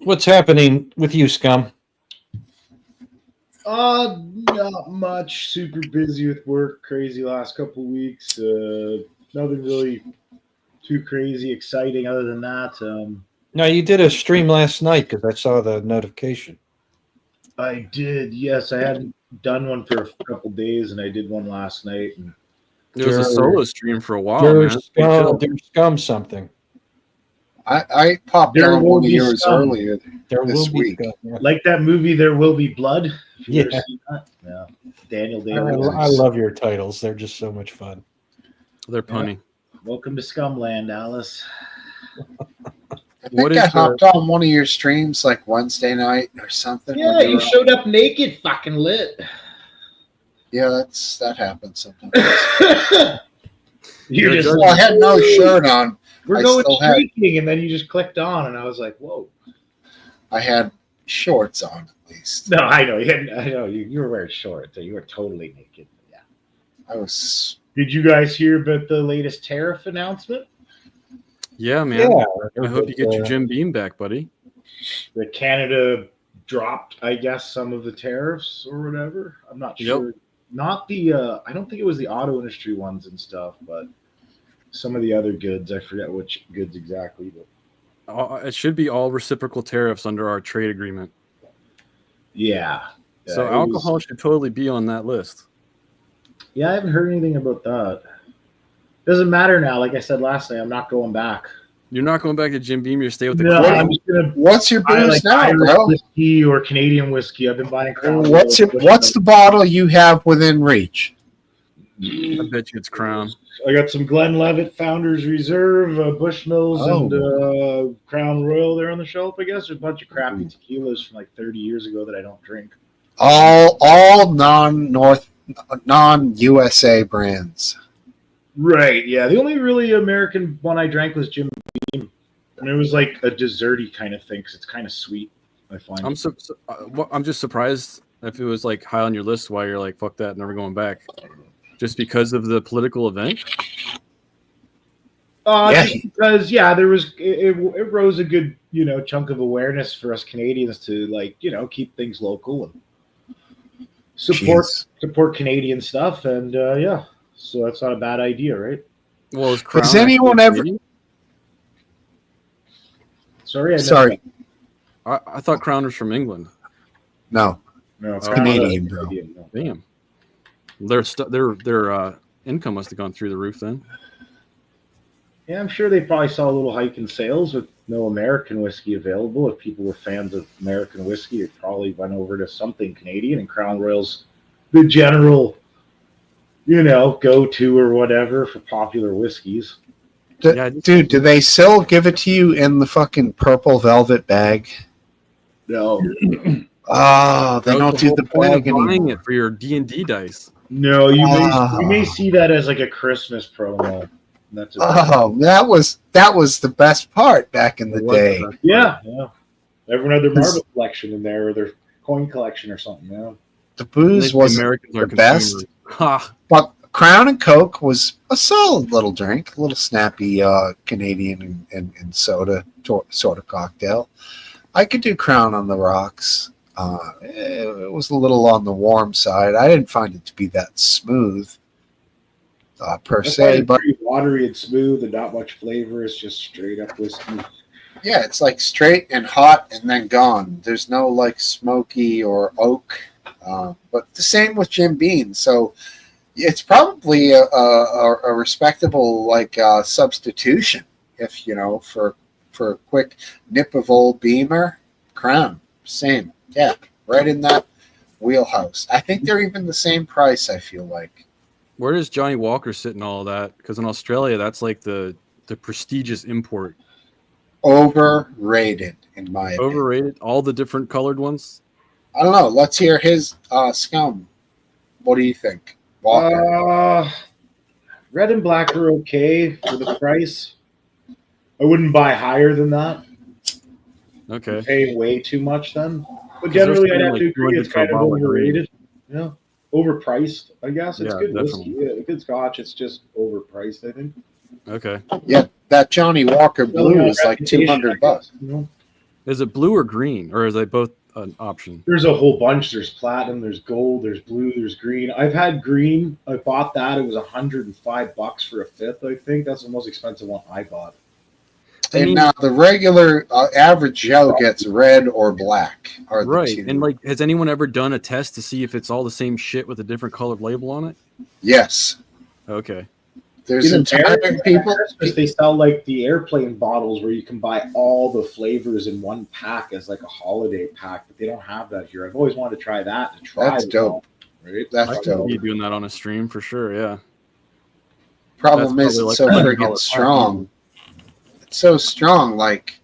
What's happening with you, Scum?
Not much. Super busy with work. Crazy last couple of weeks. Nothing really too crazy exciting other than that.
No, you did a stream last night because I saw the notification.
I did. Yes, I hadn't done one for a couple days, and I did one last night. And
It was a solo stream for a while,
There's
man.
scum something.
I popped
There
on
will
one of
be
yours
scum.
earlier
There
this
will be
week.
scum, yeah.
like that movie, There Will Be Blood. If you ever
Yeah.
seen that? Yeah. Daniel
I
Day-Lewis.
love your titles. They're just so much fun.
They're punny.
Welcome to Scumland, Alice.
I think I hopped on one of your streams like Wednesday night or something.
Yeah,
when
you
were-
showed up naked, fucking lit.
Yeah, that happens sometimes.
You're just
Well, I had no shirt on.
We're
I
going
still had-
streaking, and then you just clicked on, and I was like, "Whoa!"
I had shorts on at least.
No, I know. I know you were wearing shorts, so you were totally naked. Yeah.
I was.
Did you guys hear about the latest tariff announcement?
Yeah, man.
Yeah,
I hope you get your
uh,
Jim Beam back, buddy.
That Canada dropped, I guess, some of the tariffs or whatever. I'm not
Yep.
sure. Not the. I don't think it was the auto industry ones and stuff, but some of the other goods. I forget which goods exactly, but.
It should be all reciprocal tariffs under our trade agreement.
Yeah.
So
Yeah, it
alcohol
was-
should totally be on that list.
Yeah, I haven't heard anything about that. Doesn't matter now. Like I said last night, I'm not going back.
You're not going back to Jim Beam. You're staying with the
No,
crew.
I'm just gonna
What's your
buy
booze
like
now,
Irish
bro?
whiskey or Canadian whiskey. I've been buying. Crown
What's
Royal.
the bottle you have within reach?
I bet you it's Crown.
I got some Glenlivet Founders Reserve, Bushmills, and Crown Royal there on the shelf. I guess there's a bunch of crappy tequilas from like 30 years ago that I don't drink.
All non-USA brands.
Right. Yeah. The only really American one I drank was Jim Beam, and it was like a desserty kind of thing because it's kind of sweet. I find.
I'm just surprised if it was like high on your list why you're like, fuck that, never going back. Just because of the political event?
Just because there was it rose a good chunk of awareness for us Canadians to keep things local and support Canadian stuff, and so that's not a bad idea, right?
Well,
Does anyone ever?
Sorry,
Sorry.
I thought Crown was from England.
No,
it's
Canadian, bro.
Damn. Their income must have gone through the roof then.
Yeah, I'm sure they probably saw a little hike in sales with no American whiskey available. If people were fans of American whiskey, it probably went over to something Canadian, and Crown Royal's the general, go-to or whatever for popular whiskeys.
Dude, do they still give it to you in the fucking purple velvet bag?
No.
Oh, they
That was
don't do
whole
the
point of
bag
buying
anymore.
it for your D&D dice.
No, you may see that as like a Christmas promo. That's
Oh, that was the best part back in the day.
Yeah. Everyone had their marble collection in there, or their coin collection, or something. Yeah.
The booze was
Americans
the
are
best,
consumers. Ha.
but Crown and Coke was a solid little drink, a little snappy Canadian and soda sort of cocktail. I could do Crown on the rocks. It was a little on the warm side. I didn't find it to be that smooth per
That's
se, but
pretty watery and smooth, and not much flavor. It's just straight up whiskey.
yeah, it's like straight and hot and then gone. There's no like smoky or oak, but the same with Jim Beam. So it's probably a respectable like substitution if for a quick nip of old Beamer. Crown, same, yeah, right in that wheelhouse. I think they're even the same price. I feel like.
Where does Johnny Walker sit in all of that? Because in Australia, that's like the prestigious import.
Overrated, in my opinion.
Overrated? All the different colored ones?
I don't know. Let's hear his scum. What do you think, Walker?
Red and black are okay for the price. I wouldn't buy higher than that.
Okay.
Pay way too much then. But
'Cause they're
generally, I'd
saying,
have
like,
to agree
200
it's kind of
for a bottle of green.
overrated. Yeah, overpriced. I guess it's
Yeah,
good
definitely.
whiskey. Yeah, good Scotch. It's just overpriced. I think.
Okay.
Yeah, that Johnny Walker Blue
Yeah,
is like
reputation,
$200.
Is it blue or green, or is they both an option?
There's a whole bunch. There's platinum. There's gold. There's blue. There's green. I've had green. I bought that. It was $105 for a fifth. I think that's the most expensive one I bought.
And now the regular average Joe gets red or black. Are the
Right.
two.
And like, has anyone ever done a test to see if it's all the same shit with a different colored label on it?
Yes.
Okay.
There's entire people.
They sell like the airplane bottles where you can buy all the flavors in one pack as like a holiday pack, but they don't have that here. I've always wanted to try that.
That's dope.
Right?
That's
I could
dope.
be doing that on a stream for sure. Yeah.
Problem
That's
is,
probably
it's
like
so
$100
friggin'
pack
strong. It's so strong. Like,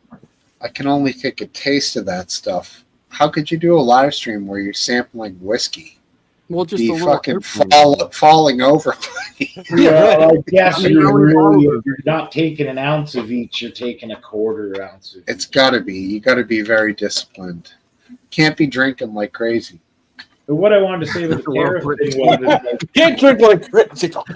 I can only take a taste of that stuff. How could you do a live stream where you're sampling whiskey?
Well, just
be
a little
fucking
airplane.
falling over.
Yeah, I guess you're not taking an ounce of each, you're taking a quarter ounce of each.
It's got to be. You got to be very disciplined. Can't be drinking like crazy.
But what I wanted to say about the tariff thing was that,
Can't drink like crazy.
Can't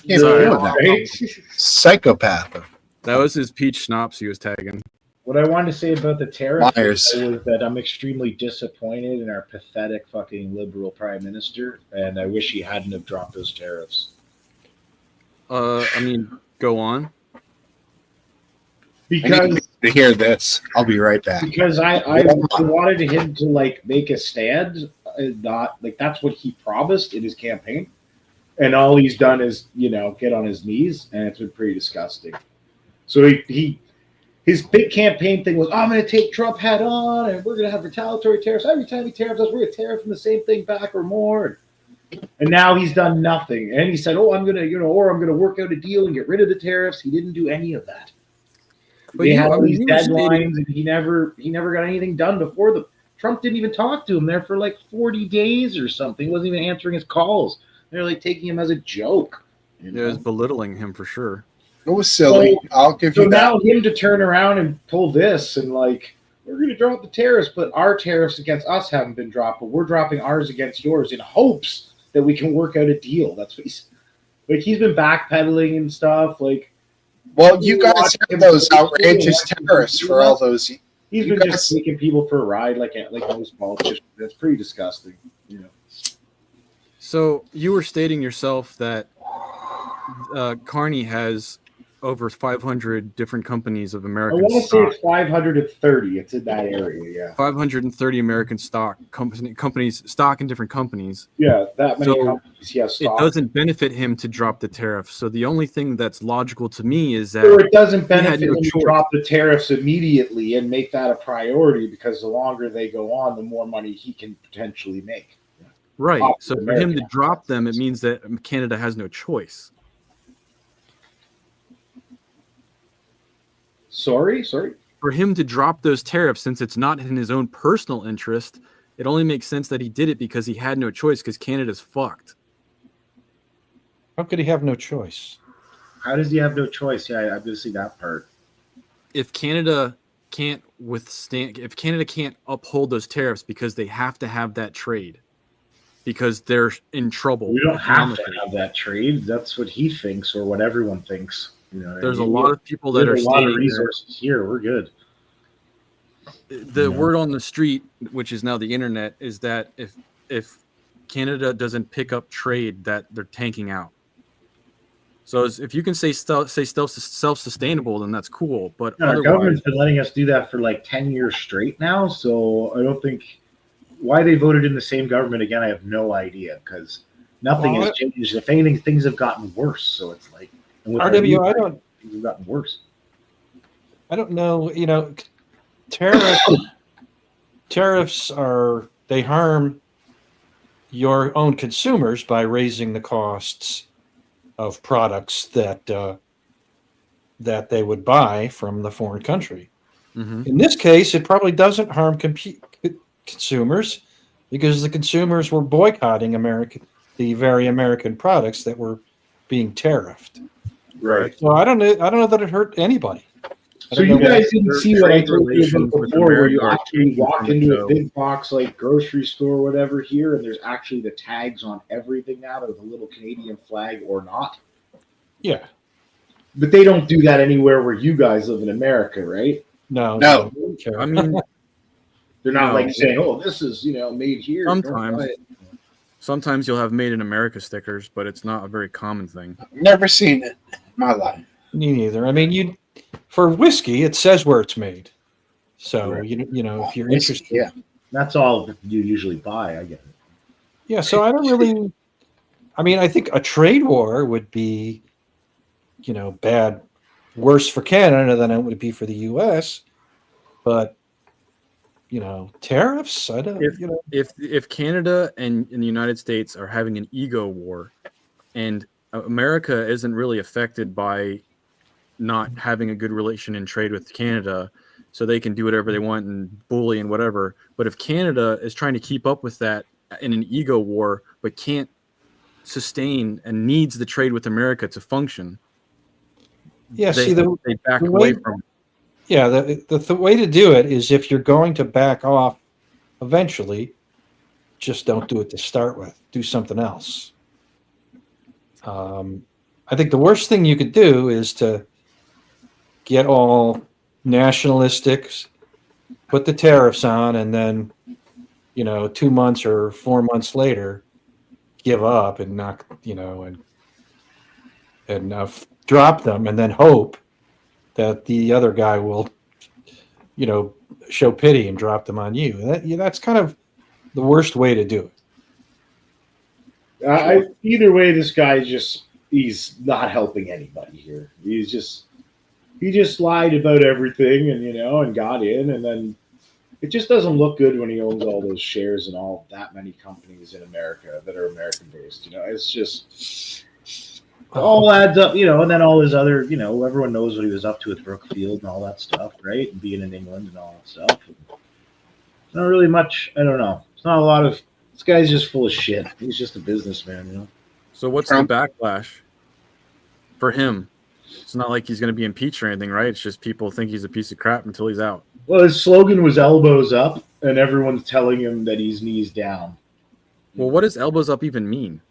be doing that. Psychopath.
That was his peach schnapps he was tagging.
What I wanted to say about the tariff
Myers.
was that I'm extremely disappointed in our pathetic fucking liberal prime minister, and I wish he hadn't have dropped those tariffs.
I mean, go on.
Because
I need to hear this. I'll be right back.
Because I wanted him to like make a stand, not like that's what he promised in his campaign, and all he's done is get on his knees, and it's been pretty disgusting. So his big campaign thing was, I'm going to take Trump head on, and we're going to have retaliatory tariffs. Every time he tariffs us, we're going to tariff him the same thing back or more. And now he's done nothing. And he said, I'm going to, or I'm going to work out a deal and get rid of the tariffs. He didn't do any of that.
But
They had all these deadlines, and he never got anything done before them. Trump didn't even talk to him there for like 40 days or something. He wasn't even answering his calls. They're like taking him as a joke.
It was belittling him for sure.
It was silly. I'll give you
So
that.
now him to turn around and pull this and like, we're going to drop the tariffs, but our tariffs against us haven't been dropped, but we're dropping ours against yours in hopes that we can work out a deal. That's what he's been backpedaling and stuff. Like,
well, you guys have those outrageous tariffs for all those.
He's been just taking people for a ride like most politicians. That's pretty disgusting.
So you were stating yourself that Carney has over 500 different companies of
I
American
want to say
stock.
it's 530. It's in that area, yeah.
530 American stock companies stock in different companies.
Yeah, that many
So
companies he has
it
stock.
doesn't benefit him to drop the tariff. So the only thing that's logical to me is that
Or it doesn't
he had
benefit
no
him to
choice.
drop the tariffs immediately and make that a priority, because the longer they go on, the more money he can potentially make.
Right.
Off
So
of
for him to
America.
drop them, it means that Canada has no choice.
Sorry.
For him to drop those tariffs, since it's not in his own personal interest, it only makes sense that he did it because he had no choice, because Canada's fucked.
How could he have no choice?
How does he have no choice? Yeah, I'm going to see that part.
If Canada can't uphold those tariffs because they have to have that trade, because they're in trouble.
We don't have to
economically.
have that trade. That's what he thinks, or what everyone thinks.
There's a lot of people that are
a lot of
stating
resources here. We're good.
The word on the street, which is now the internet, is that if Canada doesn't pick up trade, that they're tanking out. So if you can say self-sustainable, then that's cool. But
Yeah, our
otherwise,
government's been letting us do that for like 10 years straight now. So I don't think why they voted in the same government again. I have no idea, because nothing
Well,
has changed. If anything, things have gotten worse. So it's like, and with our
RW,
new
I
government,
don't.
things have gotten worse.
I don't know. Tariffs they harm your own consumers by raising the costs of products that they would buy from the foreign country.
Mhm.
In this case, it probably doesn't harm consumers, because the consumers were boycotting the very American products that were being tariffed.
Right.
So I don't know that it hurt anybody. I
So
don't
you
know
guys
what-
didn't see what I told you
relations
about
with
before, where you
America are
actually walk into a
so-
big box like grocery store or whatever here, and there's actually the tags on everything now with a little Canadian flag or not.
Yeah.
But they don't do that anywhere where you guys live in America, right?
No.
I mean,
They're not
No.
like saying, "Oh, this is made here." Don't
sometimes,
buy it.
sometimes you'll have "Made in America" stickers, but it's not a very common thing.
Never seen it in my life.
Me neither. I mean, for whiskey, it says where it's made. So you know if you're interested,
yeah, that's all you usually buy. I get it.
Yeah, so I don't really. I mean, I think a trade war would be, you know, worse for Canada than it would be for the U.S. But you know, tariffs. I don't.
If
you know,
if Canada and the United States are having an ego war, and America isn't really affected by not having a good relation in trade with Canada, so they can do whatever they want and bully and whatever. But if Canada is trying to keep up with that in an ego war, but can't sustain and needs the trade with America to function,
yeah.
they back away from it.
Yeah, the way to do it is if you're going to back off eventually, just don't do it to start with. Do something else. I think the worst thing you could do is to get all nationalistic, put the tariffs on, and then, you know, 2 months or 4 months later, give up and not, you know, and drop them, and then hope that the other guy will, you know, show pity and drop them on you. That's kind of the worst way to do it.
Either way, this guy he's not helping anybody here. He just lied about everything and, you know, and got in, and then it just doesn't look good when he owns all those shares in all that many companies in America that are American based. You know, it's just all adds up, you know, and then all his other, you know, everyone knows what he was up to with Brookfield and all that stuff, right? And being in England and all that stuff. It's not really much. I don't know. It's not a lot of. This guy's just full of shit. He's just a businessman, you know.
So what's the backlash for him? It's not like he's going to be impeached or anything, right? It's just people think he's a piece of crap until he's out.
Well, his slogan was elbows up, and everyone's telling him that he's knees down.
Well, what does elbows up even mean?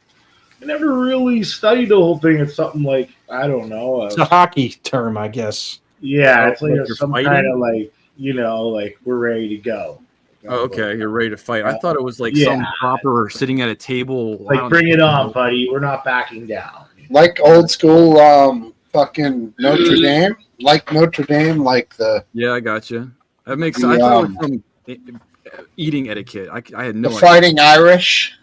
I never really studied the whole thing. It's something like, I don't know.
It's a hockey term, I guess.
Yeah, it's like
you're
some
fighting?
kind of like, you know, like we're ready to go.
Oh, okay, you're ready to fight. I thought it was like some proper sitting at a table.
Like, bring it on, buddy. We're not backing down.
Like old school fucking Notre Dame. Like Notre Dame, like the...
Yeah, I got you. That makes sense. I thought it was some eating etiquette. I had no
the
idea.
Fighting Irish.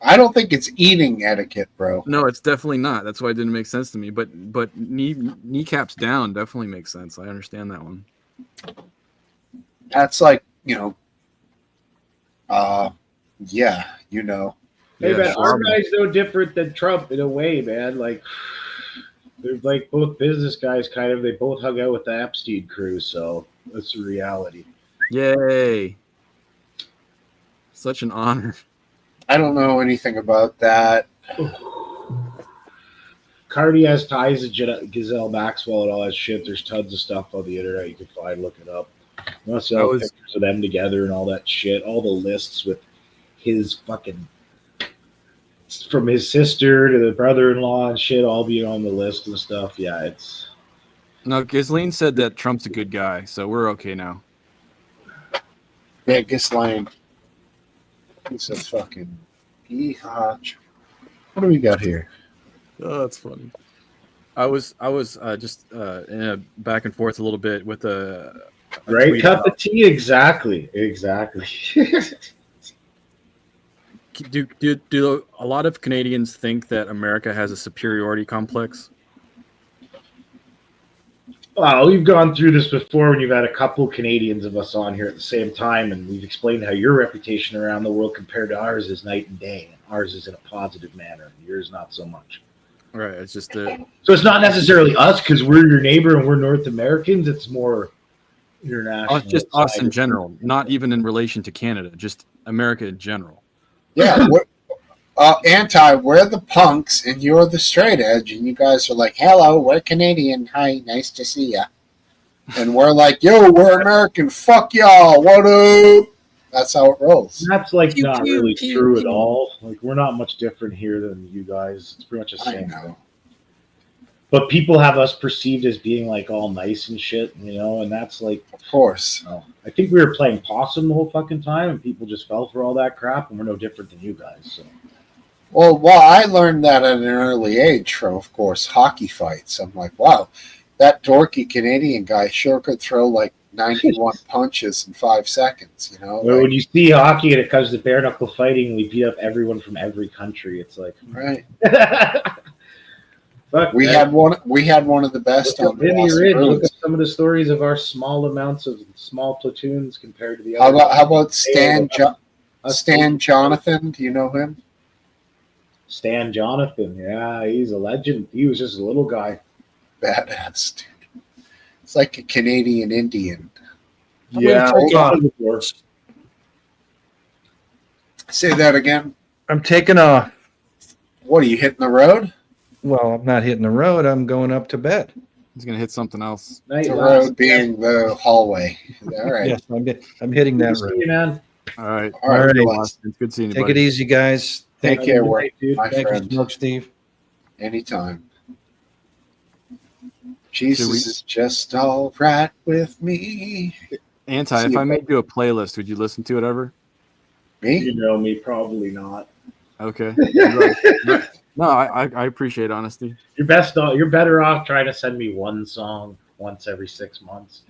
I don't think it's eating etiquette, bro.
No, it's definitely not. That's why it didn't make sense to me. But kneecaps down definitely makes sense. I understand that one.
That's like, you know, yeah, you know.
Hey, man, our guy's no different than Trump in a way, man. Like, they're like both business guys, kind of. They both hung out with the Epstein crew, so that's the reality.
Yay. Such an honor.
I don't know anything about that.
Cardi has ties to Ghislaine Maxwell and all that shit. There's tons of stuff on the internet you can find. Look it up. You know, so pictures of them together and all that shit. All the lists with his fucking, from his sister to the brother-in-law and shit, all being on the list and stuff. Yeah, it's.
No, Ghislaine said that Trump's a good guy, so we're okay now.
Yeah, Ghislaine. He's a fucking What do we got here?
Oh, that's funny. I was just in a back and forth a little bit with a
right cup of tea. Exactly.
Do a lot of Canadians think that America has a superiority complex?
Well, we've gone through this before when you've had a couple Canadians of us on here at the same time, and we've explained how your reputation around the world compared to ours is night and day. Ours is in a positive manner, and yours not so much.
Right. It's just
so it's not necessarily us because we're your neighbor and we're North Americans. It's more international.
Just us in general, not even in relation to Canada, just America in general.
Yeah. We're the punks and you're the straight edge, and you guys are like, hello, we're Canadian. Hi, nice to see ya. And we're like, yo, we're American. Fuck y'all. What up? That's how it rolls.
That's like not really true at all. Like, we're not much different here than you guys. It's pretty much the same thing. But people have us perceived as being like all nice and shit, you know, and that's like,
of course.
I think we were playing possum the whole fucking time, and people just fell for all that crap, and we're no different than you guys. So.
Well, I learned that at an early age from, of course, hockey fights. I'm like, wow, that dorky Canadian guy sure could throw like 91 punches in 5 seconds, you know?
Well, when you see hockey and it comes to bare knuckle fighting, we beat up everyone from every country. It's like
right.
Fuck,
We had one of the best on the
Vinny
Boston
Ridge. Look
Bruins.
at some of the stories of our small amounts of small platoons compared to the
How
other.
about Stan Jonathan? Do you know him?
Stan Jonathan, yeah, he's a legend. He was just a little guy.
Badass, dude. It's like a Canadian Indian.
Yeah.
Say that again.
I'm taking a.
What are you hitting the road?
Well, I'm not hitting the road. I'm going up to bed.
He's gonna hit something else.
The road being the hallway. All right.
Yes, I'm hitting that road.
You, man.
All right.
All right.
It's good seeing you.
Take
buddy.
it easy, guys.
Take
Thank
care,
you,
my
Thank
friend.
you, Smoke Steve.
Anytime. Jesus is just all right with me.
Anti, if I made you a playlist, would you listen to it ever?
Me?
You know me, probably not.
Okay. No, I appreciate honesty.
You're better off trying to send me one song once every 6 months.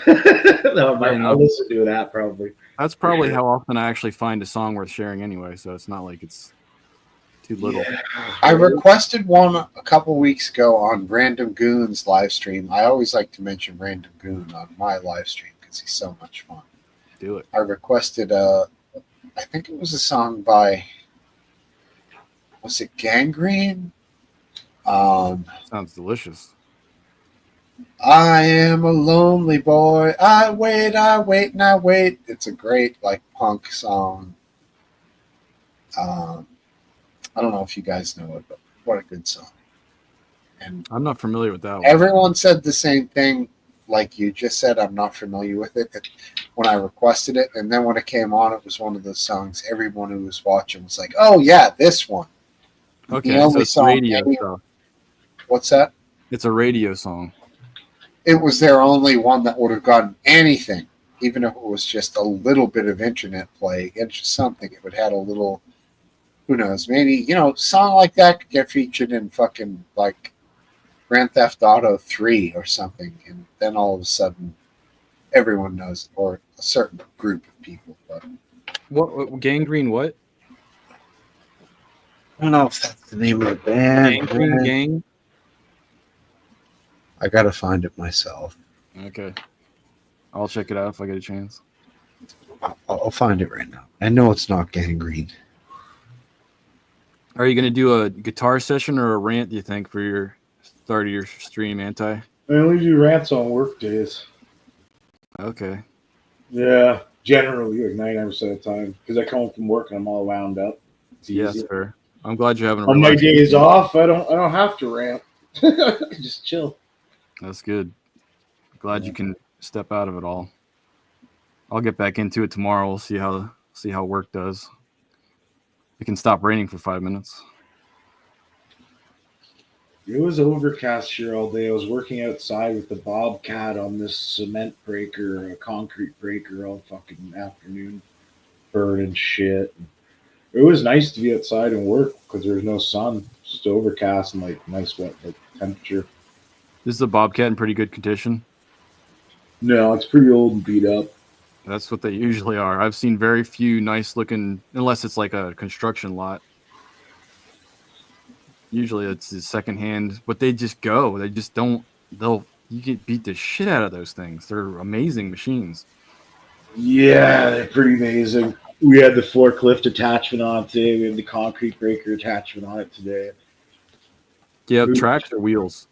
No, I'll listen to that probably.
That's probably how often I actually find a song worth sharing anyway, so it's not like it's too little.
I requested one a couple weeks ago on Random Goon's live stream. I always like to mention Random Goon on my live stream because he's so much fun.
Do it.
I requested I think it was a song by, was it Gangrene?
Sounds delicious.
I am a lonely boy. I wait, and I wait. It's a great like punk song. I don't know if you guys know it, but what a good song. And
I'm not familiar with that one.
everyone said the same thing like you just said. I'm not familiar with it when I requested it. And then when it came on, it was one of those songs everyone who was watching was like, oh yeah, this one.
Okay,
The only
so it's
song
radio
any-
stuff.
What's that?
It's a radio song.
It was their only one that would have gotten anything, even if it was just a little bit of internet play. It's just something. It would have had a little, who knows, maybe, song like that could get featured in fucking like Grand Theft Auto 3 or something. And then all of a sudden everyone knows, or a certain group of people. But
What Gangrene? What?
I don't know if that's the name of the band.
Gangrene Gang.
I got to find it myself.
Okay, I'll check it out if I get a chance.
I'll find it right now. I know it's not Gangrene.
Are you going to do a guitar session or a rant, do you think, for your start of your stream, Anti?
I only do rants on work days.
Okay.
Yeah, generally like 99% of the time because I come home from work and I'm all wound up. It's
Yes,
easy.
sir. I'm glad you're having a
On my
relaxing
days
day.
off, I don't have to rant. I can just chill.
That's good. Glad you can step out of it all. I'll get back into it tomorrow. We'll see how work does. It can stop raining for 5 minutes.
It was overcast here all day. I was working outside with the Bobcat on this cement breaker, a concrete breaker all fucking afternoon, burning shit. It was nice to be outside and work because there was no sun, just overcast and like nice wet temperature.
Is the Bobcat in pretty good condition?
No, it's pretty old and beat up.
That's what they usually are. I've seen very few nice looking, unless it's like a construction lot. Usually it's the secondhand, but they just go. They just don't. You get beat the shit out of those things. They're amazing machines.
Yeah, they're pretty amazing. We had the forklift attachment on it today. We had the concrete breaker attachment on it today.
Do you have tracks or wheels?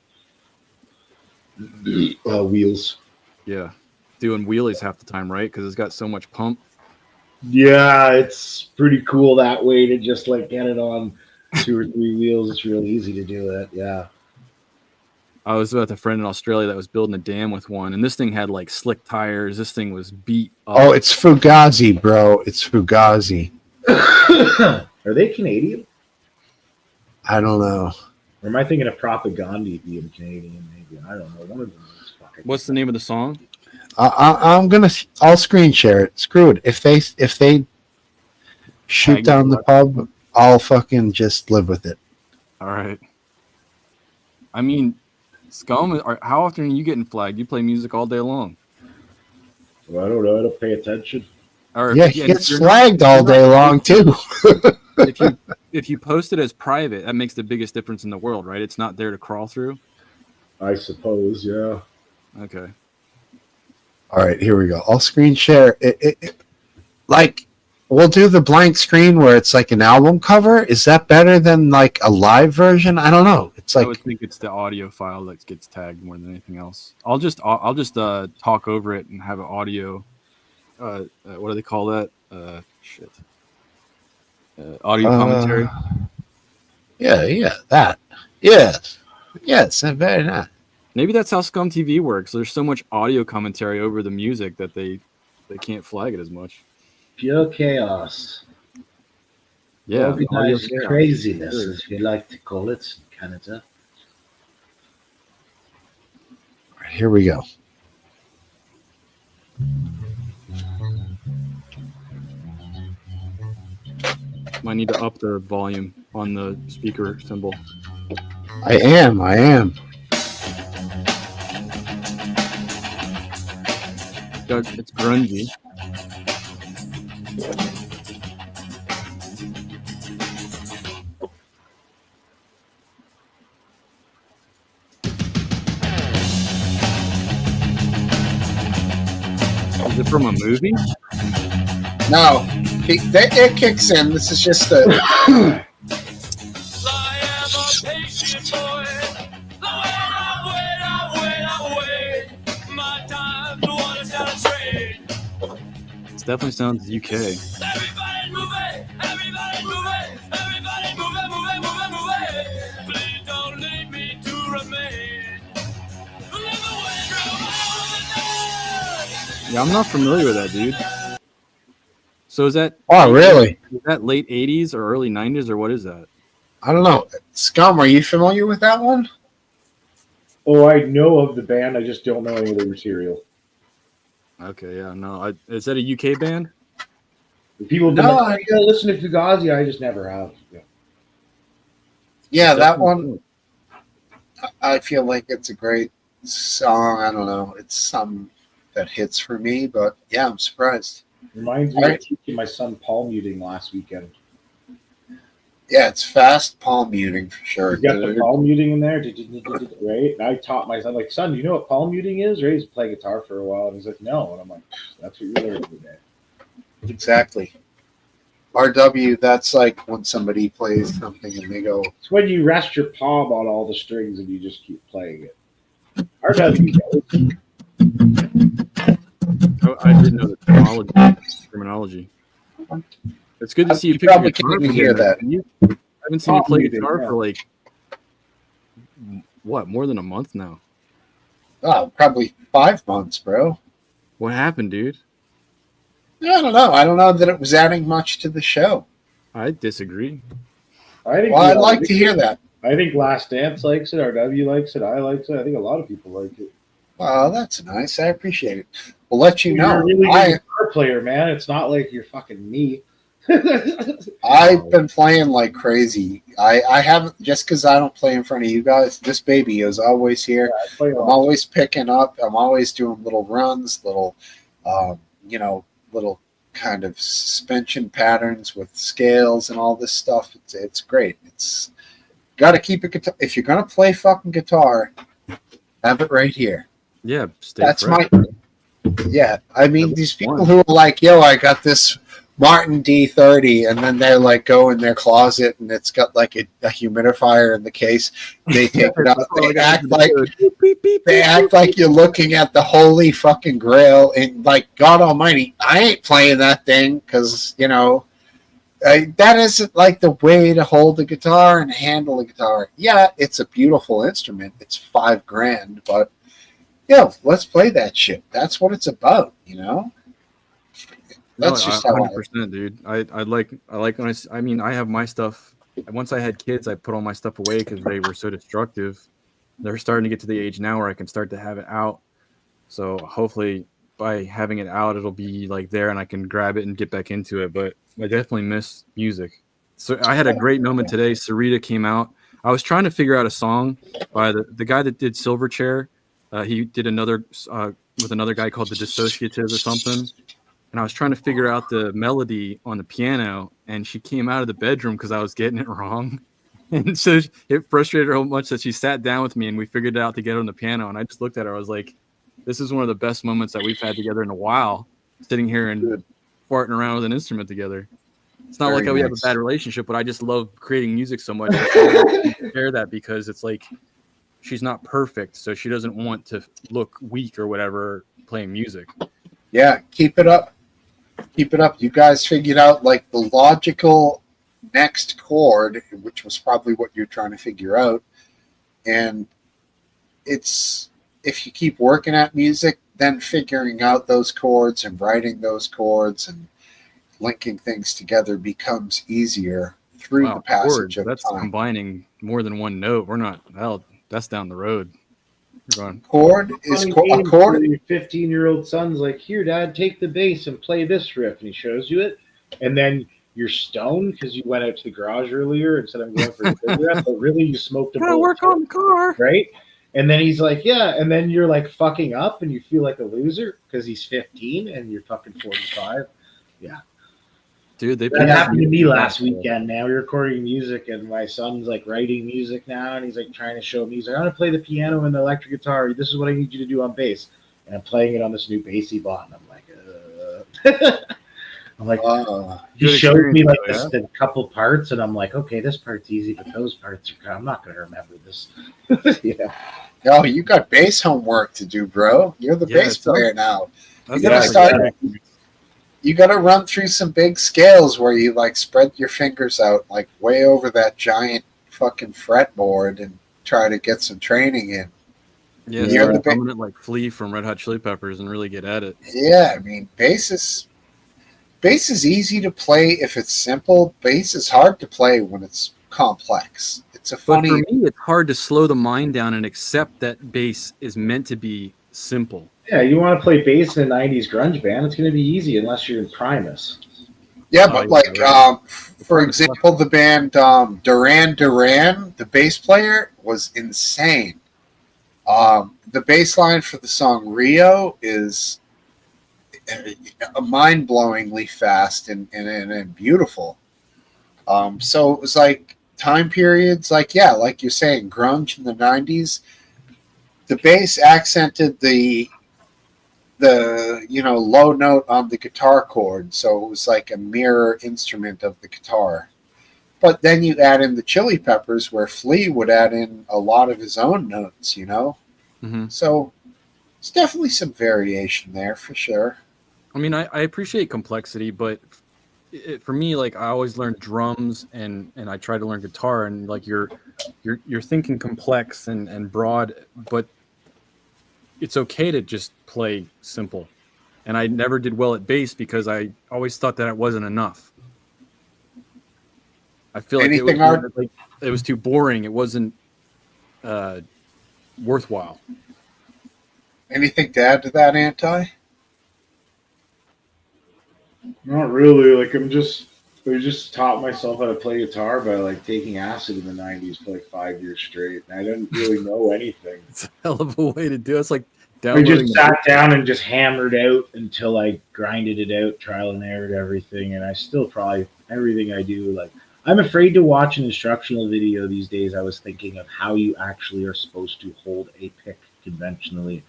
Wheels.
Yeah. Doing wheelies half the time, right? Because it's got so much pump.
Yeah, it's pretty cool that way to just like get it on 2 or 3 wheels. It's real easy to do it. Yeah.
I was with a friend in Australia that was building a dam with one, and this thing had like slick tires. This thing was beat up.
Oh, it's Fugazi, bro. It's Fugazi.
Are they Canadian?
I don't know.
Or am I thinking of Propaganda being Canadian? Maybe I don't know. One of them is fucking.
What's the name of the song?
I'll screen share it. Screw it. If they shoot
Tag
down
it.
the pub, I'll fucking just live with it.
All right. I mean, Scum, how often are you getting flagged? You play music all day long.
Well, I don't know. I don't pay attention.
Or
Yeah, he gets flagged all day long too.
if you post it as private, that makes the biggest difference in the world, right? It's not there to crawl through.
I suppose, yeah.
Okay.
All right, here we go. I'll screen share. Like, we'll do the blank screen where it's like an album cover. Is that better than like a live version? I don't know. It's like
I would think it's the audio file that gets tagged more than anything else. I'll just talk over it and have an audio. What do they call that? Audio commentary.
Yeah, that. Yes, very nice.
Maybe that's how Scum TV works. There's so much audio commentary over the music that they can't flag it as much.
Pure chaos.
Yeah,
Organized
audio chaos.
craziness,
Sure.
as we like to call it in Canada.
All right, here we go.
Might need to up the volume on the speaker symbol.
I am.
It's grungy. Is it from a movie?
No, it kicks in. This is just a.
It definitely sounds UK. Yeah, I'm not familiar with that, dude. So is that?
Oh, really?
Is that late '80s or early '90s or what is that?
I don't know. Scum, are you familiar with that one?
Oh, I know of the band. I just don't know any of the material.
Okay, yeah, no. Is that a UK band?
People
No,
I gotta listen to Fugazi. I just never have.
Yeah, that one. I feel like it's a great song. I don't know. It's some that hits for me, but yeah, I'm surprised.
Reminds me of teaching my son palm muting last weekend.
Yeah, it's fast palm muting for sure.
You got the palm muting in there, right? And I taught my son, like, son, do you know what palm muting is? Right? He's playing guitar for a while, and he's like, no. And I'm like, that's what you're learning today.
Exactly. RW, that's like when somebody plays something and they go.
It's when you rest your palm on all the strings and you just keep playing it. RW.
I didn't know the terminology. It's good to see you pick
probably
up guitar
can't
again.
hear that.
I haven't seen you play
Muting,
guitar
yeah.
for like more than a month now.
Oh, probably 5 months, bro.
What happened, dude?
I don't know. I don't know that it was adding much to the show.
I disagree.
Well,
I'd like to hear that.
I think Last Dance likes it. RW likes it. I likes it. I think a lot of people like it.
Well, that's nice. I appreciate it. We'll let you
You're
know.
a really good guitar player, man. It's not like you're fucking me.
I've been playing like crazy. I haven't, just because I don't play in front of you guys. This baby is always here.
Yeah,
I'm always picking up. I'm always doing little runs, little kind of suspension patterns with scales and all this stuff. It's great. It's got to keep it. If you're gonna play fucking guitar, have it right here.
Yeah,
That's my. Yeah, I mean these people who are like, "Yo, I got this Martin D30," and then they're like go in their closet and it's got like a humidifier in the case. They take it out. They act like you're looking at the holy fucking grail, and like God Almighty, I ain't playing that thing because that isn't like the way to hold the guitar and handle the guitar. Yeah, it's a beautiful instrument. It's $5,000, but yeah, let's play that shit. That's what it's about, That's just how
100%, dude. I like when I have my stuff. Once I had kids, I put all my stuff away because they were so destructive. They're starting to get to the age now where I can start to have it out. So hopefully by having it out, it'll be like there and I can grab it and get back into it. But I definitely miss music. So I had a great moment today. Sarita came out. I was trying to figure out a song by the guy that did Silverchair. He did another with another guy called The Dissociatives or something. And I was trying to figure out the melody on the piano, and she came out of the bedroom because I was getting it wrong. And so it frustrated her so much that she sat down with me and we figured it out together on the piano. And I just looked at her. I was like, this is one of the best moments that we've had together in a while, sitting here and farting around with an instrument together. It's not
Very
like we have a
nice.
bad relationship, but I just love creating music so much. I share that because it's like she's not perfect, so she doesn't want to look weak or whatever playing music.
Yeah, keep it up. Keep it up. You guys figured out like the logical next chord, which was probably what you're trying to figure out. And it's, if you keep working at music, then figuring out those chords and writing those chords and linking things together becomes easier through the passage
chords,
of
that's
time.
combining more than one note. We're not, that's down the road. We're going,
Chord is
Funny
a
game
chord.
for Your 15-year-old son's like, here, Dad, take the bass and play this riff, and he shows you it, and then you're stoned because you went out to the garage earlier and said I'm going for a cigarette, but really you smoked a
gotta
bowl
work on the car,
right? And then he's like, yeah, and then you're like fucking up and you feel like a loser because he's 15 and you're fucking 45. Yeah.
Dude,
That happened to me last weekend, man. We were recording music and my son's like writing music now and he's like trying to show me. He's like, I want to play the piano and the electric guitar. This is what I need you to do on bass. And I'm playing it on this new bass he bought and I'm like, I'm like, he showed me like the couple parts, and I'm like, okay, this part's easy, but those parts are. I'm not gonna remember this. Yeah.
Oh, you got bass homework to do, bro. You're the bass player now. You gotta start. You gotta run through some big scales where you like spread your fingers out like way over that giant fucking fretboard and try to get some training in.
Yeah,
You're the
I'm gonna like Flea from Red Hot Chili Peppers and really get at it.
Yeah, I mean, bass is easy to play if it's simple. Bass is hard to play when it's complex. It's a funny.
But for me, it's hard to slow the mind down and accept that bass is meant to be simple.
Yeah, you want to play bass in a 90s grunge band, it's going to be easy unless you're in Primus.
Yeah, but for example, the band Duran Duran, the bass player was insane. The bass line for the song Rio is mind-blowingly fast and beautiful. So it was like time periods, like you're saying, grunge in the 90s. The bass accented the low note on the guitar chord, so it was like a mirror instrument of the guitar. But then you add in the Chili Peppers, where Flea would add in a lot of his own notes,
Mm-hmm.
So it's definitely some variation there for sure.
I mean, I appreciate complexity, but for me, like I always learned drums and I try to learn guitar, and like you're thinking complex and broad, but it's okay to just play simple. And I never did well at bass because I always thought that it wasn't enough. I feel like it was too boring. It wasn't worthwhile.
Anything to add to that, Anti?
Not really. Like I just taught myself how to play guitar by like taking acid in the 90s for like 5 years straight. And I didn't really know anything.
It's a hell of a way to do it. It's like
I just sat down and just hammered out until I grinded it out, trial and errored everything. And I still probably everything I do, like I'm afraid to watch an instructional video these days. I was thinking of how you actually are supposed to hold a pick conventionally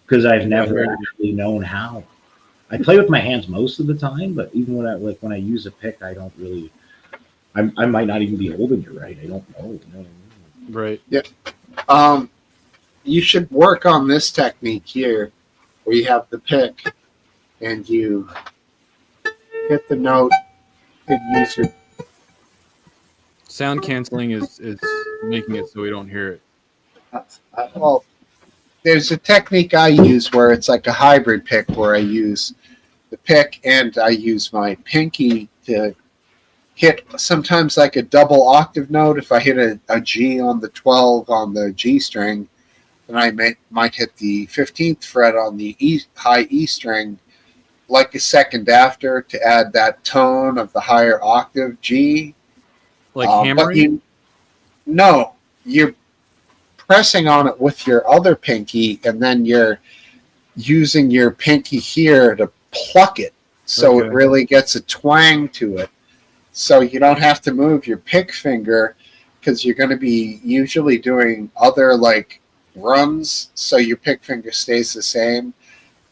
because I've never actually known how. I play with my hands most of the time, but even when I use a pick, I don't really. I might not even be holding it right. I don't know.
Right.
Yeah. You should work on this technique here, where you have the pick, and you hit the note and use your.
Sound canceling is making it so we don't hear it.
Well, there's a technique I use where it's like a hybrid pick, where I use the pick and I use my pinky to hit sometimes like a double octave note. If I hit a G on the 12 on the G string, then I might hit the 15th fret on the high E string like a second after to add that tone of the higher octave G.
Like
But
hammering?
no, you're pressing on it with your other pinky, and then you're using your pinky here to pluck it, so it
Okay.
really gets a twang to it. So you don't have to move your pick finger because you're going to be usually doing other like runs, so your pick finger stays the same.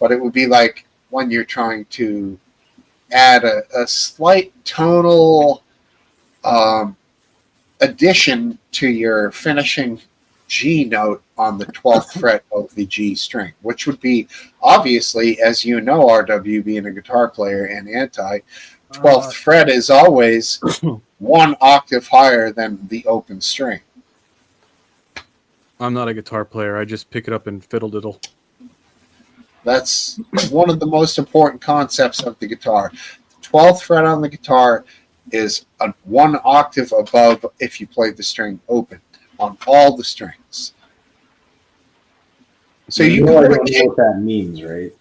But it would be like when you're trying to add a slight tonal addition to your finishing G note on the 12th fret of the G string, which would be obviously, as you know, RW being a guitar player and anti, 12th fret is always one octave higher than the open string.
I'm not a guitar player. I just pick it up and fiddle diddle.
That's one of the most important concepts of the guitar. The 12th fret on the guitar is one octave above if you play the string open on all the strings. So you
know, I
can
don't know what that means, right?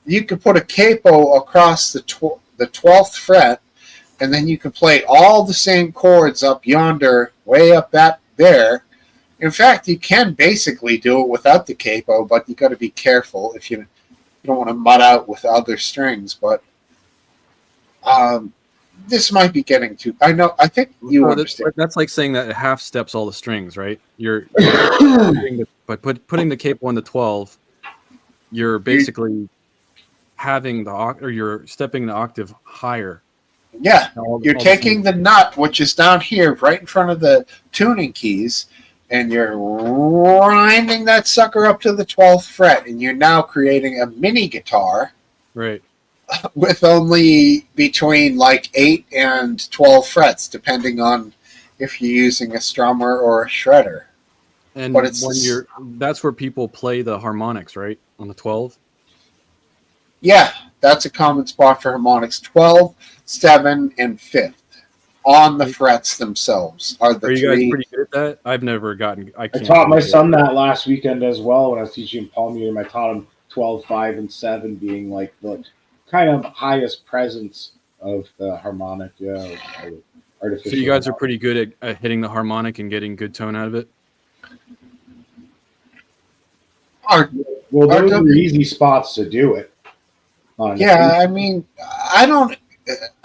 You could put a capo across the 12th fret, and then you can play all the same chords up yonder, way up that there. In fact, you can basically do it without the capo, but you got to be careful if you don't want to mud out with other strings. But this might be getting too. I think you understand.
That's like saying that it half steps all the strings, right? You're by putting the capo on the 12, you're basically having you're stepping the octave higher.
Yeah, you're taking the nut, which is down here, right in front of the tuning keys, and you're grinding that sucker up to the 12th fret, and you're now creating a mini guitar,
right,
with only between like 8 and 12 frets, depending on if you're using a strummer or a shredder.
And
but it's
that's where people play the harmonics, right, on the 12.
Yeah, that's a common spot for harmonics. 12, 7, and 5th on the frets themselves are the
Are you
three.
guys pretty good at that? I've never gotten. I
taught my son that last weekend as well when I was teaching palm muting. I taught him 12, 5, and 7 being like the kind of highest presence of the harmonic. Yeah, artificial.
So you guys are pretty good at hitting the harmonic and getting good tone out of it.
Well, those are easy spots to do it. Honestly.
Yeah, I mean, I don't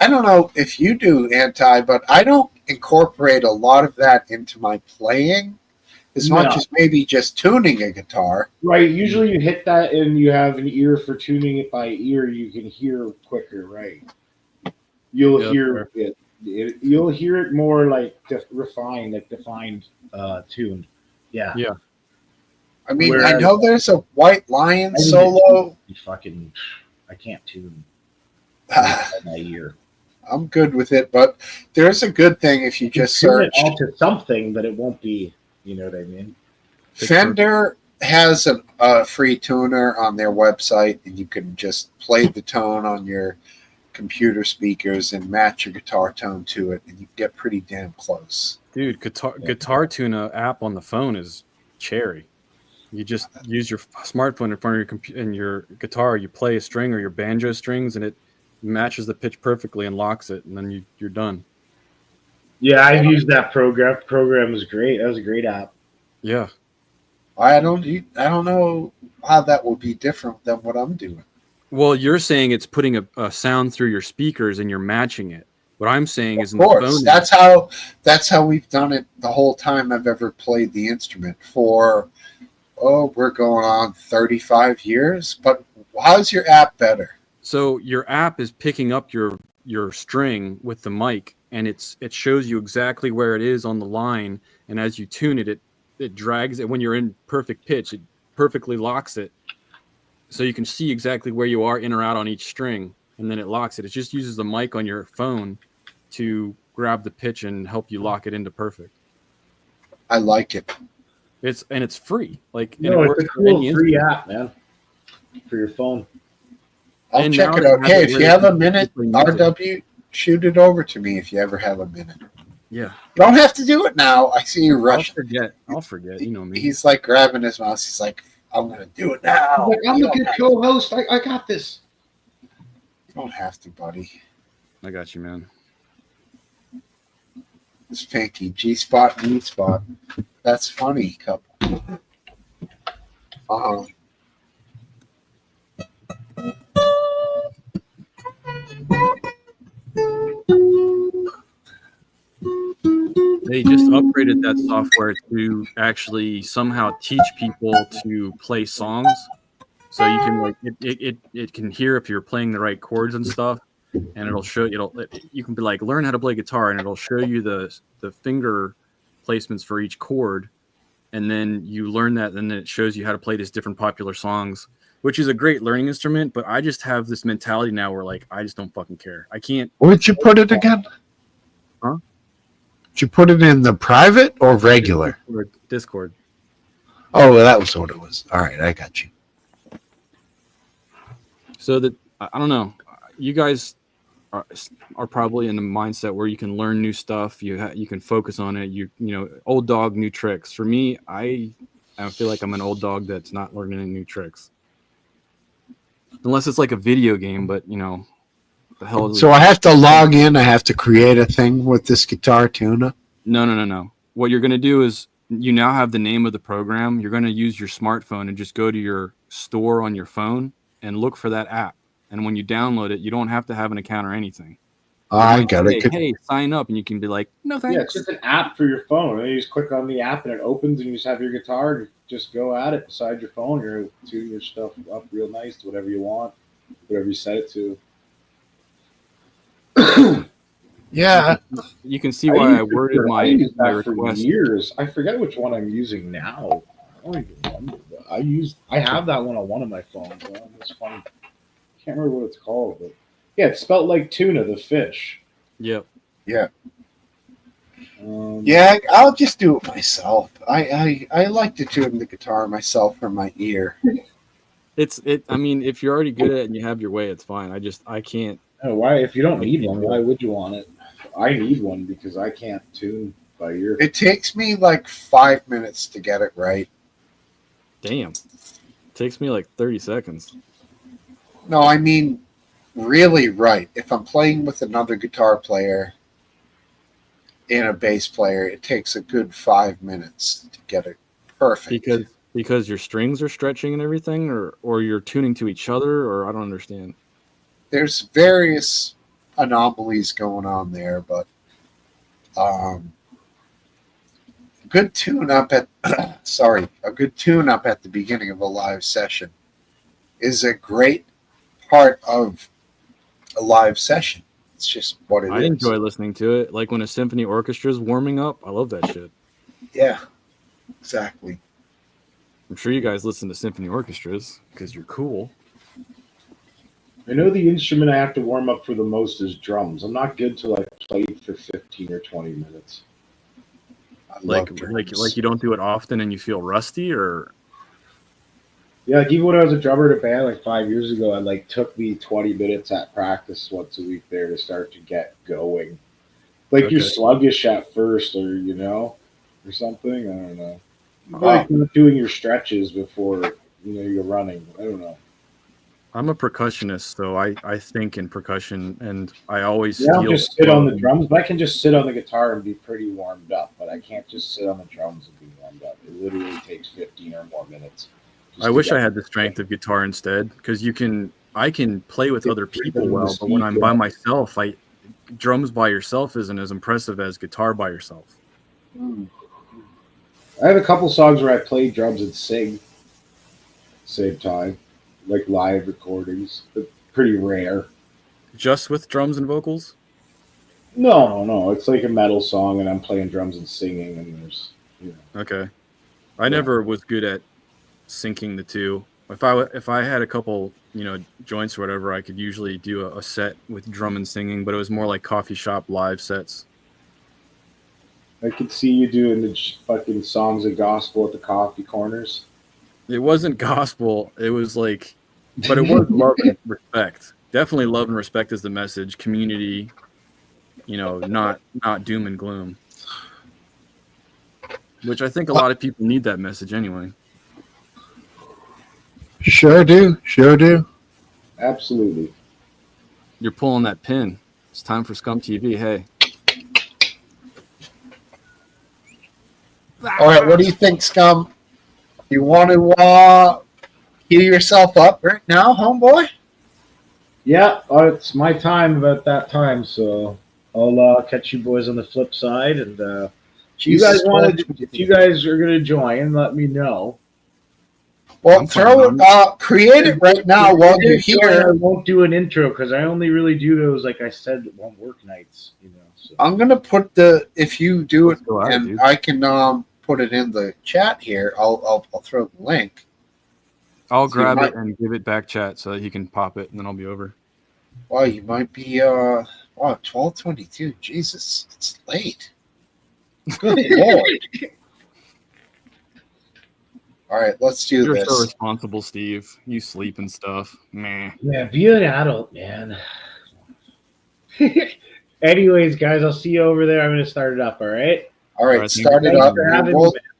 know if you do anti, but I don't incorporate a lot of that into my playing as much as maybe just tuning a guitar.
Right. Usually you hit that and you have an ear for tuning it by ear. You can hear quicker, right? You'll hear it. You'll hear it more like refined, like defined, tuned. Yeah.
Yeah.
I mean, I know there's a White Lion solo.
I can't tune my ear.
I'm good with it, but there's a good thing if you just
tune it
search.
all to something, but it won't be. You know what I mean?
Fender has a free tuner on their website, and you can just play the tone on your computer speakers and match your guitar tone to it, and you get pretty damn close.
Dude, Guitar Tuna app on the phone is cherry. You just use your smartphone in front of your computer and your guitar. You play a string or your banjo strings, and it matches the pitch perfectly and locks it, and then you're done.
Yeah, I've used that program. Program was great. That was a great app.
Yeah.
I don't know how that will be different than what I'm doing.
Well, you're saying it's putting a sound through your speakers and you're matching it. What I'm saying is,
Of course, that's how we've done it the whole time I've ever played the instrument for. We're going on 35 years. But how's your app better?
So your app is picking up your string with the mic, and it shows you exactly where it is on the line. And as you tune it, it drags it when you're in perfect pitch. It perfectly locks it, so you can see exactly where you are in or out on each string, and then it locks it. It just uses the mic on your phone to grab the pitch and help you lock it into perfect.
I like it.
It's free. Like
No, it's a cool free app, man, for your phone.
I'll check it out. Hey, if you have a minute, RW, shoot it over to me if you ever have a minute.
Yeah.
You don't have to do it now. I see you rushing.
I'll forget. You know me.
He's like grabbing his mouse. He's like, I'm going to do it now.
Like, I'm a good co-host. I got this.
You don't have to, buddy.
I got you, man.
It's Pinky. G spot and E spot. That's funny, couple.
They just upgraded that software to actually somehow teach people to play songs. So you can like it can hear if you're playing the right chords and stuff, and it'll show you can be like learn how to play guitar, and it'll show you the finger placements for each chord, and then you learn that, and then it shows you how to play these different popular songs, which is a great learning instrument. But I just have this mentality now where like I just don't fucking care. I can't.
Where'd you put it again?
Huh?
Did you put it in the private or regular?
Discord.
Oh, well, that was what it was. All right, I got you.
So that I don't know, you guys are probably in the mindset where you can learn new stuff. You can focus on it. You know, old dog, new tricks. For me, I feel like I'm an old dog that's not learning any new tricks, unless it's like a video game. But you know, the hell.
So I have to log in. I have to create a thing with this guitar tuner.
No. What you're gonna do is you now have the name of the program. You're gonna use your smartphone and just go to your store on your phone and look for that app. And when you download it, you don't have to have an account or anything.
I got it.
Hey, sign up, and you can be like, no thanks.
Yeah, it's just an app for your phone. And you just click on the app, and it opens, and you just have your guitar. And just go at it beside your phone. You're tuning your stuff up real nice to whatever you want, whatever you set it to.
Yeah,
you can see why I worded
I
my
used that for
request.
years. I forget which one I'm using now. I don't even remember. But I have that one on one of my phones. It's funny. Can't remember what it's called, but yeah, it's spelled like tuna, the fish.
Yep.
Yeah. Yeah, I'll just do it myself. I like to tune the guitar myself from my ear.
I mean, if you're already good at it and you have your way, it's fine. I can't.
Oh, why? If you don't need one, why would you want it? I need one because I can't tune by ear.
It takes me like 5 minutes to get it right.
Damn. It takes me like 30 seconds.
No, I mean really right. If I'm playing with another guitar player and a bass player, it takes a good 5 minutes to get it perfect.
Because your strings are stretching and everything, or you're tuning to each other, or I don't understand.
There's various anomalies going on there, but good tune up at a good tune up at the beginning of a live session is a great part of a live session. It's just what it is.
I enjoy listening to it. Like when a symphony orchestra is warming up, I love that shit.
Yeah, exactly.
I'm sure you guys listen to symphony orchestras because you're cool.
I know the instrument I have to warm up for the most is drums. I'm not good to like play for 15 or 20 minutes.
Like you don't do it often and you feel rusty, or
yeah, like even when I was a drummer in a band like 5 years ago, I like took me 20 minutes at practice once a week there to start to get going. Like you're sluggish at first, or or something. I don't know. Like not doing your stretches before you're running. I don't know.
I'm a percussionist, so I think in percussion, and I always
I'll just sit on the drums, but I can just sit on the guitar and be pretty warmed up. But I can't just sit on the drums and be warmed up. It literally takes 15 or more minutes.
I wish I had the strength of guitar instead, because I can play with other people well, but when I'm by myself, drums by yourself isn't as impressive as guitar by yourself.
I have a couple songs where I play drums and sing at the same time, like live recordings, but pretty rare.
Just with drums and vocals?
No. It's like a metal song, and I'm playing drums and singing, and there's
Okay. I never was good at syncing the two. If I had a couple joints or whatever, I could usually do a set with drum and singing, but it was more like coffee shop live sets.
I could see you doing the fucking songs of gospel at the coffee corners.
It wasn't gospel. It was like, but it was love and respect. Definitely love and respect is the message. Community, not doom and gloom. Which I think a lot of people need that message anyway.
Sure do.
Absolutely.
You're pulling that pin. It's time for Scum TV. Hey.
All right, what do you think, Scum? You want to heal yourself up right now, homeboy?
Yeah, it's my time about that time, so I'll catch you boys on the flip side. And if you guys are gonna join, let me know.
Well, create it right now while you're here.
I won't do an intro because I only really do those, like I said, on work nights. So.
I'm gonna put if you do it, and I can put it in the chat here. I'll throw the link.
I'll grab it and give it back chat so that he can pop it, and then I'll be over.
Wow, you might be 12:22. Jesus, it's late. Good Lord. All right, let's do
You're
this.
so responsible, Steve. You sleep and stuff. Meh.
Yeah, be an adult, man. Anyways, guys, I'll see you over there. I'm going to start it up, all right?
All right, start it up.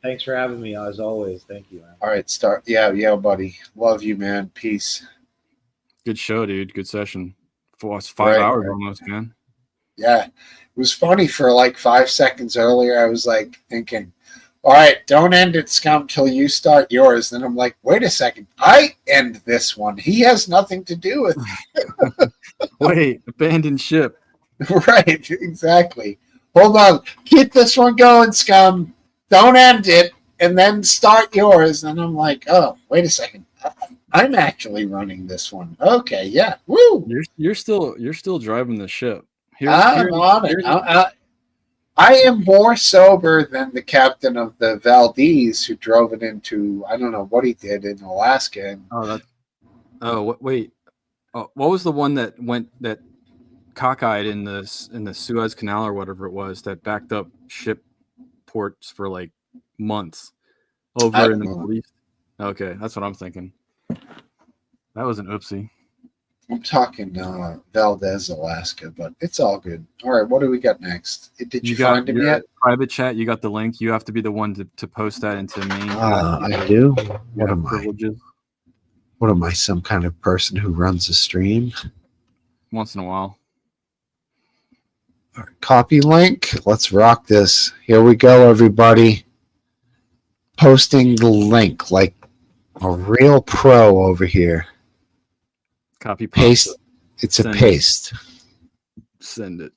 Thanks for having me, as always. Thank you, man.
All right, start. Yeah, buddy. Love you, man. Peace.
Good show, dude. Good session. For us, 5 hours almost, man.
Yeah, it was funny for like 5 seconds earlier. I was like thinking, all right, don't end it, Scum, till you start yours. Then I'm like, wait a second. I end this one. He has nothing to do with it.
Wait, abandoned ship.
Right, exactly. Hold on. Keep this one going, Scum. Don't end it, and then start yours. And I'm like, oh, wait a second. I'm actually running this one. Okay, yeah. Woo!
You're still driving the ship.
I'm on it. I am more sober than the captain of the Valdez who drove it into, I don't know what he did in Alaska.
Wait. What was the one that cockeyed in the Suez Canal or whatever it was that backed up ship ports for like months over in the Middle East? Okay, that's what I'm thinking. That was an oopsie.
I'm talking Valdez, Alaska, but it's all good. All right, what do we got next? Did you find him yet?
Private chat, you got the link. You have to be the one to post that into main.
I do. What am
privileges.
What am I, some kind of person who runs a stream?
Once in a while.
All right, copy link. Let's rock this. Here we go, everybody. Posting the link like a real pro over here.
Copy
paste. It's a paste.
Send it.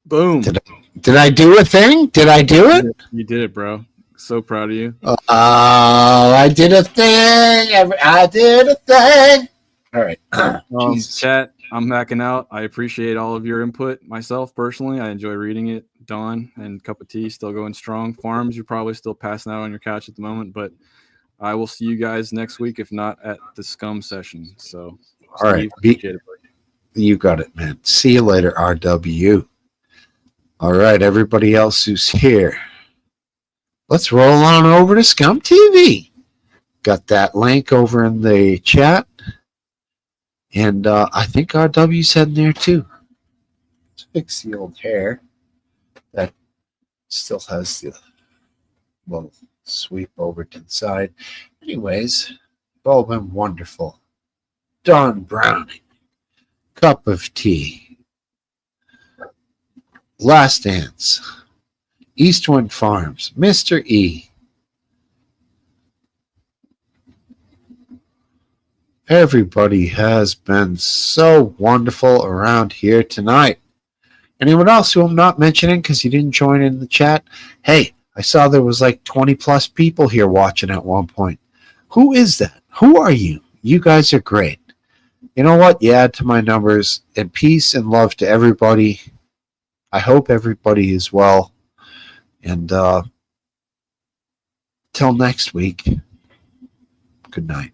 Boom.
Did I do a thing? Did I do it?
You did it, bro. So proud of you.
Oh, I did a thing. I did a thing. All right.
Chat, I'm backing out. I appreciate all of your input myself personally. I enjoy reading it. Dawn and Cup of Tea still going strong. Farms, you're probably still passing out on your couch at the moment, but I will see you guys next week, if not at the Scum session. So,
all right. You got it, man. See you later, RW. All right, everybody else who's here. Let's roll on over to Scum TV. Got that link over in the chat. And I think RW's heading there too. Let's fix the old hair. That still has the little sweep over to the side. Anyways, you've all been wonderful. Don Browning. Cup of Tea. Last Dance. Eastwind Farms. Mr. E. Everybody has been so wonderful around here tonight. Anyone else who I'm not mentioning because you didn't join in the chat? Hey, I saw there was like 20 plus people here watching at one point. Who is that? Who are you? You guys are great. You know what? You add to my numbers. And peace and love to everybody. I hope everybody is well. And till next week, good night.